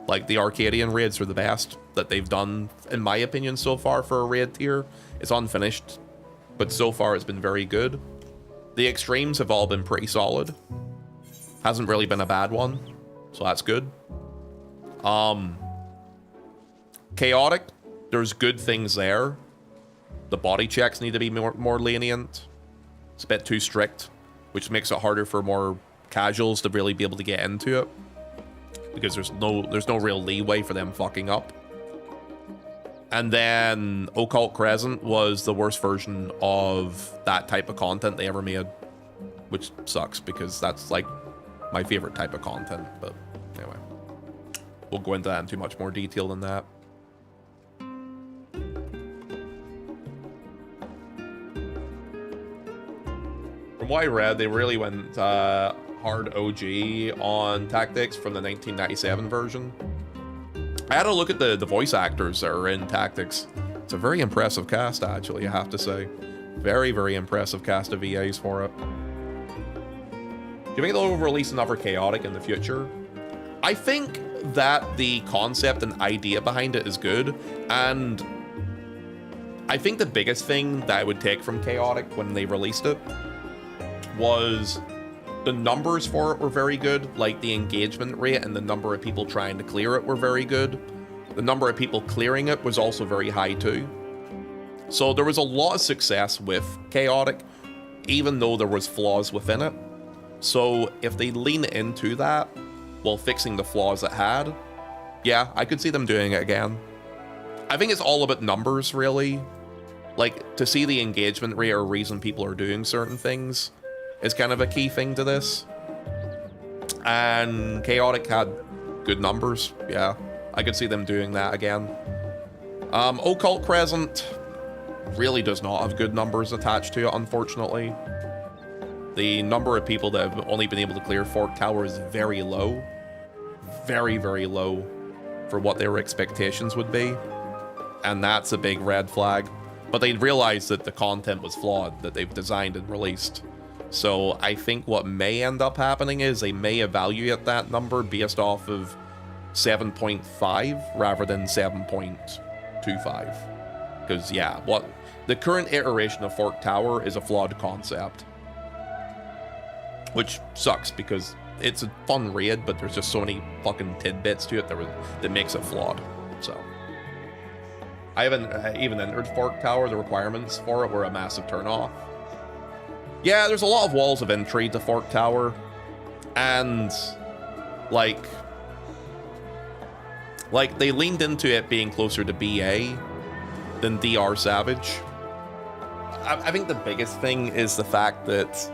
like the Arcadian raids are the best that they've done, in my opinion, so far for a raid tier. It's unfinished, but so far it's been very good. The extremes have all been pretty solid. Hasn't really been a bad one, so that's good. Chaotic, there's good things there. The body checks need to be more lenient. It's a bit too strict, which makes it harder for more casuals to really be able to get into it, because there's no real leeway for them fucking up. And then Occult Crescent was the worst version of that type of content they ever made, which sucks because that's like my favorite type of content. But anyway, we'll go into that in too much more detail than that. From what I read, they really went hard OG on Tactics from the 1997 version. I had a look at the voice actors that are in Tactics. It's a very impressive cast, actually, I have to say. Very, very impressive cast of VAs for it. Do you think they'll release another Chaotic in the future? I think that the concept and idea behind it is good, and I think the biggest thing that I would take from Chaotic when they released it was the numbers for it were very good. Like the engagement rate and the number of people trying to clear it were very good. The number of people clearing it was also very high too. So there was a lot of success with Chaotic, even though there was flaws within it. So if they lean into that while fixing the flaws it had, yeah, I could see them doing it again. I think it's all about numbers, really. Like, to see the engagement rate or reason people are doing certain things is kind of a key thing to this. And Chaotic had good numbers. Yeah, I could see them doing that again. Occult Crescent really does not have good numbers attached to it, unfortunately. The number of people that have only been able to clear Fork Tower is very low. Very, very low for what their expectations would be. And that's a big red flag. But they realized that the content was flawed that they've designed and released. So I think what may end up happening is they may evaluate that number based off of 7.5 rather than 7.25. Because, yeah, what the current iteration of Fork Tower is a flawed concept. Which sucks because it's a fun raid, but there's just so many fucking tidbits to it that makes it flawed. So I haven't even entered Fork Tower. The requirements for it were a massive turnoff. Yeah, there's a lot of walls of entry to Fork Tower, and like they leaned into it being closer to BA than DR Savage. I think the biggest thing is the fact that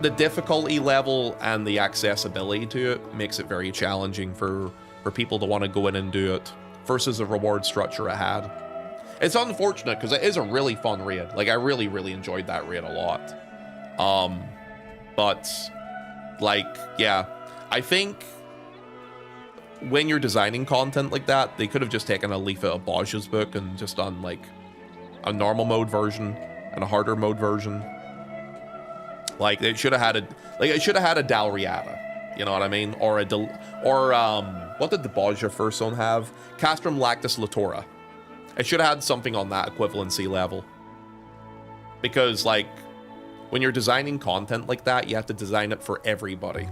the difficulty level and the accessibility to it makes it very challenging for people to want to go in and do it versus the reward structure it had. It's unfortunate because it is a really fun raid. Like, I really, really enjoyed that raid a lot. But, like, yeah, I think when you're designing content like that, they could have just taken a leaf out of Boz's book and just done, like, a normal mode version and a harder mode version. Like, it should have had a Dalriata, you know what I mean? Or what did the Bozja first zone have? Castrum Lactus Latora. It should have had something on that equivalency level. Because, like, when you're designing content like that, you have to design it for everybody.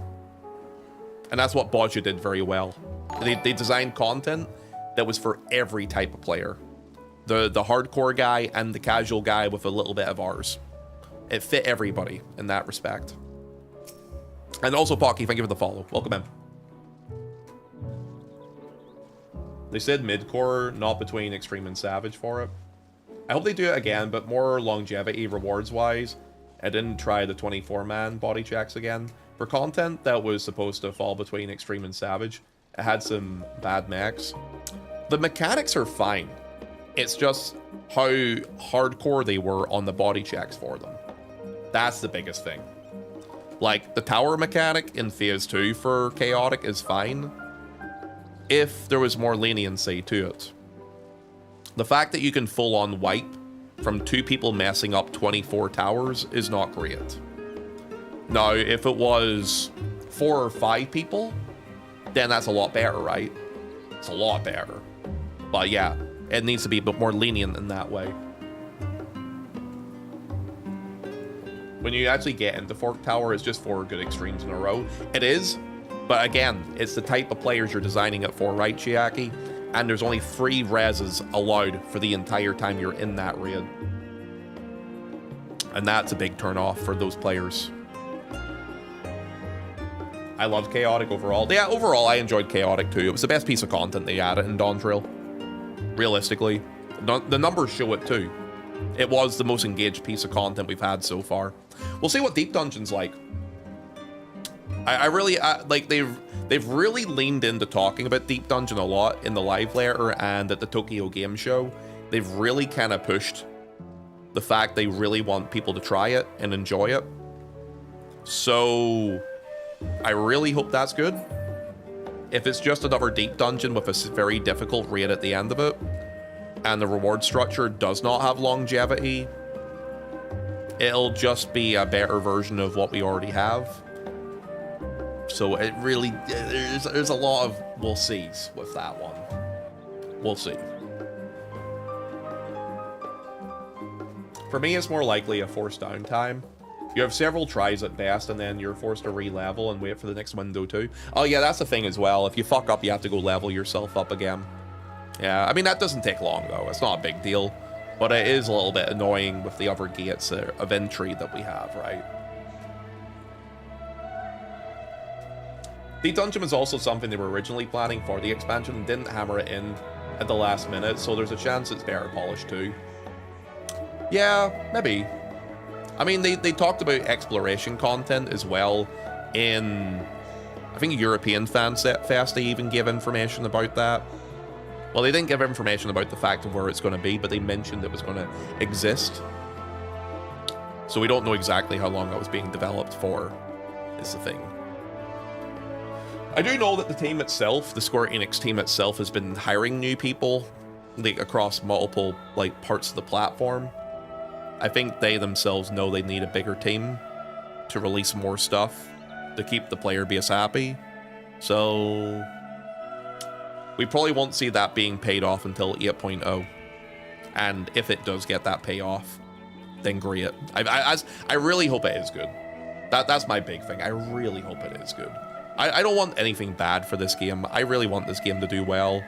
And that's what Bozja did very well. They designed content that was for every type of player. The hardcore guy and the casual guy with a little bit of ours. It fit everybody in that respect. And also, Pocky, thank you for the follow. Welcome in. They said mid-core, not between Extreme and Savage for it. I hope they do it again, but more longevity rewards-wise. I didn't try the 24-man body checks again. For content that was supposed to fall between Extreme and Savage, it had some bad mechs. The mechanics are fine. It's just how hardcore they were on the body checks for them. That's the biggest thing. Like, the tower mechanic in Phase 2 for Chaotic is fine, if there was more leniency to it. The fact that you can full-on wipe from 2 people messing up 24 towers is not great. Now, if it was 4 or 5 people, then that's a lot better, right? It's a lot better. But yeah, it needs to be a bit more lenient in that way. When you actually get into Fork Tower, it's just 4 good extremes in a row. It is, but again, it's the type of players you're designing it for, right, Chiaki? And there's only 3 reses allowed for the entire time you're in that raid. And that's a big turn off for those players. I loved Chaotic overall. Yeah, overall, I enjoyed Chaotic too. It was the best piece of content they added in Dawn Trail. Realistically. The numbers show it too. It was the most engaged piece of content we've had so far. We'll see what Deep Dungeon's like. I really, like, they've really leaned into talking about Deep Dungeon a lot in the live letter and at the Tokyo Game Show. They've really kind of pushed the fact they really want people to try it and enjoy it. So I really hope that's good. If it's just another Deep Dungeon with a very difficult raid at the end of it, and the reward structure does not have longevity, it'll just be a better version of what we already have. So it really, there's a lot of we'll sees with that one. We'll see. For me, it's more likely a forced downtime. You have several tries at best, and then you're forced to re-level and wait for the next window too. Oh yeah, that's the thing as well. If you fuck up, you have to go level yourself up again. Yeah, I mean, that doesn't take long though. It's not a big deal. But it is a little bit annoying with the other gates of entry that we have, right? The dungeon was also something they were originally planning for the expansion and didn't hammer it in at the last minute, so there's a chance it's better polished too. Yeah, maybe. I mean, they talked about exploration content as well in, I think, European Fan Fest. They even gave information about that. Well, they didn't give information about the fact of where it's going to be, but they mentioned it was going to exist. So we don't know exactly how long that was being developed for, is the thing. I do know that the team itself, the Square Enix team itself, has been hiring new people, like, across multiple, like, parts of the platform. I think they themselves know they need a bigger team to release more stuff to keep the player base happy. So we probably won't see that being paid off until 8.0. And if it does get that payoff, then great. I really hope it is good. That's my big thing. I really hope it is good. I don't want anything bad for this game. I really want this game to do well.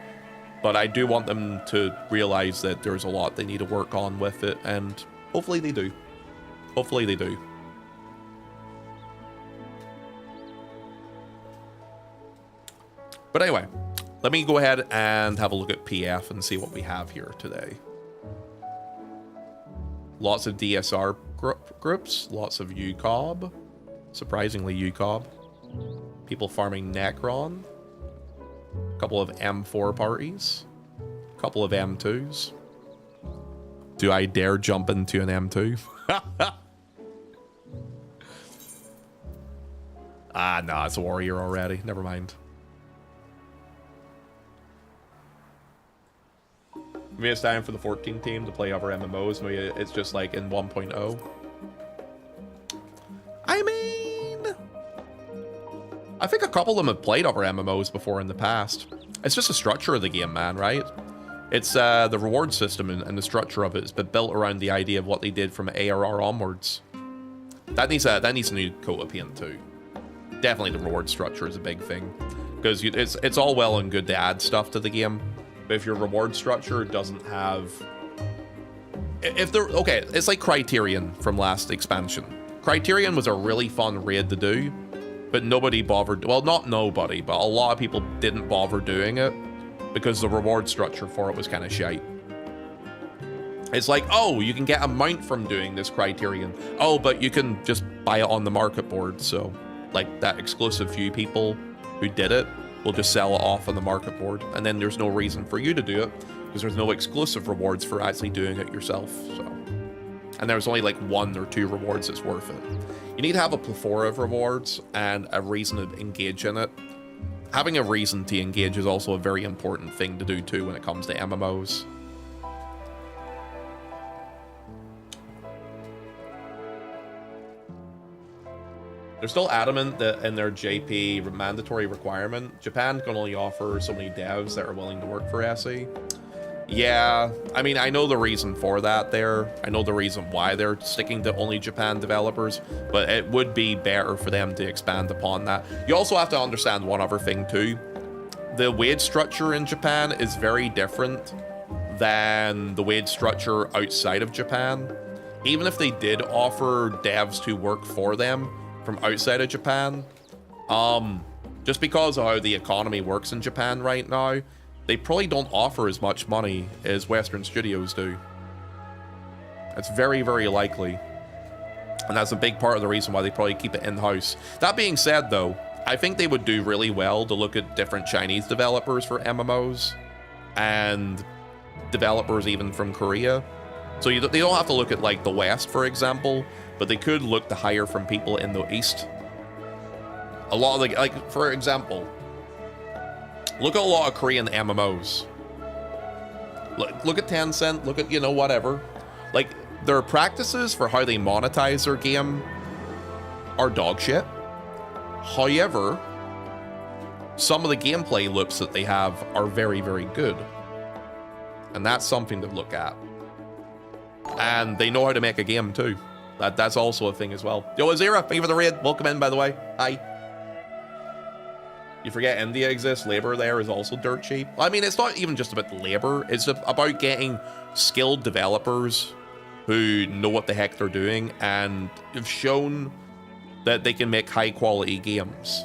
But I do want them to realize that there's a lot they need to work on with it, and hopefully they do. Hopefully they do. But anyway, let me go ahead and have a look at PF and see what we have here today. Lots of DSR groups, lots of UCOB. Surprisingly UCOB. People farming Necron. A couple of M4 parties. A couple of M2s. Do I dare jump into an M2? Ah, no, it's a warrior already. Never mind. Maybe it's time for the 14 team to play other MMOs. Maybe it's just like in 1.0. I mean, I think a couple of them have played other MMOs before in the past. It's just the structure of the game, man, right? It's the reward system and the structure of it has been built around the idea of what they did from ARR onwards. That needs a new coat of paint too. Definitely the reward structure is a big thing, because it's all well and good to add stuff to the game, but if your reward structure doesn't have if they're okay, it's like Criterion from last expansion. Criterion was a really fun raid to do, but nobody bothered. Well, not nobody, but a lot of people didn't bother doing it because the reward structure for it was kind of shite. It's like, oh, you can get a mount from doing this Criterion. Oh, but you can just buy it on the market board. So, like, that exclusive few people who did it will just sell it off on the market board. And then there's no reason for you to do it because there's no exclusive rewards for actually doing it yourself. So, and there's only like 1 or 2 rewards that's worth it. You need to have a plethora of rewards and a reason to engage in it. Having a reason to engage is also a very important thing to do too when it comes to MMOs. They're still adamant that in their JP mandatory requirement, Japan can only offer so many devs that are willing to work for SE. Yeah, I mean, I know the reason for that there. I know the reason why they're sticking to only Japan developers, but it would be better for them to expand upon that. You also have to understand one other thing too. The wage structure in Japan is very different than the wage structure outside of Japan. Even if they did offer devs to work for them from outside of Japan, just because of how the economy works in Japan right now, they probably don't offer as much money as Western studios do. It's very, very likely. And that's a big part of the reason why they probably keep it in-house. That being said, though, I think they would do really well to look at different Chinese developers for MMOs and developers even from Korea. So they don't have to look at, like, the West, for example, but they could look to hire from people in the East. A lot of the, like, for example, look at a lot of Korean MMOs. Look at Tencent, look at, you know, whatever. Like, their practices for how they monetize their game are dog shit. However, some of the gameplay loops that they have are very, very good. And that's something to look at. And they know how to make a game too. That's also a thing as well. Yo, Azira, thank you for the raid. Welcome in, by the way. Hi. You forget India exists. Labor there is also dirt cheap. I mean, it's not even just about labor. It's about getting skilled developers who know what the heck they're doing and have shown that they can make high quality games.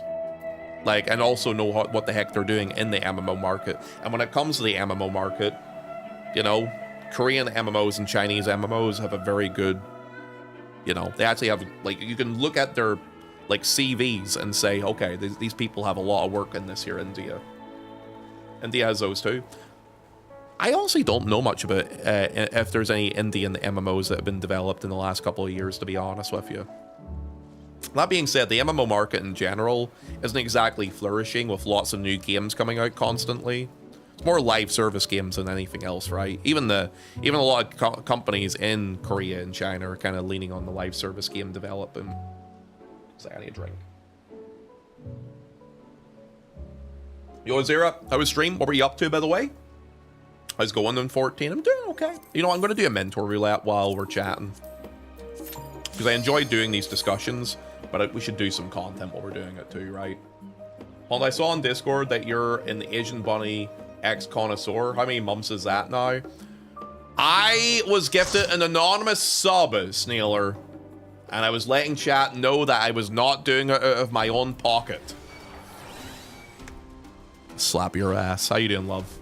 Like, and also know what the heck they're doing in the MMO market. And when it comes to the MMO market, you know, Korean MMOs and Chinese MMOs have a very good, you know, they actually have, like, you can look at their, like, CVs and say, okay, these people have a lot of work in this here. India has those too. I honestly don't know much about if there's any Indian MMOs that have been developed in the last couple of years, to be honest with you. That being said, the MMO market in general isn't exactly flourishing with lots of new games coming out constantly. It's more live service games than anything else, right? Even a lot of companies in Korea and China are kind of leaning on the live service game development. Looks like I need a drink. Yo, Zera, how was stream? What were you up to, by the way? How's it going in 14? I'm doing okay. You know, I'm going to do a mentor roulette while we're chatting, because I enjoy doing these discussions, but we should do some content while we're doing it too, right? Well, I saw on Discord that you're in the Asian Bunny X Connoisseur. How many months is that now? I was gifted an anonymous sub, Snealer, and I was letting chat know that I was not doing it out of my own pocket. Slap your ass. How you doing, love?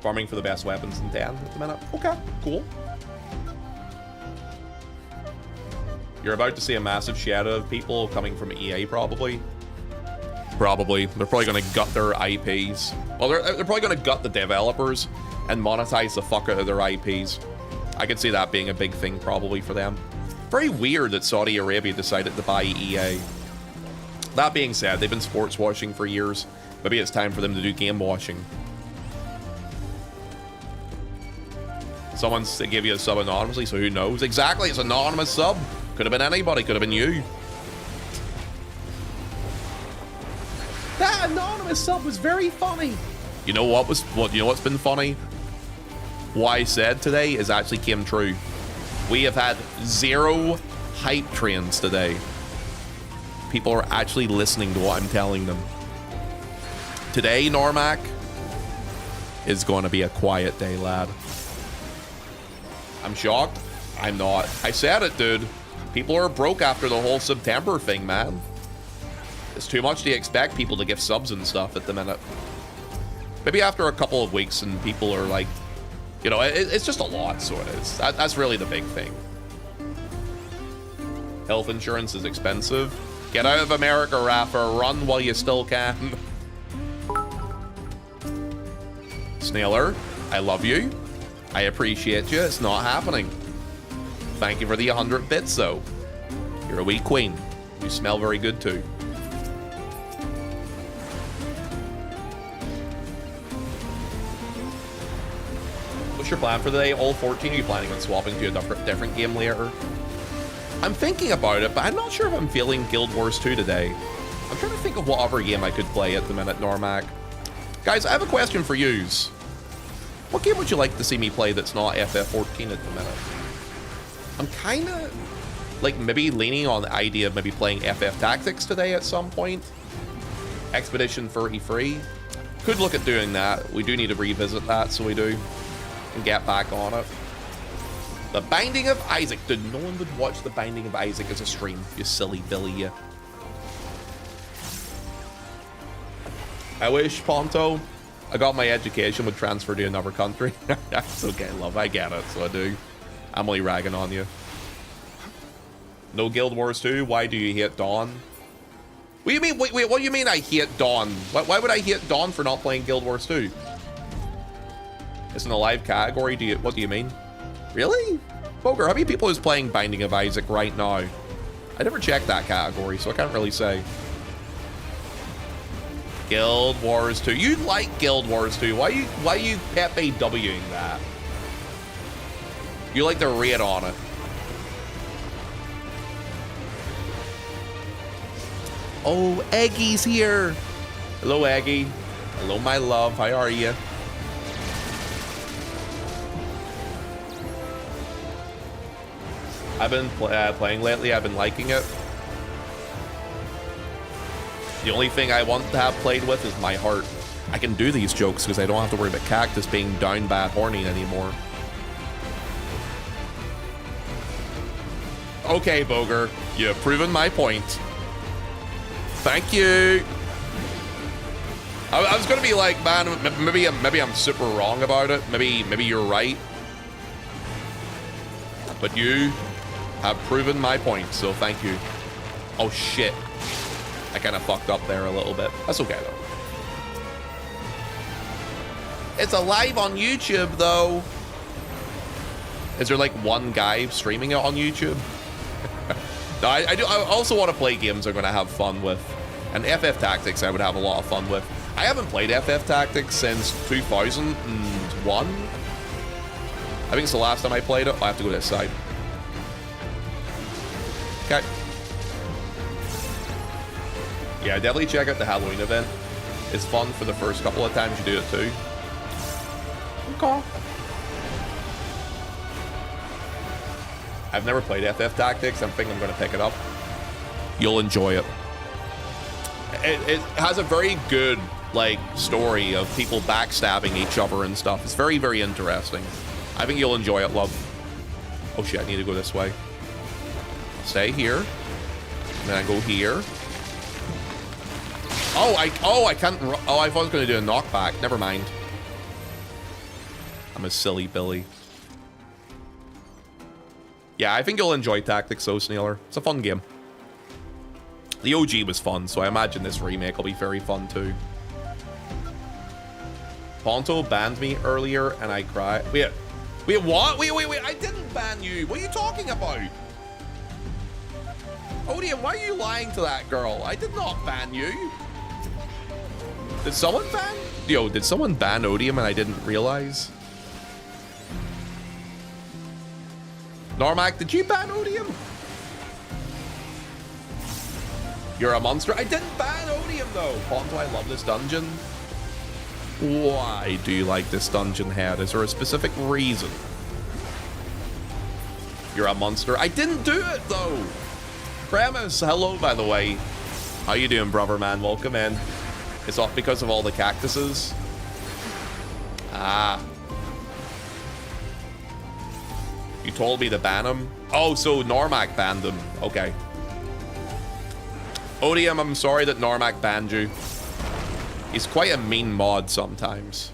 Farming for the best weapons in 10 at the minute. Okay, cool. You're about to see a massive shadow of people coming from EA, probably. Probably. They're probably going to gut their IPs. Well, they're probably going to gut the developers and monetize the fuck out of their IPs. I could see that being a big thing probably for them. Very weird that Saudi Arabia decided to buy EA. That being said, they've been sports washing for years. Maybe it's time for them to do game washing. Someone's to give you a sub anonymously, so who knows? Exactly, it's an anonymous sub. Could have been anybody, could have been you. That anonymous sub was very funny. You know what's been funny? What I said today is actually came true. We have had 0 hype trains today. People are actually listening to what I'm telling them. Today, Normac, is going to be a quiet day, lad. I'm shocked. I'm not. I said it, dude. People are broke after the whole September thing, man. It's too much to expect people to give subs and stuff at the minute. Maybe after a couple of weeks and people are like, you know, it's just a lot, so it is. That's really the big thing. Health insurance is expensive. Get out of America, Rafa. Run while you still can. Snailer, I love you. I appreciate you. It's not happening. Thank you for the 100 bits, though. You're a wee queen. You smell very good, too. What's your plan for the day? All 14? Are you planning on swapping to a different game later? I'm thinking about it, but I'm not sure if I'm feeling Guild Wars 2 today. I'm trying to think of what other game I could play at the minute, Normac. Guys, I have a question for yous. What game would you like to see me play that's not FF14 at the minute? I'm kind of, like, maybe leaning on the idea of maybe playing FF Tactics today at some point. Expedition 33. Could look at doing that. We do need to revisit that, so we do. And get back on it. The Binding of Isaac. Dude, no one would watch The Binding of Isaac as a stream. You silly Billy, you. I wish, Ponto, I got my education would transfer to another country. That's okay, love. I get it, so I do. I'm only ragging on you. No Guild Wars 2? Why do you hate Dawn? What do you mean? Wait, what do you mean I hate Dawn? Why would I hate Dawn for not playing Guild Wars 2? It's in a live category. What do you mean? Really? Boger, how many people is playing Binding of Isaac right now? I never checked that category, so I can't really say. Guild Wars 2. You like Guild Wars 2. Why you Pepe Wing that? You like the rate on it. Oh, Eggy's here. Hello, Eggy. Hello, my love. How are you? I've been playing lately. I've been liking it. The only thing I want to have played with is my heart. I can do these jokes because I don't have to worry about Cactus being down bad horny anymore. Okay, Boger. You've proven my point. Thank you. I was gonna be like, man, maybe I'm super wrong about it. Maybe you're right. But you have proven my point, so thank you. Oh shit. I kind of fucked up there a little bit. That's okay though. It's alive on YouTube though. Is there like one guy streaming it on YouTube? No, I also want to play games I'm going to have fun with. And FF Tactics I would have a lot of fun with. I haven't played FF Tactics since 2001. I think it's the last time I played it. I have to go to this side. Okay. Yeah, definitely check out the Halloween event. It's fun for the first couple of times you do it too. Okay. I've never played FF Tactics. I think I'm going to pick it up. You'll enjoy it. It has a very good, like, story of people backstabbing each other and stuff. It's very, very interesting. I think you'll enjoy it, love. Oh shit, I need to go this way. Stay here. And then I go here. Oh, I can't. Oh, I thought I was going to do a knockback. Never mind. I'm a silly Billy. Yeah, I think you'll enjoy Tactics, though, Snailer. It's a fun game. The OG was fun, so I imagine this remake will be very fun, too. Ponto banned me earlier, and I cried. Wait, what? Wait, I didn't ban you. What are you talking about? Odium, why are you lying to that girl? I did not ban you. Did someone ban? Yo, did someone ban Odium and I didn't realize? Normac, did you ban Odium? You're a monster. I didn't ban Odium though. Ponto, I love this dungeon. Why do you like this dungeon, Head? Is there a specific reason? You're a monster. I didn't do it though. Premise, hello by the way. How you doing, brother man? Welcome in. It's all because of all the cactuses. Ah. You told me to ban him? Oh, so Normac banned him. Okay. Odium, I'm sorry that Normac banned you. He's quite a mean mod sometimes.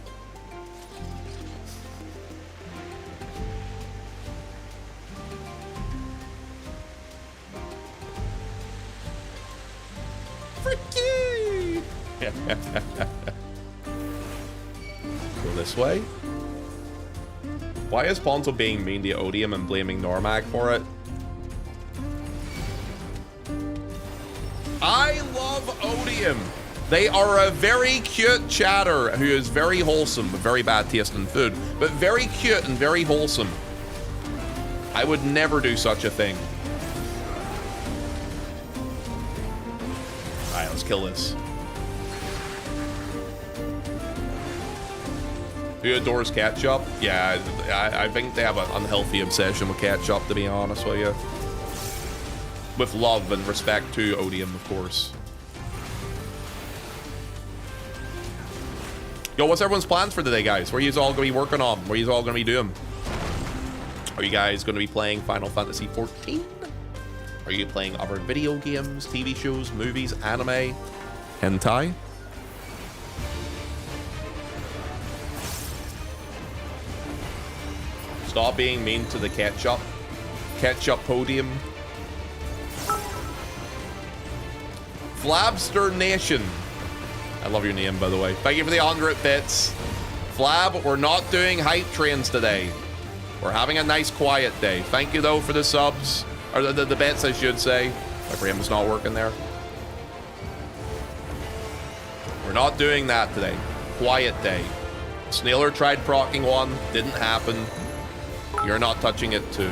Frick you! Go this way. Why is Ponto being mean to Odium and blaming Normac for it? I love Odium. They are a very cute chatter who is very wholesome, but very bad taste in food, but very cute and very wholesome. I would never do such a thing. All right, let's kill this. Who adores ketchup? Yeah, I think they have an unhealthy obsession with ketchup, to be honest with you. With love and respect to Odium, of course. Yo, what's everyone's plans for today, guys? What are you all going to be working on? What are you all going to be doing? Are you guys going to be playing Final Fantasy XIV? Are you playing other video games, TV shows, movies, anime, hentai? Stop being mean to the ketchup. Ketchup podium. Flabster Nation. I love your name, by the way. Thank you for the 100 bits. Flab, we're not doing hype trains today. We're having a nice quiet day. Thank you, though, for the subs. Or the bits, I should say. My brain was not working there. We're not doing that today. Quiet day. Snailer tried proccing one. Didn't happen. You're not touching it, too.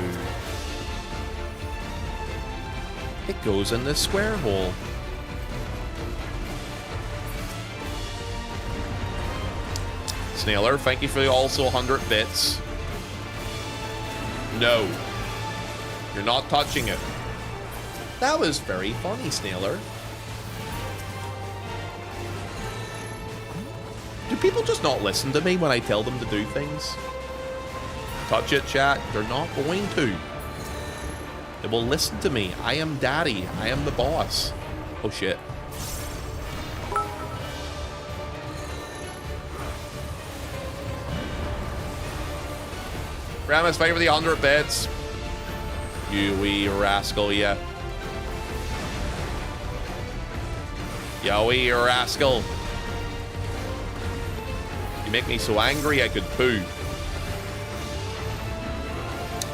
It goes in this square hole. Snailer, thank you for the also 100 bits. No. You're not touching it. That was very funny, Snailer. Do people just not listen to me when I tell them to do things? Touch it, chat. They're not going to. They will listen to me. I am daddy. I am the boss. Oh, shit. Ramus, thank you for the 100 bits. You wee rascal, yeah. You wee rascal. You make me so angry I could poo.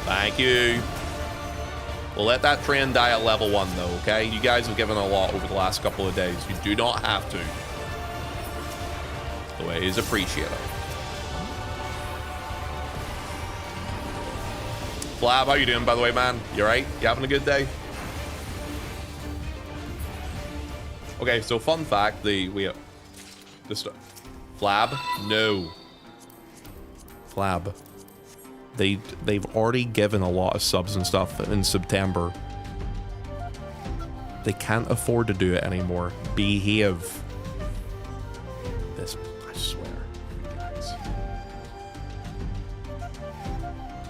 Thank you. We'll let that train die at level 1, though, okay? You guys have given a lot over the last couple of days. You do not have to. The way is appreciated. Flab, how you doing, by the way, man? You alright? You having a good day? Okay, so fun fact, Flab? No. Flab. They've already given a lot of subs and stuff in September. They can't afford to do it anymore. Behave. This, I swear. Guys.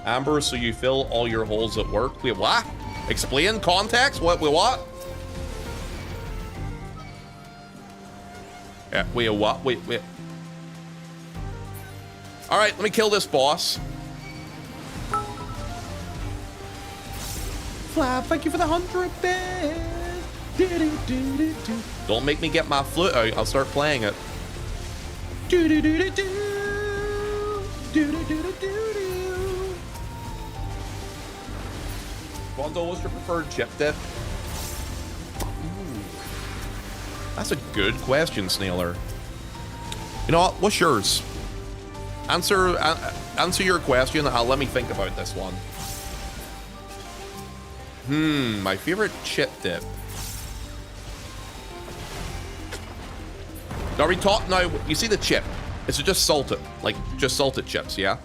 Amber, so you fill all your holes at work? Wait, what? Explain context? What? Wait, what? Yeah, wait, what? Wait. All right, let me kill this boss. Flab, thank you for the 100 bits. Don't make me get my flute out. I'll start playing it. Bondo, what's your preferred chip dip? Ooh. That's a good question, Snailer. You know what? What's yours? Answer your question. Let me think about this one. My favorite chip dip. Now we talk now. You see the chip? It's just salted, like just salted chips, yeah.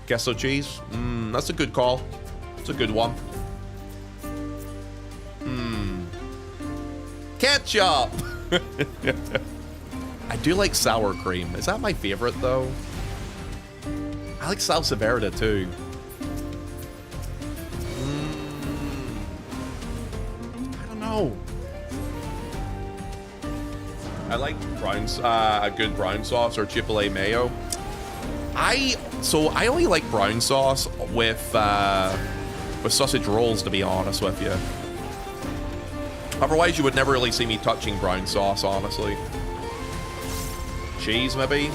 Queso cheese. That's a good call. It's a good one. Ketchup. I do like sour cream. Is that my favorite though? I like salsa verde too. I don't know. I like a good brown sauce or chipotle mayo. I only like brown sauce with sausage rolls, to be honest with you. Otherwise, you would never really see me touching brown sauce, honestly. Cheese, maybe.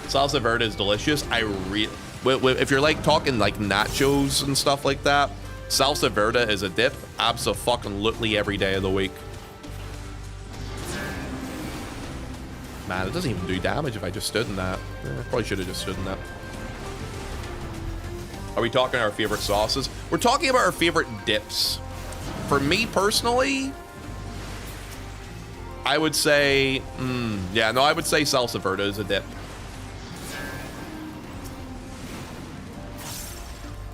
Salsa verde is delicious. If you're like talking like nachos and stuff like that, salsa verde is a dip. Abso-fucking-lutely every day of the week. Man, it doesn't even do damage if I just stood in that. Probably should have just stood in that. Are we talking our favorite sauces? We're talking about our favorite dips. For me personally, I would say, I would say salsa verde is a dip.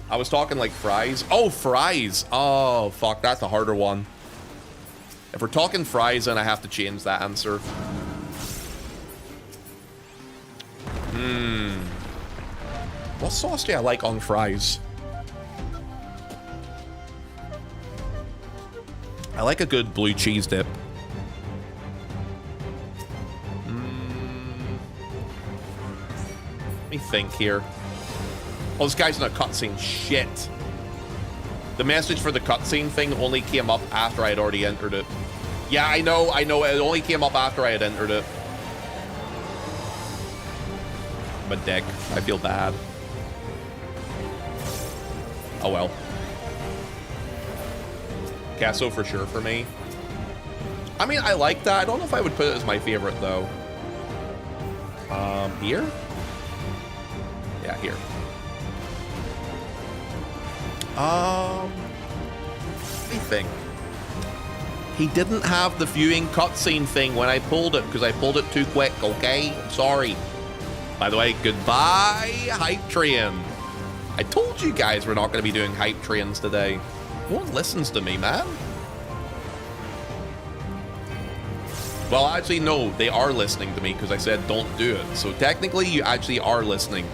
I was talking like fries. Oh, fries. Oh, fuck, that's a harder one. If we're talking fries, then I have to change that answer. What sauce do I like on fries? I like a good blue cheese dip. Let me think here. Oh, this guy's in a cutscene. Shit. The message for the cutscene thing only came up after I had already entered it. Yeah, I know. It only came up after I had entered it. I'm a dick. I feel bad. Oh well. Queso for sure for me. I mean, I like that. I don't know if I would put it as my favorite though. Here? Yeah, here. Let me think. He didn't have the viewing cutscene thing when I pulled it because I pulled it too quick, okay? Sorry. By the way, goodbye, Hype Train. I told you guys we're not going to be doing Hype Trains today. No one listens to me, man. Well, actually, no, they are listening to me because I said don't do it. So technically, you actually are listening.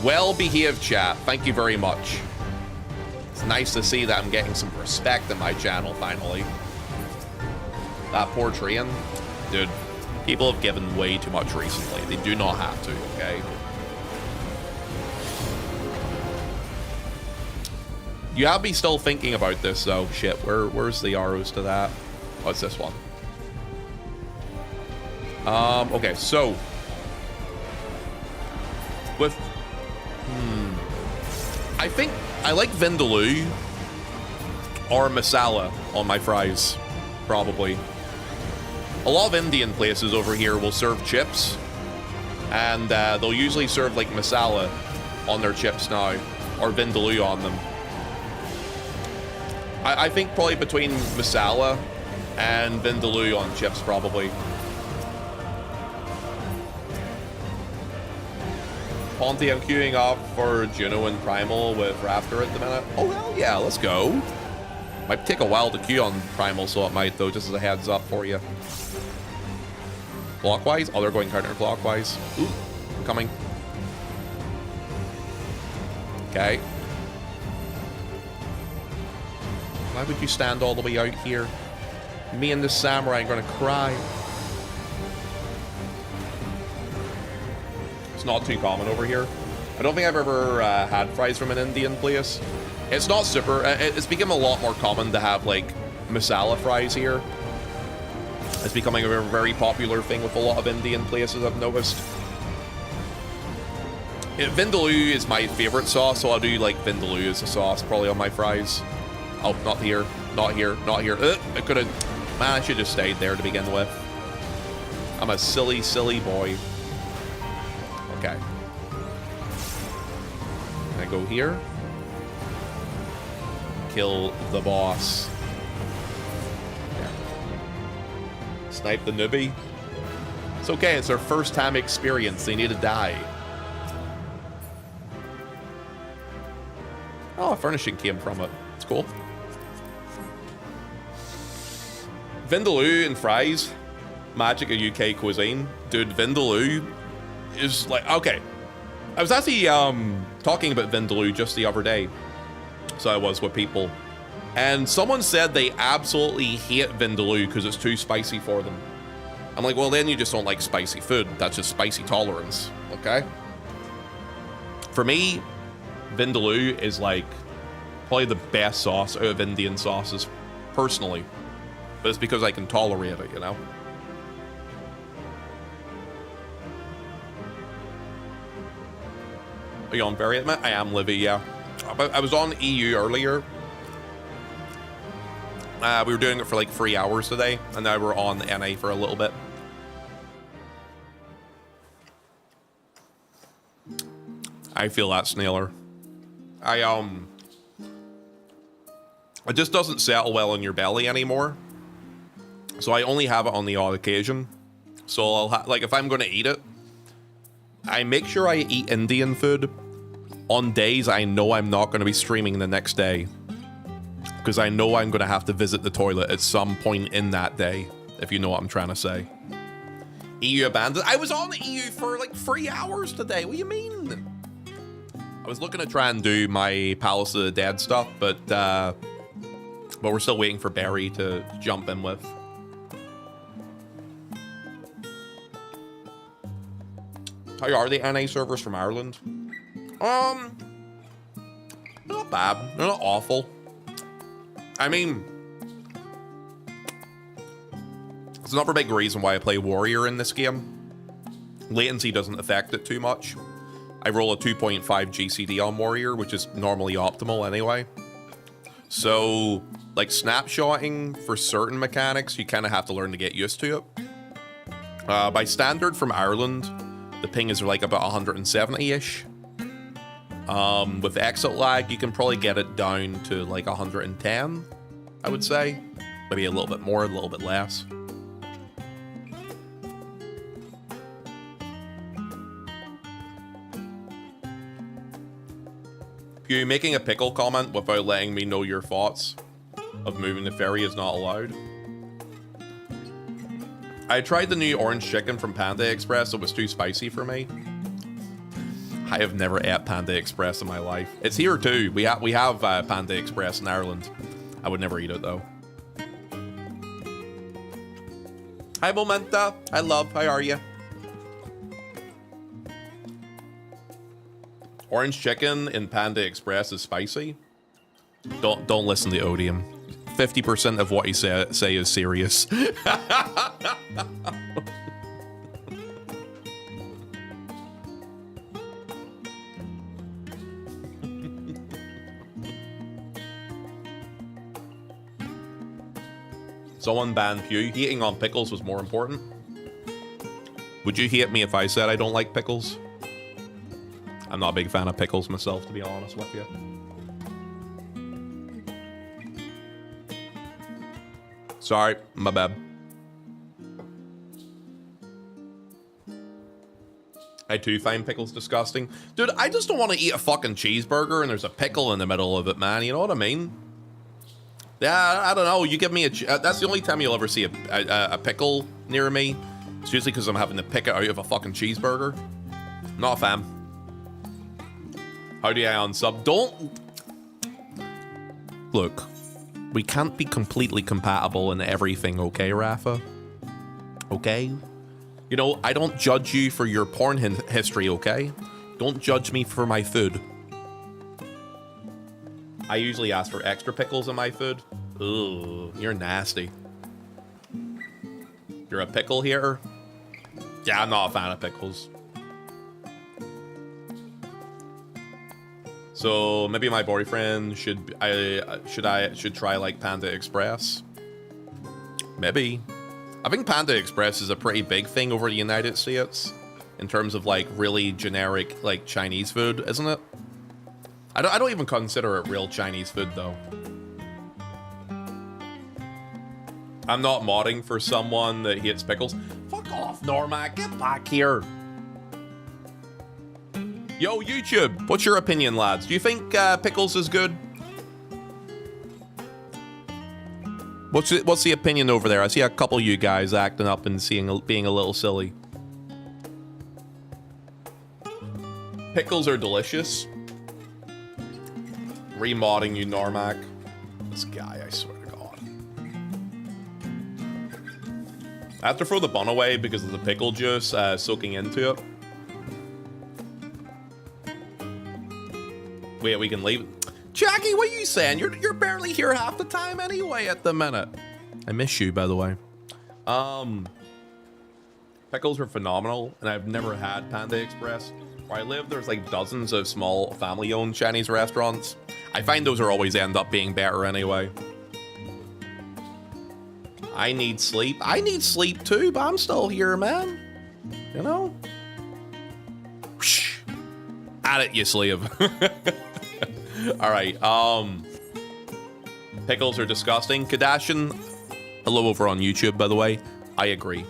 Well-behaved, chat. Thank you very much. It's nice to see that I'm getting some respect in my channel, finally. That poor train. Dude, people have given way too much recently. They do not have to, okay? You have me still thinking about this, though. Shit, where's the arrows to that? Oh, it's this one. Okay, so... With... I think I like vindaloo or masala on my fries, probably. A lot of Indian places over here will serve chips, and they'll usually serve like masala on their chips now, or vindaloo on them. I think probably between masala and vindaloo on chips, probably. Ponty, I'm queuing up for Juno and Primal with Raptor at the minute. Oh, hell yeah, let's go. Might take a while to queue on Primal, so it might, though, just as a heads up for you. Clockwise? Oh, they're going counterclockwise. Ooh, I'm coming. Okay. Why would you stand all the way out here? Me and the samurai are gonna cry. It's not too common over here. I don't think I've ever had fries from an Indian place. It's not super. It's become a lot more common to have like masala fries here. It's becoming a very popular thing with a lot of Indian places, I've noticed. Vindaloo is my favorite sauce, so I'll do like vindaloo as a sauce probably on my fries. Oh, not here, not here, not here. I could have, man, I should have stayed there to begin with. I'm a silly, silly boy. Okay. Can I go here? Kill the boss. There. Snipe the newbie. It's okay, it's their first time experience. They need to die. Oh, a furnishing came from it. It's cool. Vindaloo and fries. magic of UK cuisine. Dude, Vindaloo is like, okay. I was actually talking about Vindaloo just the other day. So I was with people. And someone said they absolutely hate Vindaloo because it's too spicy for them. I'm like, well, then you just don't like spicy food. That's just spicy tolerance, okay? For me, Vindaloo is like probably the best sauce out of Indian sauces, personally. But it's because I can tolerate it, you know? Are you on Barry at me? I am, Livy, yeah. I was on EU earlier. We were doing it for like 3 hours today, and now we're on NA for a little bit. I feel that, Snailer. It just doesn't settle well in your belly anymore. So I only have it on the odd occasion. So I'll like if I'm going to eat it, I make sure I eat Indian food on days I know I'm not going to be streaming the next day. Because I know I'm going to have to visit the toilet at some point in that day, if you know what I'm trying to say. EU abandoned. I was on the EU for like 3 hours today. What do you mean? I was looking to try and do my Palace of the Dead stuff, but we're still waiting for Barry to jump in with. How are the NA servers from Ireland? They're not bad. They're not awful. I mean, it's another big reason why I play Warrior in this game. Latency doesn't affect it too much. I roll a 2.5 GCD on Warrior, which is normally optimal anyway. So, like snapshotting for certain mechanics, you kind of have to learn to get used to it. By standard from Ireland, the ping is like about 170-ish. With exit lag, you can probably get it down to like 110, I would say. Maybe a little bit more, a little bit less. You making a pickle comment without letting me know your thoughts of moving the ferry is not allowed. I tried the new orange chicken from Panda Express. It was too spicy for me. I have never ate Panda Express in my life. It's here too. We have Panda Express in Ireland. I would never eat it though. Hi Momenta. Hi love. How are you? Orange chicken in Panda Express is spicy. Don't listen to Odium. 50% of what he say is serious. Someone banned Pew. Eating on pickles was more important. Would you hate me if I said I don't like pickles? I'm not a big fan of pickles myself, to be honest with you. Sorry, my bad. I too find pickles disgusting. Dude, I just don't want to eat a fucking cheeseburger and there's a pickle in the middle of it, man. You know what I mean? Yeah, I don't know. You give me that's the only time you'll ever see a pickle near me. It's usually because I'm having to pick it out of a fucking cheeseburger. Not a fan. How do I unsub? Don't... Look, we can't be completely compatible in everything, okay, Rafa? Okay? You know, I don't judge you for your porn history, okay? Don't judge me for my food. I usually ask for extra pickles in my food. Ooh, you're nasty. You're a pickle hater? Yeah, I'm not a fan of pickles. So maybe my boyfriend should try like Panda Express. Maybe. I think Panda Express is a pretty big thing over the United States in terms of like really generic like Chinese food, isn't it? I don't even consider it real Chinese food though. I'm not modding for someone that hates pickles. Fuck off, Norma. Get back here. Yo, YouTube, what's your opinion, lads? Do you think pickles is good? What's the opinion over there? I see a couple of you guys acting up and being a little silly. Pickles are delicious. Remodding you, Normac. This guy, I swear to God. I have to throw the bun away because of the pickle juice soaking into it. Wait, we can leave. Jackie, what are you saying? You're barely here half the time anyway at the minute. I miss you, by the way. Pickles are phenomenal, and I've never had Panda Express. Where I live, there's like dozens of small family-owned Chinese restaurants. I find those are always end up being better anyway. I need sleep. I need sleep too, but I'm still here, man. You know? Whoosh. At it, you slave. Alright, pickles are disgusting. Kardashian, hello over on YouTube, by the way. I agree.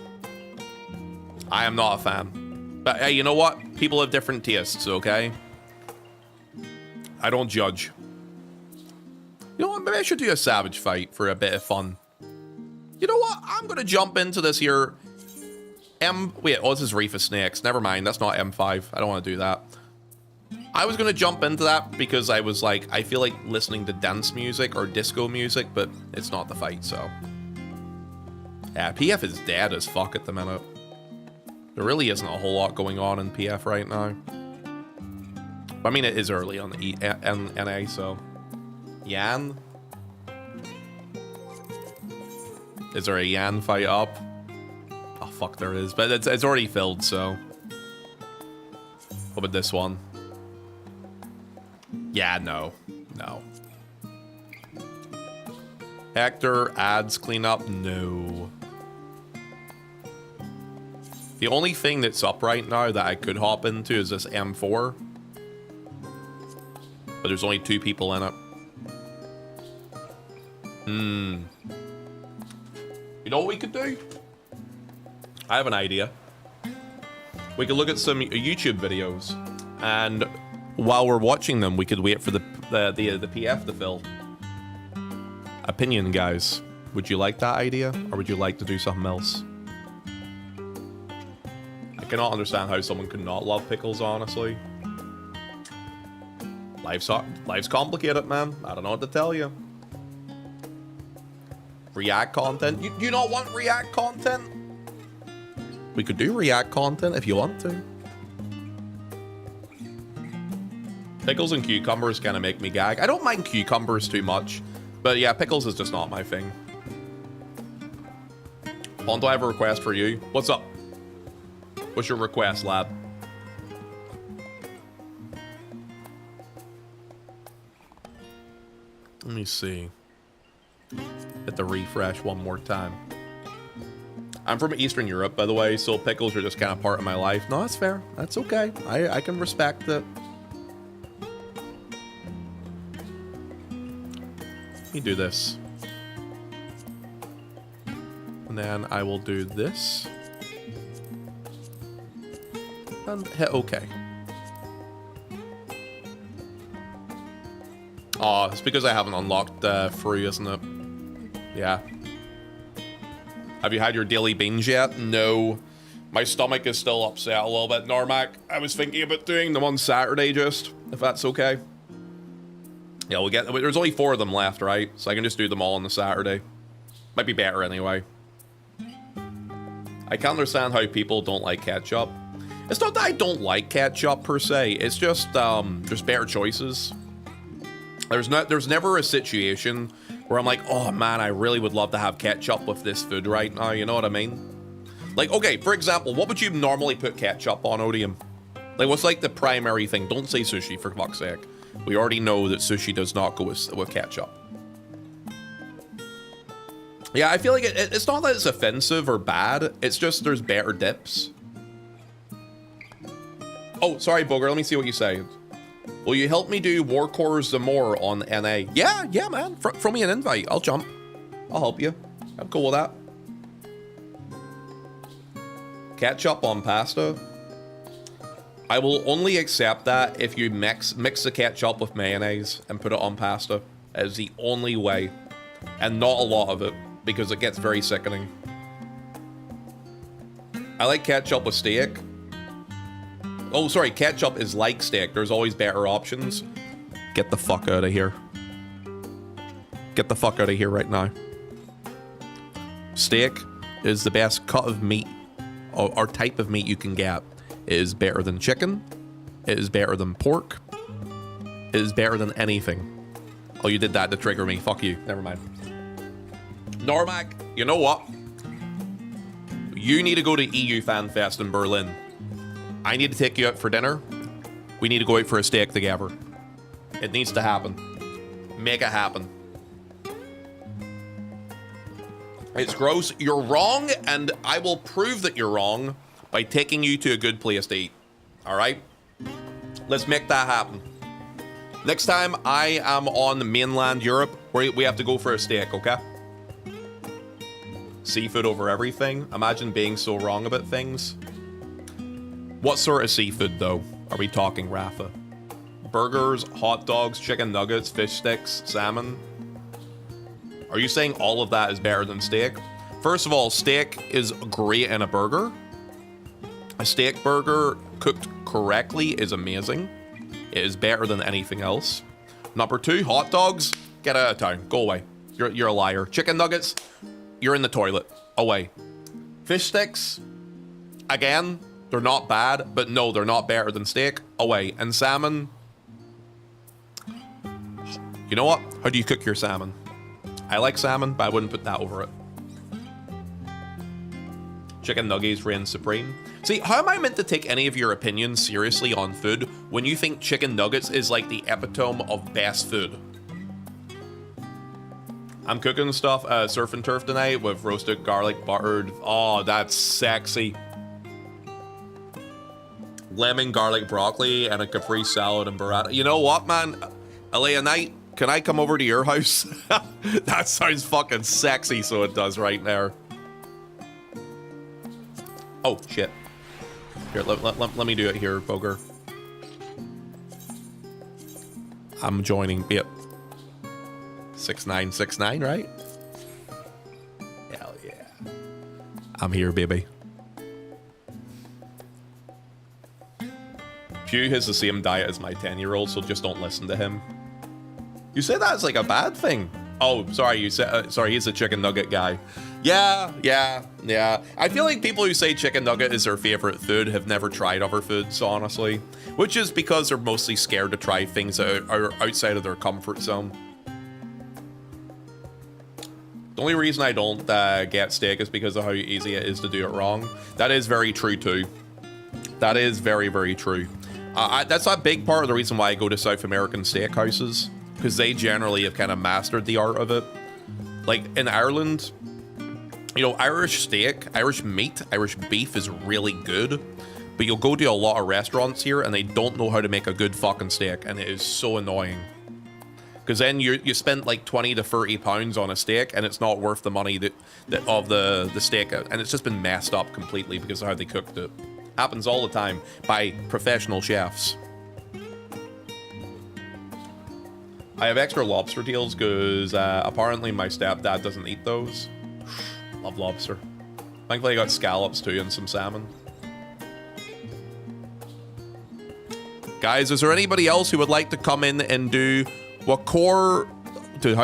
I am not a fan. But hey, you know what? People have different tastes, okay? I don't judge. You know what? Maybe I should do a savage fight for a bit of fun. You know what? I'm gonna jump into this here. Wait, oh, this is Reef of Snakes. Never mind, that's not M5. I don't want to do that. I was gonna jump into that because I was like, I feel like listening to dance music or disco music, but it's not the fight, so. Yeah, PF is dead as fuck at the minute. There really isn't a whole lot going on in PF right now. I mean, it is early on the NA, so. Yan? Is there a Yan fight up? Oh, fuck, there is. But it's already filled, so. What about this one? Yeah, no. No. Hector, ads, cleanup? No. The only thing that's up right now that I could hop into is this M4. But there's only 2 people in it. You know what we could do? I have an idea. We could look at some YouTube videos, and while we're watching them, we could wait for the PF to fill. Opinion, guys. Would you like that idea, or would you like to do something else? I cannot understand how someone could not love pickles, honestly. Life's complicated, man. I don't know what to tell you. React content? You do not want React content? We could do React content if you want to. Pickles and cucumbers kind of make me gag. I don't mind cucumbers too much, but yeah, pickles is just not my thing. Ponto, I have a request for you. What's up? What's your request, lad? Let me see. Hit the refresh one more time. I'm from Eastern Europe, by the way, so pickles are just kind of part of my life. No, that's fair. That's okay. I can respect it. Let me do this. And then I will do this. And hit OK. Oh, it's because I haven't unlocked free, isn't it? Yeah. Have you had your daily beans yet? No. My stomach is still upset a little bit, Normac. I was thinking about doing them on Saturday just, if that's okay. Yeah, we'll get... There's only 4 of them left, right? So I can just do them all on the Saturday. Might be better anyway. I can't understand how people don't like ketchup. It's not that I don't like ketchup per se. It's just, there's better choices. There's never a situation where I'm like, oh man, I really would love to have ketchup with this food right now. You know what I mean? Like, okay, for example, what would you normally put ketchup on, Odium? Like, what's like the primary thing? Don't say sushi, for fuck's sake. We already know that sushi does not go with ketchup. Yeah, I feel like it's not that it's offensive or bad. It's just there's better dips. Oh, sorry, Booger. Let me see what you say. Will you help me do War Cores the More on NA? Yeah, man. Throw me an invite. I'll jump. I'll help you. I'm cool with that. Ketchup on pasta. I will only accept that if you mix the ketchup with mayonnaise and put it on pasta. That is the only way. And not a lot of it. because it gets very sickening. I like ketchup with steak. Oh, sorry, ketchup is like steak. There's always better options. Get the fuck out of here. Get the fuck out of here right now. Steak is the best cut of meat or type of meat you can get. It is better than chicken. It is better than pork. It is better than anything. Oh, you did that to trigger me. Fuck you. Never mind. Normac, you know what? You need to go to EU Fan Fest in Berlin. I need to take you out for dinner. We need to go out for a steak together. It needs to happen. Make it happen. It's gross. You're wrong, and I will prove that you're wrong by taking you to a good place to eat. All right? Let's make that happen. Next time I am on mainland Europe, we have to go for a steak, okay? Seafood over everything. Imagine being so wrong about things. What sort of seafood, though, are we talking, Rafa? Burgers, hot dogs, chicken nuggets, fish sticks, salmon? Are you saying all of that is better than steak? First of all, steak is great in a burger. A steak burger cooked correctly is amazing. It is better than anything else. Number 2, hot dogs. Get out of town. Go away. You're a liar. Chicken nuggets. You're in the toilet. Away. Fish sticks. Again, they're not bad, but no, they're not better than steak. Away. And salmon. You know what? How do you cook your salmon? I like salmon, but I wouldn't put that over it. Chicken nuggets reign supreme. See, how am I meant to take any of your opinions seriously on food when you think chicken nuggets is like the epitome of best food? I'm cooking stuff, surf and turf tonight with roasted garlic buttered. Oh, that's sexy. Lemon, garlic, broccoli, and a Capri salad and burrata. You know what, man? LA Knight, can I come over to your house? That sounds fucking sexy, so it does right there. Oh, shit. Here, let me do it here, Boger. I'm joining. Yep. 6969, right? Hell yeah. I'm here, baby. Pew has the same diet as my 10-year-old, so just don't listen to him. You say that's like a bad thing. Oh, sorry, you said, sorry, he's a chicken nugget guy. Yeah. I feel like people who say chicken nugget is their favorite food have never tried other foods, honestly. Which is because they're mostly scared to try things that are outside of their comfort zone. The only reason I don't get steak is because of how easy it is to do it wrong. That is very true too. That is very, very true. That's a big part of the reason why I go to South American steakhouses, because they generally have kind of mastered the art of it. Like in Ireland, you know, Irish steak, Irish meat, Irish beef is really good, but you'll go to a lot of restaurants here and they don't know how to make a good fucking steak, and it is so annoying. Because then you spend like 20 to 30 pounds on a steak and it's not worth the money of the steak, and it's just been messed up completely because of how they cooked it. Happens all the time by professional chefs. I have extra lobster tails because apparently my stepdad doesn't eat those. Love lobster. Thankfully I got scallops too and some salmon. Guys, is there anybody else who would like to come in and do Wakor? Dude,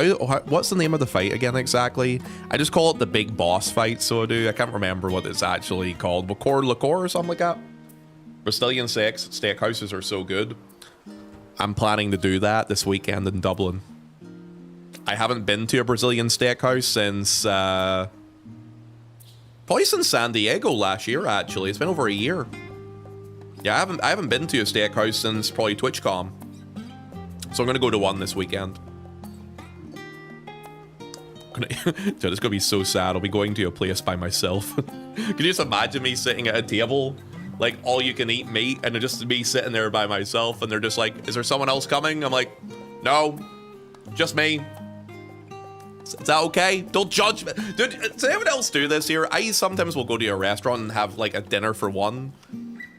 what's the name of the fight again exactly? I just call it the big boss fight, so I can't remember what it's actually called. Wakor Lakor or something like that? Brazilian steakhouses are so good. I'm planning to do that this weekend in Dublin. I haven't been to a Brazilian steakhouse since probably since San Diego last year, actually. It's been over a year. Yeah, I haven't been to a steakhouse since probably TwitchCon. So I'm gonna go to one this weekend. Dude, it's gonna be so sad. I'll be going to a place by myself. Can you just imagine me sitting at a table, like all you can eat meat, and just me sitting there by myself, and they're just like, is there someone else coming? I'm like, no, just me. Is that okay? Don't judge me. Dude, does anyone else do this here? I sometimes will go to a restaurant and have like a dinner for one.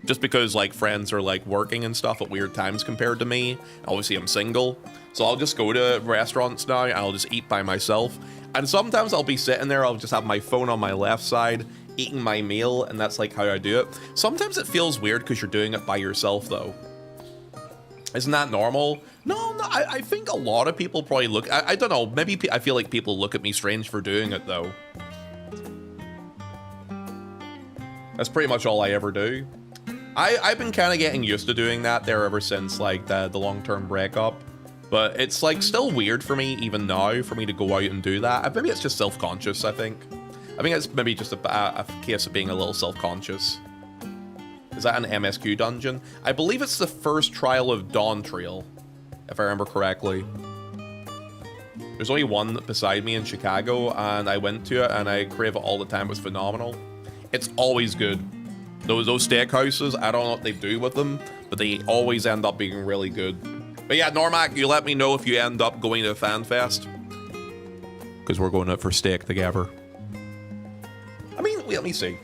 Just because like friends are like working and stuff at weird times compared to me. Obviously I'm single, so I'll just go to restaurants now and I'll just eat by myself. And sometimes I'll be sitting there, I'll just have my phone on my left side, eating my meal, and that's like how I do it. Sometimes it feels weird because you're doing it by yourself though. Isn't that normal? No, I think a lot of people probably look, I don't know, maybe I feel like people look at me strange for doing it though. That's pretty much all I ever do. I've been kind of getting used to doing that there ever since like the long-term breakup, but it's like still weird for me even now for me to go out and do that. Maybe it's just self-conscious, I think it's maybe just a case of being a little self-conscious. Is that an MSQ dungeon? I believe it's the first trial of Dawn Trail, if I remember correctly. There's only one beside me in Chicago, and I went to it, and I crave it all the time. It was phenomenal. It's always good. Those steakhouses, I don't know what they do with them, but they always end up being really good. But yeah, Normac, you let me know if you end up going to FanFest, because we're going out for steak together. I mean, let me see.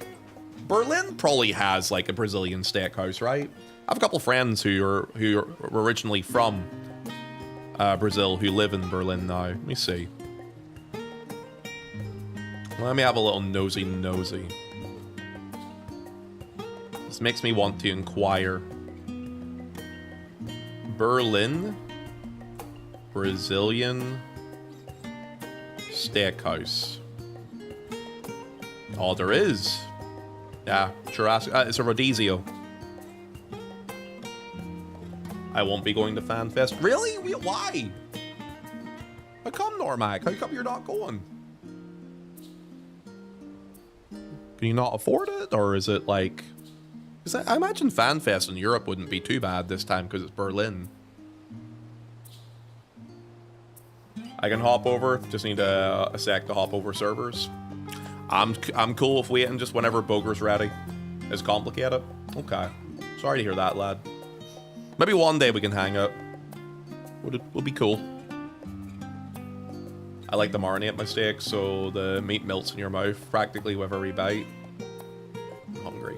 Berlin probably has like a Brazilian steakhouse, right? I have a couple friends who are originally from Brazil who live in Berlin now. Let me see. Let me have a little nosy. This makes me want to inquire. Berlin, Brazilian steakhouse. Oh, there is. Yeah, Jurassic. It's a Rodizio. I won't be going to FanFest. Really? Why? How come, Normac? How come you're not going? Can you not afford it, or is it like? Because I imagine FanFest in Europe wouldn't be too bad this time because it's Berlin. I can hop over. Just need a sec to hop over servers. I'm cool with waiting just whenever Boger's ready. It's complicated. Okay. Sorry to hear that, lad. Maybe one day we can hang out. Would be cool. I like to marinate my steak so the meat melts in your mouth practically with every bite. I'm hungry.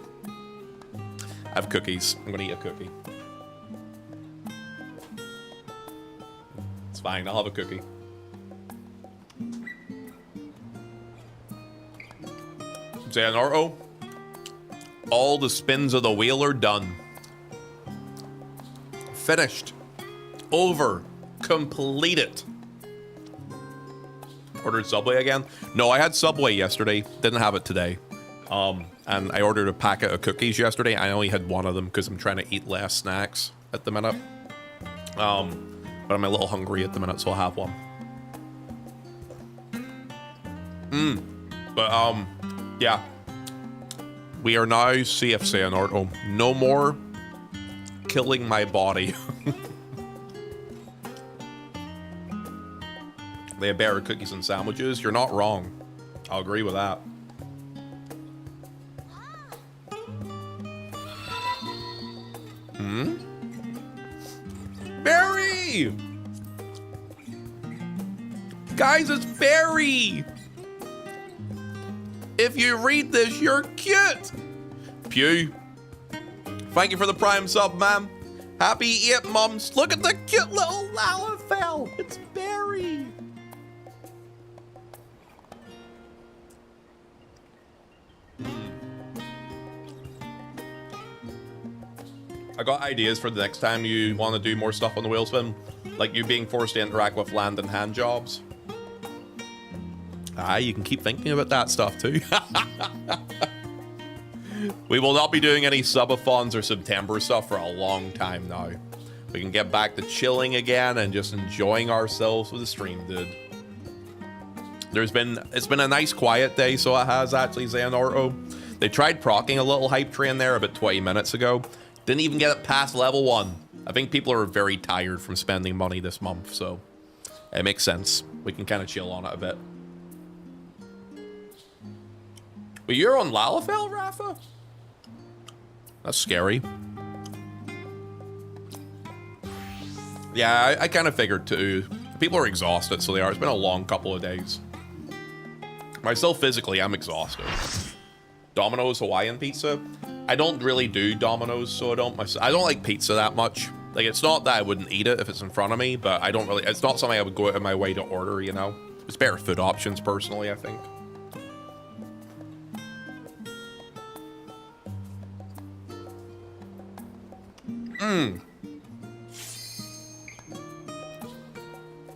I have cookies. I'm gonna eat a cookie. It's fine, I'll have a cookie. Xanarto, all the spins of the wheel are done. Finished. Over. Completed. Ordered Subway again? No, I had Subway yesterday. Didn't have it today. And I ordered a packet of cookies yesterday. I only had one of them because I'm trying to eat less snacks at the minute. But I'm a little hungry at the minute, so I'll have one. But, yeah. We are now safe, Xanarto. No more killing my body. They have better cookies and sandwiches. You're not wrong. I'll agree with that. Barry! Guys, it's Barry! If you read this, you're cute! Pew. Thank you for the prime sub, ma'am. Happy 8 months. Look at the cute little Lalafell. It's Barry. I got ideas for the next time you want to do more stuff on the wheel spin. Like you being forced to interact with land and hand jobs. You can keep thinking about that stuff too. We will not be doing any subathons or September stuff for a long time now. We can get back to chilling again and just enjoying ourselves with the stream, dude. It's been a nice quiet day, so it has actually, Xanarto. They tried procking a little hype train there about 20 minutes ago. Didn't even get it past level 1. I think people are very tired from spending money this month, so it makes sense. We can kind of chill on it a bit. But you're on Lalafell, Rafa? That's scary. Yeah, I kind of figured too. People are exhausted, so they are. It's been a long couple of days. Myself, physically, I'm exhausted. Domino's Hawaiian pizza. I don't really do Domino's, so I don't like pizza that much. Like, it's not that I wouldn't eat it if it's in front of me, but I don't really, it's not something I would go out of my way to order, you know? It's better food options, personally, I think.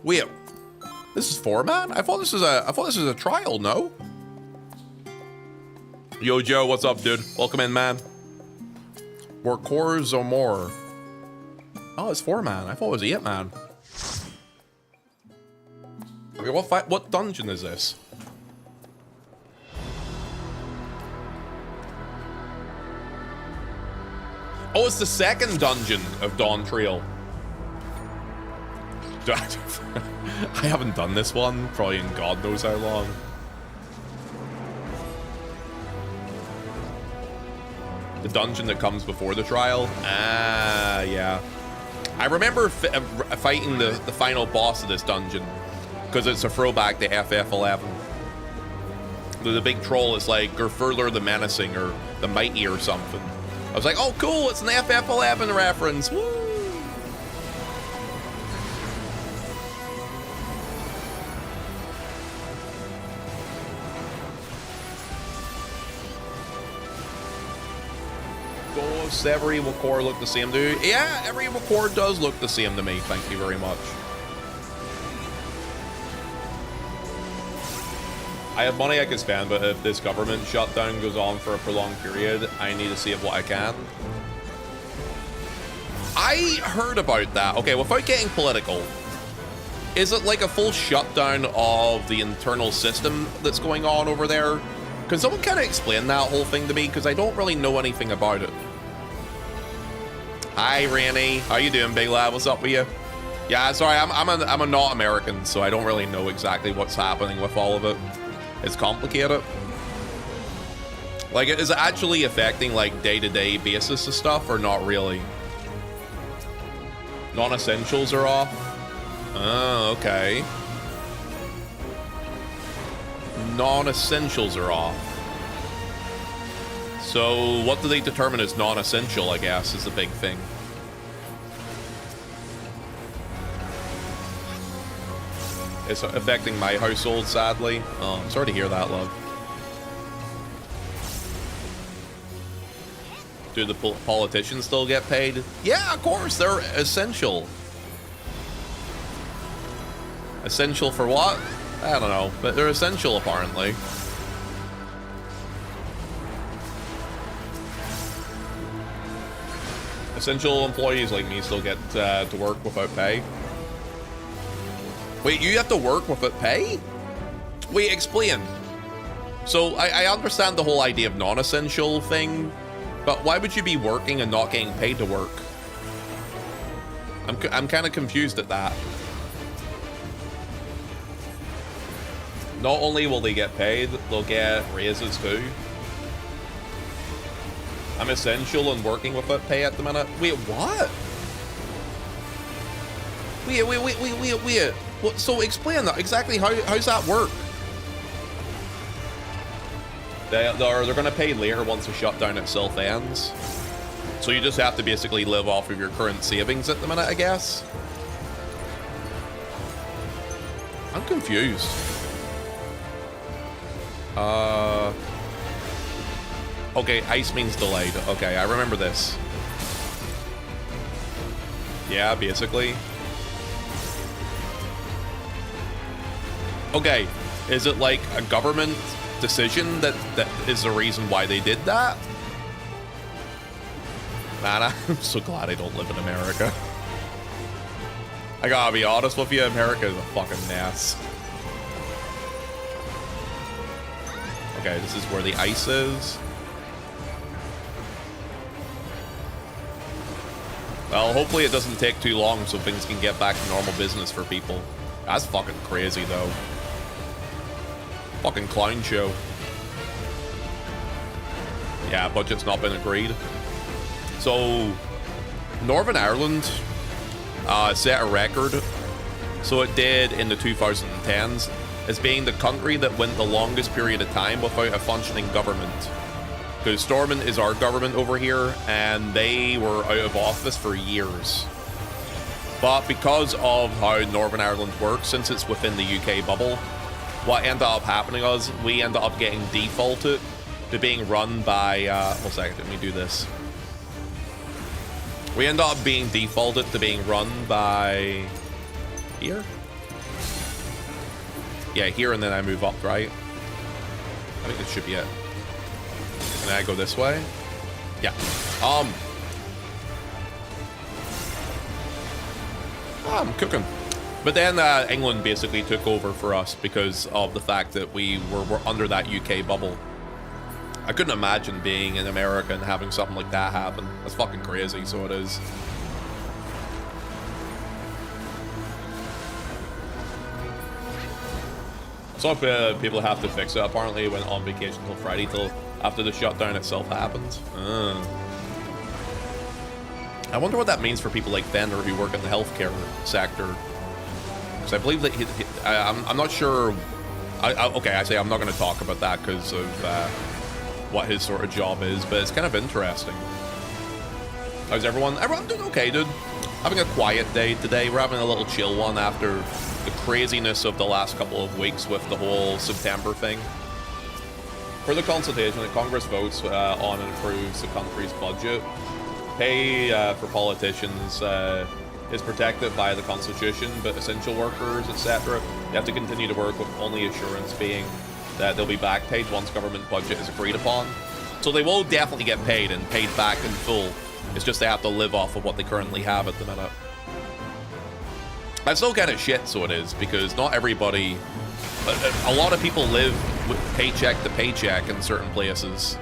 Wait, this is 4-man? I thought this is a trial, no? Yo, Joe, what's up, dude? Welcome in, man. More cores or more? Oh, it's 4-man. I thought it was 8-man. Okay, what dungeon is this? Oh, it's the second dungeon of Dawn Trail. I haven't done this one probably in God knows how long. The dungeon that comes before the trial? Ah, yeah. I remember fighting the final boss of this dungeon because it's a throwback to FF11. The big troll is like Gerfurler the Menacing or the Mighty or something. I was like, oh, cool, it's an FF11 reference. Woo! Does every evil core look the same, dude? Yeah, every evil core does look the same to me. Thank you very much. I have money I could spend, but if this government shutdown goes on for a prolonged period, I need to save what I can. I heard about that. Okay, without getting political, is it like a full shutdown of the internal system that's going on over there? Can someone kind of explain that whole thing to me? Because I don't really know anything about it. Hi, Ranny. How you doing, big lad? What's up with you? Yeah, sorry, I'm a not American, so I don't really know exactly what's happening with all of it. It's complicated. Like, is it actually affecting, like, day-to-day basis of stuff, or not really? Non-essentials are off? Oh, okay. Non-essentials are off. So, what do they determine as non-essential, I guess, is the big thing. It's affecting my household, sadly. Oh, I'm sorry to hear that, love. Do the politicians still get paid? Yeah, of course, they're essential. Essential for what? I don't know, but they're essential, apparently. Essential employees like me still get to work without pay. Wait, you have to work without pay? Wait, explain. So, I understand the whole idea of non-essential thing, but why would you be working and not getting paid to work? I'm kind of confused at that. Not only will they get paid, they'll get raises too. I'm essential and working without pay at the minute. Wait, what? Wait. What, so explain that exactly. How's that work? They're going to pay later once the shutdown itself ends. So you just have to basically live off of your current savings at the minute, I guess. I'm confused. Okay, ice means delayed. Okay, I remember this. Yeah, basically. Okay, is it like a government decision that is the reason why they did that? Man, I'm so glad I don't live in America. I gotta be honest with you, America is a fucking mess. Okay, this is where the ice is. Well, hopefully it doesn't take too long so things can get back to normal business for people. That's fucking crazy, though. Fucking clown show. Yeah, budget's not been agreed. So, Northern Ireland set a record. So it did in the 2010s as being the country that went the longest period of time without a functioning government. Because Stormont is our government over here, and they were out of office for years. But because of how Northern Ireland works, since it's within the UK bubble, what ended up happening was we ended up getting defaulted to being run by... one second, let me do this. We ended up being defaulted to being run by... here? Yeah, here, and then I move up, right? I think this should be it. And then I go this way? Yeah. I'm cooking. But then England basically took over for us because of the fact that we were under that UK bubble. I couldn't imagine being in America and having something like that happen. That's fucking crazy, so it is. Some people have to fix it. Apparently, went on vacation till Friday, till after the shutdown itself happened. I wonder what that means for people like Fender who work in the healthcare sector. Because I believe that I'm not sure. Okay, I say I'm not going to talk about that because of what his sort of job is, but it's kind of interesting. How's everyone? Everyone doing okay, dude. Having a quiet day today. We're having a little chill one after the craziness of the last couple of weeks with the whole September thing. For the consultation, the Congress votes on and approves the country's budget. Pay for politicians is protected by the Constitution, but essential workers, etc., they have to continue to work with only assurance being that they'll be back paid once government budget is agreed upon. So they will definitely get paid and paid back in full. It's just they have to live off of what they currently have at the minute. That's still kind of shit, so it is, because not everybody... A lot of people live with paycheck to paycheck in certain places.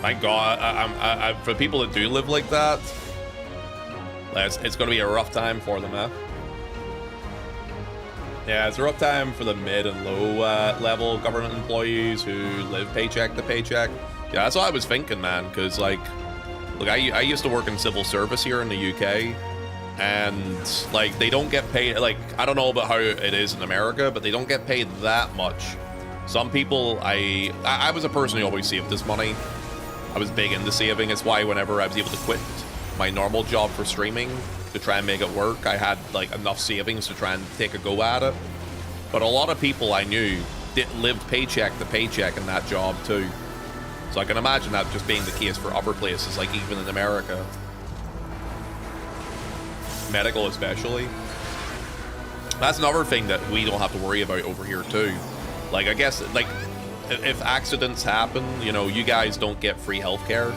My God, for people that do live like that, it's going to be a rough time for them, huh? Yeah, it's a rough time for the mid and low level government employees who live paycheck to paycheck. Yeah, that's what I was thinking, man, because, like, look, I used to work in civil service here in the UK, and, like, they don't get paid, like, I don't know about how it is in America, but they don't get paid that much. Some people, I was a person who always saved this money. I was big into saving. It's why whenever I was able to quit my normal job for streaming to try and make it work, I had like enough savings to try and take a go at it. But a lot of people I knew lived paycheck to paycheck in that job too. So I can imagine that just being the case for other places, like even in America. Medical especially. That's another thing that we don't have to worry about over here too. Like, I guess, like, if accidents happen, you know, you guys don't get free healthcare.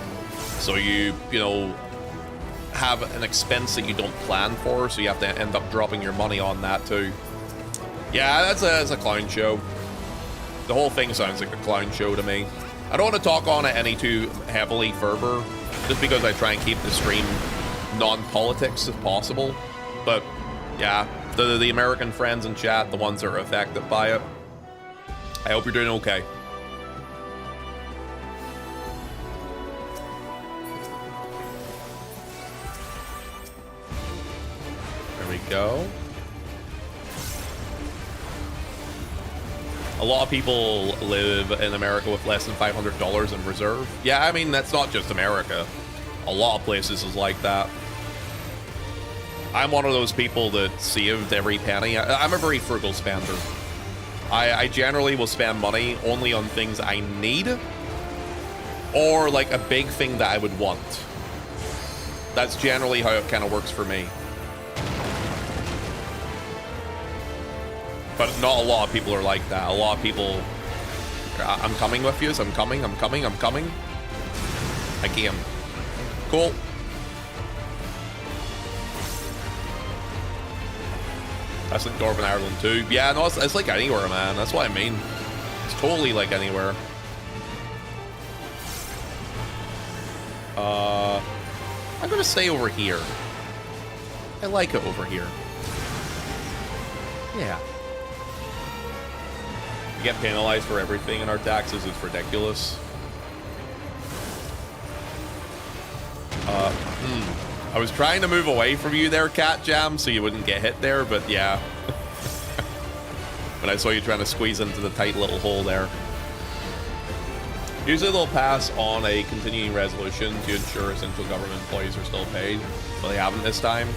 So you know, have an expense that you don't plan for, so you have to end up dropping your money on that too. Yeah, that's a clown show. The whole thing sounds like a clown show to me. I don't want to talk on it any too heavily further, just because I try and keep the stream non-politics if possible. But yeah, the American friends in chat, the ones that are affected by it, I hope you're doing okay. There we go. A lot of people live in America with less than $500 in reserve. Yeah, I mean, that's not just America. A lot of places is like that. I'm one of those people that saved every penny. I'm a very frugal spender. I generally will spend money only on things I need, or like a big thing that I would want. That's generally how it kind of works for me. But not a lot of people are like that. A lot of people, I'm coming with you, I'm coming. Again. Cool. That's like Northern Ireland too. Yeah, no, it's like anywhere, man. That's what I mean. It's totally like anywhere. I'm gonna stay over here. I like it over here. Yeah. We get penalized for everything in our taxes. It's ridiculous. I was trying to move away from you there, Cat Jam, so you wouldn't get hit there, but yeah. When I saw you trying to squeeze into the tight little hole there. Usually they'll pass on a continuing resolution to ensure essential government employees are still paid, but they haven't this time.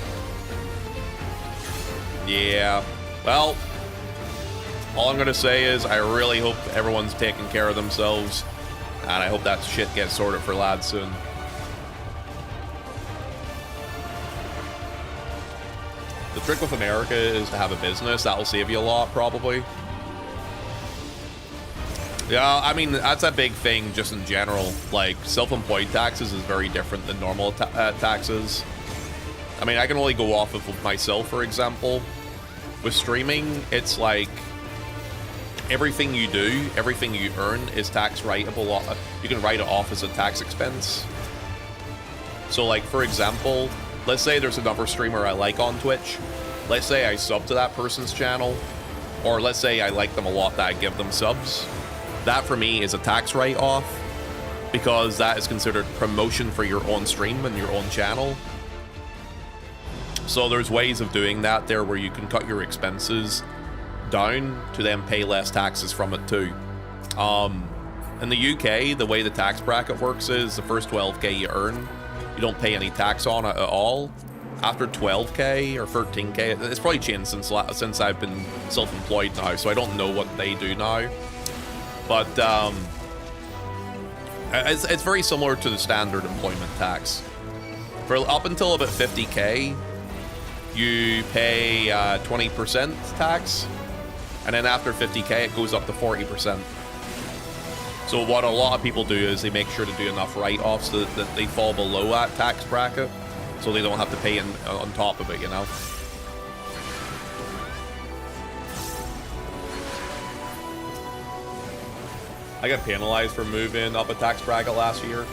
Yeah, well, all I'm going to say is I really hope everyone's taking care of themselves, and I hope that shit gets sorted for lads soon. The trick with America is to have a business. That'll save you a lot, probably. Yeah, I mean, that's a big thing just in general. Like, self-employed taxes is very different than normal taxes. I mean, I can only go off of myself, for example. With streaming, it's like everything you do, everything you earn is tax writable. You can write it off as a tax expense. So, like, for example, let's say there's another streamer I like on Twitch. Let's say I sub to that person's channel. Or let's say I like them a lot that I give them subs. That for me is a tax write-off because that is considered promotion for your own stream and your own channel. So there's ways of doing that there where you can cut your expenses down to then pay less taxes from it too. In the UK, the way the tax bracket works is the first 12k you earn, you don't pay any tax on it at all. After 12k or 13k, it's probably changed since I've been self-employed now, so I don't know what they do now. But it's very similar to the standard employment tax. For up until about 50k, you pay 20% tax, and then after 50k, it goes up to 40%. So what a lot of people do is they make sure to do enough write-offs so that they fall below that tax bracket, so they don't have to pay on top of it, you know? I got penalized for moving up a tax bracket last year.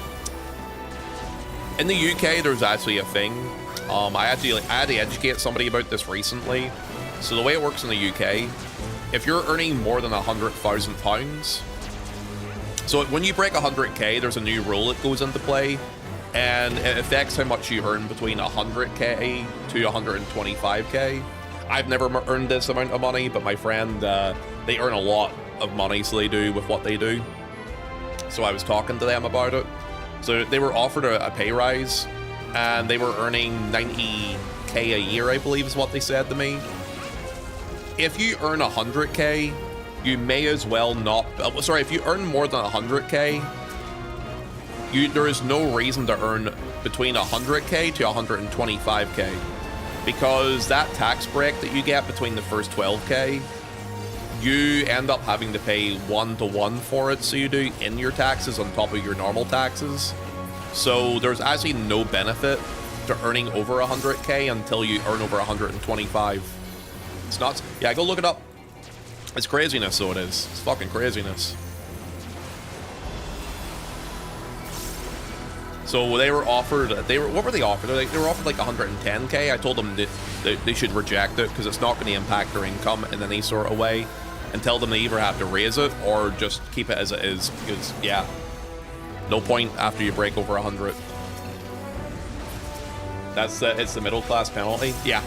In the UK, there's actually a thing. I had to educate somebody about this recently. So the way it works in the UK, if you're earning more than £100,000, so when you break 100k, there's a new rule that goes into play, and it affects how much you earn between 100k to 125k. I've never earned this amount of money, but my friend, they earn a lot of money, so they do with what they do. So I was talking to them about it. So they were offered a pay rise, and they were earning 90k a year, I believe is what they said to me. If you earn 100k, you may as well not... sorry, if you earn more than 100k, there is no reason to earn between 100k to 125k, because that tax break that you get between the first 12k, you end up having to pay 1-to-1 for it, so you do, in your taxes on top of your normal taxes. So there's actually no benefit to earning over 100k until you earn over 125. It's nuts. Yeah, go look it up. It's craziness, so it is. It's fucking craziness. So they were offered, what were they offered? They were offered like 110k. I told them that they should reject it because it's not going to impact their income in any sort of way, and tell them they either have to raise it or just keep it as it is, because yeah, no point after you break over 100. That's it's the middle class penalty. Yeah.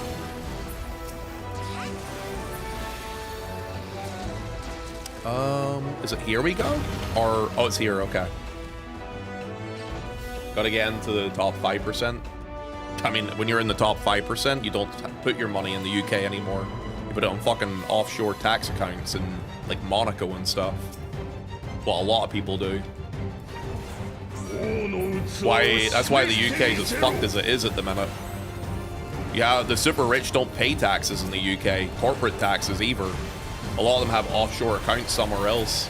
Is it here we go? Or oh, it's here. Okay. Gotta get into the top 5%. I mean, when you're in the top 5%, you don't put your money in the UK anymore. You put it on fucking offshore tax accounts in like Monaco and stuff. What a lot of people do. That's why the UK is as fucked as it is at the minute. Yeah, the super rich don't pay taxes in the UK, corporate taxes either. A lot of them have offshore accounts somewhere else,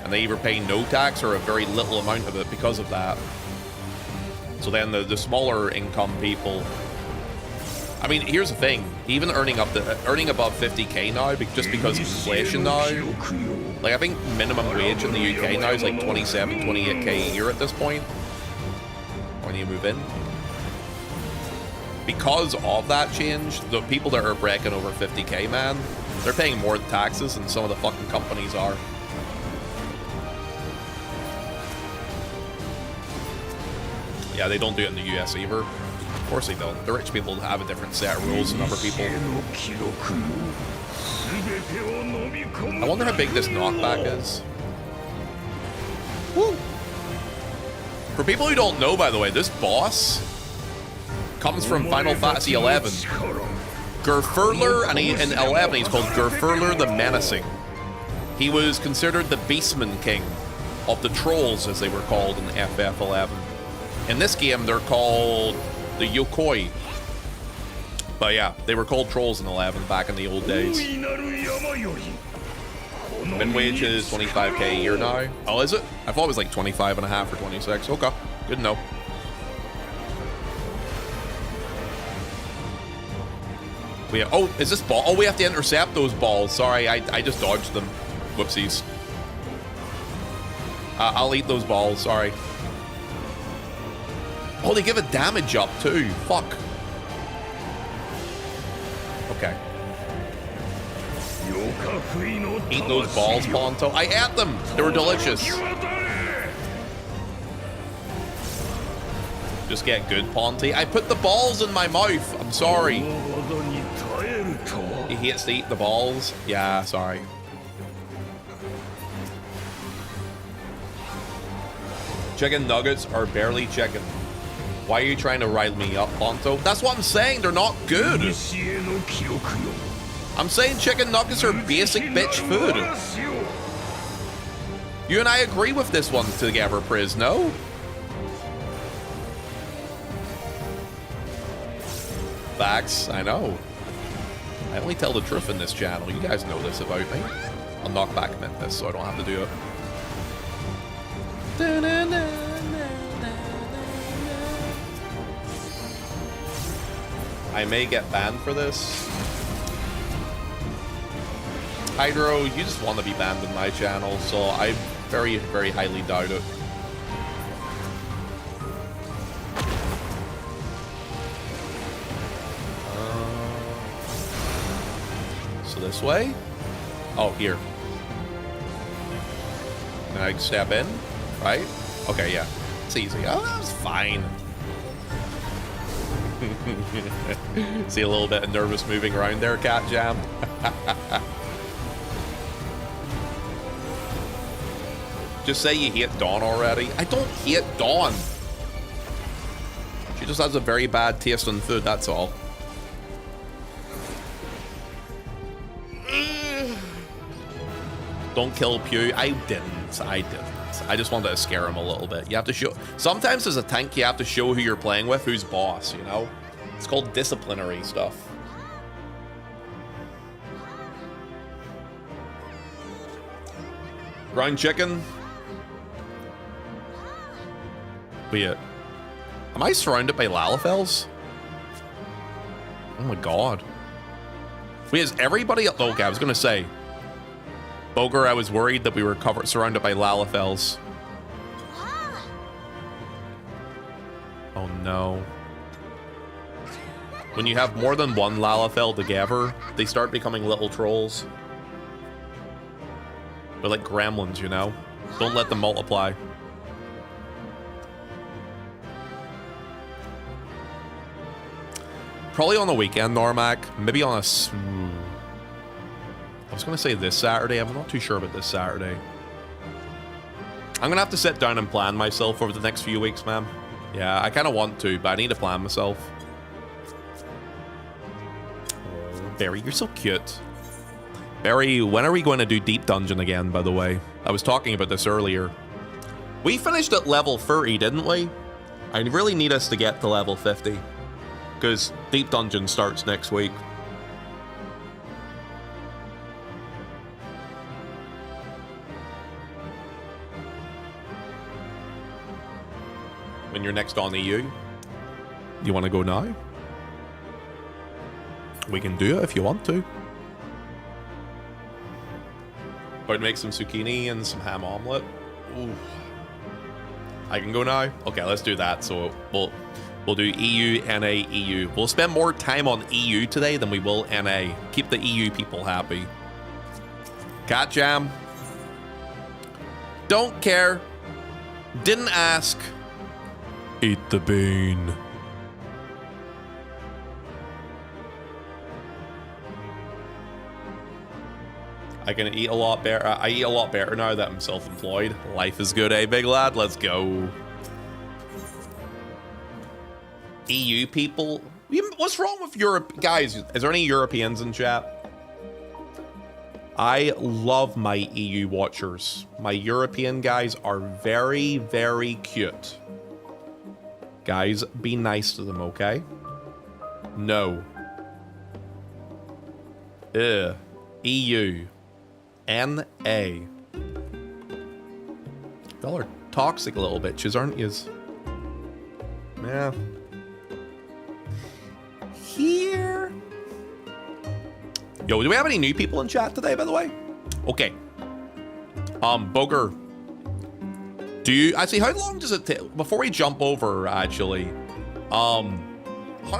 and they either pay no tax or a very little amount of it because of that. So then the smaller income people, I mean, here's the thing, even earning above 50k now, just because of inflation now, like I think minimum wage in the UK now is like 27, 28k a year at this point, when you move in. Because of that change, the people that are breaking over 50k, man, they're paying more taxes than some of the fucking companies are. Yeah, they don't do it in the US either. Of course they don't. The rich people have a different set of rules than other people. I wonder how big this knockback is. Woo! For people who don't know, by the way, this boss comes from Final Fantasy XI. Gerfurler, and in 11 he's called Gerfurler the Menacing. He was considered the Beastman King of the Trolls, as they were called in FF11. In this game, they're called the Yokoi. But yeah, they were called Trolls in 11 back in the old days. Min wage is 25k a year now. Oh, is it? I thought it was like 25 and a half or 26. Okay, good to know. Oh, is this ball? Oh, we have to intercept those balls. Sorry, I just dodged them. Whoopsies. I'll eat those balls. Sorry. Oh, they give a damage up too. Fuck. Okay. Eat those balls, Ponto. I ate them. They were delicious. Just get good, Ponty. I put the balls in my mouth. I'm sorry. He hates to eat the balls. Yeah, sorry. Chicken nuggets are barely chicken. Why are you trying to rile me up, Ponto? That's what I'm saying. They're not good. I'm saying chicken nuggets are basic bitch food. You and I agree with this one together, Priz, no? Facts, I know. I only tell the truth in this channel. You guys know this about me. I'll knock back Memphis so I don't have to do it. I may get banned for this. Hydro, you just want to be banned in my channel, so I very, very highly doubt it. So this way? Oh, here. Can I step in? Right? Okay, yeah. It's easy. Oh, that was fine. See a little bit of nervous moving around there, Cat Jam. Just say you hate Dawn already. I don't hate Dawn. She just has a very bad taste in food, that's all. Don't kill Pew. I didn't. I just wanted to scare him a little bit. You have to show... Sometimes as a tank, you have to show who you're playing with, who's boss, you know? It's called disciplinary stuff. Ground chicken. Wait. Am I surrounded by Lalafels? Oh my god. Wait, is everybody... Okay, I was gonna say... Boger, I was worried that we were surrounded by Lalafels. Oh no. When you have more than one Lalafell together, they start becoming little trolls. They're like gremlins, you know? Don't let them multiply. Probably on the weekend, Normac. Maybe on a... I was going to say this Saturday. I'm not too sure about this Saturday. I'm going to have to sit down and plan myself over the next few weeks, man. Yeah, I kind of want to, but I need to plan myself. Oh, Barry, you're so cute. Barry, when are we going to do Deep Dungeon again, by the way? I was talking about this earlier. We finished at level 30, didn't we? I really need us to get to level 50. Because Deep Dungeon starts next week. When you're next on EU. You want to go now? We can do it if you want to. About to make some zucchini and some ham omelet. Ooh. I can go now? Okay, let's do that. So we'll do EU, NA, EU. We'll spend more time on EU today than we will NA. Keep the EU people happy. Cat Jam. Don't care. Didn't ask. Eat the bean. I can eat a lot better. I eat a lot better now that I'm self-employed. Life is good, eh, big lad? Let's go. EU people? What's wrong with Europe? Guys, is there any Europeans in chat? I love my EU watchers. My European guys are very, very cute. Guys, be nice to them, okay? No. EU. NA. Y'all are toxic little bitches, aren't yous? Yeah. Here. Yo, do we have any new people in chat today, by the way? Okay. Booger. Do you actually, how long does it take before we jump over, actually? How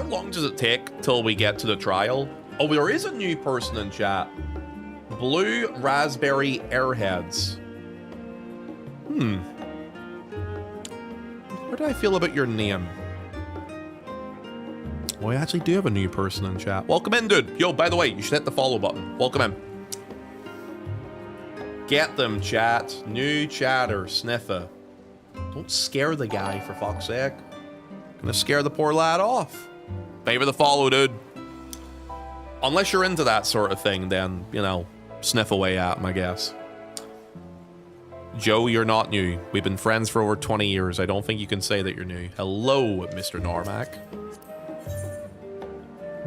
long does it take till we get to the trial? Oh, there is a new person in chat. Blue Raspberry Airheads. What do I feel about your name? Oh, I actually do have a new person in chat. Welcome in, dude. Yo, by the way, you should hit the follow button. Welcome in. Get them, chat. New chatter, sniffer. Don't scare the guy, for fuck's sake. Gonna scare the poor lad off. Favor the follow, dude. Unless you're into that sort of thing, then, you know, sniff away at him, I guess. Joe, you're not new. We've been friends for over 20 years. I don't think you can say that you're new. Hello, Mr. Normac.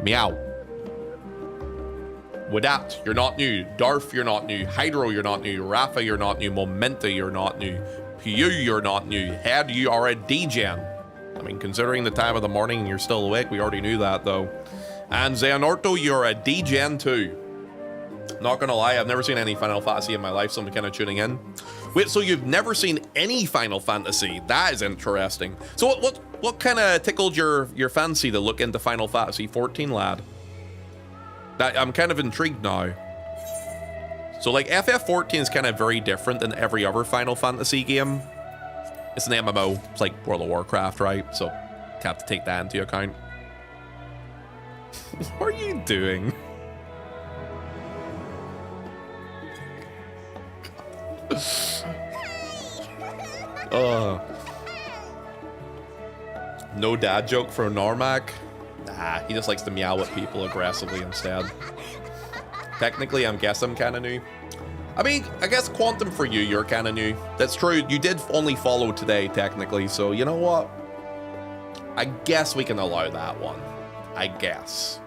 Meow. Wadat, you're not new. Darf, you're not new. Hydro, you're not new. Rafa, you're not new. Momenta, you're not new. Pew, you're not new. Head, you are a degen. I mean, considering the time of the morning, you're still awake. We already knew that, though. And Xehanorto, you're a degen too. Not gonna lie, I've never seen any Final Fantasy in my life, so I'm kind of tuning in. Wait, so you've never seen any Final Fantasy? That is interesting. So what kind of tickled your fancy to look into Final Fantasy XIV, lad? That I'm kind of intrigued now. So like FF14 is kind of very different than every other Final Fantasy game. It's an MMO. It's like World of Warcraft, right? So you have to take that into account. What are you doing? No dad joke for Normac? Nah, he just likes to meow at people aggressively instead. Technically, I guess I'm kind of new. I mean, I guess Quantum for you, you're kind of new. That's true. You did only follow today, technically. So, you know what? I guess we can allow that one. I guess.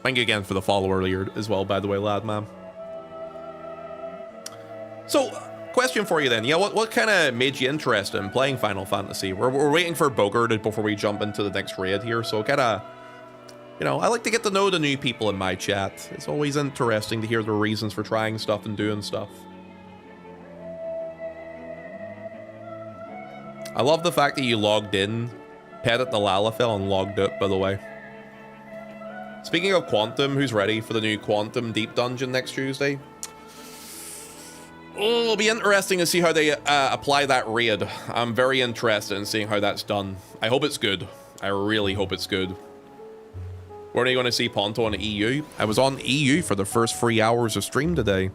Thank you again for the follow earlier as well, by the way, lad, man. So, question for you then. Yeah, what kind of made you interested in playing Final Fantasy? We're waiting for Bogart before we jump into the next raid here, so kind of, you know, I like to get to know the new people in my chat. It's always interesting to hear their reasons for trying stuff and doing stuff. I love the fact that you logged in, petted the Lalafell, and logged out, by the way. Speaking of Quantum, who's ready for the new Quantum Deep Dungeon next Tuesday? Oh, it'll be interesting to see how they apply that raid. I'm very interested in seeing how that's done. I hope it's good. I really hope it's good. When are you going to see Ponto on EU? I was on EU for the first 3 hours of stream today.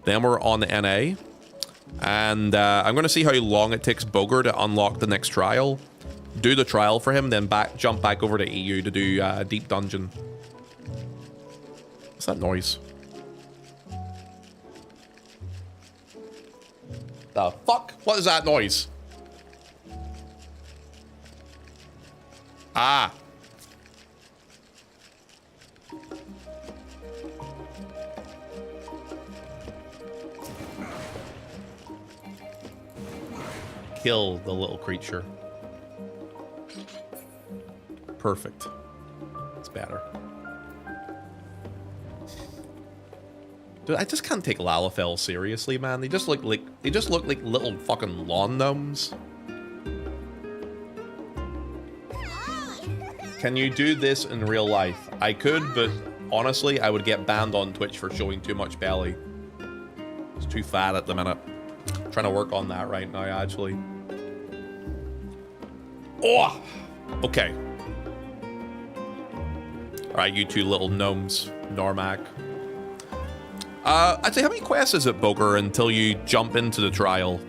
Then we're on NA. And I'm going to see how long it takes Boger to unlock the next trial. Do the trial for him, then jump back over to EU to do Deep Dungeon. What's that noise? The fuck? What is that noise? Ah. Kill the little creature. Perfect. It's better. Dude, I just can't take Lalafell seriously, man. They just look like little fucking lawn gnomes. Can you do this in real life? I could, but honestly, I would get banned on Twitch for showing too much belly. It's too fat at the minute. I'm trying to work on that right now, actually. Oh! Okay. Alright, you two little gnomes. Normac. I'd say, how many quests is it, Boker, until you jump into the trial?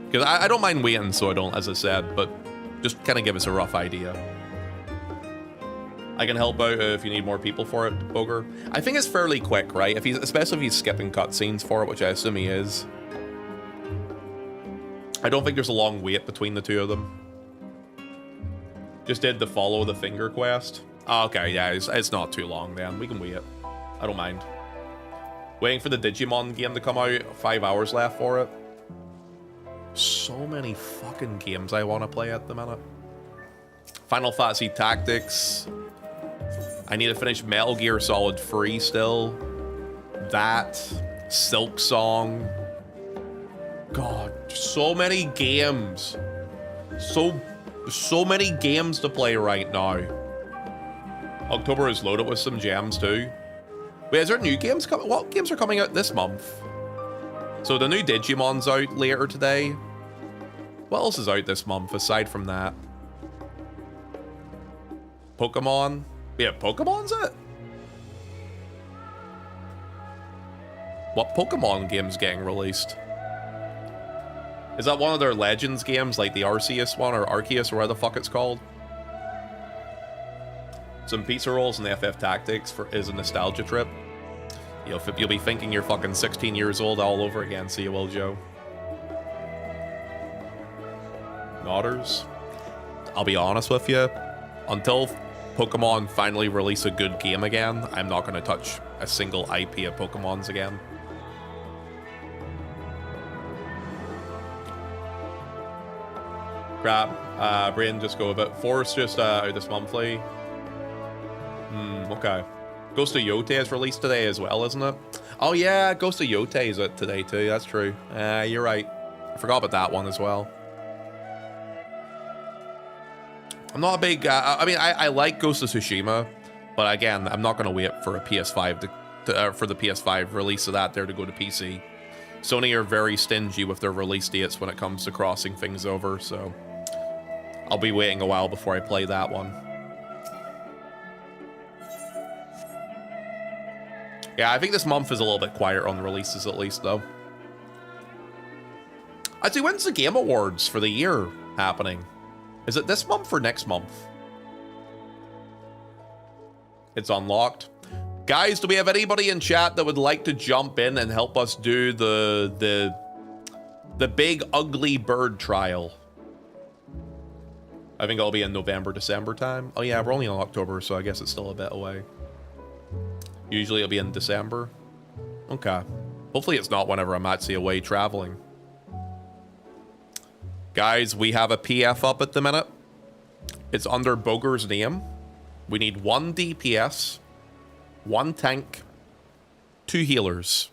Because I don't mind waiting, so I don't, as I said, but just kind of give us a rough idea. I can help out if you need more people for it, Boger. I think it's fairly quick, right? Especially if he's skipping cutscenes for it, which I assume he is. I don't think there's a long wait between the two of them. Just did the follow the finger quest. Oh, okay, yeah, it's not too long then. We can wait. I don't mind. Waiting for the Digimon game to come out. 5 hours left for it. So many fucking games I want to play at the minute. Final Fantasy Tactics. I need to finish Metal Gear Solid 3 still. That. Silk Song. God, so many games. So many games to play right now. October is loaded with some gems too. Wait, is there new games coming? What games are coming out this month? So the new Digimon's out later today. What else is out this month aside from that? Pokemon? Yeah, Pokemon's it? What Pokemon game's getting released? Is that one of their Legends games, like the Arceus one, or Arceus, or whatever the fuck it's called? Some pizza rolls and the FF Tactics is a nostalgia trip. You'll be thinking you're fucking 16 years old all over again, so you will, Joe. Nodders. I'll be honest with you. Until Pokemon finally release a good game again, I'm not going to touch a single IP of Pokemon's again. Crap. Brain just go a bit. Force just out this monthly. Okay. Ghost of Yote is released today as well, isn't it? Oh yeah, Ghost of Yote is out today too. That's true. You're right. I forgot about that one as well. I'm not a big... I mean, I like Ghost of Tsushima, but again, I'm not going to wait for a PS5 for the PS5 release of that there to go to PC. Sony are very stingy with their release dates when it comes to crossing things over, so I'll be waiting a while before I play that one. Yeah, I think this month is a little bit quieter on the releases at least, though. I'd say, when's the Game Awards for the year happening? Is it this month or next month? It's unlocked. Guys, do we have anybody in chat that would like to jump in and help us do the big ugly bird trial? I think it'll be in November, December time. Oh yeah, we're only in October, so I guess it's still a bit away. Usually it'll be in December. Okay. Hopefully it's not whenever I'm actually away traveling. Guys, we have a PF up at the minute. It's under Boger's name. We need 1 DPS, 1 tank, 2 healers.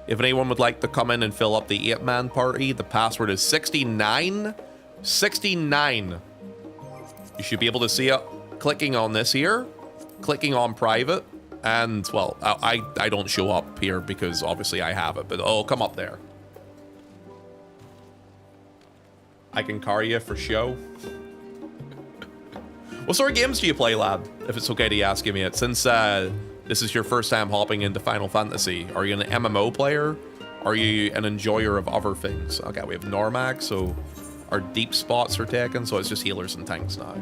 If anyone would like to come in and fill up the 8-man party, the password is 69. 69. You should be able to see it clicking on this here, clicking on private, and, well, I don't show up here because obviously I have it, but it'll come up there. I can carry you for show. What sort of games do you play, lad? If it's okay to ask me it. Since this is your first time hopping into Final Fantasy, are you an MMO player? Are you an enjoyer of other things? Okay, we have Normac, so our deep spots are taken, so it's just healers and tanks now.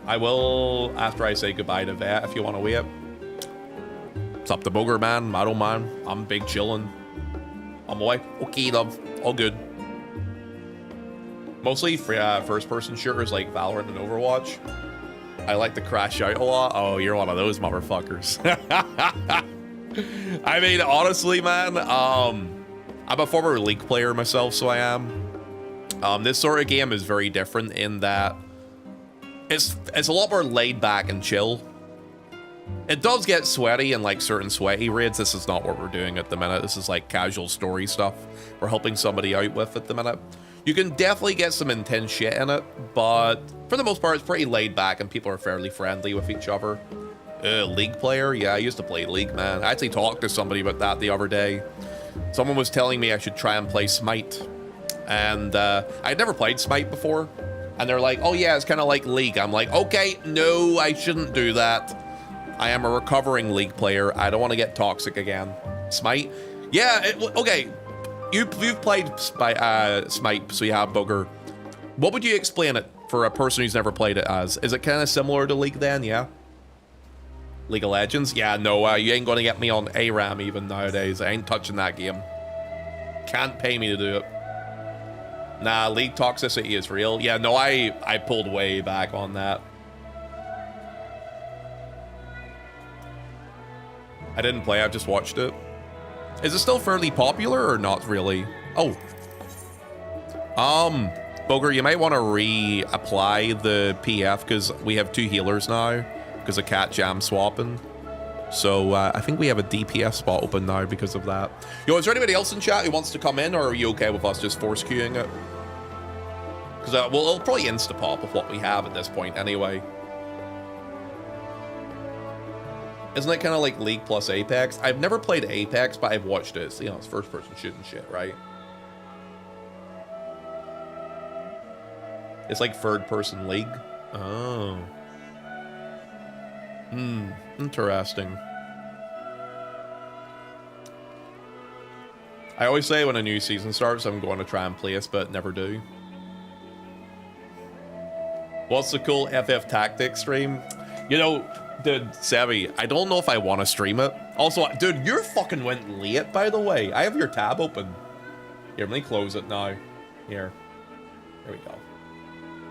I will, after I say goodbye to Vet, if you want to wait. It's up to Boger, man. I don't mind. I'm big chillin'. I'm away. Okay, love. All good. Mostly for first-person shooters like Valorant and Overwatch. I like to crash out a lot. Oh, you're one of those motherfuckers. I mean, honestly, man, I'm a former League player myself, so I am. This sort of game is very different in that it's a lot more laid back and chill. It does get sweaty in like certain sweaty raids. This is not what we're doing at the minute. This is like casual story stuff we're helping somebody out with at the minute. You can definitely get some intense shit in it, but for the most part, it's pretty laid back and people are fairly friendly with each other. League player? Yeah, I used to play League, man. I actually talked to somebody about that the other day. Someone was telling me I should try and play Smite. And I'd never played Smite before. And they're like, oh yeah, it's kind of like League. I'm like, okay, no, I shouldn't do that. I am a recovering League player. I don't want to get toxic again. Smite? Yeah, okay. You've played Smite, so you have Booger. What would you explain it for a person who's never played it as? Is it kind of similar to League then, yeah? League of Legends? Yeah, no, you ain't gonna get me on ARAM even nowadays. I ain't touching that game. Can't pay me to do it. Nah, League toxicity is real. Yeah, no, I pulled way back on that. I didn't play, I've just watched it. Is it still fairly popular or not really? Oh. Booger, you might want to reapply the PF because we have 2 healers now because of cat jam swapping. So I think we have a DPS spot open now because of that. Yo, is there anybody else in chat who wants to come in, or are you okay with us just force queuing it? Because well, it'll probably insta-pop with what we have at this point anyway. Isn't it kind of like League plus Apex? I've never played Apex, but I've watched it. It's, you know, it's first-person shooting shit, right? It's like third-person League. Oh. Interesting. I always say when a new season starts, I'm going to try and play it, but never do. What's the cool FF Tactics stream? You know, dude, Savvy, I don't know if I want to stream it. Also, dude, you fucking went late, by the way. I have your tab open. Here, let me close it now. Here. There we go.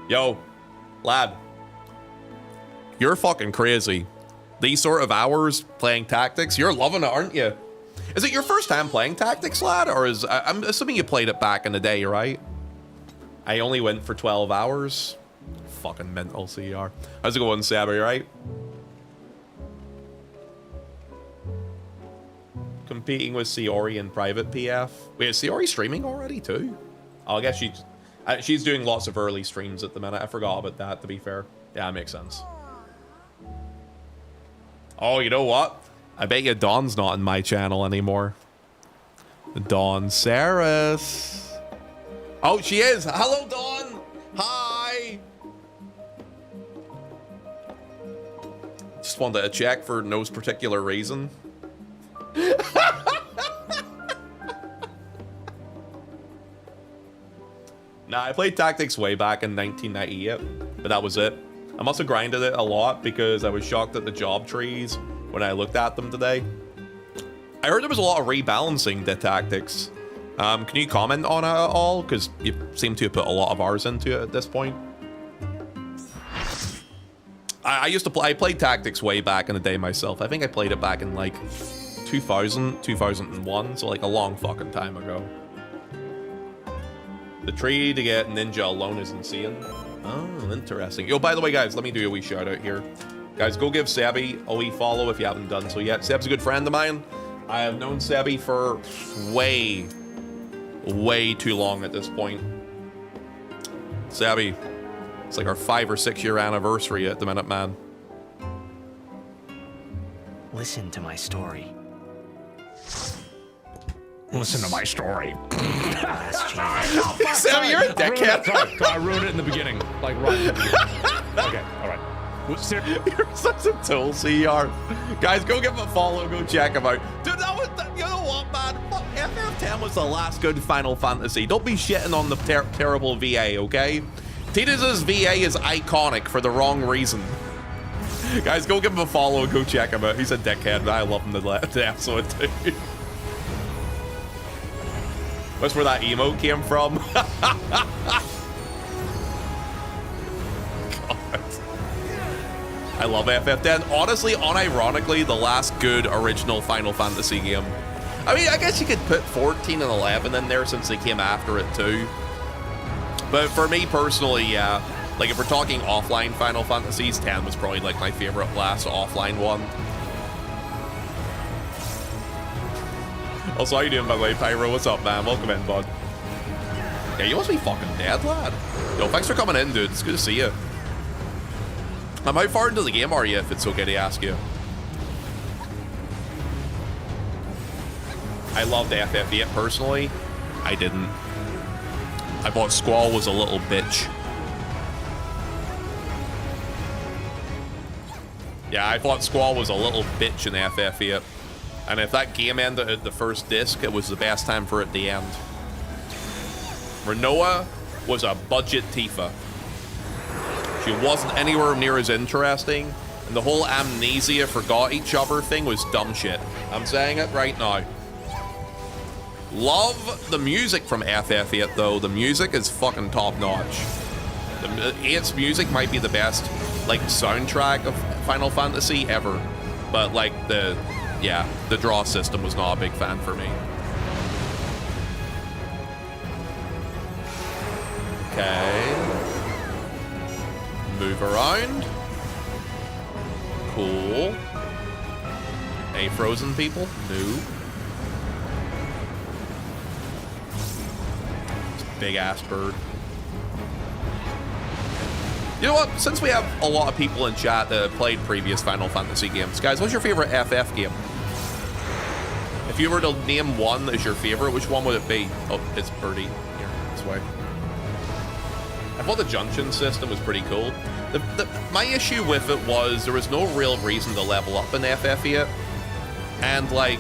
Yo, lad. You're fucking crazy. These sort of hours playing Tactics, you're loving it, aren't you? Is it your first time playing Tactics, lad? Or is... I'm assuming you played it back in the day, right? I only went for 12 hours. Fucking mental CR. How's it going, Sabby, right? Competing with Siori in private PF. Wait, is Siori streaming already too? Oh, I guess she's doing lots of early streams at the minute. I forgot about that, to be fair. Yeah, that makes sense. Oh, you know what? I bet you Dawn's not in my channel anymore. Dawn Saris. Oh, she is. Hello, Dawn. Hi. Just wanted to check for no particular reason. Nah, I played Tactics way back in 1998, but that was it. I must have grinded it a lot because I was shocked at the job trees when I looked at them today. I heard there was a lot of rebalancing to Tactics. Can you comment on it at all? Because you seem to have put a lot of hours into it at this point. I used to play, I played Tactics way back in the day myself. I think I played it back in like 2000, 2001, so like a long fucking time ago. The tree to get Ninja alone is insane. Oh, interesting. Yo, by the way, guys, let me do a wee shout out here. Guys, go give Sebby a wee follow if you haven't done so yet. Seb's a good friend of mine. I have known Sebby for way too long at this point. Sebby, it's like our 5 or 6 year anniversary at the minute, man. Listen to my story. Listen to my story. Sam, you're a dickhead. Sorry, I wrote it in the beginning. Like, right in the beginning. Okay, alright. You're such a tool, CR. Guys, go give him a follow, go check him out. Dude, that was, you know what, man? FF10 was the last good Final Fantasy. Don't be shitting on the terrible VA, okay? Titus's VA is iconic for the wrong reason. Guys, go give him a follow, go check him out. He's a dickhead, but I love him to death, so too. That's where that emote came from. God. I love FF10. Honestly, unironically, the last good original Final Fantasy game. I mean, I guess you could put 14 and 11 in there since they came after it too. But for me personally, yeah. Like if we're talking offline Final Fantasies, 10 was probably like my favorite last offline one. Also, how you doing, by the way, Pyro? What's up, man? Welcome in, bud. Yeah, you must be fucking dead, lad. Yo, thanks for coming in, dude. It's good to see you. How far into the game are you, if it's okay to ask you? I loved FF8 personally. I didn't. I thought Squall was a little bitch. Yeah, I thought Squall was a little bitch in FF8. And if that game ended at the first disc, it was the best time for it to end. Renoa was a budget Tifa. She wasn't anywhere near as interesting, and the whole amnesia forgot each other thing was dumb shit. I'm saying it right now. Love the music from FF8 though. The music is fucking top notch. The 8's music might be the best like soundtrack of Final Fantasy ever, but like the draw system was not a big fan for me. Okay. Move around. Cool. Any frozen people? No. Big ass bird. You know what? Since we have a lot of people in chat that have played previous Final Fantasy games, guys, what's your favorite FF game? If you were to name one as your favorite, which one would it be? Oh, it's birdie. Here, this way. I thought the junction system was pretty cool. My issue with it was there was no real reason to level up in FF8. And like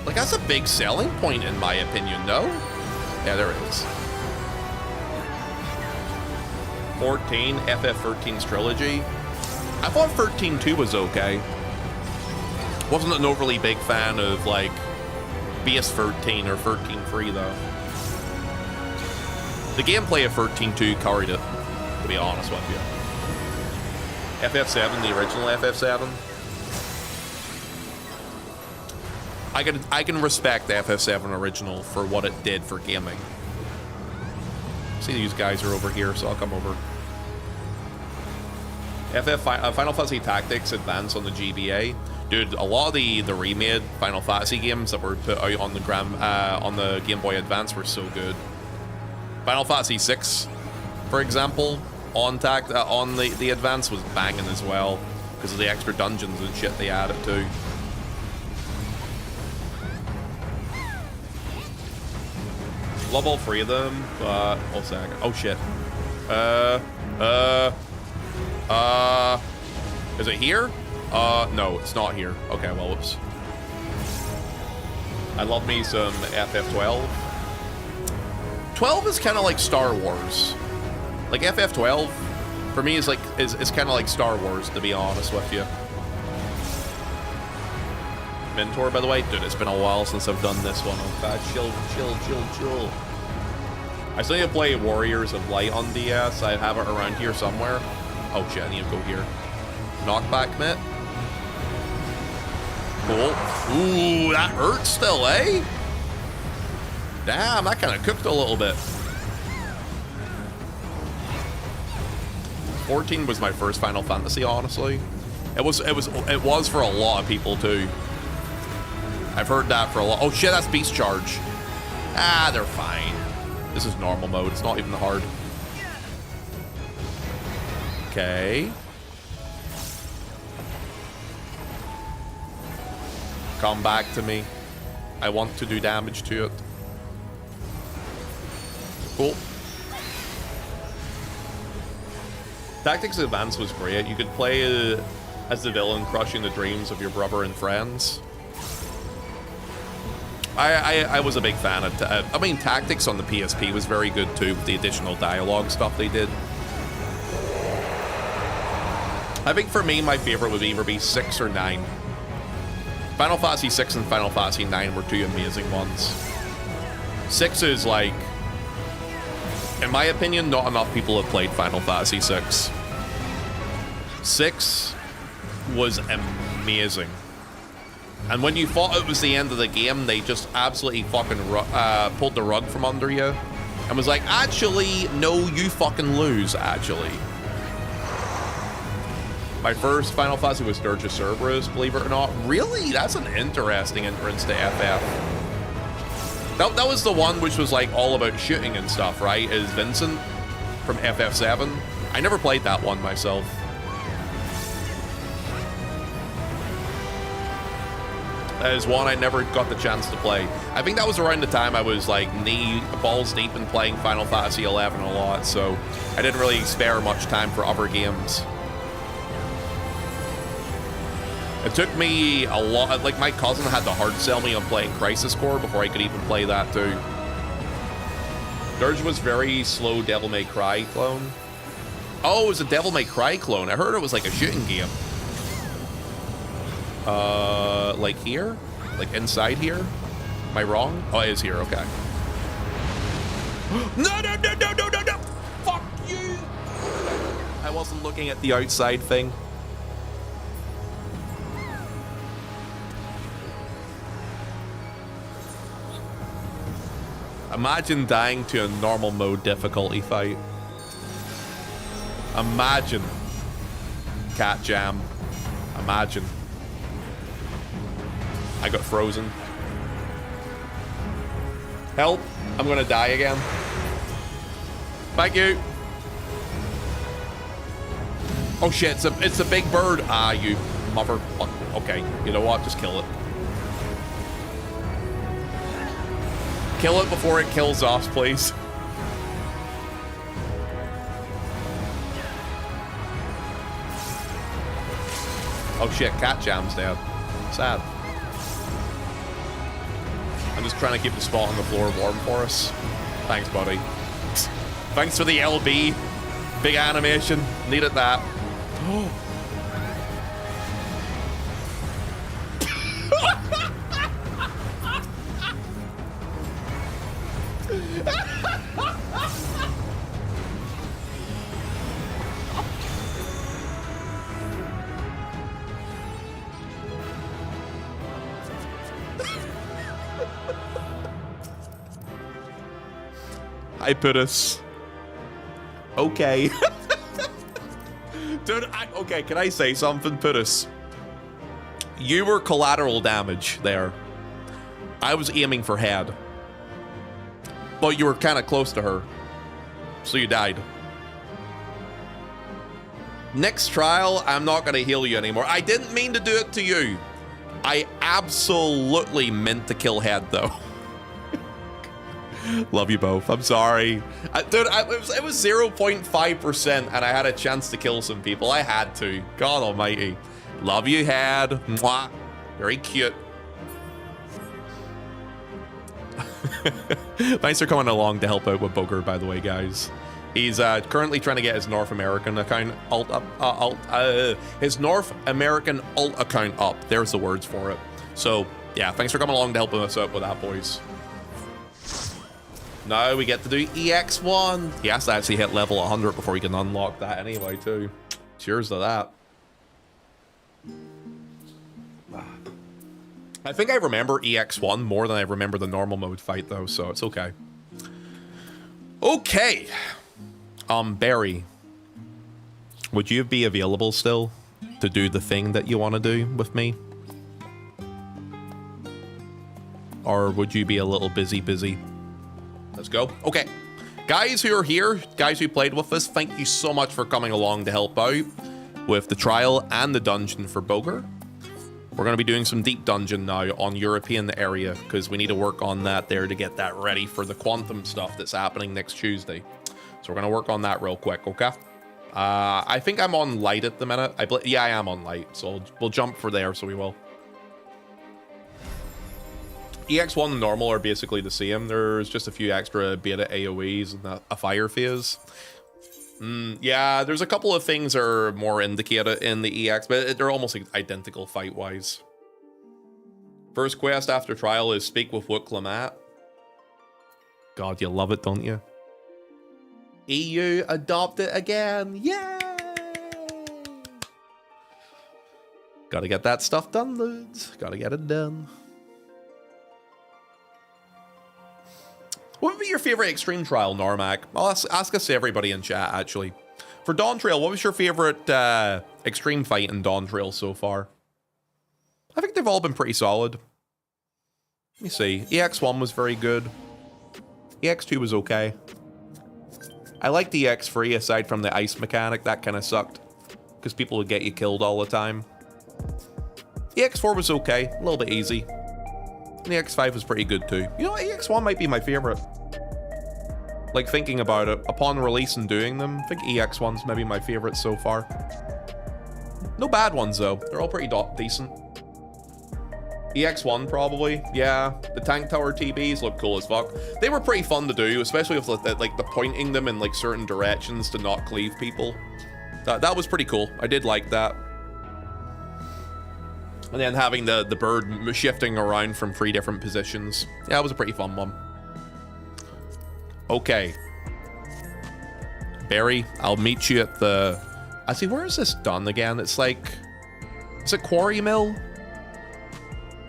that's a big selling point in my opinion, no? Yeah, there it is. 14, FF13's trilogy. I thought 13-2 was okay. Wasn't an overly big fan of like base 13 or 13-3 though. The gameplay of 13-2 carried it, to be honest with you. FF7, the original FF7. I can respect the FF7 original for what it did for gaming. See, these guys are over here, so I'll come over. Final Fantasy Tactics Advance on the GBA. Dude, a lot of the remade Final Fantasy games that were put out on the Game Boy Advance were so good. Final Fantasy VI, for example, on the Advance was banging as well because of the extra dungeons and shit they added too. Love all three of them, but one second. Oh shit. Is it here? No, it's not here. Okay, well, whoops. I love me some FF12. 12 is kind of like Star Wars. Like FF12, for me, is kind of like Star Wars, to be honest with you. Mentor, by the way, dude, it's been a while since I've done this one. Chill. I still need to play Warriors of Light on DS. I have it around here somewhere. Oh shit, I need to go here. Knockback mitt. Cool. Ooh, that hurts still, eh? Damn, that kind of cooked a little bit. 14 was my first Final Fantasy, honestly. It was for a lot of people too. I've heard that for a lot. Oh shit, that's Beast Charge. Ah, they're fine. This is normal mode. It's not even hard. Okay. Come back to me. I want to do damage to it. Cool. Tactics Advance was great. You could play as the villain crushing the dreams of your brother and friends. I was a big fan of I mean, Tactics on the PSP was very good too, with the additional dialogue stuff they did. I think for me, my favorite would either be 6 or 9. Final Fantasy 6 and Final Fantasy 9 were two amazing ones. 6 is like, in my opinion, not enough people have played Final Fantasy 6. 6 was amazing. And when you thought it was the end of the game, they just absolutely fucking pulled the rug from under you. And was like, actually, no, you fucking lose, actually. My first Final Fantasy was Dirge of Cerberus, believe it or not. Really? That's an interesting entrance to FF. That was the one which was like all about shooting and stuff, right? Is Vincent from FF7. I never played that one myself. That is one I never got the chance to play. I think that was around the time I was like balls deep in playing Final Fantasy XI a lot, so I didn't really spare much time for other games. It took me a lot, like my cousin had to hard sell me on playing Crisis Core before I could even play that too. Dirge was very slow Devil May Cry clone. Oh, it was a Devil May Cry clone. I heard it was like a shooting game. Like here? Like inside here? Am I wrong? Oh, it is here, okay. No, no, no, no, no, no, no! Fuck you! I wasn't looking at the outside thing. Imagine dying to a normal mode difficulty fight. Imagine. Cat jam. Imagine. I got frozen. Help. I'm gonna die again. Thank you. Oh shit, it's a big bird. Ah, you mother. Okay, you know what? Just kill it. Kill it before it kills us, please. Oh shit, Cat Jam's dead. Sad. I'm just trying to keep the spot on the floor warm for us. Thanks, buddy. Thanks for the LB. Big animation. Needed that. I put us. Okay. Dude, okay, can I say something, Putus? You were collateral damage there. I was aiming for head. But you were kind of close to her. So you died. Next trial, I'm not going to heal you anymore. I didn't mean to do it to you. I absolutely meant to kill head, though. Love you both. I'm sorry. Dude, it was 0.5% and I had a chance to kill some people. I had to. God almighty. Love you, Head. Mwah. Very cute. Thanks for coming along to help out with Booger, by the way, guys. He's currently trying to get his North American account his North American alt account up. There's the words for it. So, yeah, thanks for coming along to help us out with that, boys. Now we get to do EX1. He has to actually hit level 100 before he can unlock that anyway, too. Cheers to that. I think I remember EX1 more than I remember the normal mode fight, though, so it's okay. Okay. Barry. Would you be available still to do the thing that you want to do with me? Or would you be a little busy? Let's go. Okay. Guys who are here, guys who played with us, thank you so much for coming along to help out with the trial and the dungeon for Booger. We're going to be doing some deep dungeon now on European area because we need to work on that there to get that ready for the quantum stuff that's happening next Tuesday. So we're going to work on that real quick, okay? I think I'm on light at the minute. Yeah, I am on light, so we'll jump for there, so we will. EX1 and normal are basically the same. There's just a few extra beta AoEs and a fire phase. Yeah, there's a couple of things that are more indicated in the EX, but they're almost identical fight-wise. First quest after trial is speak with Wook Lamat. God, you love it, don't you? EU adopt it again. Yay! Gotta get that stuff done, dudes. Gotta get it done. What would be your favorite extreme trial, Normac? I'll ask us everybody in chat, actually. For Dawn Trail, what was your favorite extreme fight in Dawn Trail so far? I think they've all been pretty solid. Let me see. EX1 was very good. EX2 was okay. I liked EX3 aside from the ice mechanic. That kind of sucked. Because people would get you killed all the time. EX4 was okay. A little bit easy. And the EX5 was pretty good too. You know what? EX1 might be my favorite. Like, thinking about it, upon release and doing them, I think EX1's maybe my favorite so far. No bad ones, though. They're all pretty decent. EX1, probably. Yeah, the tank tower TBs look cool as fuck. They were pretty fun to do, especially with like the pointing them in like certain directions to not cleave people. That was pretty cool. I did like that. And then having the bird shifting around from 3 different positions. Yeah, it was a pretty fun one. Okay. Barry, I'll meet you at the... I see, where is this done again? It's like... Is it Quarry Mill?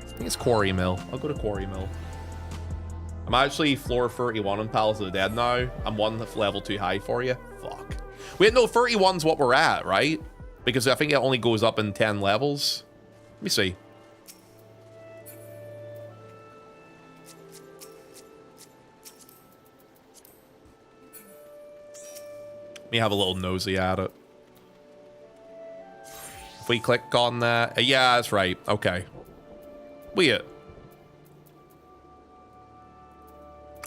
I think it's Quarry Mill. I'll go to Quarry Mill. I'm actually floor 31 in Palace of the Dead now. I'm one level too high for you. Fuck. Wait, no, 31's what we're at, right? Because I think it only goes up in 10 levels. Let me see. Let me have a little nosy at it. If we click on that... yeah, that's right. Okay. Wait.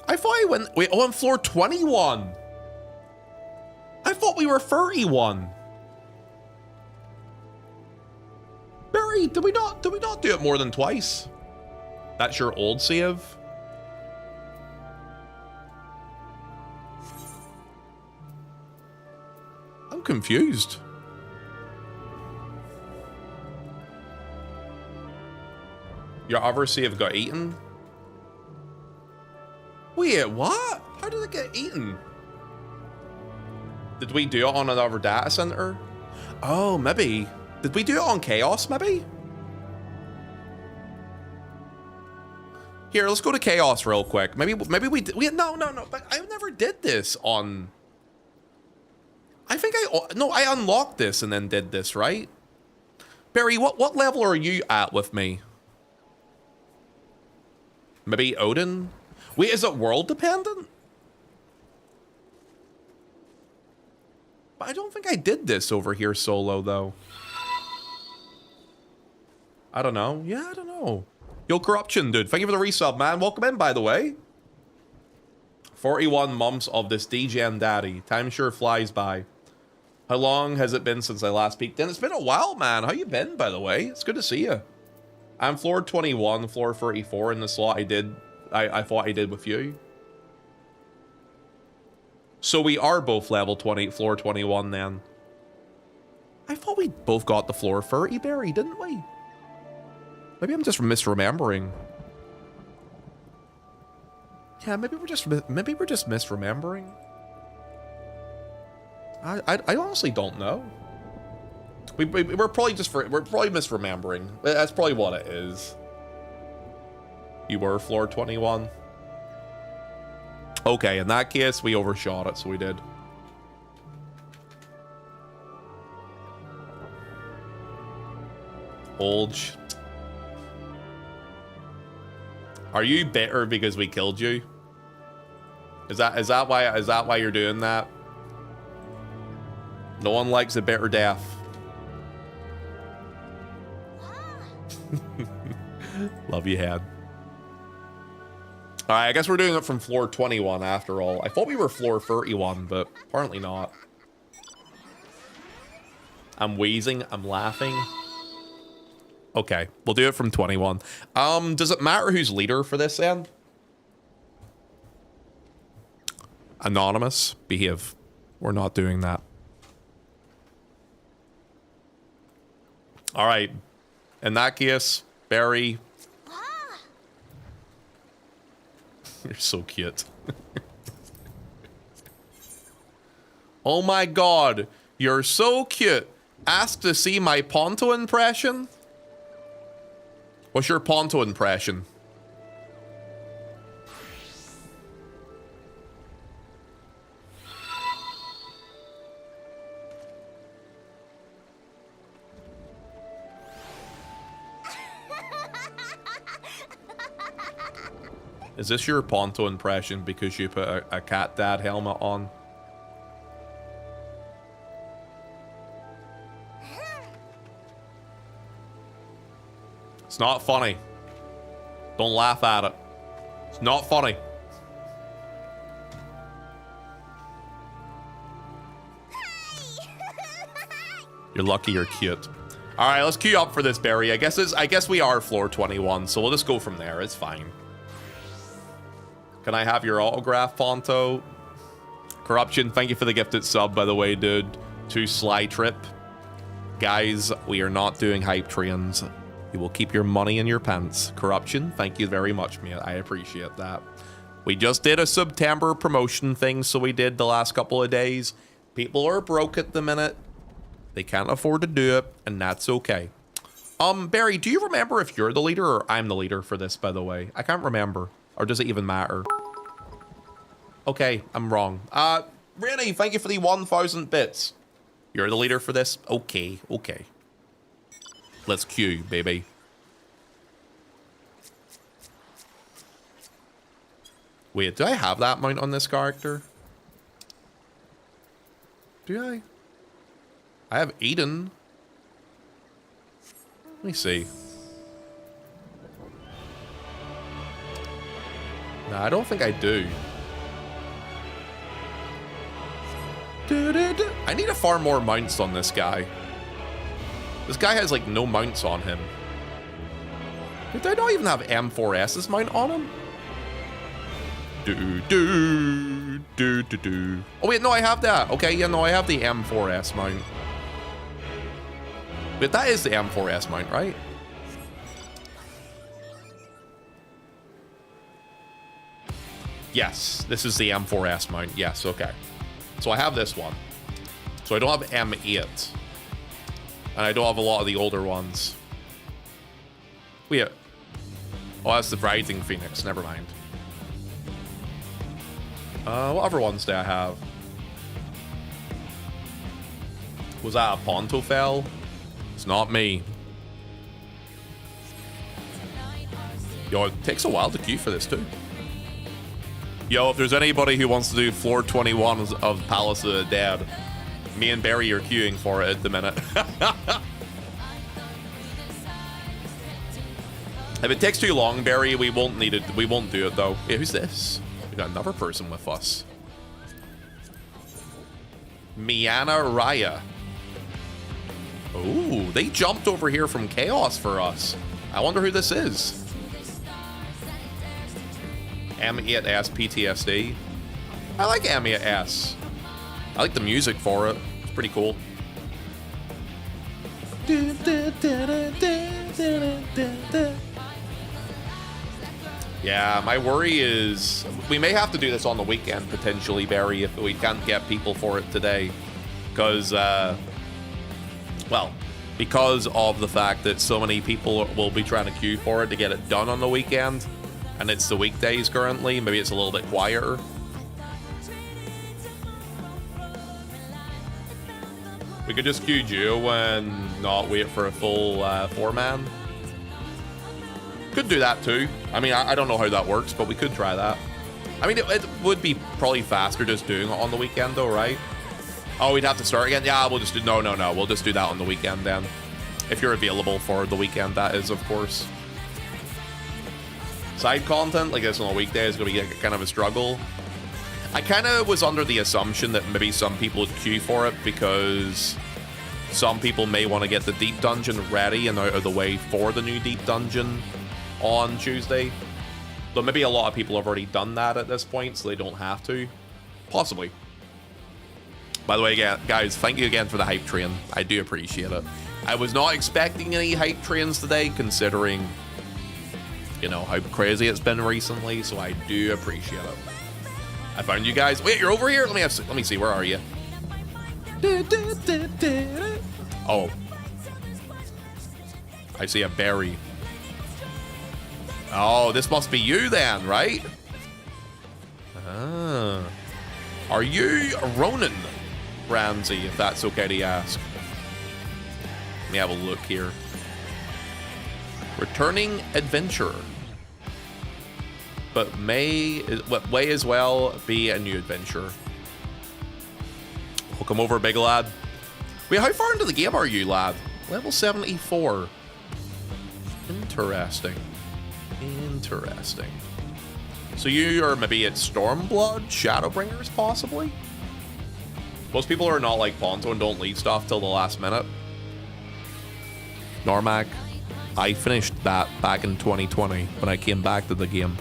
I thought I went... Wait, oh, I'm floor 21. I thought we were 31. Barry, did we not do it more than twice? That's your old save? I'm confused. Your other save got eaten? Wait, what? How did it get eaten? Did we do it on another data center? Oh, maybe. Did we do it on Chaos, maybe? Here, let's go to Chaos real quick. Maybe we did. No, but I never did this on... I think I unlocked this and then did this, right? Barry, what level are you at with me? Maybe Odin? Wait, is it world dependent? But I don't think I did this over here solo, though. I don't know. Yeah, I don't know. Yo, Corruption, dude. Thank you for the resub, man. Welcome in, by the way. 41 months of this DGen daddy. Time sure flies by. How long has it been since I last peeked in? It's been a while, man. How you been, by the way? It's good to see you. I'm floor 21, floor 34 in the slot I thought I did with you. So we are both level 20, floor 21 then. I thought we both got the floor 30, Barry, didn't we? Maybe I'm just misremembering. Yeah, maybe we're just misremembering. I honestly don't know. We're probably misremembering. That's probably what it is. You were floor 21. Okay, in that case, we overshot it, so we did. Olge. Are you bitter because we killed you? Is that why you're doing that? No one likes a bitter death. Love you, Had. Alright, I guess we're doing it from floor 21 after all. I thought we were floor 31, but apparently not. I'm wheezing, I'm laughing. Okay, we'll do it from 21. Does it matter who's leader for this then? Anonymous, behave. We're not doing that. Alright. In that case, Barry. You're so cute. Oh my god, you're so cute. Ask to see my Ponto impression? What's your Ponto impression? Is this your Ponto impression because you put a cat dad helmet on? It's not funny. Don't laugh at it. It's not funny. You're lucky you're cute. All right, let's queue up for this, Barry. I guess we are floor 21, so we'll just go from there. It's fine. Can I have your autograph, Ponto? Corruption, thank you for the gifted sub, by the way, dude. To Sly Trip. Guys, we are not doing hype trains. You will keep your money in your pants. Corruption, thank you very much, mate. I appreciate that. We just did a September promotion thing, so we did the last couple of days. People are broke at the minute. They can't afford to do it, and that's okay. Barry, do you remember if you're the leader or I'm the leader for this, by the way? I can't remember. Or does it even matter? Okay, I'm wrong. Rennie, thank you for the 1,000 bits. You're the leader for this? Okay, okay. Let's queue, baby. Wait, do I have that mount on this character? Do I? I have Eden. Let me see. No, I don't think I do. I need to farm more mounts on this guy. This guy has like no mounts on him. Did I not even have M4S's mount on him? Oh wait, no, I have that. Okay, yeah, no, I have the M4S mount. Wait, that is the M4S mount, right? Yes, this is the M4S mount. Yes, okay. So I have this one. So I don't have M8. And I don't have a lot of the older ones. Wait. Oh, that's the Writhing Phoenix. Never mind. What other ones do I have? Was that a Pontotv? It's not me. Yo, it takes a while to queue for this too. Yo, if there's anybody who wants to do floor 21 of Palace of the Dead, me and Barry are queuing for it at the minute. If it takes too long, Barry, we won't need it. We won't do it though. Hey, who's this? We got another person with us. Miana Raya. Ooh, they jumped over here from Chaos for us. I wonder who this is. M8S PTSD. I like M8S. I like the music for it. It's pretty cool. Yeah, my worry is we may have to do this on the weekend potentially, Barry, if we can't get people for it today. Because, well, because of the fact that so many people will be trying to queue for it to get it done on the weekend. And it's the weekdays currently. Maybe it's a little bit quieter. We could just queue duo and not wait for a full 4-man. Could do that too. I mean, I don't know how that works, but we could try that. I mean, it would be probably faster just doing it on the weekend though, right? Oh, we'd have to start again? Yeah, we'll just do... No. We'll just do that on the weekend then. If you're available for the weekend, that is, of course. Side content like this on a weekday is going to be kind of a struggle. I kind of was under the assumption that maybe some people would queue for it because some people may want to get the deep dungeon ready and out of the way for the new deep dungeon on Tuesday. Though maybe a lot of people have already done that at this point, so they don't have to. Possibly. By the way, guys, thank you again for the hype train. I do appreciate it. I was not expecting any hype trains today, considering, you know, how crazy it's been recently, so I do appreciate it. I found you guys. Wait, you're over here? Let me see. Where are you? Oh. I see a berry. Oh, this must be you then, right? Ah. Are you Ronan Ramsey, if that's okay to ask? Let me have a look here. Returning adventurer. But may as well be a new adventure. Welcome over, big lad. Wait, how far into the game are you, lad? Level 74. Interesting. Interesting. So you are maybe at Stormblood, Shadowbringers, possibly? Most people are not like Ponto and don't leave stuff till the last minute. Normac, I finished that back in 2020 when I came back to the game.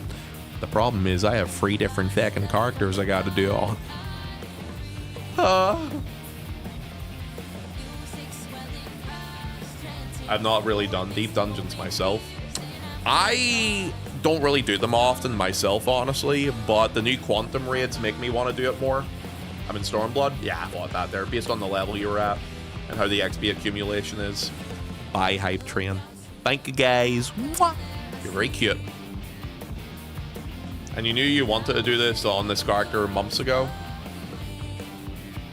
The problem is I have 3 different fucking characters I gotta do on. I've not really done deep dungeons myself. I don't really do them often myself, honestly, but the new quantum raids make me want to do it more. I'm in Stormblood. Yeah, I thought that there, based on the level you were at and how the XP accumulation is. Bye, Hype Train. Thank you, guys. Mwah. You're very cute. And you knew you wanted to do this on this character months ago.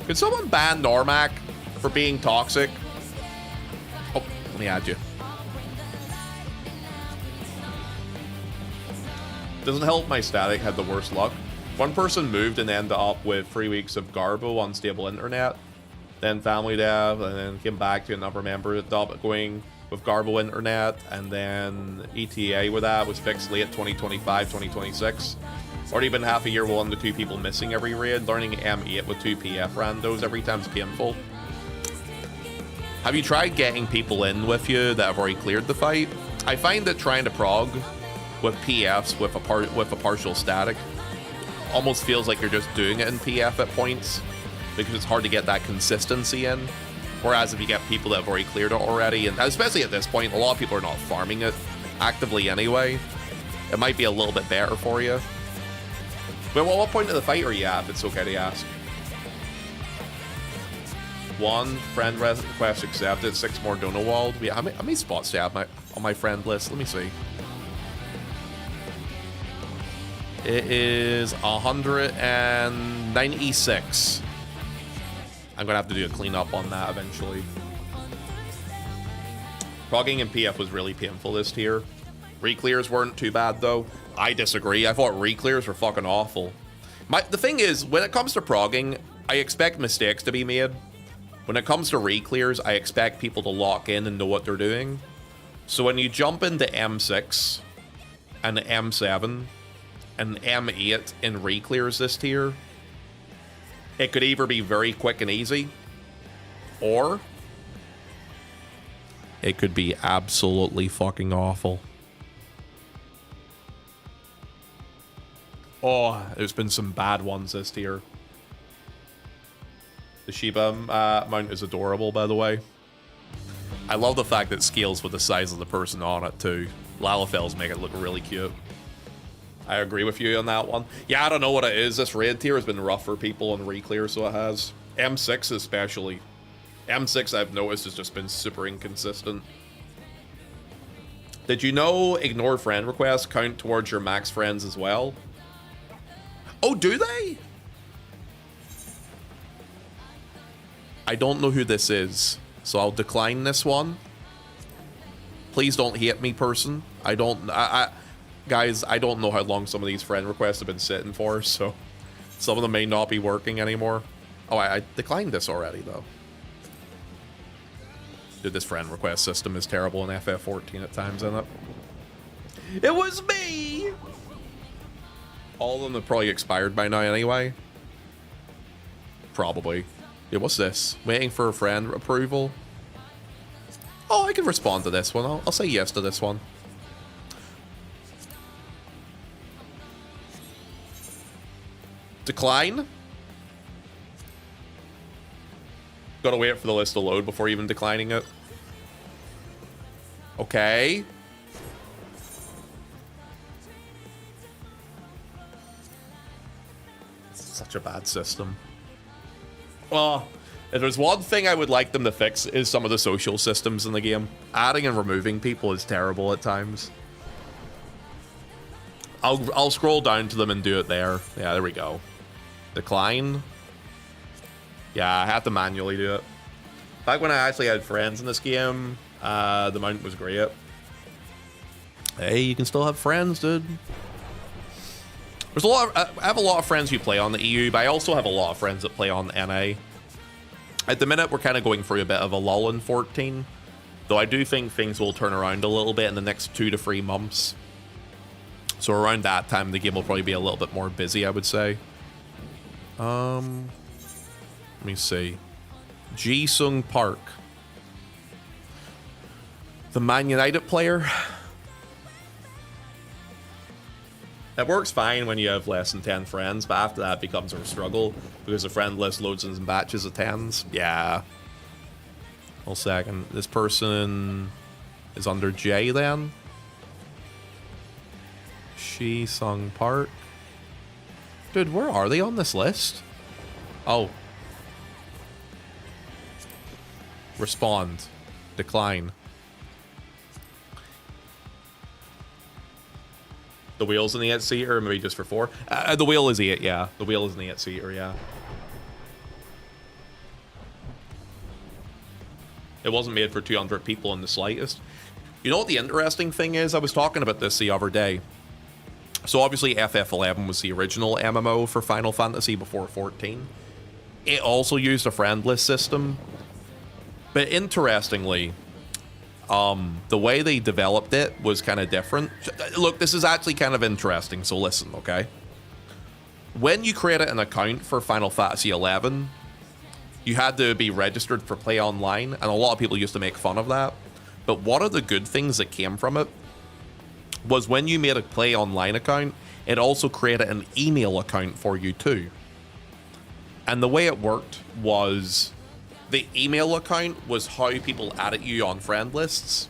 Could someone ban Normac for being toxic? Oh, let me add you. Doesn't help my static had the worst luck. One person moved and ended up with 3 weeks of Garbo on stable internet, then family dev, and then came back to another member going with Garbo internet, and then ETA with that was fixed late 2025, 2026. Already been half a year with 1 to 2 people missing every raid. Learning M8 with 2 PF randos every time's painful. Have you tried getting people in with you that have already cleared the fight? I find that trying to prog with PFs with a partial static almost feels like you're just doing it in PF at points, because it's hard to get that consistency in. Whereas if you get people that have already cleared it already, and especially at this point, a lot of people are not farming it actively anyway, it might be a little bit better for you. But what point of the fight are you at, if it's okay to ask? 1, friend request accepted, 6 more Donowald. Yeah, how many spots do I have on my friend list? Let me see. It is 196. I'm gonna have to do a cleanup on that eventually. Progging in PF was really painful this tier. Reclears weren't too bad though. I disagree. I thought reclears were fucking awful. The thing is, when it comes to progging, I expect mistakes to be made. When it comes to reclears, I expect people to lock in and know what they're doing. So when you jump into M6 and M7 and M8 in reclears this tier, it could either be very quick and easy, or it could be absolutely fucking awful. Oh, there's been some bad ones this tier. The Shiba mount is adorable, by the way. I love the fact that it scales with the size of the person on it, too. Lalafels make it look really cute. I agree with you on that one. Yeah, I don't know what it is. This raid tier has been rough for people on reclear, so it has. M6 especially. M6, I've noticed, has just been super inconsistent. Did you know ignored friend requests count towards your max friends as well? Oh, do they? I don't know who this is, so I'll decline this one. Please don't hate me, person. Guys, I don't know how long some of these friend requests have been sitting for, so some of them may not be working anymore. Oh, I declined this already, though. Dude, this friend request system is terrible in FF14 at times, isn't it? It was me! All of them have probably expired by now anyway. Probably. Yeah, what's this? Waiting for a friend approval? Oh, I can respond to this one. I'll say yes to this one. Decline? Gotta wait for the list to load before even declining it. Okay. Such a bad system. Well, if there's one thing I would like them to fix is some of the social systems in the game. Adding and removing people is terrible at times. I'll scroll down to them and do it there. Yeah, there we go. Decline. Yeah, I have to manually do it. Back when I actually had friends in this game, the mount was great. Hey, you can still have friends, dude. There's a lot. I have a lot of friends who play on the EU, but I also have a lot of friends that play on NA. At the minute, we're kind of going through a bit of a lull in 14, though I do think things will turn around a little bit in the next 2 to 3 months. So around that time, the game will probably be a little bit more busy, I would say. Let me see. Jisung Park. The Man United player. It works fine when you have less than 10 friends, but after that it becomes a struggle because the friend list loads in batches of 10s. Yeah. One second. This person is under J then. She Sung Park. Dude, where are they on this list? Oh. Respond. Decline. The wheel's in the 8-seater, or maybe just for 4? The wheel is 8, yeah. The wheel is in the 8-seater, yeah. It wasn't made for 200 people in the slightest. You know what the interesting thing is? I was talking about this the other day. So obviously FF11 was the original MMO for Final Fantasy before 14. It also used a friendless system. But interestingly, the way they developed it was kind of different. Look, this is actually kind of interesting, so listen, okay? When you created an account for Final Fantasy XI, you had to be registered for Play Online, and a lot of people used to make fun of that. But one of the good things that came from it was when you made a Play Online account, it also created an email account for you too. And the way it worked was the email account was how people added you on friend lists.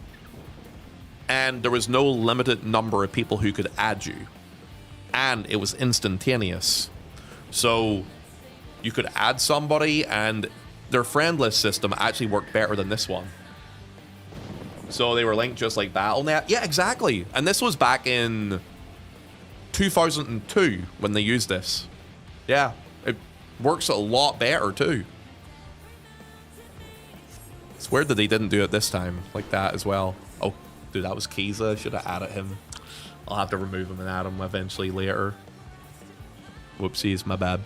And there was no limited number of people who could add you. And it was instantaneous. So you could add somebody and their friend list system actually worked better than this one. So they were linked just like Battle.net. Yeah, exactly. And this was back in 2002 when they used this. Yeah, it works a lot better too. It's weird that they didn't do it this time like that as well. Oh, dude, that was Kiza. Should have added him. I'll have to remove him and add him eventually later. Whoopsies, my bad.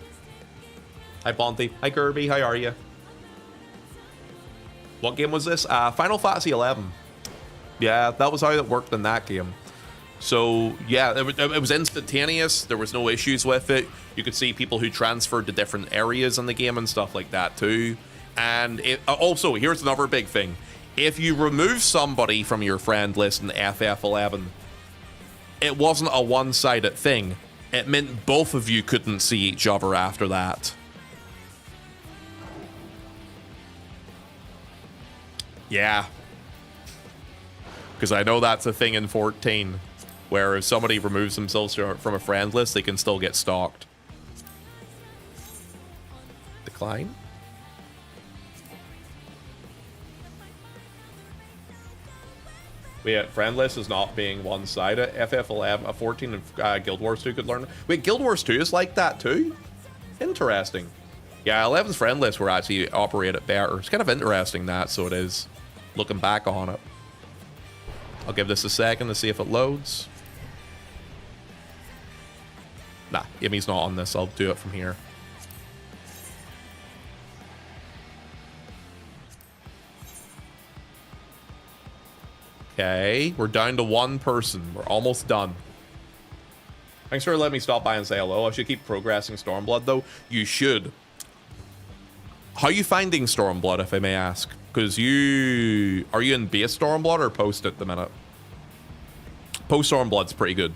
Hi, Bonte. Hi, Kirby. How are you? What game was this? Final Fantasy XI. Yeah, that was how it worked in that game. So, yeah, it was instantaneous. There was no issues with it. You could see people who transferred to different areas in the game and stuff like that, too. And also, here's another big thing. If you remove somebody from your friend list in FF11, it wasn't a one-sided thing. It meant both of you couldn't see each other after that. Yeah. Because I know that's a thing in 14, where if somebody removes themselves from a friend list, they can still get stalked. Decline? Wait, friend list is not being one-sided. FF11, 14, and Guild Wars 2 could learn. Wait, Guild Wars 2 is like that too? Interesting. Yeah, 11's friend list were actually operated better. It's kind of interesting that, so it is. Looking back on it. I'll give this a second to see if it loads. Nah, Yimi's not on this. I'll do it from here. Okay, we're down to one person. We're almost done. Thanks for letting me stop by and say hello. I should keep progressing Stormblood, though. You should. How are you finding Stormblood, if I may ask? Because are you in base Stormblood or post at the minute? Post Stormblood's pretty good.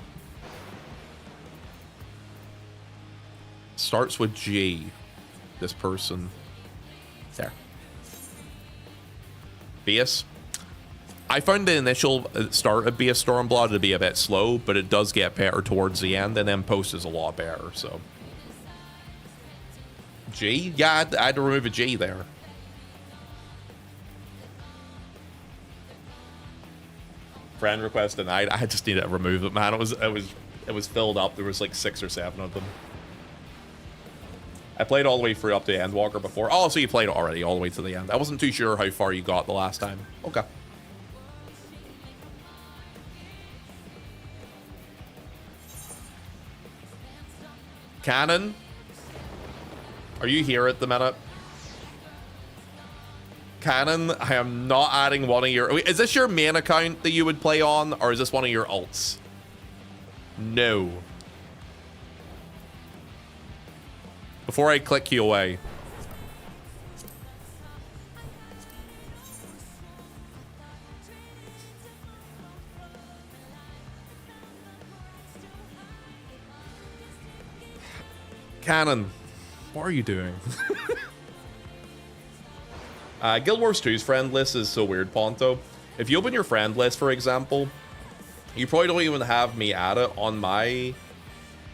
Starts with G. This person. There. Base. I found the initial start of base Stormblood to be a bit slow, but it does get better towards the end, and then post is a lot better, so. G? Yeah, I had to remove a G there. Friend request denied. I just need to remove it, man. It was filled up. There was like 6 or 7 of them. I played all the way through up to Endwalker before. Oh, so you played it already all the way to the end. I wasn't too sure how far you got the last time. Okay. Canon? Are you here at the minute? Canon, I am not adding one of your... Is this your main account that you would play on, or is this one of your alts? No. Before I click you away. Cannon, what are you doing? Guild Wars 2's friend list is so weird, Ponto. If you open your friend list, for example, you probably don't even have me at it on my...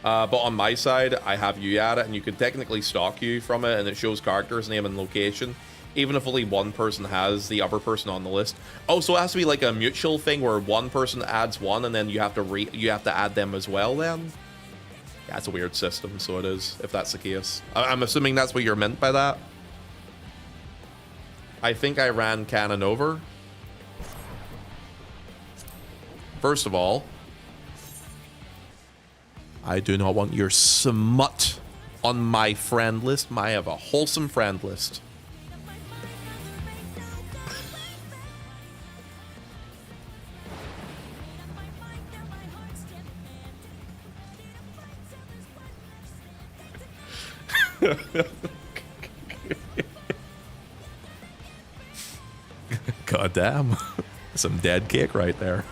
but on my side, I have you at it, and you can technically stalk you from it, and it shows character's name and location, even if only one person has the other person on the list. Oh, so it has to be like a mutual thing where one person adds one, and then you have to add them as well. Then, yeah, it's a weird system. So it is, if that's the case. I'm assuming that's what you're meant by that. I think I ran Cannon over. First of all, I do not want your smut on my friend list. I have a wholesome friend list. God damn. Some dead cake right there.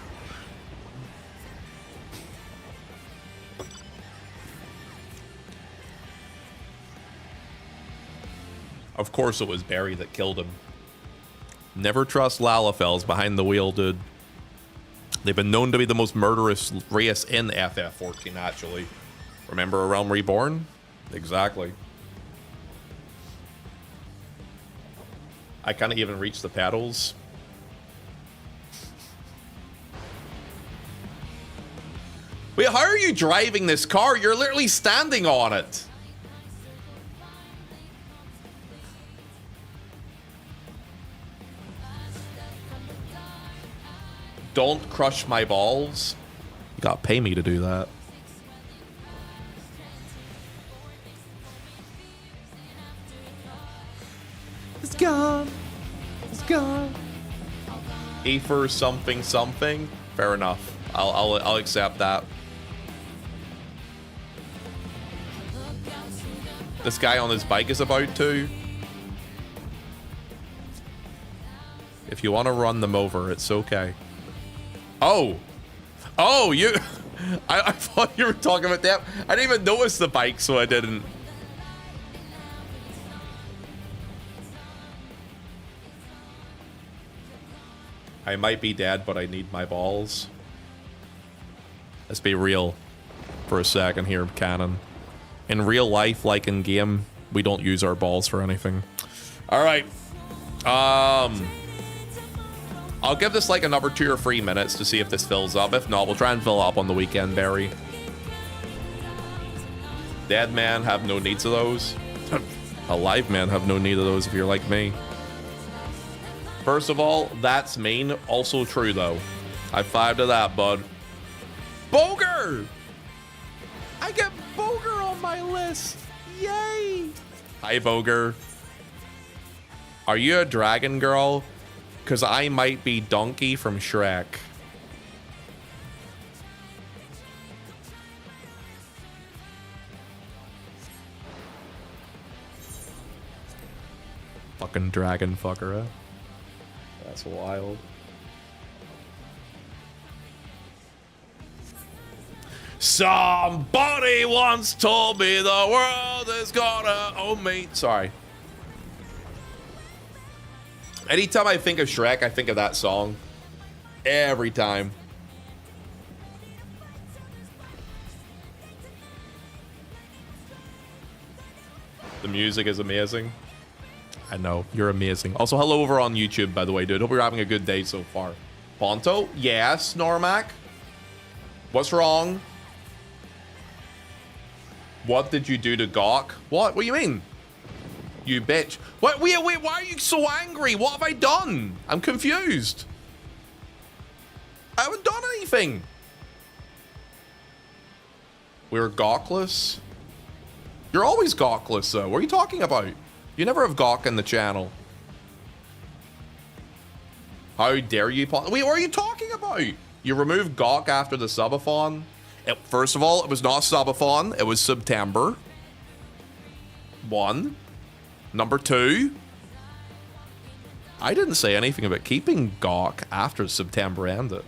Of course it was Barry that killed him. Never trust Lalafels behind the wheel, dude. They've been known to be the most murderous race in FF14, actually. Remember A Realm Reborn? Exactly. I can't even reach the pedals. Wait, how are you driving this car? You're literally standing on it. Don't crush my balls. You gotta pay me to do that. It's gone. It's gone. E for something something. Fair enough. I'll accept that. This guy on his bike is about to. If you want to run them over, it's okay. Oh, you. I thought you were talking about that. I didn't even notice the bike, so I didn't. I might be dead, but I need my balls. Let's be real for a second here, Cannon. In real life, like in game, we don't use our balls for anything. All right. I'll give this like another 2 or 3 minutes to see if this fills up. If not, we'll try and fill up on the weekend, Barry. Dead men have no needs of those. Alive men have no need of those if you're like me. First of all, that's mean. Also true, though. High five to that, bud. Boger! I get Boger on my list. Yay! Hi, Boger. Are you a dragon girl? Because I might be Donkey from Shrek. Fucking dragon fucker, huh? That's wild. Somebody once told me the world is gonna own me. Sorry. Anytime I think of Shrek, I think of that song. Every time. The music is amazing. I know, you're amazing. Also, hello over on YouTube, by the way, dude. Hope you're having a good day so far. Ponto? Yes, Normac? What's wrong? What did you do to Gawk? What? What do you mean? You bitch. What? Wait, why are you so angry? What have I done? I'm confused. I haven't done anything. We're Gawkless? You're always Gawkless, though. What are you talking about? You never have Gawk in the channel. How dare you? Wait, what are you talking about? You removed Gawk after the subathon? First of all, it was not subathon. It was September. 1. Number 2. I didn't say anything about keeping Gawk after September ended.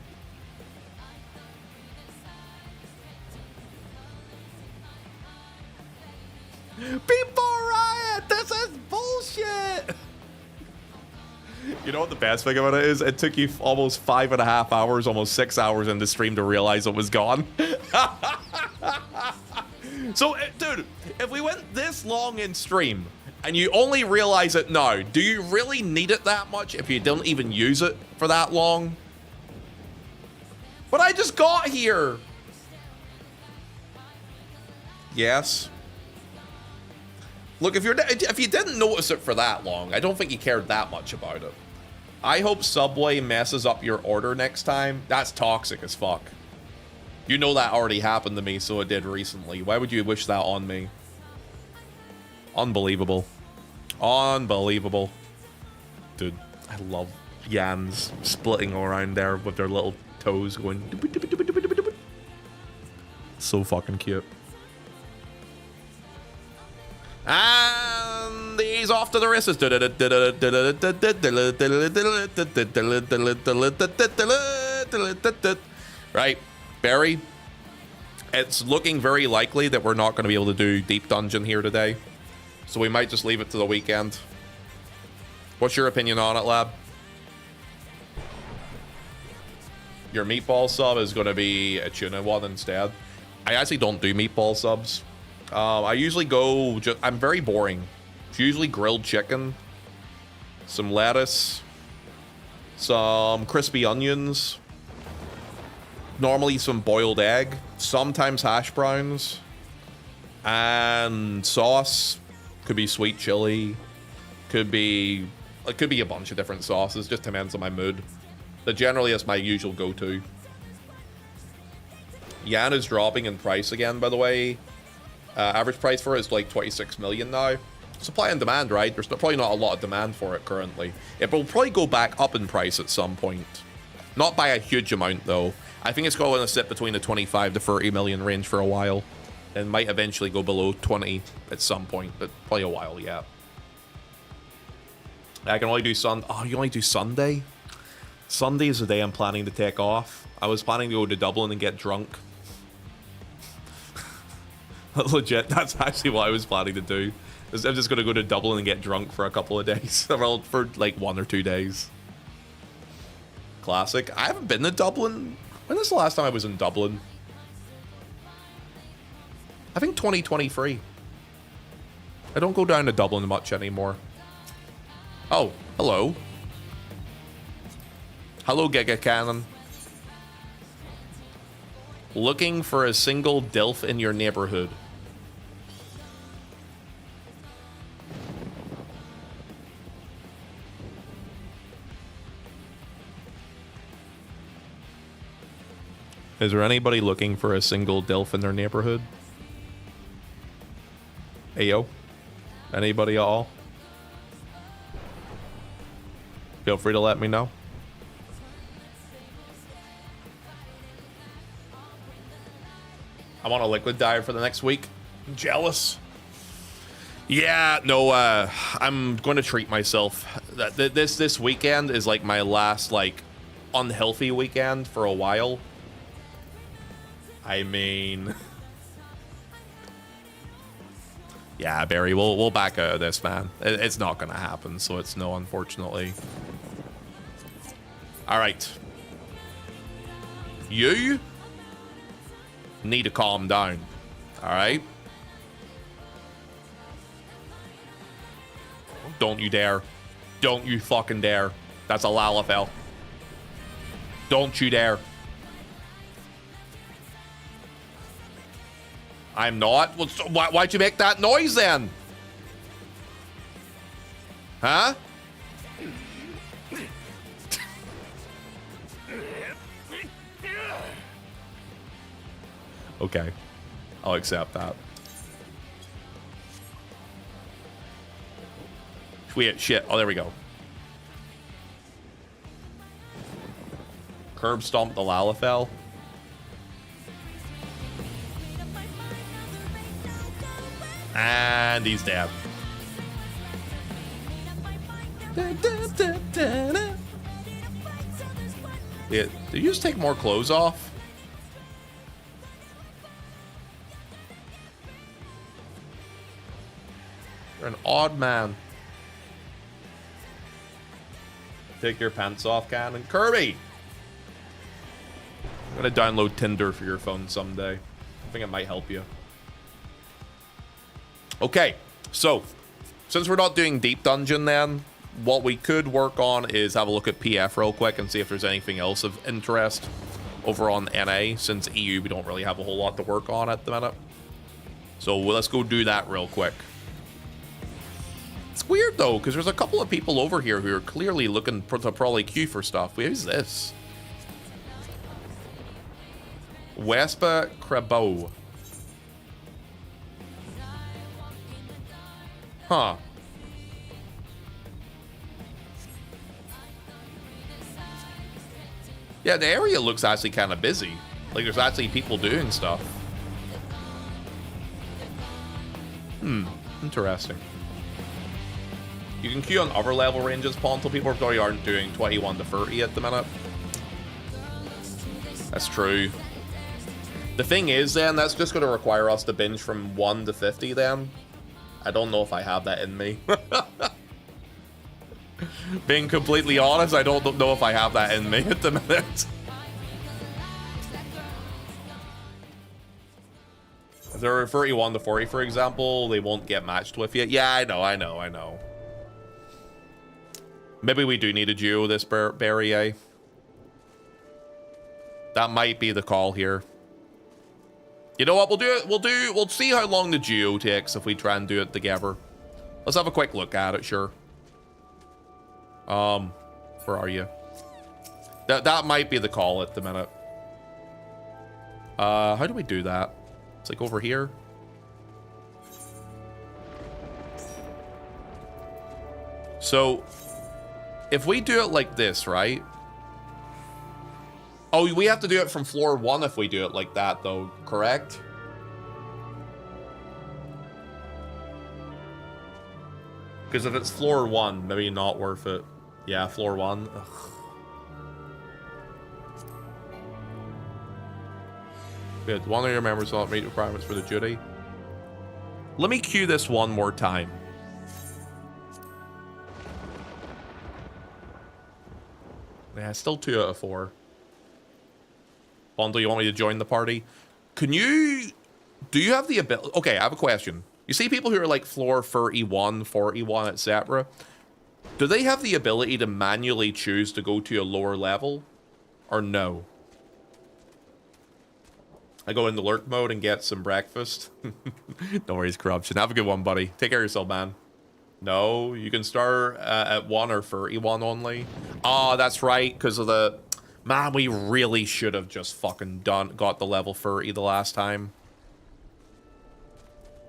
You know what the best thing about it is? It took you almost 5.5 hours, almost 6 hours in the stream to realize it was gone. So, dude, if we went this long in stream and you only realize it now, do you really need it that much if you don't even use it for that long? But I just got here. Yes. Look, if you didn't notice it for that long, I don't think you cared that much about it. I hope Subway messes up your order next time. That's toxic as fuck. You know that already happened to me, so it did recently. Why would you wish that on me? Unbelievable. Unbelievable. Dude, I love Yans splitting around there with their little toes going... So fucking cute. And he's off to the races. Right, Barry, it's looking very likely that we're not going to be able to do Deep Dungeon here today. So we might just leave it to the weekend. What's your opinion on it, Lab? Your meatball sub is going to be a tuna one instead. I actually don't do meatball subs. I usually go, I'm very boring. It's usually grilled chicken, some lettuce, some crispy onions, normally some boiled egg, sometimes hash browns, and sauce. Could be sweet chili, could be a bunch of different sauces, just depends on my mood. But generally, it's my usual go-to. Yan is dropping in price again, by the way. Average price for it is like 26 million now. Supply and demand, right? There's probably not a lot of demand for it currently. It will probably go back up in price at some point. Not by a huge amount, though. I think it's going to sit between the 25 to 30 million range for a while. And might eventually go below 20 at some point, but probably a while, yeah. I can only do Oh, you only do Sunday? Sunday is the day I'm planning to take off. I was planning to go to Dublin and get drunk. Legit, that's actually what I was planning to do. I'm just going to go to Dublin and get drunk for a couple of days. Well, for like 1 or 2 days. Classic. I haven't been to Dublin. When was the last time I was in Dublin? I think 2023. I don't go down to Dublin much anymore. Oh, hello. Hello, Giga Cannon. Looking for a single DILF in your neighborhood. Is there anybody looking for a single DILF in their neighborhood? Ayo. Anybody at all? Feel free to let me know. I want a liquid diet for the next week. I'm jealous. Yeah, no, I'm going to treat myself. This weekend is like my last like unhealthy weekend for a while. I mean, yeah, Barry, we'll back out of this, man. It's not gonna happen, so it's no, unfortunately. All right, you need to calm down. All right, don't you dare, don't you fucking dare. That's a Lalafell. Don't you dare. I'm not. Well, so why'd you make that noise then? Huh? Okay. I'll accept that. Sweet shit. Oh, there we go. Curb stomp the Lalafell. And he's dead. Yeah, did you just take more clothes off? You're an odd man. Take your pants off, Cannon. Kirby! I'm gonna download Tinder for your phone someday. I think it might help you. Okay, so since we're not doing Deep Dungeon then, what we could work on is have a look at PF real quick and see if there's anything else of interest over on NA, since EU we don't really have a whole lot to work on at the minute. So let's go do that real quick. It's weird though, because there's a couple of people over here who are clearly looking to probably queue for stuff. Who's this? Wespa Crabo. Huh. Yeah, the area looks actually kind of busy. Like there's actually people doing stuff. Interesting. You can queue on other level ranges, Paul, until people probably aren't doing 21 to 30 at the minute. That's true. The thing is, then, that's just going to require us to binge from 1 to 50, then. I don't know if I have that in me. Being completely honest, I don't know if I have that in me at the minute. If they're 31 to 40, for example, they won't get matched with you. Yeah, I know. Maybe we do need a duo this berry, eh? That might be the call here. You know what? We'll see how long the duo takes if we try and do it together. Let's have a quick look at it, sure. Where are you? That might be the call at the minute. How do we do that? It's like over here. So, if we do it like this, right? Oh, we have to do it from floor 1 if we do it like that, though, correct? Because if it's floor 1, maybe not worth it. Yeah, floor 1. Ugh. Good. One of your members will not meet requirements for the duty. Let me cue this one more time. Yeah, still 2 out of 4. Bondo, you want me to join the party? Do you have the ability? Okay, I have a question. You see people who are like floor 31, 41, etc. Do they have the ability to manually choose to go to a lower level? Or no? I go into lurk mode and get some breakfast. No worries, corruption. Have a good one, buddy. Take care of yourself, man. No, you can start at 1 or 31 only. Oh, that's right, because of the... Man, we really should have just fucking got the level 30 the last time.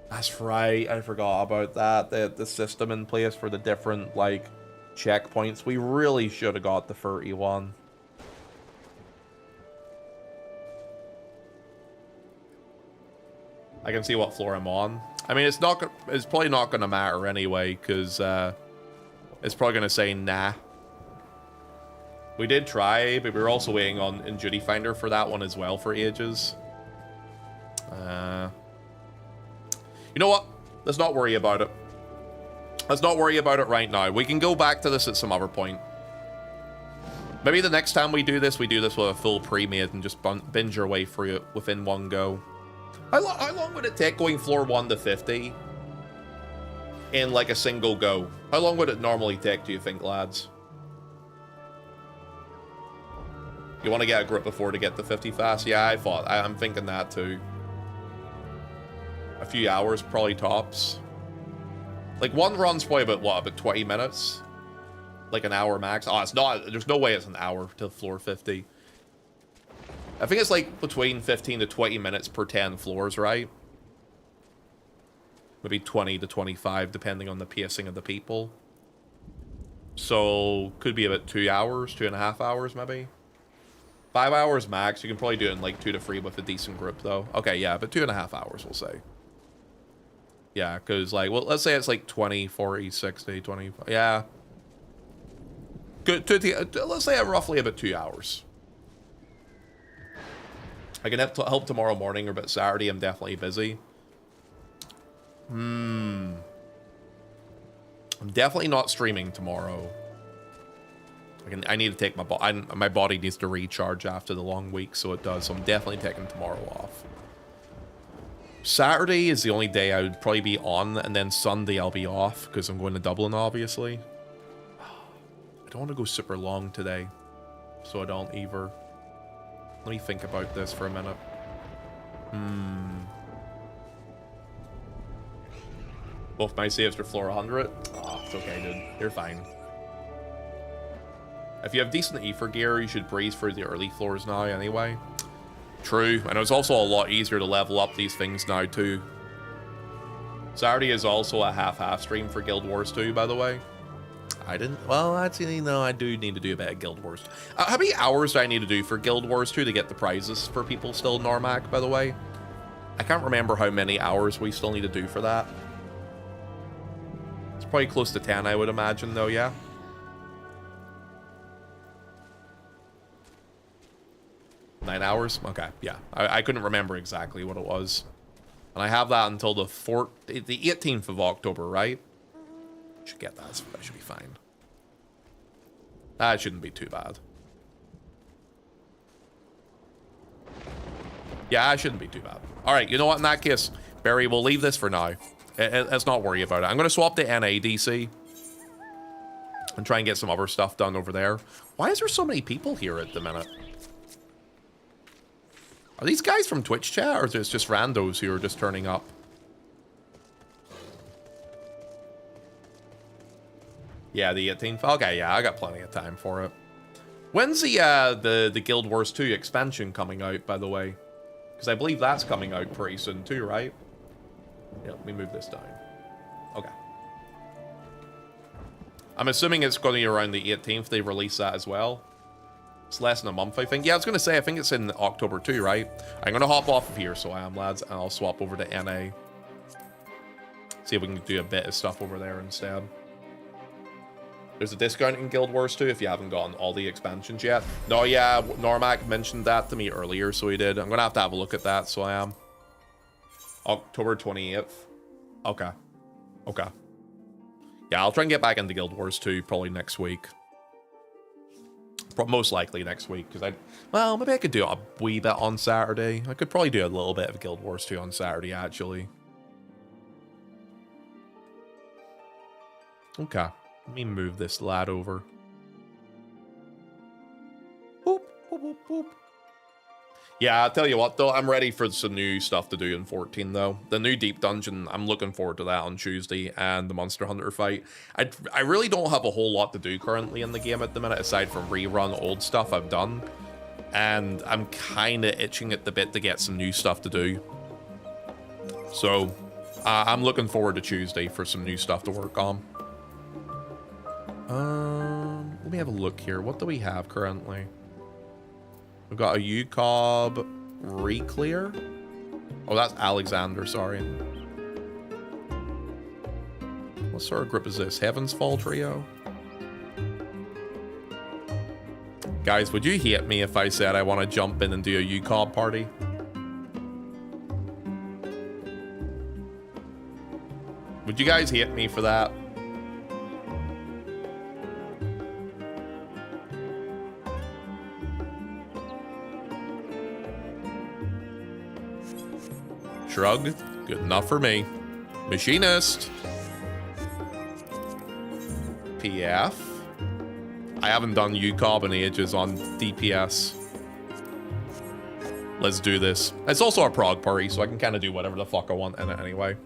That's right, I forgot about that. The system in place for the different, like, checkpoints. We really should have got the 31. I can see what floor I'm on. I mean, it's probably not going to matter anyway, because it's probably going to say nah. We did try, but we were also waiting on in Duty Finder for that one as well for ages. You know what? Let's not worry about it. Let's not worry about it right now. We can go back to this at some other point. Maybe the next time we do this with a full pre-made and just binge our way through it within one go. How long would it take going floor 1 to 50 in like a single go? How long would it normally take, do you think, lads? You want to get a grip before to get to 50 fast? Yeah, I'm thinking that too. A few hours, probably tops. Like one run's probably about 20 minutes? Like an hour max? Oh, it's not, there's no way it's an hour to floor 50. I think it's like between 15 to 20 minutes per 10 floors, right? Maybe 20 to 25, depending on the pacing of the people. So, could be about 2 hours, 2.5 hours, maybe. 5 hours max. You can probably do it in like 2 to 3 with a decent grip, though. Okay, yeah, but 2.5 hours, we'll say. Yeah, because, like, well, let's say it's like 20, 40, 60, 20. Yeah. Good. Let's say roughly about 2 hours. I can help tomorrow morning, but Saturday I'm definitely busy. I'm definitely not streaming tomorrow. I need to take my body needs to recharge after the long week, so it does. So I'm definitely taking tomorrow off. Saturday is the only day I would probably be on, and then Sunday I'll be off because I'm going to Dublin, obviously. I don't want to go super long today, so I don't either. Let me think about this for a minute. Both my saves are floor 100. Oh, it's okay, dude. You're fine. If you have decent ether gear, you should breeze through the early floors now anyway. True, and it's also a lot easier to level up these things now too. Saturday is also a half-half stream for Guild Wars 2, by the way. I didn't... Well, actually, no, I do need to do a bit of Guild Wars. How many hours do I need to do for Guild Wars 2 to get the prizes for people still in Normac, by the way? I can't remember how many hours we still need to do for that. It's probably close to 10, I would imagine, though, yeah? Nine hours? Okay, yeah. I couldn't remember exactly what it was. And I have that until the 18th of October, right? Should get that. That should be fine. That shouldn't be too bad. Yeah, it shouldn't be too bad. All right, you know what? In that case, Barry, we'll leave this for now. Let's not worry about it. I'm going to swap to NADC and try and get some other stuff done over there. Why is there so many people here at the minute? Are these guys from Twitch chat, or is it just randos who are just turning up? Yeah, the 18th. Okay, yeah, I got plenty of time for it. When's the Guild Wars 2 expansion coming out, by the way? Because I believe that's coming out pretty soon too, right? Yeah, let me move this down. Okay. I'm assuming it's going to be around the 18th they release that as well. It's less than a month, I think. Yeah, I was going to say, I think it's in October too, right? I'm going to hop off of here, so I am, lads, and I'll swap over to NA. See if we can do a bit of stuff over there instead. There's a discount in Guild Wars 2 if you haven't gotten all the expansions yet. No, yeah, Normac mentioned that to me earlier, so he did. I'm going to have a look at that, so I am. October 28th. Okay. Okay. Yeah, I'll try and get back into Guild Wars 2 probably next week. Most likely next week, because well, maybe I could do a wee bit on Saturday. I could probably do a little bit of Guild Wars 2 on Saturday, actually. Okay. Let me move this lad over. Boop, boop, boop, boop. Yeah, I'll tell you what, though. I'm ready for some new stuff to do in 14, though. The new Deep Dungeon, I'm looking forward to that on Tuesday, and the Monster Hunter fight. I really don't have a whole lot to do currently in the game at the minute, aside from rerun old stuff I've done. And I'm kind of itching at the bit to get some new stuff to do. So, I'm looking forward to Tuesday for some new stuff to work on. Let me have a look here. What do we have currently? We've got a UCOB Reclear. Oh, that's Alexander, sorry. What sort of group is this? Heaven's Fall Trio? Guys, would you hate me if I said I want to jump in and do a UCOB party? Would you guys hate me for that? Shrug. Good enough for me. Machinist. PF. I haven't done UCOB in ages on DPS. Let's do this. It's also a prog party, so I can kind of do whatever the fuck I want in it anyway.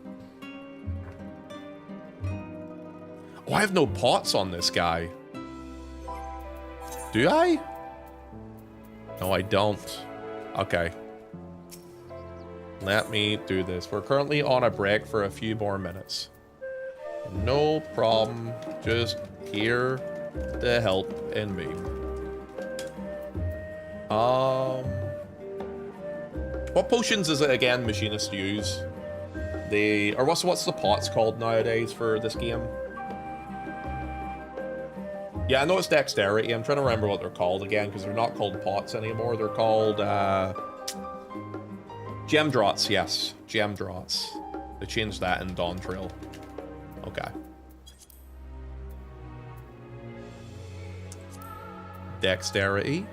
Oh, I have no pots on this guy. Do I? No, I don't. Okay. Let me do this. We're currently on a break for a few more minutes. No problem. Just here to help and me. What potions is it again, Machinist use? Or what's the pots called nowadays for this game? Yeah, I know it's dexterity. I'm trying to remember what they're called again, because they're not called pots anymore. They're called Gem Draughts, yes. Gem Draughts. They changed that in Dawn Trail. Okay. Dexterity.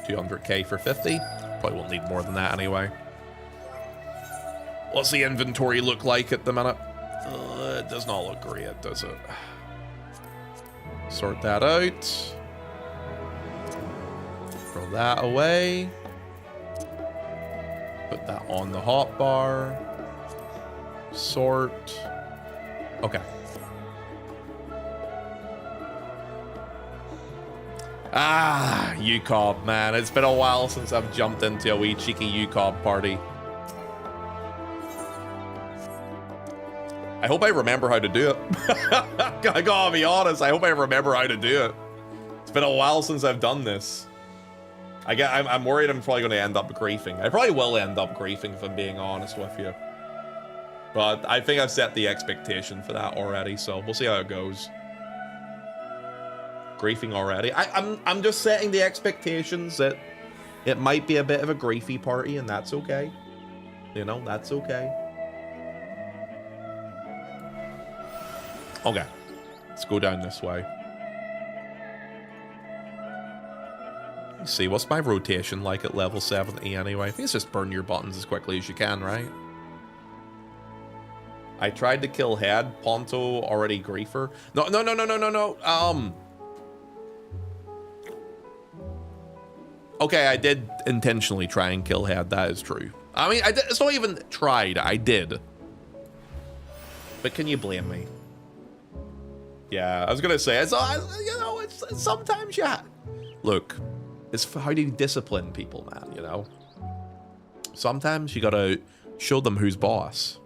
200k for 50. Probably won't need more than that anyway. What's the inventory look like at the minute? It does not look great, does it? Sort that out. Throw that away. Put that on the hotbar. Sort. Okay. Ah, UCOB, man. It's been a while since I've jumped into a wee cheeky UCOB party. I hope I remember how to do it. I gotta be honest, I hope I remember how to do it. It's been a while since I've done this. I'm worried I'm probably going to end up griefing. I probably will end up griefing if I'm being honest with you. But I think I've set the expectation for that already, so we'll see how it goes. Griefing already. I'm just setting the expectations that it might be a bit of a griefy party, and that's okay. You know, that's okay. Okay, let's go down this way. Let's see, what's my rotation like at level 70 anyway? I think it's just burn your buttons as quickly as you can, right? I tried to kill Head. Ponto already griefer. No. Okay, I did intentionally try and kill Head. That is true. I mean, it's not even tried. I did. But can you blame me? Yeah, I was gonna say, it's, you know, it's sometimes you look, it's how do you discipline people, man, you know? Sometimes you gotta show them who's boss.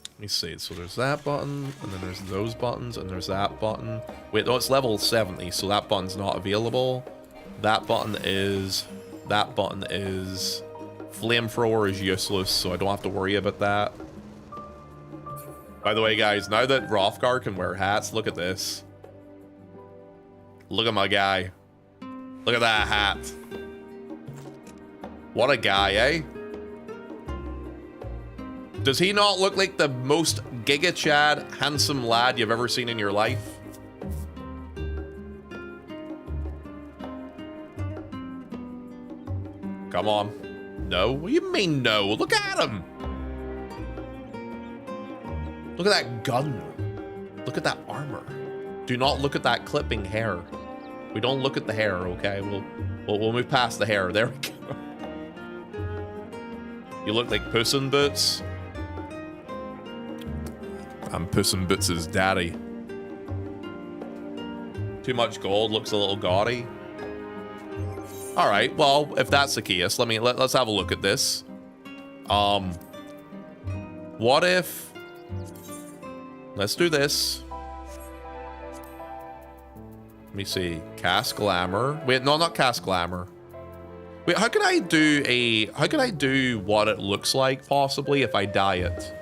Let me see, so there's that button, and then there's those buttons, and there's that button. Wait, no, it's level 70, so that button's not available. That button is... Flamethrower is useless, so I don't have to worry about that. By the way, guys, now that Hrothgar can wear hats, look at this. Look at my guy. Look at that hat. What a guy, eh? Does he not look like the most Giga Chad handsome lad you've ever seen in your life? Come on. No? What do you mean no? Look at him. Look at that gun. Look at that armor. Do not look at that clipping hair. We don't look at the hair, okay? We'll move past the hair. There we go. You look like Puss in Boots. I'm Puss in Boots' daddy. Too much gold, looks a little gaudy. All right, well, if that's the case, let's have a look at this. What if... Let's do this. Let me see. Cast Glamour. Wait, no, not Cast Glamour. Wait, how can I do what it looks like, possibly, if I dye it?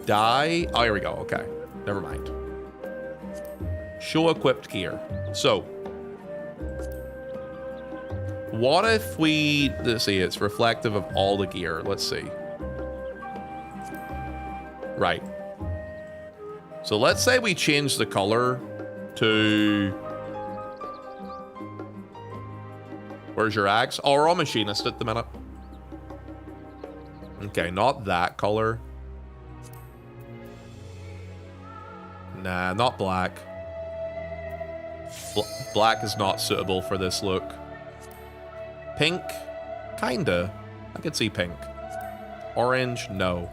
Dye? Oh, here we go. Okay. Never mind. Show equipped gear. So, what if we... Let's see, it's reflective of all the gear. Let's see. Right. So let's say we change the color to... Where's your axe? Oh, we're all machinist at the minute. Okay, not that color. Nah, not black. Black is not suitable for this look. Pink? Kinda. I could see pink. Orange? No.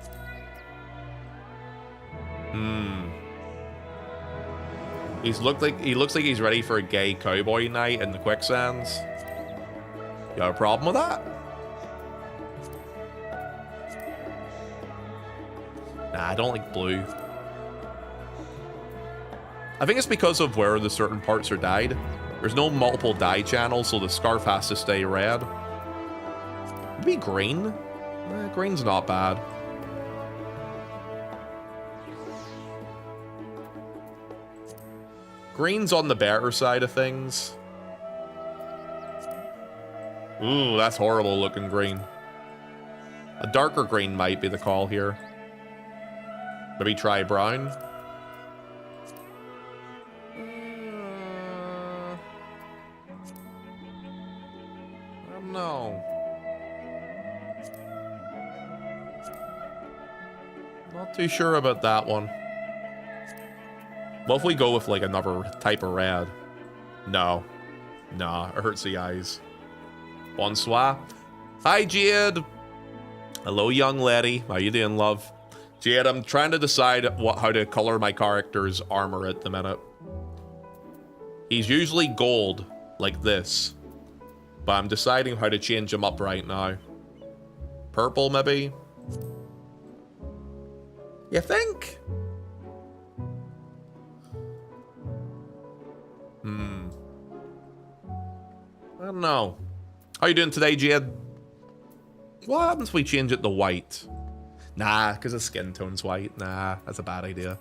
He looks like he's ready for a gay cowboy night in the quicksands. You have a problem with that? Nah, I don't like blue. I think it's because of where the certain parts are dyed. There's no multiple dye channels, so the scarf has to stay red. Maybe green? Green's not bad. Green's on the better side of things. Ooh, that's horrible looking green. A darker green might be the call here. Maybe try brown. I don't know. Not too sure about that one. What if we go with like another type of red? No. Nah, it hurts the eyes. Bonsoir. Hi, Jade. Hello, young lady. How you doing, love? Jade, I'm trying to decide how to color my character's armor at the minute. He's usually gold, like this. But I'm deciding how to change him up right now. Purple, maybe? You think? I don't know. How you doing today, Jade? What happens if we change it to white? Nah, because the skin tone's white. Nah, that's a bad idea.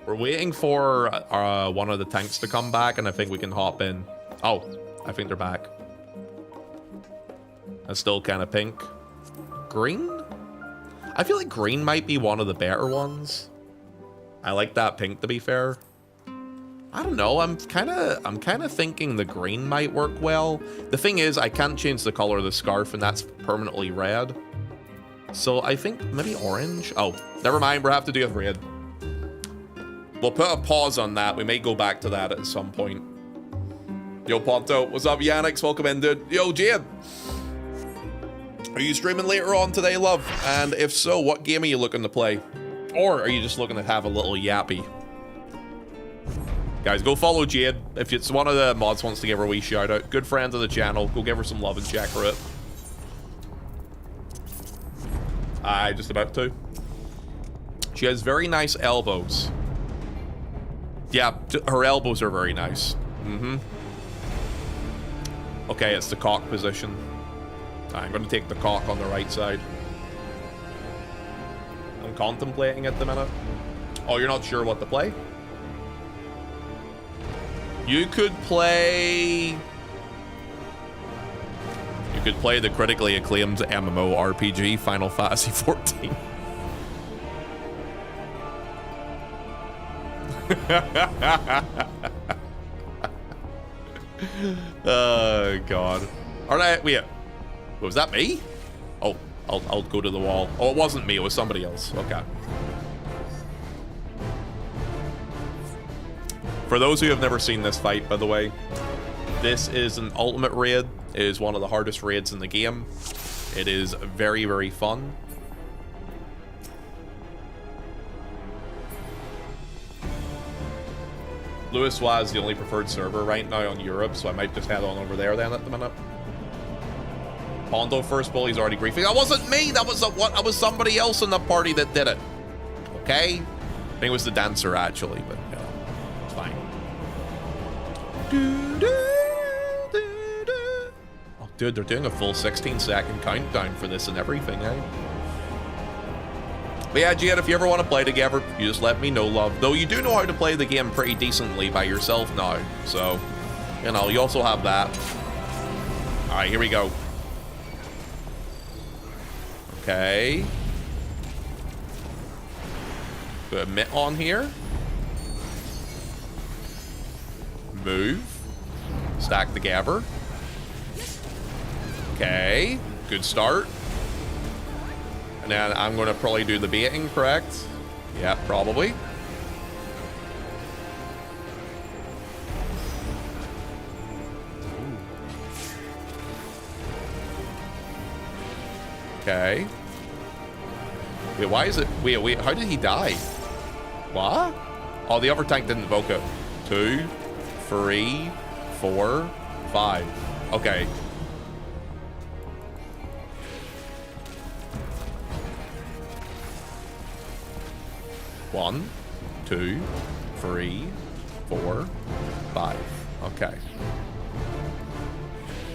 We're waiting for one of the tanks to come back, and I think we can hop in. Oh, I think they're back. That's still kind of pink. Green? I feel like green might be one of the better ones. I like that pink, to be fair. I don't know. I'm kind of thinking the green might work well. The thing is, I can't change the color of the scarf, and that's permanently red. So I think maybe orange. Oh, never mind. We'll have to do it red. We'll put a pause on that. We may go back to that at some point. Yo, Ponto. What's up, Yannick? Welcome in, dude. Yo, Jade. Are you streaming later on today, love? And if so, what game are you looking to play? Or are you just looking to have a little yappy? Guys, go follow Jade. If it's one of the mods wants to give her a wee shout out. Good friend of the channel. Go give her some love and check her out. Just about to. She has very nice elbows. Yeah, her elbows are very nice. Okay, it's the cock position. I'm going to take the cock on the right side. I'm contemplating at the minute. Oh, you're not sure what to play? You could play... You could play the critically acclaimed MMO RPG Final Fantasy XIV. Oh, God. Alright, wait. Was that me? Oh, I'll go to the wall. Oh, it wasn't me. It was somebody else. Okay. For those who have never seen this fight, by the way, this is an ultimate raid. It is one of the hardest raids in the game. It is very, very fun. Louis is the only preferred server right now on Europe, so I might just head on over there then at the minute. Pondo first bully's already griefing. That wasn't me! That was that was somebody else in the party that did it. Okay? I think it was the dancer actually, but you know, it's fine. Oh dude, they're doing a full 16-second countdown for this and everything, eh? But yeah, Jade, if you ever want to play together, you just let me know, love. Though you do know how to play the game pretty decently by yourself now, so, you know, you also have that. Alright, here we go. Okay. Put a mitt on here. Move. Stack the gabber. Okay. Good start. And then I'm going to probably do the baiting, correct? Yeah, probably. Okay. Wait, why is it... Wait, how did he die? What? Oh, the other tank didn't evoke it. 2, 3, 4, 5. Okay. One, 2, 3, 4, 5. Okay.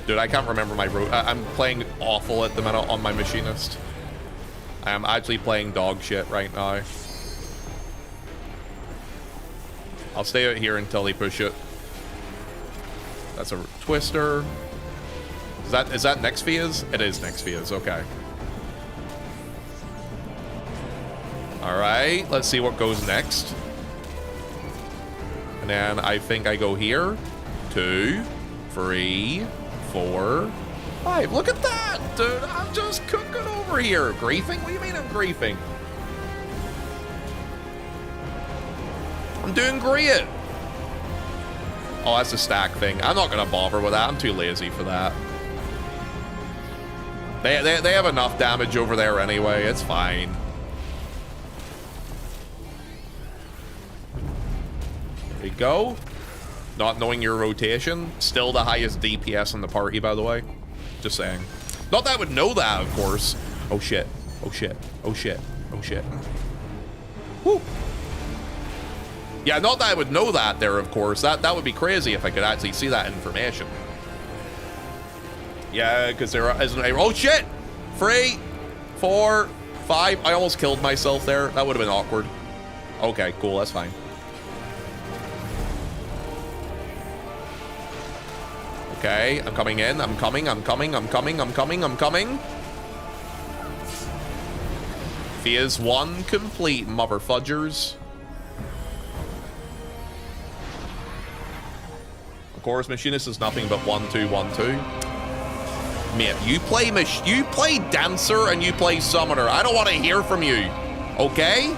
Dude, I can't remember my route. I'm playing awful at the minute on my machinist. I am actually playing dog shit right now. I'll stay out here until they push it. That's a twister. Is that next phase? It is next phase, okay. Alright, let's see what goes next. And then I think I go here. 2, 3, 4, 5. Look at that, dude. I'm just cooking over here. Griefing? What do you mean I'm griefing? I'm doing great. Oh, that's a stack thing. I'm not gonna bother with that. I'm too lazy for that. They have enough damage over there anyway. It's fine. There we go. Not knowing your rotation. Still the highest DPS in the party, by the way. Just saying. Not that I would know that, of course. Oh shit. Oh shit. Oh shit. Oh shit. Woo. Yeah, not that I would know that there, of course. That would be crazy if I could actually see that information. Yeah, because there isn't a... Oh, shit! 3, 4, 5. I almost killed myself there. That would have been awkward. Okay, cool. That's fine. Okay, I'm coming in. I'm coming. Phase 1 complete, mother fudgers. Of course, Machinist is nothing but 1, 2, 1, 2. Mate, you play Dancer and you play Summoner. I don't want to hear from you. Okay?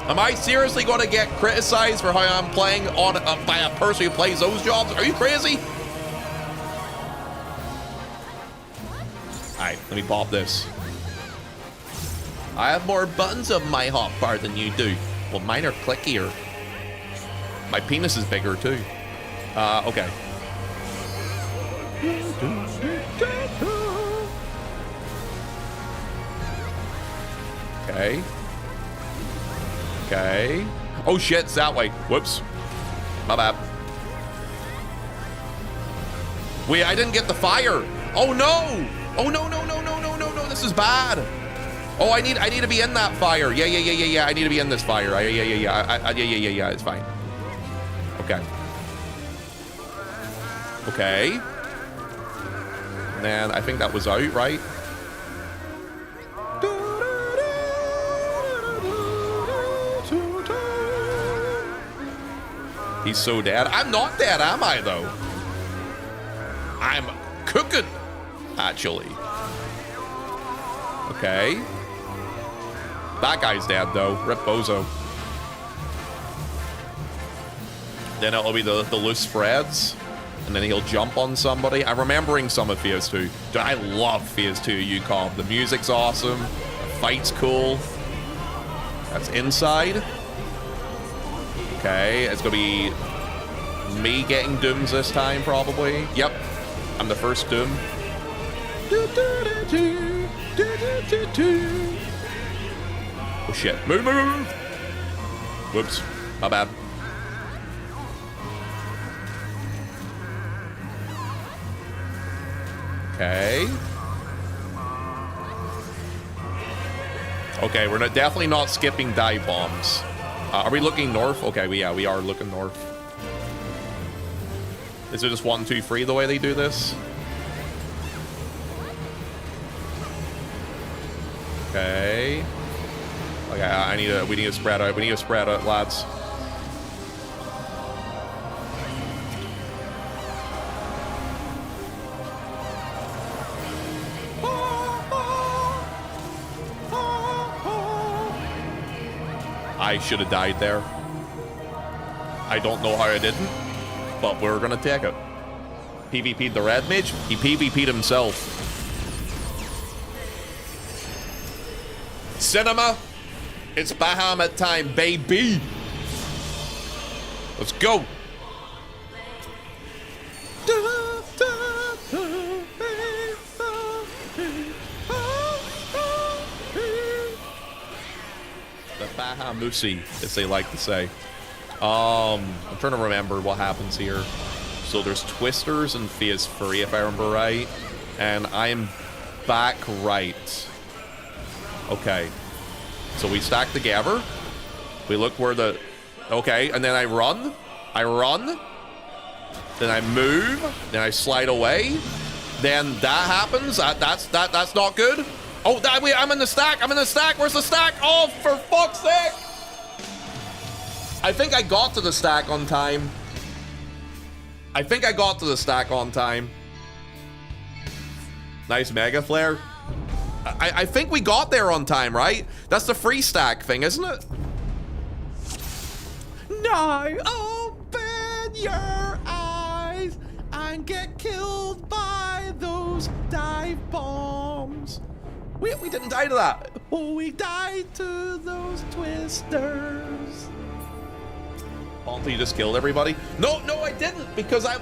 Am I seriously going to get criticized for how I'm playing on by a person who plays those jobs? Are you crazy? Alright, let me pop this. I have more buttons of my hotbar than you do. Well, mine are clickier. My penis is bigger too. Okay. Okay. Okay. Oh shit, it's that way. Whoops. My bad. Wait, I didn't get the fire. Oh no! Oh no, no, no, no, no, no, no, this is bad. Oh, I need to be in that fire. Yeah. I need to be in this fire. Yeah, it's fine. Okay. Okay. And then I think that was out, right? He's so dead. I'm not dead, am I, though? I'm cooking, actually. Okay. That guy's dead, though. Rip Bozo. Then it'll be the loose spreads. And then he'll jump on somebody. I'm remembering some of Phase 2. Dude, I love Phase 2 UCOM. The music's awesome. The fight's cool. That's inside. Okay, it's gonna be me getting dooms this time, probably. Yep, I'm the first doom. Oh shit, move. Whoops, my bad. Okay. Okay, we're definitely not skipping dive bombs. Are we looking north? Okay, we are looking north. Is it just 1, 2, 3 the way they do this? Okay. Okay, we need to spread out. We need to spread out, lads. I should have died there. I don't know how I didn't, but we're gonna take it. PvP'd the red mage. He PvP'd himself. Cinema. It's Bahamut time, baby. Let's go. The Bahamusi, as they like to say. I'm trying to remember what happens here. So there's twisters in Phase 3, if I remember right. And I'm back right. Okay. So we stack the Gabber. We look where the... Okay, and then I run. then I move, then I slide away, then that happens. That's not good. Oh, wait, I'm in the stack. I'm in the stack. Where's the stack? Oh, for fuck's sake! I think I got to the stack on time. I think I got to the stack on time. Nice mega flare. I think we got there on time, right? That's the free stack thing, isn't it? Now open your eyes and get killed by those dive bombs. We didn't die to that. Oh, we died to those twisters. Ponty, you just killed everybody? No, I didn't, because I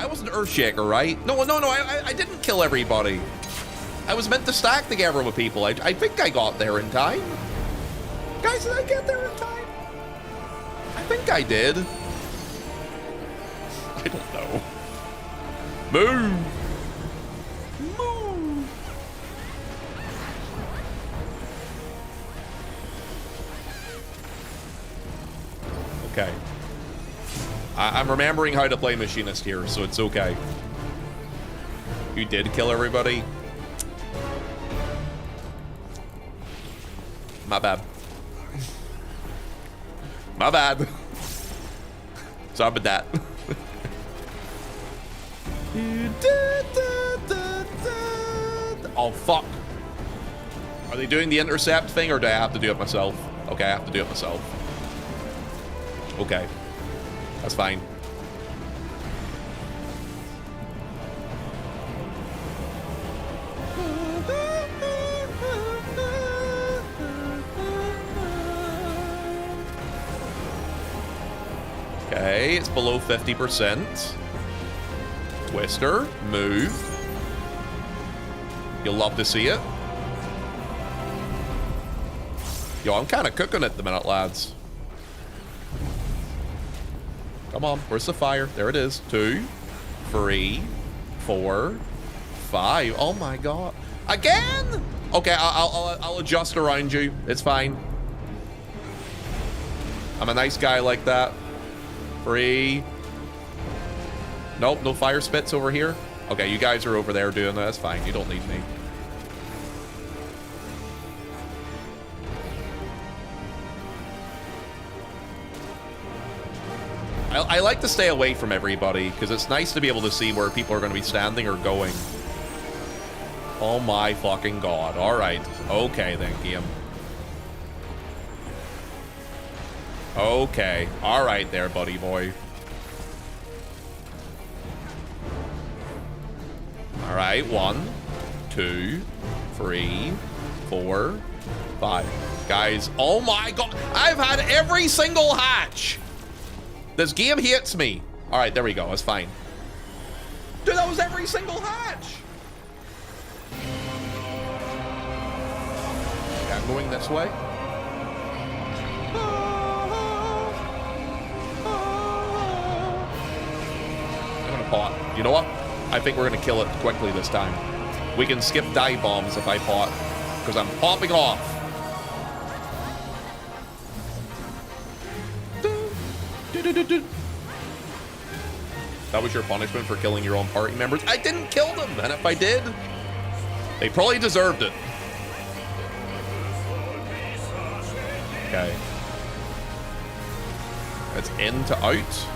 wasn't Earthshaker, right? No, I didn't kill everybody. I was meant to stack together with people. I think I got there in time. Guys, did I get there in time? I think I did. I don't know. Move! Move! Okay. I'm remembering how to play Machinist here, so it's okay. You did kill everybody. My bad. My bad. Sorry about that. Oh, fuck. Are they doing the intercept thing, or do I have to do it myself? Okay, I have to do it myself. Okay. That's fine. Okay, it's below 50%. Twister, move. You'll love to see it. Yo, I'm kind of cooking at the minute, lads. Come on, where's the fire? There it is. 2, 3, 4, 5. Oh my god. Again? Okay, I'll adjust around you. It's fine. I'm a nice guy like that. 3. Nope, no fire spits over here. Okay, you guys are over there doing that. That's fine. You don't need me. I like to stay away from everybody because it's nice to be able to see where people are going to be standing or going. Oh my fucking god. All right. Okay then, game. Okay. All right there, buddy boy. All right. 1, 2, 3, 4, 5. Guys, oh my god. I've had every single hatch. This game hates me. All right, there we go. That's fine. Dude, that was every single hatch. Okay, I'm going this way. I'm gonna pot. You know what? I think we're gonna kill it quickly this time. We can skip dive bombs if I pot, because I'm popping off. That was your punishment for killing your own party members? I didn't kill them, and if I did, they probably deserved it. Okay. That's in to out.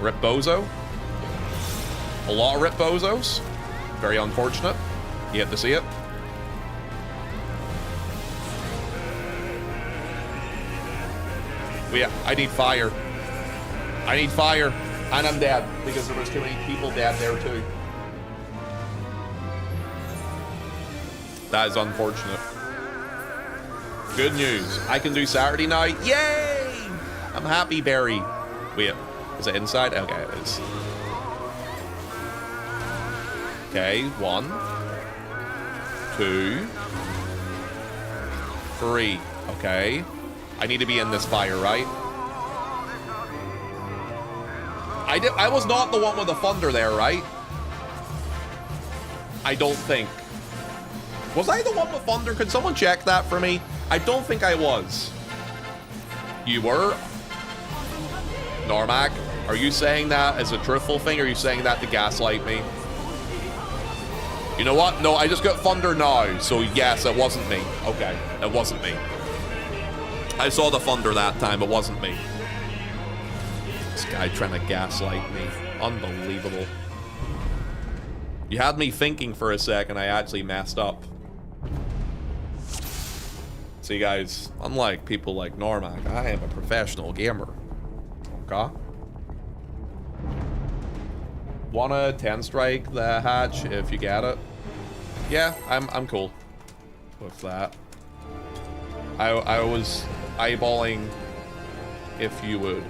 Rip Bozo. A lot of Rip Bozos. Very unfortunate. You have to see it. Yeah, I need fire. I need fire. And I'm dead because there was too many people dead there too. That is unfortunate. Good news. I can do Saturday night. Yay! I'm happy, Barry. Wait, is it inside? Okay, it is. Okay, 1, 2, 3. Okay. I need to be in this fire, right? I was not the one with the thunder there, right? I don't think. Was I the one with thunder? Could someone check that for me? I don't think I was. You were? Normac, are you saying that as a truthful thing, or are you saying that to gaslight me? You know what? No, I just got thunder now, so yes, it wasn't me. Okay, it wasn't me. I saw the thunder that time, it wasn't me. This guy trying to gaslight me. Unbelievable. You had me thinking for a second, I actually messed up. See guys, unlike people like Normac, I am a professional gamer. Okay? Wanna 10 strike the hatch if you get it? Yeah, I'm cool with that. I was eyeballing if you would.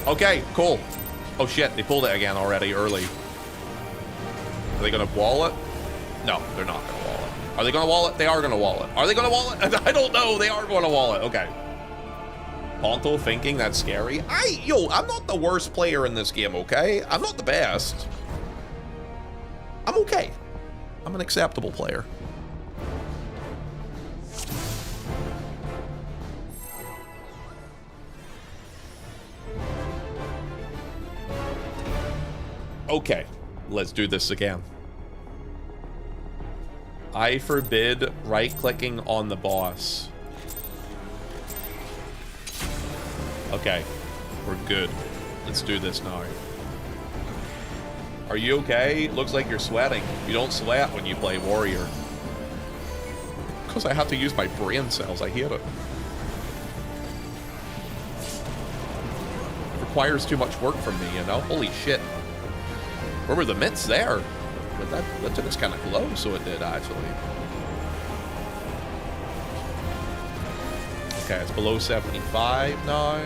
Okay, cool. Oh shit, they pulled it again already early. Are they gonna wall it? No, they're not gonna wall it. Are they gonna wall it? They are gonna wall it. Are they gonna wall it? I don't know. They are gonna wall it. Okay. Ponto thinking that's scary. I'm not the worst player in this game, okay? I'm not the best. I'm okay. I'm an acceptable player. Okay, let's do this again. I forbid right-clicking on the boss. Okay, we're good. Let's do this now. Are you okay? Looks like you're sweating. You don't sweat when you play warrior. Because I have to use my brain cells, I hate it. It requires too much work from me, you know? Holy shit. Where were the mitts there? But that took us kind of close, so it did, actually. Okay, it's below 75 now.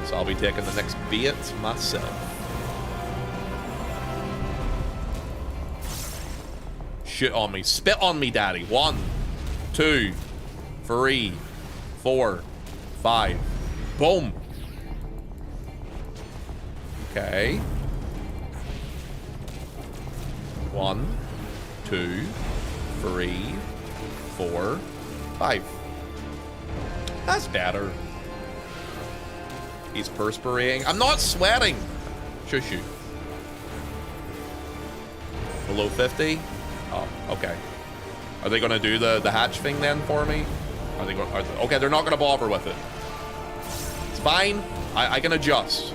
So I'll be taking the next beat myself. Shit on me. Spit on me, daddy. 1, 2, 3, 4, 5. Boom. Okay. 1, 2, 3, 4, 5. That's better. He's perspiring. I'm not sweating. Shush you. Below 50? Oh, okay. Are they gonna do the hatch thing then for me? Are they going? Okay, they're not gonna bother with it. It's fine. I can adjust.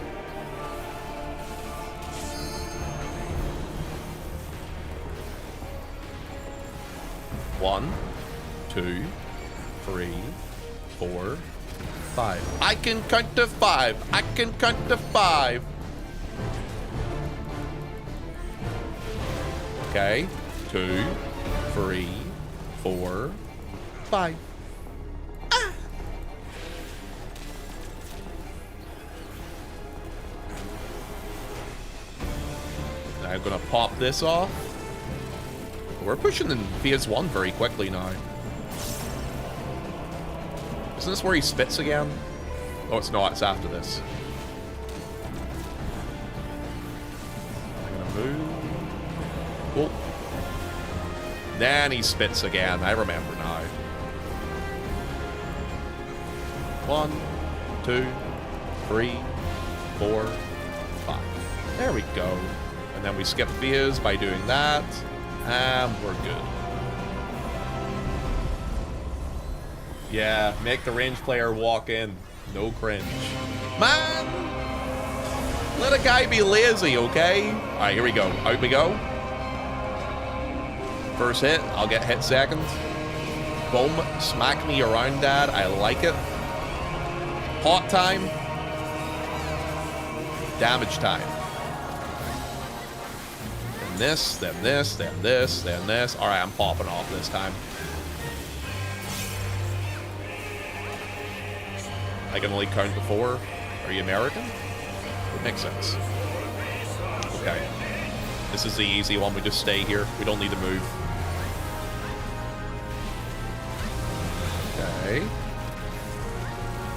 One, 2, 3, 4, 5. I can count to 5. I can count to 5. Okay. 2, 3, 4, 5. Ah. Now I'm gonna pop this off. We're pushing in phase 1 very quickly now. Isn't this where he spits again? Oh, it's not. It's after this. I'm gonna move. Cool. Then he spits again. I remember now. 1, 2, 3, 4, 5. There we go. And then we skip phase by doing that. And we're good. Yeah, make the range player walk in. No cringe. Man! Let a guy be lazy, okay? Alright, here we go. Out we go. First hit, I'll get hit second. Boom. Smack me around, Dad. I like it. Hot time. Damage time. This, then this, then this, then this. Alright, I'm popping off this time. I can only count to 4. Are you American? It makes sense. Okay. This is the easy one. We just stay here. We don't need to move. Okay.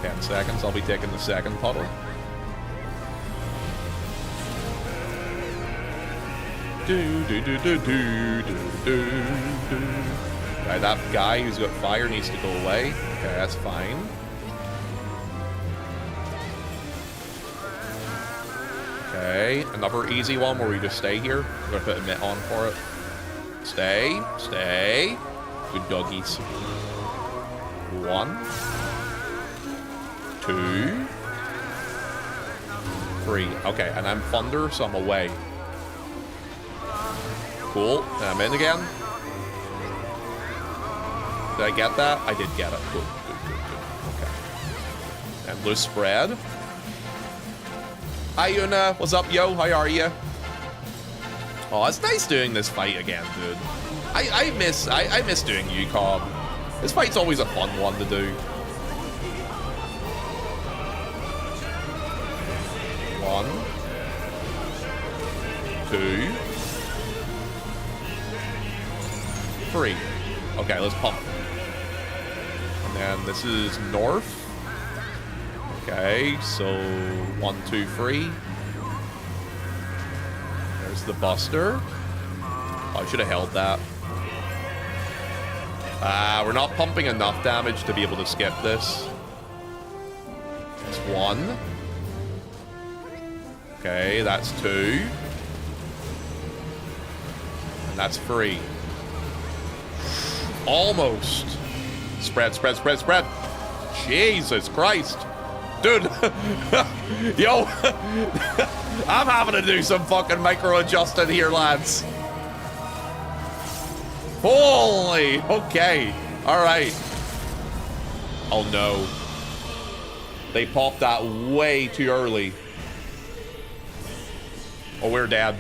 10 seconds. I'll be taking the second puddle. Do do do do do do do do. Okay, that guy who's got fire needs to go away. Okay, that's fine. Okay, another easy one where we just stay here. We're gonna put a mitt on for it. Stay, stay. Good doggies. 1, 2, 3. Okay, and I'm thunder, so I'm away. Cool. And I'm in again. Did I get that? I did get it. Good, good, good, good. Okay. And loose spread. Hi, Una. What's up, yo? How are you? Oh, it's nice doing this fight again, dude. I miss doing UCOB. This fight's always a fun one to do. 1, 2, 3. Okay, let's pump. And then this is north. Okay, so 1, 2, 3. There's the Buster. Oh, I should have held that. We're not pumping enough damage to be able to skip this. That's 1. Okay, that's 2. And that's 3. Almost. Spread, spread, spread, spread. Jesus Christ. Dude. Yo. I'm having to do some fucking micro adjusting here, lads. Holy. Okay. All right. Oh, no. They popped that way too early. Oh, we're dead.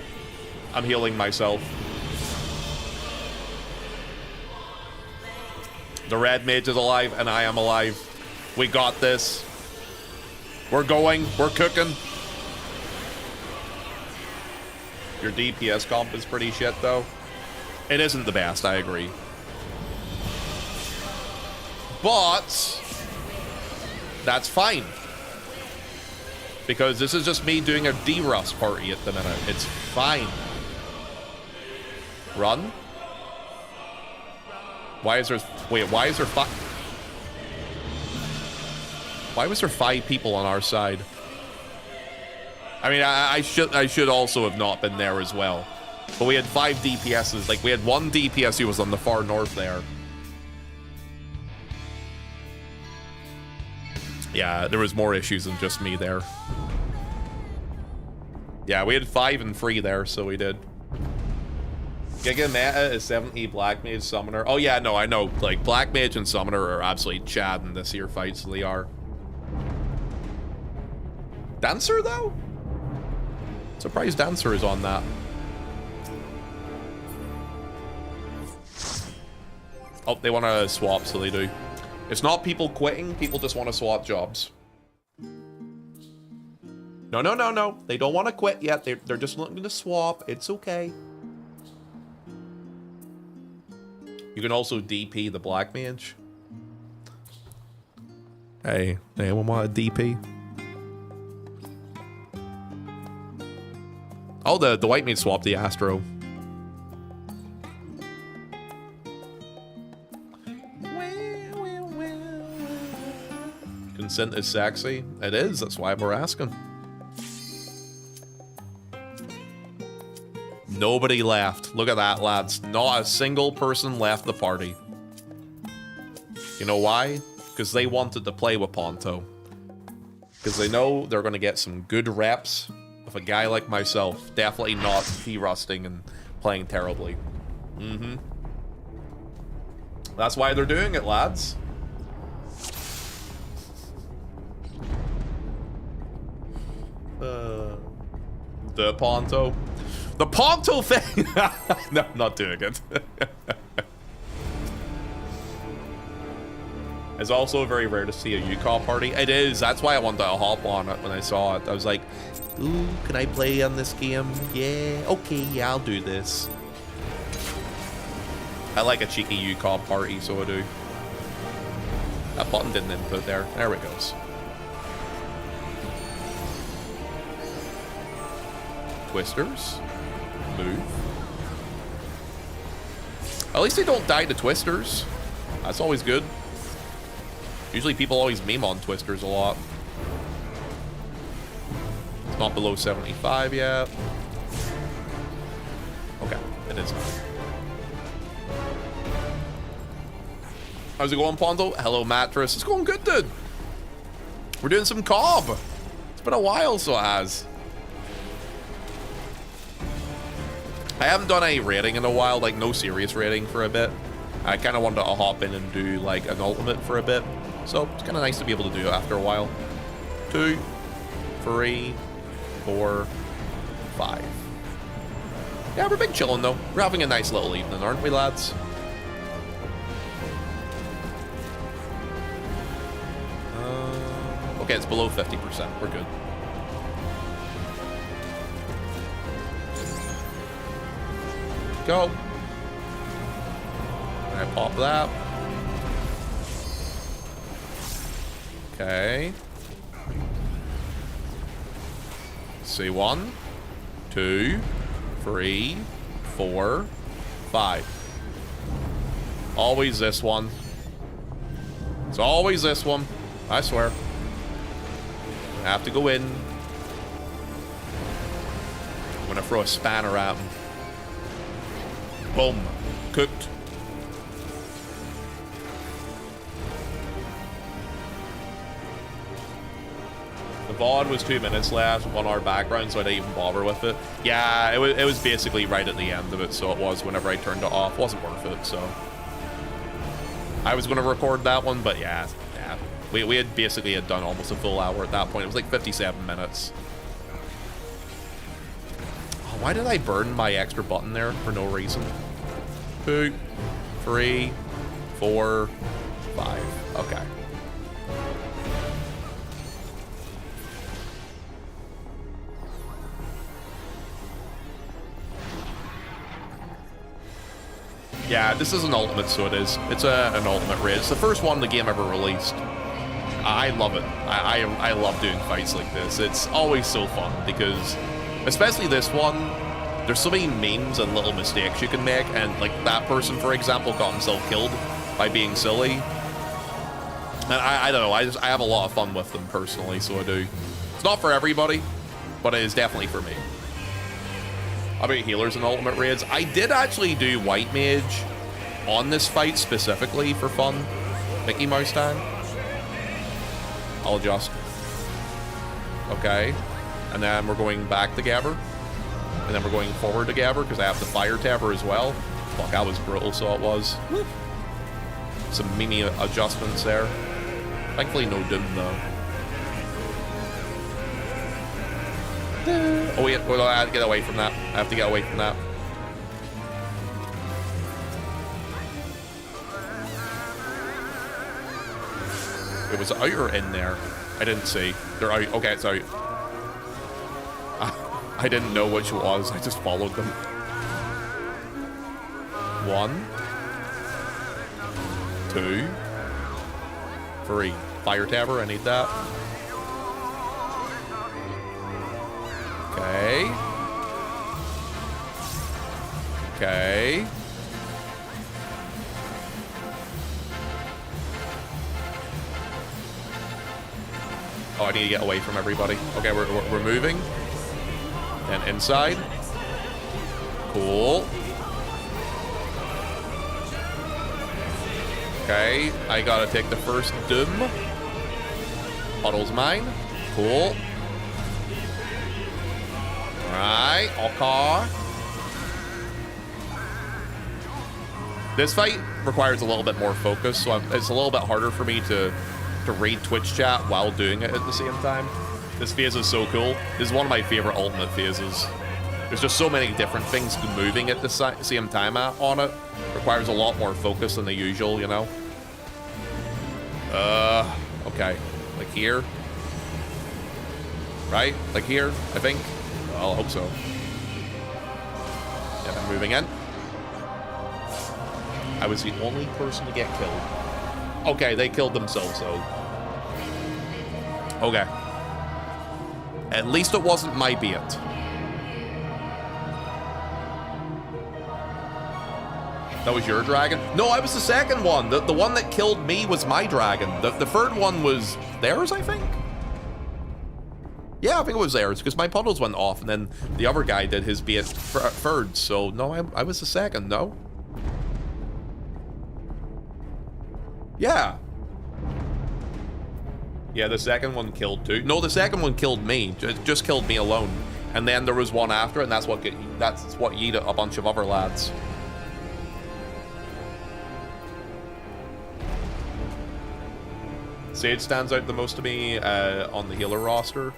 I'm healing myself. The red mage is alive, and I am alive. We got this. We're going. We're cooking. Your DPS comp is pretty shit, though. It isn't the best, I agree. But that's fine. Because this is just me doing a D-Rust party at the minute. It's fine. Run. Why is there... Wait, why is there 5... Why was there 5 people on our side? I mean, I should also have not been there as well. But we had 5 DPSs. Like, we had 1 DPS who was on the far north there. Yeah, there was more issues than just me there. Yeah, we had 5 and 3 there, so we did. Giga meta is 70 Black Mage Summoner. Oh yeah, no, I know. Like, Black Mage and Summoner are absolutely Chad in this here fight, so they are. Dancer, though? Surprised Dancer is on that. Oh, they want to swap, so they do. It's not people quitting, people just want to swap jobs. No, no, no, no. They don't want to quit yet. They're just looking to swap. It's okay. You can also DP the Black Mage. Hey, anyone want a DP? Oh, the White Mage swapped the Astro. Consent is sexy. It is. That's why we're asking. Nobody left. Look at that, lads. Not a single person left the party. You know why? Because they wanted to play with Ponto. Because they know they're going to get some good reps with a guy like myself. Definitely not T-rusting and playing terribly. Mm-hmm. That's why they're doing it, lads. The Ponto. The Ponto thing! No, I'm not doing it. It's also very rare to see a UCOB party. It is. That's why I wanted to hop on it when I saw it. I was like, ooh, can I play on this game? Yeah. Okay, yeah, I'll do this. I like a cheeky UCOB party, so I do. That button didn't input there. There it goes. Twisters. Move. At least they don't die to twisters. That's always good. Usually people always meme on twisters a lot. It's not below 75 yet. Okay, it is not. How's it going, Ponto? Hello, Mattress. It's going good, dude. We're doing some cob. It's been a while, so it has. I haven't done any raiding in a while, like no serious raiding for a bit. I kind of wanted to hop in and do like an ultimate for a bit. So it's kind of nice to be able to do it after a while. 2, 3, 4, 5. Yeah, we're big chilling though. We're having a nice little evening, aren't we, lads? Okay, it's below 50%. We're good. Go. I pop that. Okay. See, 1, 2, 3, 4, 5. Always this one. It's always this one. I swear. I have to go in. I'm gonna throw a spanner at him. Boom. Cooked. The VOD was 2 minutes left on our background, so I didn't even bother with it. Yeah, it was basically right at the end of it, so it was whenever I turned it off. It wasn't worth it, so. I was going to record that one, but yeah. We had basically done almost a full hour at that point. It was like 57 minutes. Oh, why did I burn my extra button there for no reason? 2, 3, 4, 5. Okay. Yeah, this is an ultimate, so it is. It's an ultimate raid. It's the first one the game ever released. I love it. I love doing fights like this. It's always so fun because, especially this one, there's so many memes and little mistakes you can make, and like that person, for example, got himself killed by being silly. And I don't know, I have a lot of fun with them personally, so I do. It's not for everybody, but it is definitely for me. How about healers and ultimate raids? I did actually do White Mage on this fight specifically for fun. Mickey Mouse time. I'll adjust. Okay. And then we're going back to Gabber. And then we're going forward to Gabber because I have the Fire Tabber as well. Fuck, that was brutal, so it was. Some mini adjustments there. Thankfully no Doom though. Oh wait, well, I have to get away from that. I have to get away from that. It was out or in there? I didn't see. They're out. Okay, it's out. I didn't know which it was. I just followed them. 1, 2, 3. Fire Tabber, I need that. Okay. Okay. Oh, I need to get away from everybody. Okay, we're moving. And inside. Cool. Okay, I gotta take the first Doom. Puddle's mine. Cool. Alright, okay. This fight requires a little bit more focus, so it's a little bit harder for me to read Twitch chat while doing it at the same time. This phase is so cool. This is one of my favorite ultimate phases. There's just so many different things moving at the same time on it. Requires a lot more focus than the usual, you know? Okay. Like here. Right? Like here, I think. Well, I hope so. Yeah, I'm moving in. I was the only person to get killed. Okay, they killed themselves, though. Okay. At least it wasn't my bait. That was your dragon? No, I was the second one. The one that killed me was my dragon. The third one was theirs, I think? Yeah, I think it was theirs, because my puddles went off, and then the other guy did his be it third, so no, I was the second, no? Yeah. Yeah, the second one killed too. No, the second one killed me. Just killed me alone. And then there was one after, and that's what yeeted a bunch of other lads. Sage stands out the most to me on the healer roster.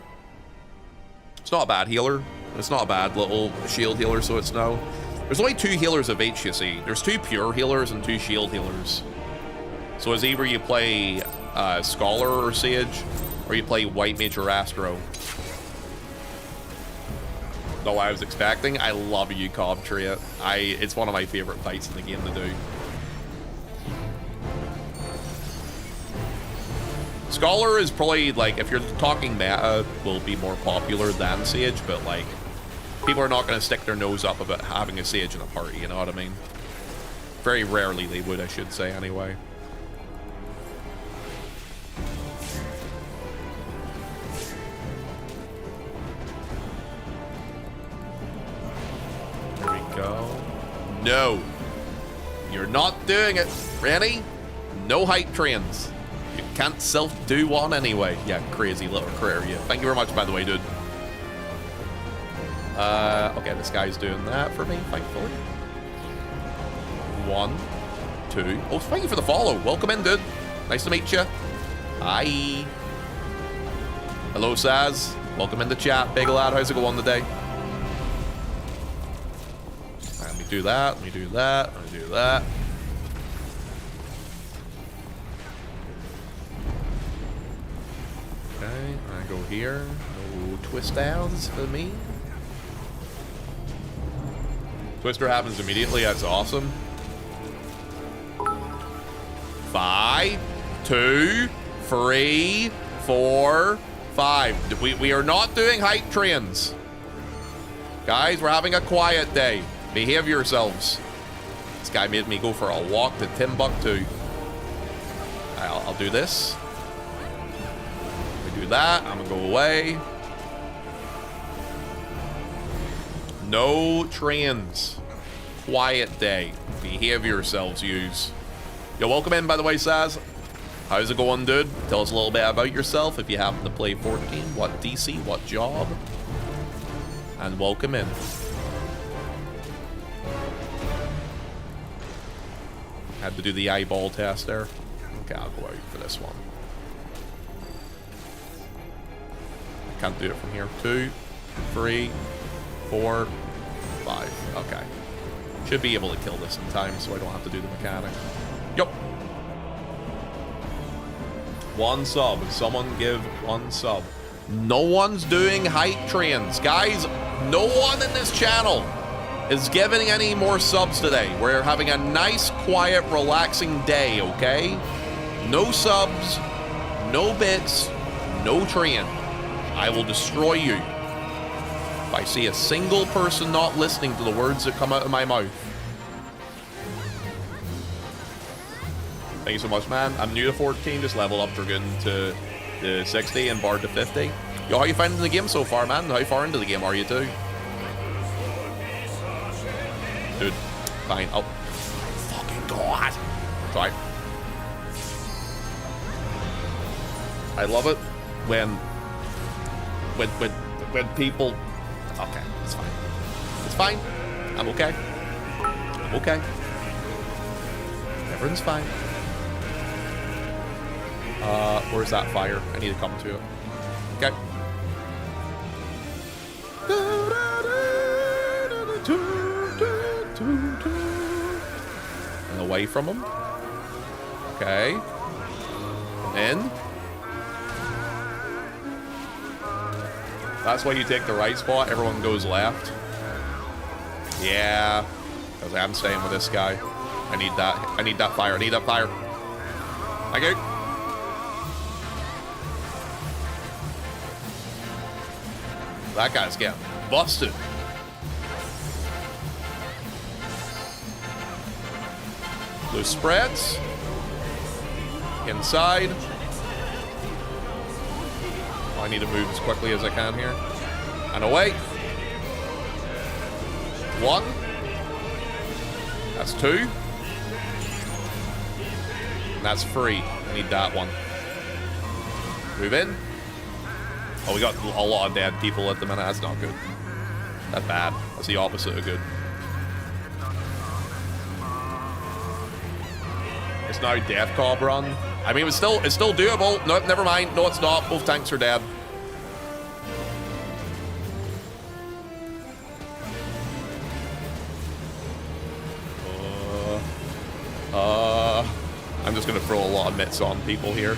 It's not a bad healer. It's not a bad little shield healer, so it's no. There's only 2 healers of H, you see. There's 2 pure healers and 2 shield healers. So it's either you play Scholar or Sage, or you play White Mage or Astro. Not what I was expecting. I love you, Cobb Trait. It's one of my favorite fights in the game to do. Scholar is probably, like, if you're talking meta, will be more popular than Sage, but, like, people are not going to stick their nose up about having a Sage in a party, you know what I mean? Very rarely they would, I should say, anyway. There we go. No. You're not doing it. Ready? No hype trains. You can't self-do one anyway. Yeah, crazy little career. Yeah. Thank you very much, by the way, dude. Okay, this guy's doing that for me, thankfully. 1, 2. Oh, thank you for the follow. Welcome in, dude. Nice to meet you. Hi. Hello, Saz. Welcome in the chat, big lad. How's it going today? Let me do that. Let me do that. Let me do that. Okay, I go here. No twist downs for me. Twister happens immediately. That's awesome. 5, 2, 3, 4, 5. We are not doing hype trains. Guys, we're having a quiet day. Behave yourselves. This guy made me go for a walk to Timbuktu. I'll do this. Do that. I'm gonna go away. No trains. Quiet day. Behave yourselves, yous. Yo, welcome in, by the way, Saz. How's it going, dude? Tell us a little bit about yourself if you happen to play 14. What DC? What job? And welcome in. Had to do the eyeball test there. Okay, I'll go out for this one. Can't do it from here. 2, 3, 4, 5. Okay. Should be able to kill this in time so I don't have to do the mechanic. Yup. 1 sub. Someone give 1 sub. No one's doing hype trains. Guys, no one in this channel is giving any more subs today. We're having a nice, quiet, relaxing day, okay? No subs, no bits, no train. I will destroy you if I see a single person not listening to the words that come out of my mouth. Thank you so much, man. I'm new to 14, just leveled up Dragoon to 60 and Bard to 50. Yo, how you finding the game so far, man? How far into the game are you too? Dude, fine. Oh, fucking God. Sorry. I love it when people... Okay, it's fine. It's fine. I'm okay. I'm okay. Everything's fine. Where's that fire? I need to come to it. Okay. And away from him. Okay. And that's why you take the right spot. Everyone goes left. Yeah. Because I'm staying with this guy. I need that. I need that fire. I need that fire. Okay. That guy's getting busted. Loose spreads. Inside. Oh, I need to move as quickly as I can here. And away. 1. That's 2. And that's 3. I need that one. Move in. Oh, we got a lot of dead people at the minute. That's not good. That's bad. That's the opposite of good. It's now Death Cob run. I mean, it's still doable. No, never mind. No, it's not. Both tanks are dead. I'm just gonna throw a lot of mitts on people here.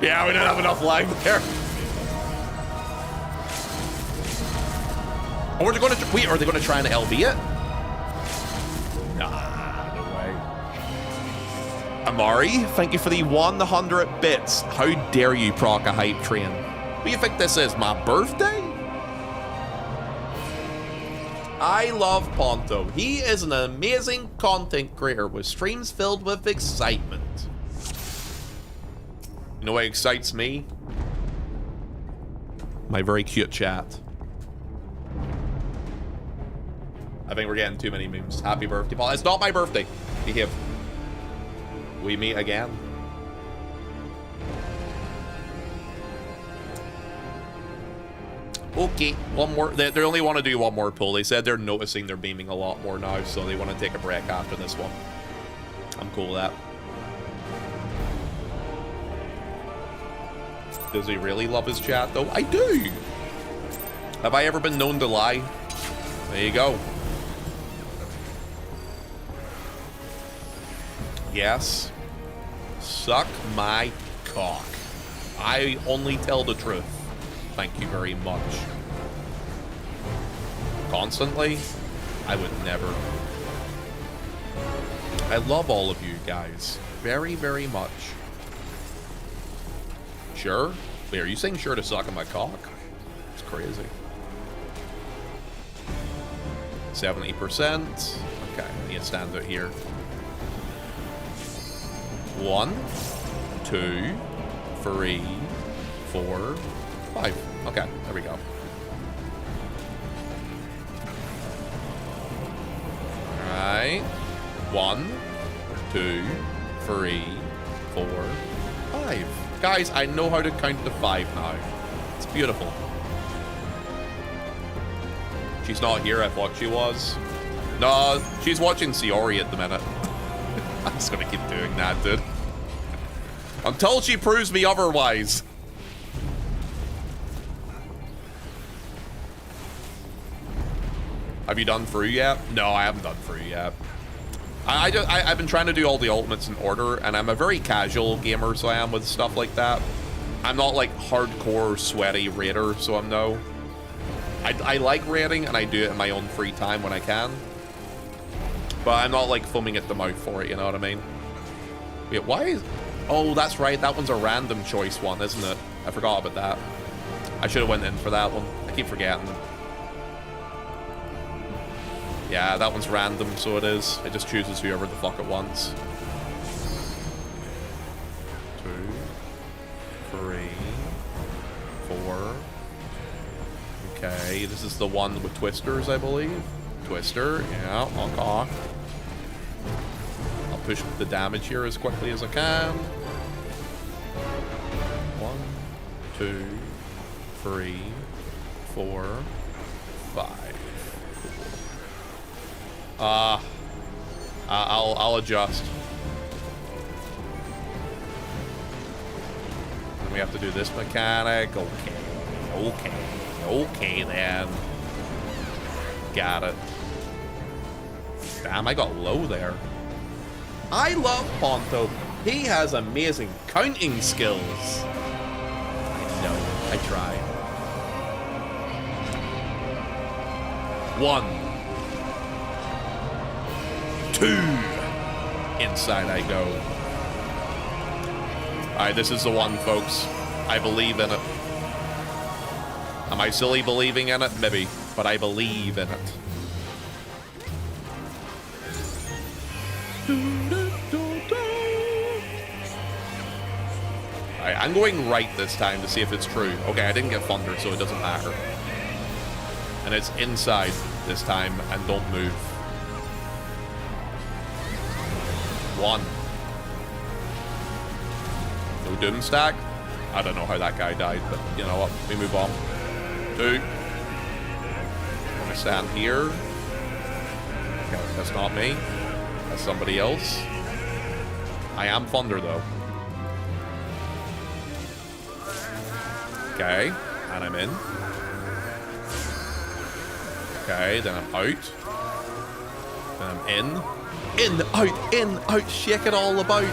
Yeah, we don't have enough lag there. Or they're gonna wait, are they gonna try and LB it? Nah, no way. Amari, thank you for the 100 bits. How dare you proc a hype train? What do you think this is, my birthday? I love Ponto. He is an amazing content creator with streams filled with excitement. You know what excites me? My very cute chat. I think we're getting too many memes. Happy birthday, Paul. It's not my birthday. Behave. We meet again. Okay, one more. They only want to do one more pull. They said they're noticing they're beaming a lot more now, so they want to take a break after this one. I'm cool with that. Does he really love his chat, though? I do! Have I ever been known to lie? There you go. Yes. Suck my cock. I only tell the truth. Thank you very much. Constantly? I would never. I love all of you guys. Very, very much. Sure? Wait, are you saying sure to suck on my cock? It's crazy. 70%. Okay, I need to stand out here. 1, 2, 3, 4, 5. Okay, there we go. Alright. 1, 2, 3, 4, 5. Guys, I know how to count to 5 now. It's beautiful. She's not here, I thought she was. No, she's watching Siori at the minute. I'm just gonna keep doing that, dude. Until she proves me otherwise. Have you done through yet? No, I haven't done through yet. I've been trying to do all the ultimates in order, and I'm a very casual gamer, so I am with stuff like that. I'm not like hardcore sweaty raider, so I'm no. I like raiding, and I do it in my own free time when I can. But I'm not like foaming at the mouth for it, you know what I mean? Wait, why is... Oh, that's right, that one's a random choice one, isn't it? I forgot about that. I should have went in for that one. I keep forgetting. Yeah, that one's random, so it is. It just chooses whoever the fuck it wants. 2, 3, 4. Okay, this is the one with twisters, I believe. Twister, yeah, okay. I'll push the damage here as quickly as I can. 1, 2, 3, 4, 5. I'll adjust. And we have to do this mechanic. Okay then. Got it. Damn, I got low there. I love Ponto. He has amazing counting skills. I know, I try. 1, 2. Inside I go. Alright, this is the one, folks. I believe in it. Am I silly believing in it? Maybe, but I believe in it. Alright, I'm going right this time to see if it's true. Okay, I didn't get thunder, so it doesn't matter. And it's inside this time, and don't move. 1. No doom stack. I don't know how that guy died, but you know what? We move on. 2. I'm gonna stand here. Okay, that's not me. That's somebody else. I am thunder though. Okay, and I'm in. Okay, then I'm out. Then I'm in. In, out, shake it all about.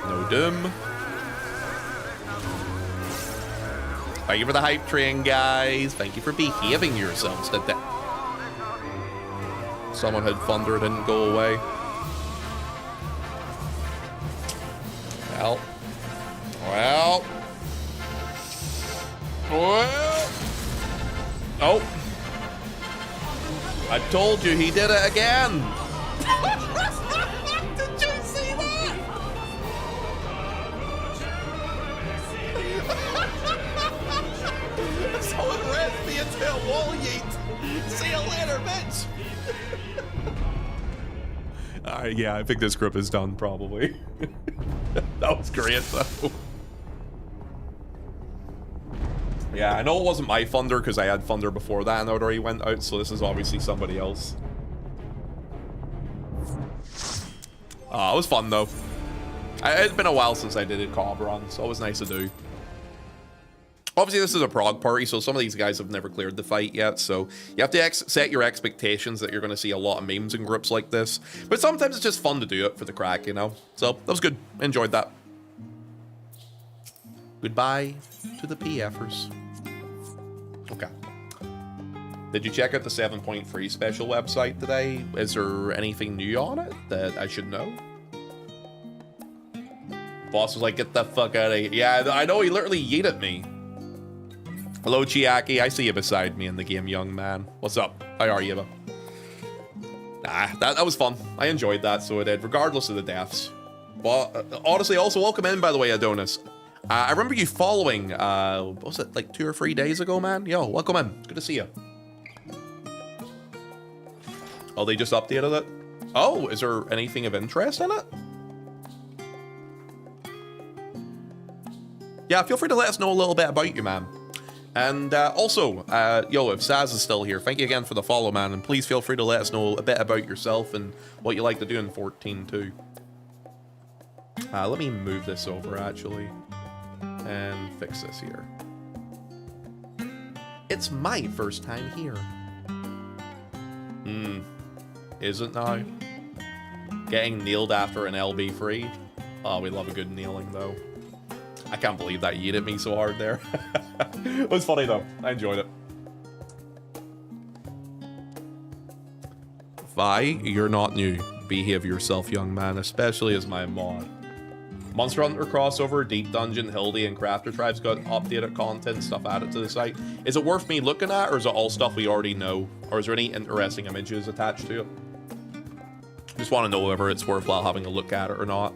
No doom. Thank you for the hype train, guys. Thank you for behaving yourselves today. Someone had thunder, didn't go away. Well. Oh. I told you he did it again. Did you see that? Someone read me into a wall yeet. See you later, bitch. Yeah, I think this group is done, probably. That was great, though. Yeah, I know it wasn't my thunder because I had thunder before that and it already went out, so this is obviously somebody else. It was fun, though. It's been a while since I did a co-op run, so it was nice to do. Obviously, this is a prog party, so some of these guys have never cleared the fight yet, so you have to set your expectations that you're going to see a lot of memes in groups like this. But sometimes it's just fun to do it for the crack, you know? So, that was good. Enjoyed that. Goodbye to the PFers. Okay. Did you check out the 7.3 special website today? Is there anything new on it that I should know? Boss was like, get the fuck out of here. Yeah, I know, he literally yeeted me. Hello, Chiaki. I see you beside me in the game, young man. What's up? How are you, Eva? Nah, that was fun. I enjoyed that, so I did, regardless of the deaths. But honestly, also welcome in, by the way, Adonis. I remember you following, what was it, like 2 or 3 days ago, man? Yo, welcome in. Good to see you. Oh, they just updated it? Oh, is there anything of interest in it? Yeah, feel free to let us know a little bit about you, man. And also, yo, if Saz is still here, thank you again for the follow, man. And please feel free to let us know a bit about yourself and what you like to do in 14 too. Let me move this over, actually. And fix this here. It's my first time here. Is it now? Getting nailed after an LB free? Oh, we love a good nailing, though. I can't believe that yeeted me so hard there. It was funny, though. I enjoyed it. Vi, you're not new. Behave yourself, young man, especially as my mod. Monster Hunter crossover, Deep Dungeon, Hildy, and Crafter Tribes got updated content, stuff added to the site. Is it worth me looking at, or is it all stuff we already know? Or is there any interesting images attached to it? Just want to know whether it's worthwhile having a look at it or not.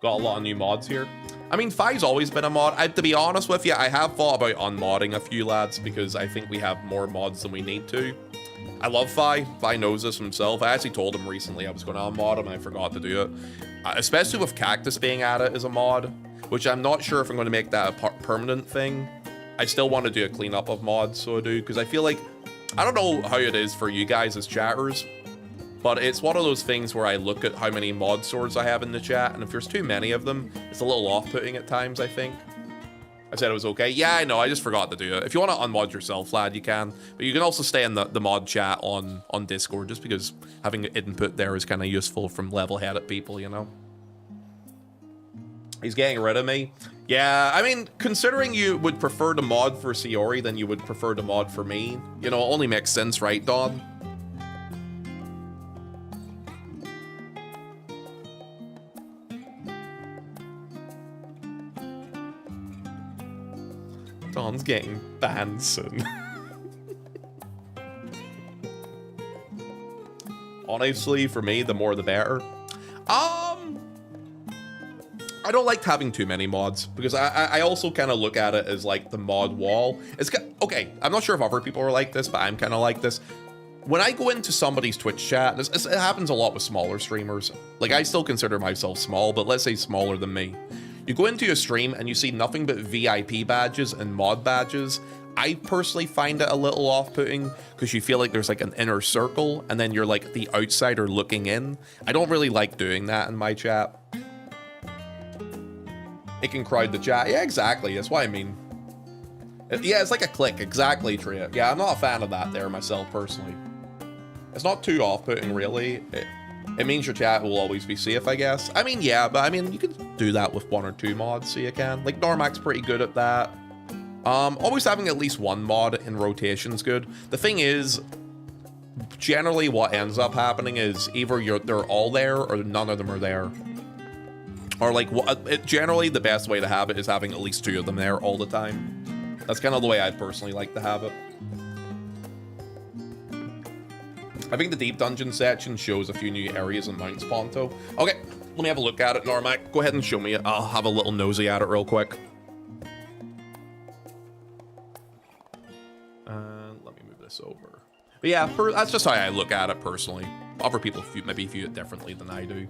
Got a lot of new mods here. I mean, Fi's always been a mod. To be honest with you, I have thought about unmodding a few lads because I think we have more mods than we need to. I love Fi. Fi knows this himself. I actually told him recently I was going to unmod him and I forgot to do it. Especially with Cactus being added as a mod, which I'm not sure if I'm going to make that a permanent thing. I still want to do a cleanup of mods, so I do, because I feel like, I don't know how it is for you guys as chatters, but it's one of those things where I look at how many mod swords I have in the chat, and if there's too many of them, it's a little off-putting at times, I think. I said it was okay. Yeah, I know, I just forgot to do it. If you want to unmod yourself, lad, you can. But you can also stay in the mod chat on Discord, just because having input there is kind of useful from level-headed people, you know? He's getting rid of me. Yeah, I mean, considering you would prefer the mod for Siori than you would prefer the mod for me, you know, it only makes sense, right, Don? John's getting banned soon. Honestly, for me, the more the better. I don't like having too many mods because I also kind of look at it as like the mod wall. It's okay. I'm not sure if other people are like this, but I'm kind of like this. When I go into somebody's Twitch chat, it happens a lot with smaller streamers. Like, I still consider myself small, but let's say smaller than me. You go into a stream and you see nothing but VIP badges and mod badges. I personally find it a little off-putting because you feel like there's like an inner circle and then you're like the outsider looking in. I don't really like doing that in my chat. It can crowd the chat. Yeah, exactly. That's what I mean. Yeah, it's like a clique. Exactly, Tria. Yeah, I'm not a fan of that there myself, personally. It's not too off-putting, really. It means your chat will always be safe, I guess. I mean, yeah, but I mean, you can do that with 1 or 2 mods, so you can. Like, Normac's pretty good at that. Always having at least 1 mod in rotation is good. The thing is, generally what ends up happening is either they're all there or none of them are there. Or like, generally the best way to have it is having at least 2 of them there all the time. That's kind of the way I personally like to have it. I think the Deep Dungeon section shows a few new areas in Mount Ponto. Okay, let me have a look at it, Normac. Go ahead and show me it. I'll have a little nosy at it real quick. Let me move this over. But yeah, that's just how I look at it personally. Other people maybe view it differently than I do.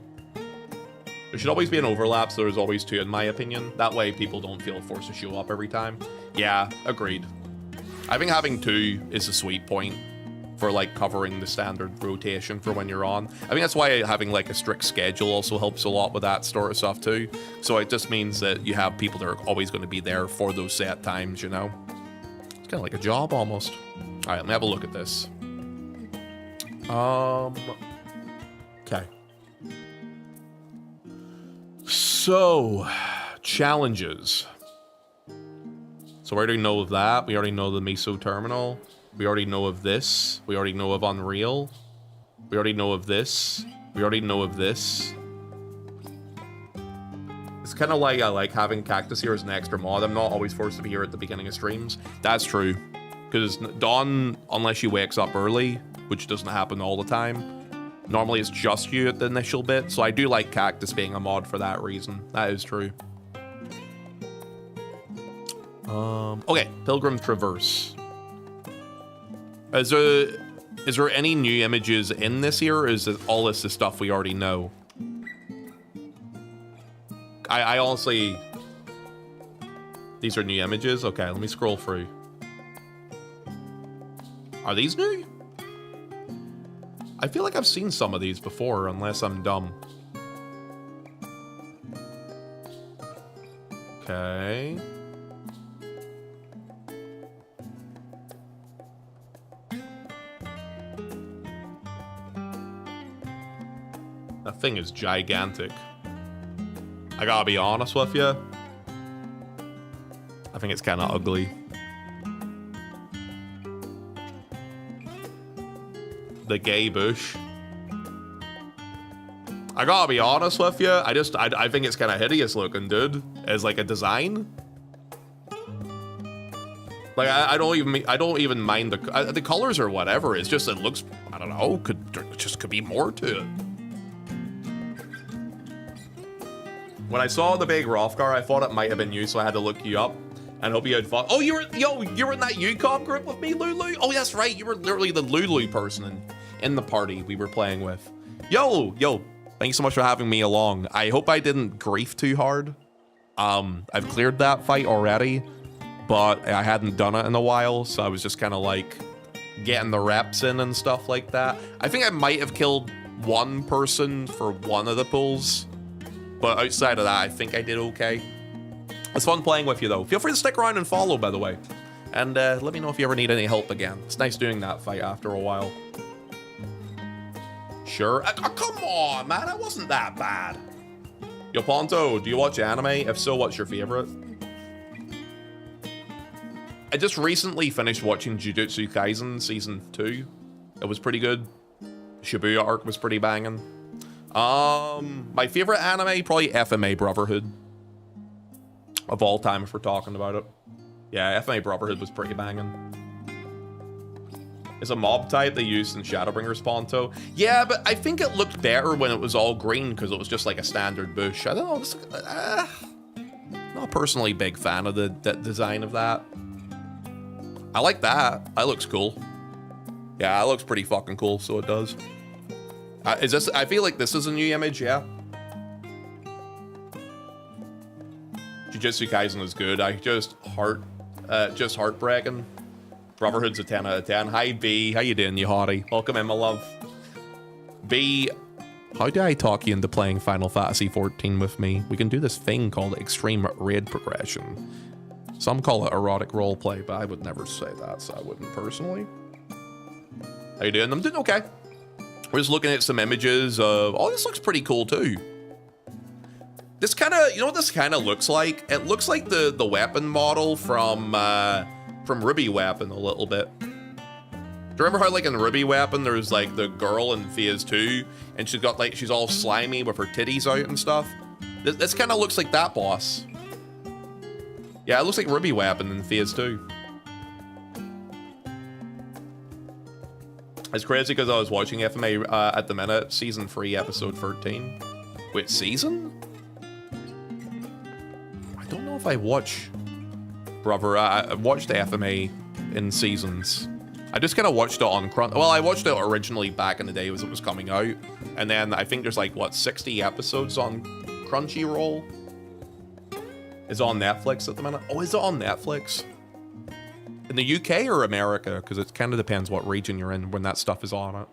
There should always be an overlap, so there's always 2 in my opinion. That way people don't feel forced to show up every time. Yeah, agreed. I think having 2 is a sweet point for like covering the standard rotation for when you're on. I think that's why having like a strict schedule also helps a lot with that sort of stuff too. So it just means that you have people that are always going to be there for those set times, you know? It's kind of like a job almost. All right, let me have a look at this. Okay. So, challenges. So we already know of that. We already know the Miso Terminal. We already know of this. We already know of Unreal. We already know of this. We already know of this. It's kind of like I like having Cactus here as an extra mod. I'm not always forced to be here at the beginning of streams. That's true. Because Dawn, unless she wakes up early, which doesn't happen all the time, normally it's just you at the initial bit. So I do like Cactus being a mod for that reason. That is true. Okay, Pilgrim Traverse. Is there any new images in this here, or is it all this the stuff we already know? I honestly... These are new images? Okay, let me scroll through. Are these new? I feel like I've seen some of these before, unless I'm dumb. Okay... That thing is gigantic. I gotta be honest with you. I think it's kind of ugly. The gay bush. I gotta be honest with you. I think it's kind of hideous looking, dude. As like a design. Like I don't even mind the colors or whatever. It's just it looks, I don't know. Could be more to it. When I saw the big Rothgar, I thought it might have been you, so I had to look you up and hope you had fun. Oh, you were in that UCOM group with me, Lulu? Oh, that's right. You were literally the Lulu person in the party we were playing with. Yo, thank you so much for having me along. I hope I didn't grief too hard. I've cleared that fight already, but I hadn't done it in a while, so I was just kind of like getting the reps in and stuff like that. I think I might have killed 1 person for 1 of the pulls. But outside of that, I think I did okay. It's fun playing with you, though. Feel free to stick around and follow, by the way. And let me know if you ever need any help again. It's nice doing that fight after a while. Sure. Oh, come on, man. It wasn't that bad. Yo, Ponto, do you watch anime? If so, what's your favorite? I just recently finished watching Jujutsu Kaisen Season 2. It was pretty good. Shibuya arc was pretty banging. My favorite anime, probably FMA Brotherhood. Of all time, if we're talking about it. Yeah, FMA Brotherhood was pretty banging. It's a mob type they used in Shadowbringers Ponto. Yeah, but I think it looked better when it was all green because it was just like a standard bush. I don't know. Not personally big fan of the design of that. I like that. That looks cool. Yeah, that looks pretty fucking cool, so it does. Is this? I feel like this is a new image, yeah. Jujutsu Kaisen is good. Just heartbreaking. Brotherhood's a 10 out of 10. Hi, B. How you doing, you hottie? Welcome in, my love. B, how do I talk you into playing Final Fantasy XIV with me? We can do this thing called extreme raid progression. Some call it erotic roleplay, but I would never say that, so I wouldn't personally. How you doing? I'm doing okay. We're just looking at some images of... Oh, this looks pretty cool, too. This kind of... You know what this kind of looks like? It looks like the weapon model from Ruby Weapon a little bit. Do you remember how, like, in Ruby Weapon, there's, like, the girl in Phase 2, and she's got, like, she's all slimy with her titties out and stuff? This kind of looks like that boss. Yeah, it looks like Ruby Weapon in Phase 2. It's crazy because I was watching FMA at the minute, Season 3, Episode 13. Wait, season? I don't know if I watch... Brother, I watched FMA in seasons. I just kind of watched it on Crunch. Well, I watched it originally back in the day as it was coming out. And then I think there's like, what, 60 episodes on Crunchyroll? Is it on Netflix at the minute? Oh, is it on Netflix? In the UK or America? Because it kind of depends what region you're in when that stuff is on it.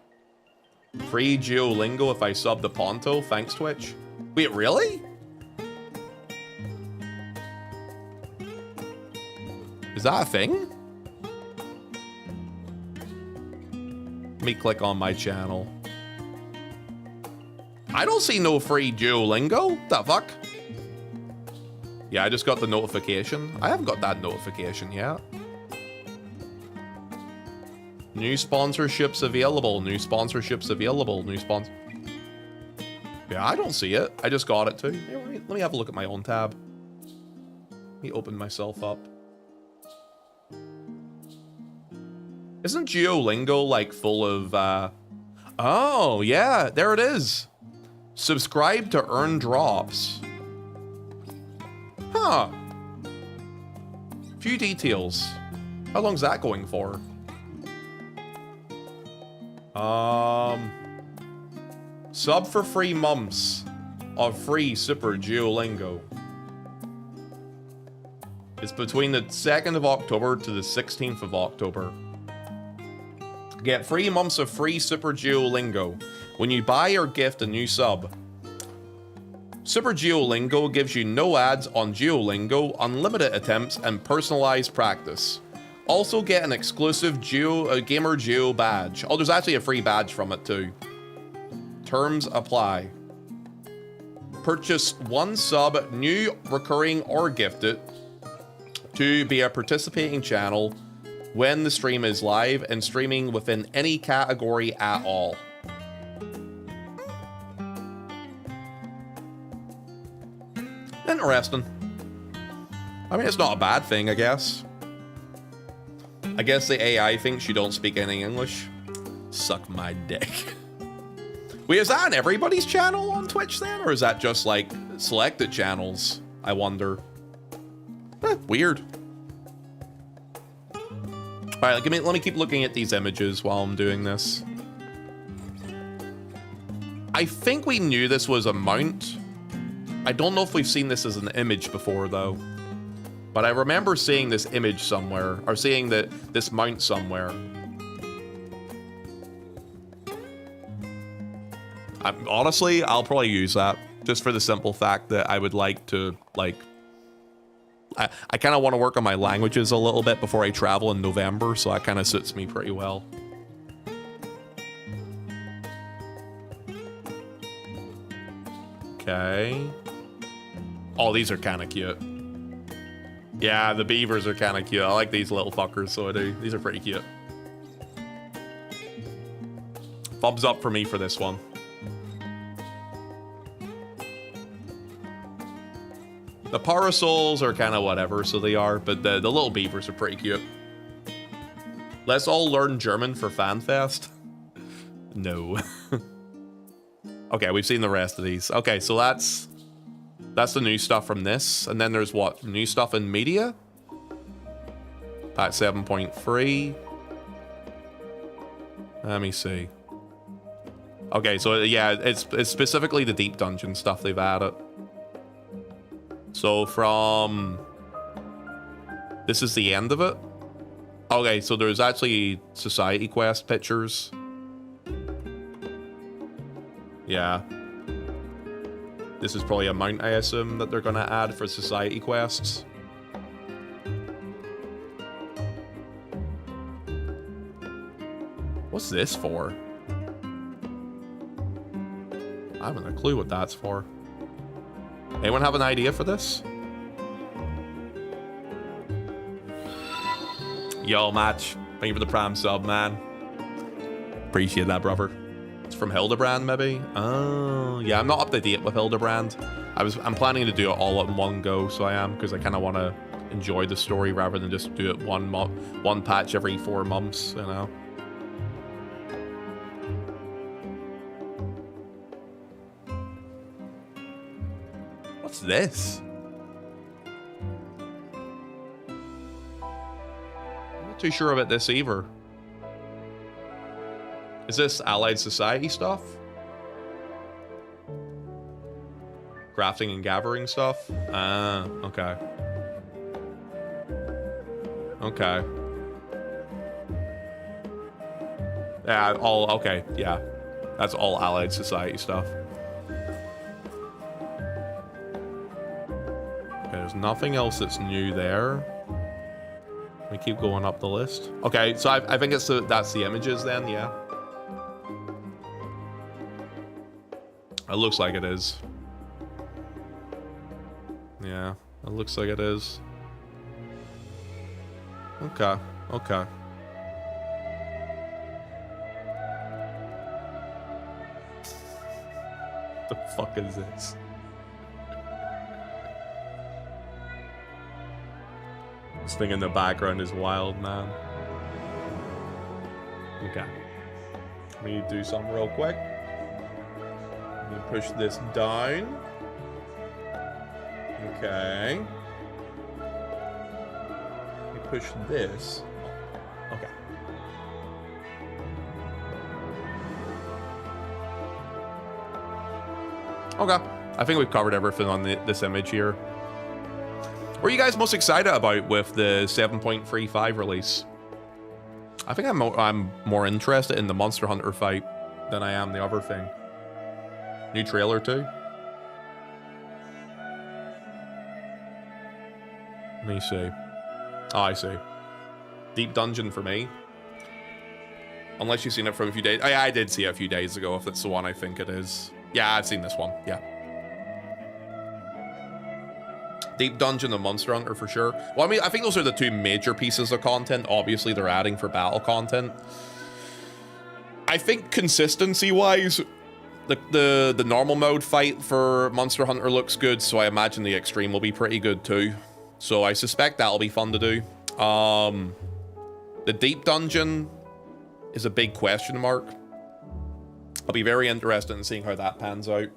Free Duolingo if I sub the Ponto. Thanks, Twitch. Wait, really? Is that a thing? Let me click on my channel. I don't see no free Duolingo. The fuck? Yeah, I just got the notification. I haven't got that notification yet. New sponsorships available. New sponsorships available. New sponsor. Yeah, I don't see it. I just got it too. Here, let me have a look at my own tab. Let me open myself up. Isn't Duolingo like full of Oh, yeah, there it is. Subscribe to earn drops. Huh. Few details. How long's that going for? Sub for 3 months of free Super Duolingo. It's between the 2nd of October to the 16th of October. Get 3 months of free Super Duolingo when you buy or gift a new sub. Super Duolingo gives you no ads on Duolingo, unlimited attempts, and personalized practice. Also get an exclusive Gamer Duo badge. Oh, there's actually a free badge from it too. Terms apply. Purchase 1 sub, new, recurring, or gifted, to be a participating channel when the stream is live and streaming within any category at all. Interesting. I mean, it's not a bad thing, I guess. I guess the AI thinks you don't speak any English. Suck my dick. Wait, is that on everybody's channel on Twitch then? Or is that just like selected channels? I wonder. Weird. All right, let me keep looking at these images while I'm doing this. I think we knew this was a mount. I don't know if we've seen this as an image before though. But I remember seeing this image somewhere, or seeing this mount somewhere. Honestly, I'll probably use that just for the simple fact that I would like to, like, I kind of want to work on my languages a little bit before I travel in November, so that kind of suits me pretty well. Okay. Oh, these are kind of cute. Yeah, the beavers are kind of cute. I like these little fuckers, so I do. These are pretty cute. Thumbs up for me for this one. The parasols are kind of whatever, so they are, but the little beavers are pretty cute. Let's all learn German for FanFest. No. Okay, we've seen the rest of these. Okay, so that's the new stuff from this. And then there's what? New stuff in media? Pack 7.3. Let me see. Okay, so yeah, it's specifically the deep dungeon stuff they've added. So from... This is the end of it. Okay, so there's actually Society Quest pictures. Yeah. This is probably a mount, I assume, that they're going to add for Society Quests. What's this for? I haven't a clue what that's for. Anyone have an idea for this? Yo, Match. Thank you for the Prime sub, man. Appreciate that, brother. It's from Hildebrand, maybe? Oh, yeah, I'm not up to date with Hildebrand. I'm planning to do it all in one go, so I am, because I kind of want to enjoy the story rather than just do it one patch every 4 months, you know? What's this? I'm not too sure about this either. Is this Allied Society stuff? Crafting and gathering stuff? Ah, okay. Okay. Yeah, okay, yeah. That's all Allied Society stuff. Okay, there's nothing else that's new there. We keep going up the list. Okay, so I think that's the images then, yeah. It looks like it is. Yeah, it looks like it is. Okay, okay. The fuck is this? This thing in the background is wild, man. Okay. Let me do something real quick. Let me push this down. Okay. Let me push this. Okay. Okay. I think we've covered everything on this image here. What are you guys most excited about with the 7.35 release? I think I'm more interested in the Monster Hunter fight than I am the other thing. New trailer too. Let me see. Oh, I see. Deep Dungeon for me. Unless you've seen it from a few days. Oh, yeah, I did see it a few days ago, if it's the one I think it is. Yeah, I've seen this one. Yeah. Deep Dungeon and Monster Hunter for sure. Well, I mean, I think those are the two major pieces of content. Obviously, they're adding for battle content. I think consistency-wise, the normal mode fight for Monster Hunter looks good, so I imagine the extreme will be pretty good too. So I suspect that'll be fun to do. The Deep Dungeon is a big question mark. I'll be very interested in seeing how that pans out.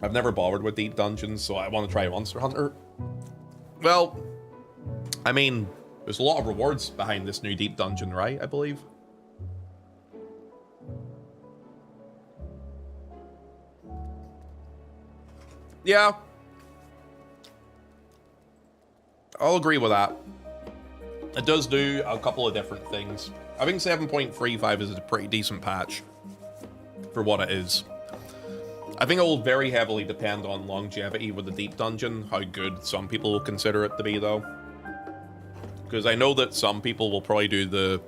I've never bothered with Deep Dungeons, so I want to try Monster Hunter. Well, I mean, there's a lot of rewards behind this new Deep Dungeon, right? I believe. Yeah. I'll agree with that. It does do a couple of different things. I think 7.35 is a pretty decent patch for what it is. I think it will very heavily depend on longevity with the Deep Dungeon, how good some people will consider it to be, though. Because I know that some people will probably do the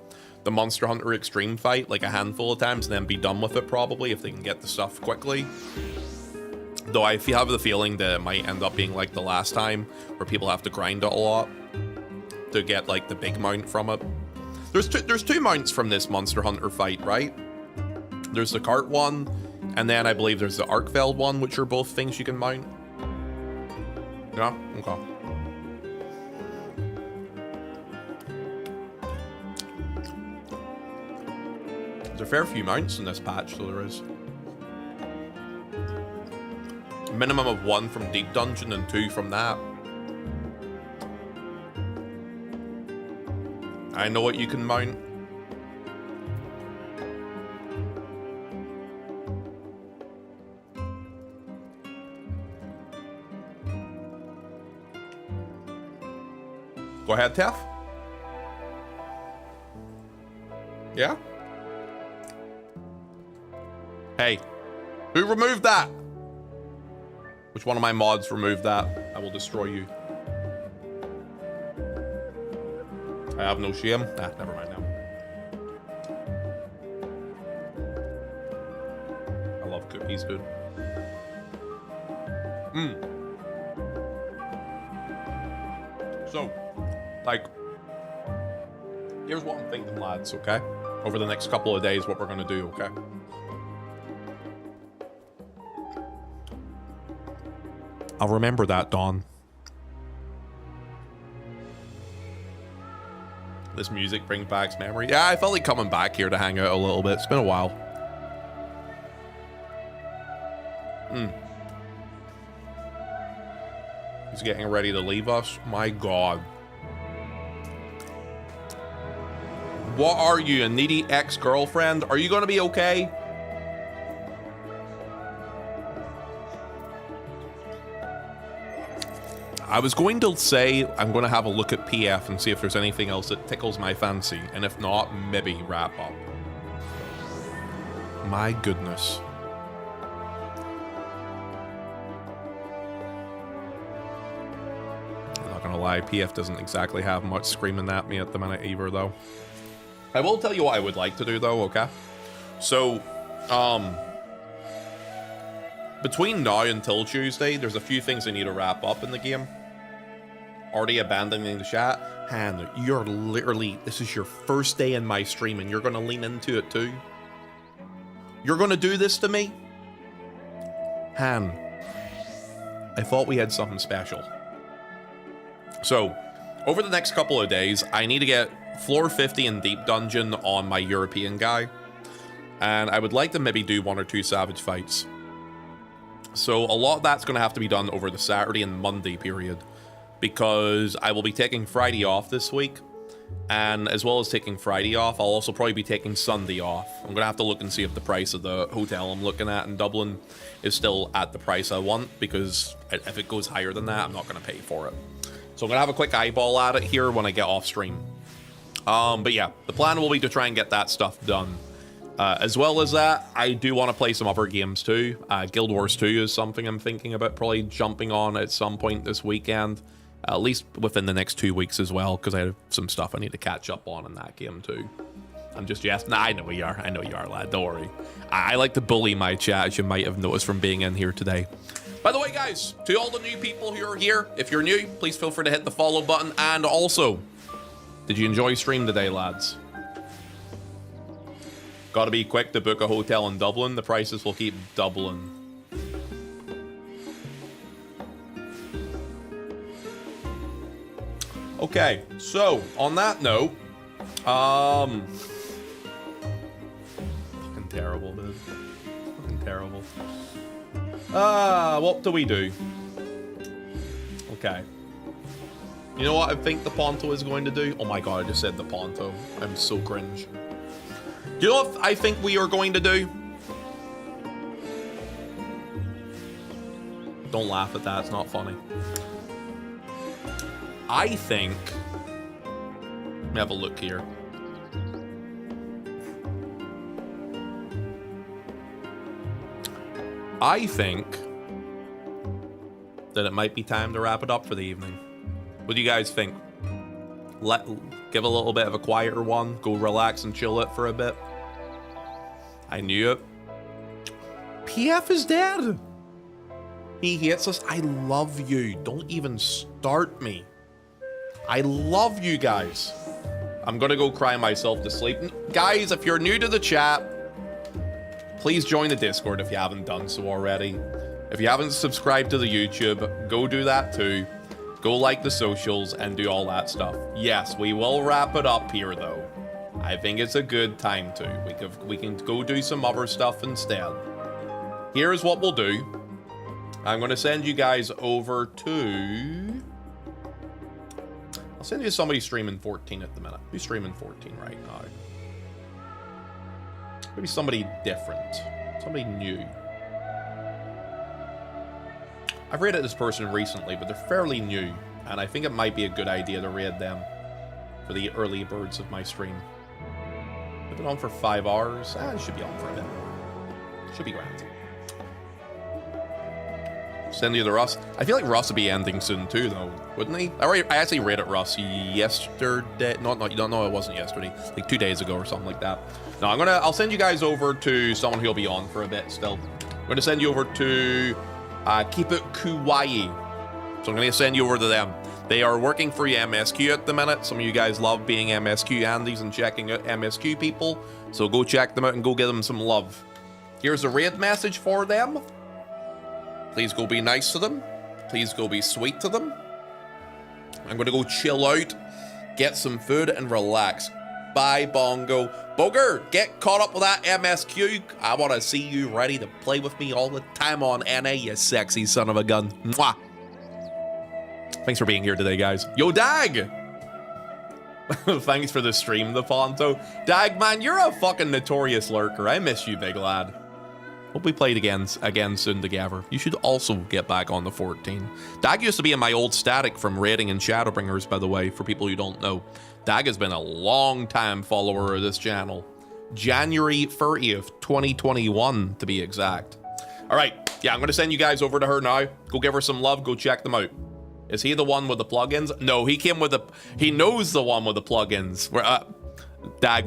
Monster Hunter Extreme fight like a handful of times and then be done with it, probably, if they can get the stuff quickly. Though I have the feeling that it might end up being like the last time, where people have to grind it a lot to get like the big mount from it. There's two mounts from this Monster Hunter fight, right? There's the cart one, And then I believe there's the Arkveld one, which are both things you can mount. Yeah? Okay. There's a fair few mounts in this patch, so there is. A minimum of 1 from Deep Dungeon and 2 from that. I know what you can mount. Go ahead, Tef. Yeah? Hey, who removed that? Which one of my mods removed that? I will destroy you. I have no shame. Ah, never mind now. I love cookies, dude. So, like, here's what I'm thinking, lads, okay? Over the next couple of days, what we're gonna do, okay? I'll remember that, Dawn. This music brings back memory. Yeah, I felt like coming back here to hang out a little bit. It's been a while. He's getting ready to leave us. My God. What are you, a needy ex-girlfriend? Are you gonna be okay? I was going to say I'm going to have a look at PF and see if there's anything else that tickles my fancy, and if not, maybe wrap up. My goodness. I'm not going to lie, PF doesn't exactly have much screaming at me at the minute either, though. I will tell you what I would like to do, though, okay? So, between now until Tuesday, there's a few things I need to wrap up in the game. Already abandoning the chat. Han, you're literally, this is your first day in my stream and you're going to lean into it too? You're going to do this to me? Han, I thought we had something special. So, over the next couple of days, I need to get floor 50 in Deep Dungeon on my European guy. And I would like to maybe do 1 or 2 Savage fights. So a lot of that's going to have to be done over the Saturday and Monday period, because I will be taking Friday off this week, and as well as taking Friday off, I'll also probably be taking Sunday off. I'm going to have to look and see if the price of the hotel I'm looking at in Dublin is still at the price I want, because if it goes higher than that, I'm not going to pay for it. So I'm going to have a quick eyeball at it here when I get off stream. But yeah, the plan will be to try and get that stuff done. As well as that, I do want to play some other games too. Guild Wars 2 is something I'm thinking about probably jumping on at some point this weekend. At least within the next 2 weeks as well, because I have some stuff I need to catch up on in that game too. I'm just yes. Nah, I know you are. I know you are, lad. Don't worry. I like to bully my chat, as you might have noticed from being in here today. By the way, guys, to all the new people who are here, if you're new, please feel free to hit the follow button. And also, did you enjoy stream today, lads? Gotta be quick to book a hotel in Dublin. The prices will keep doubling. Okay, so on that note, fucking terrible, dude. Fucking terrible. What do we do? Okay. You know what I think the Ponto is going to do? Oh my god, I just said the Ponto. I'm so cringe. You know what I think we are going to do? Don't laugh at that, it's not funny. I think... Let me have a look here. I think that it might be time to wrap it up for the evening. What do you guys think? Give a little bit of a quieter one, go relax and chill it for a bit. I knew it. PF is dead. He hates us. I love you. Don't even start me. I love you guys. I'm gonna go cry myself to sleep. Guys, if you're new to the chat, please join the Discord if you haven't done so already. If you haven't subscribed to the YouTube, go do that too. Go like the socials and do all that stuff. Yes, we will wrap it up here though. I think it's a good time to. We can go do some other stuff instead. Here's what we'll do. I'm going to send you guys over to... I'll send you somebody streaming 14 at the minute. Who's streaming 14 right now? Maybe somebody different. Somebody new. I've raided this person recently, but they're fairly new. And I think it might be a good idea to raid them for the early birds of my stream. They've been on for 5 hours. It should be on for a bit. Should be grand. Send you to Russ. I feel like Russ will be ending soon too, though, wouldn't he? I actually raided Russ yesterday. No, it wasn't yesterday. Like 2 days ago or something like that. No, I'll send you guys over to someone who'll be on for a bit still. I'm gonna send you over to Keep It Kawaii. So I'm gonna send you over to them. They are working for MSQ at the minute. Some of you guys love being MSQ Andes and checking out MSQ people. So go check them out and go give them some love. Here's a raid message for them. Please go be nice to them. Please go be sweet to them. I'm going to go chill out, get some food, and relax. Bye, Bongo. Booger, get caught up with that MSQ. I want to see you ready to play with me all the time on NA, you sexy son of a gun. Mwah. Thanks for being here today, guys. Yo, Dag! Thanks for the stream, the Ponto. Dag, man, you're a fucking notorious lurker. I miss you, big lad. Hope we played again soon together. You should also get back on the 14. Dag used to be in my old static from raiding and Shadowbringers, by the way, for people who don't know. Dag has been a long time follower of this channel. January 30th, 2021, to be exact. All right, yeah, I'm going to send you guys over to her now. Go give her some love. Go check them out. Is he the one with the plugins? No, he came with the... He knows the one with the plugins. Dag,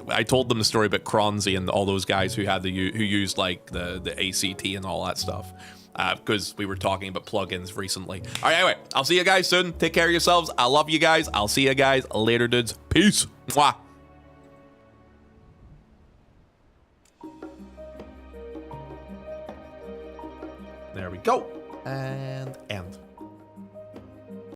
I told them the story about Cronzy and all those guys who used like the ACT and all that stuff because we were talking about plugins recently. All right, anyway, I'll see you guys soon. Take care of yourselves. I love you guys. I'll see you guys later, dudes. Peace. Mwah. There we go. And end.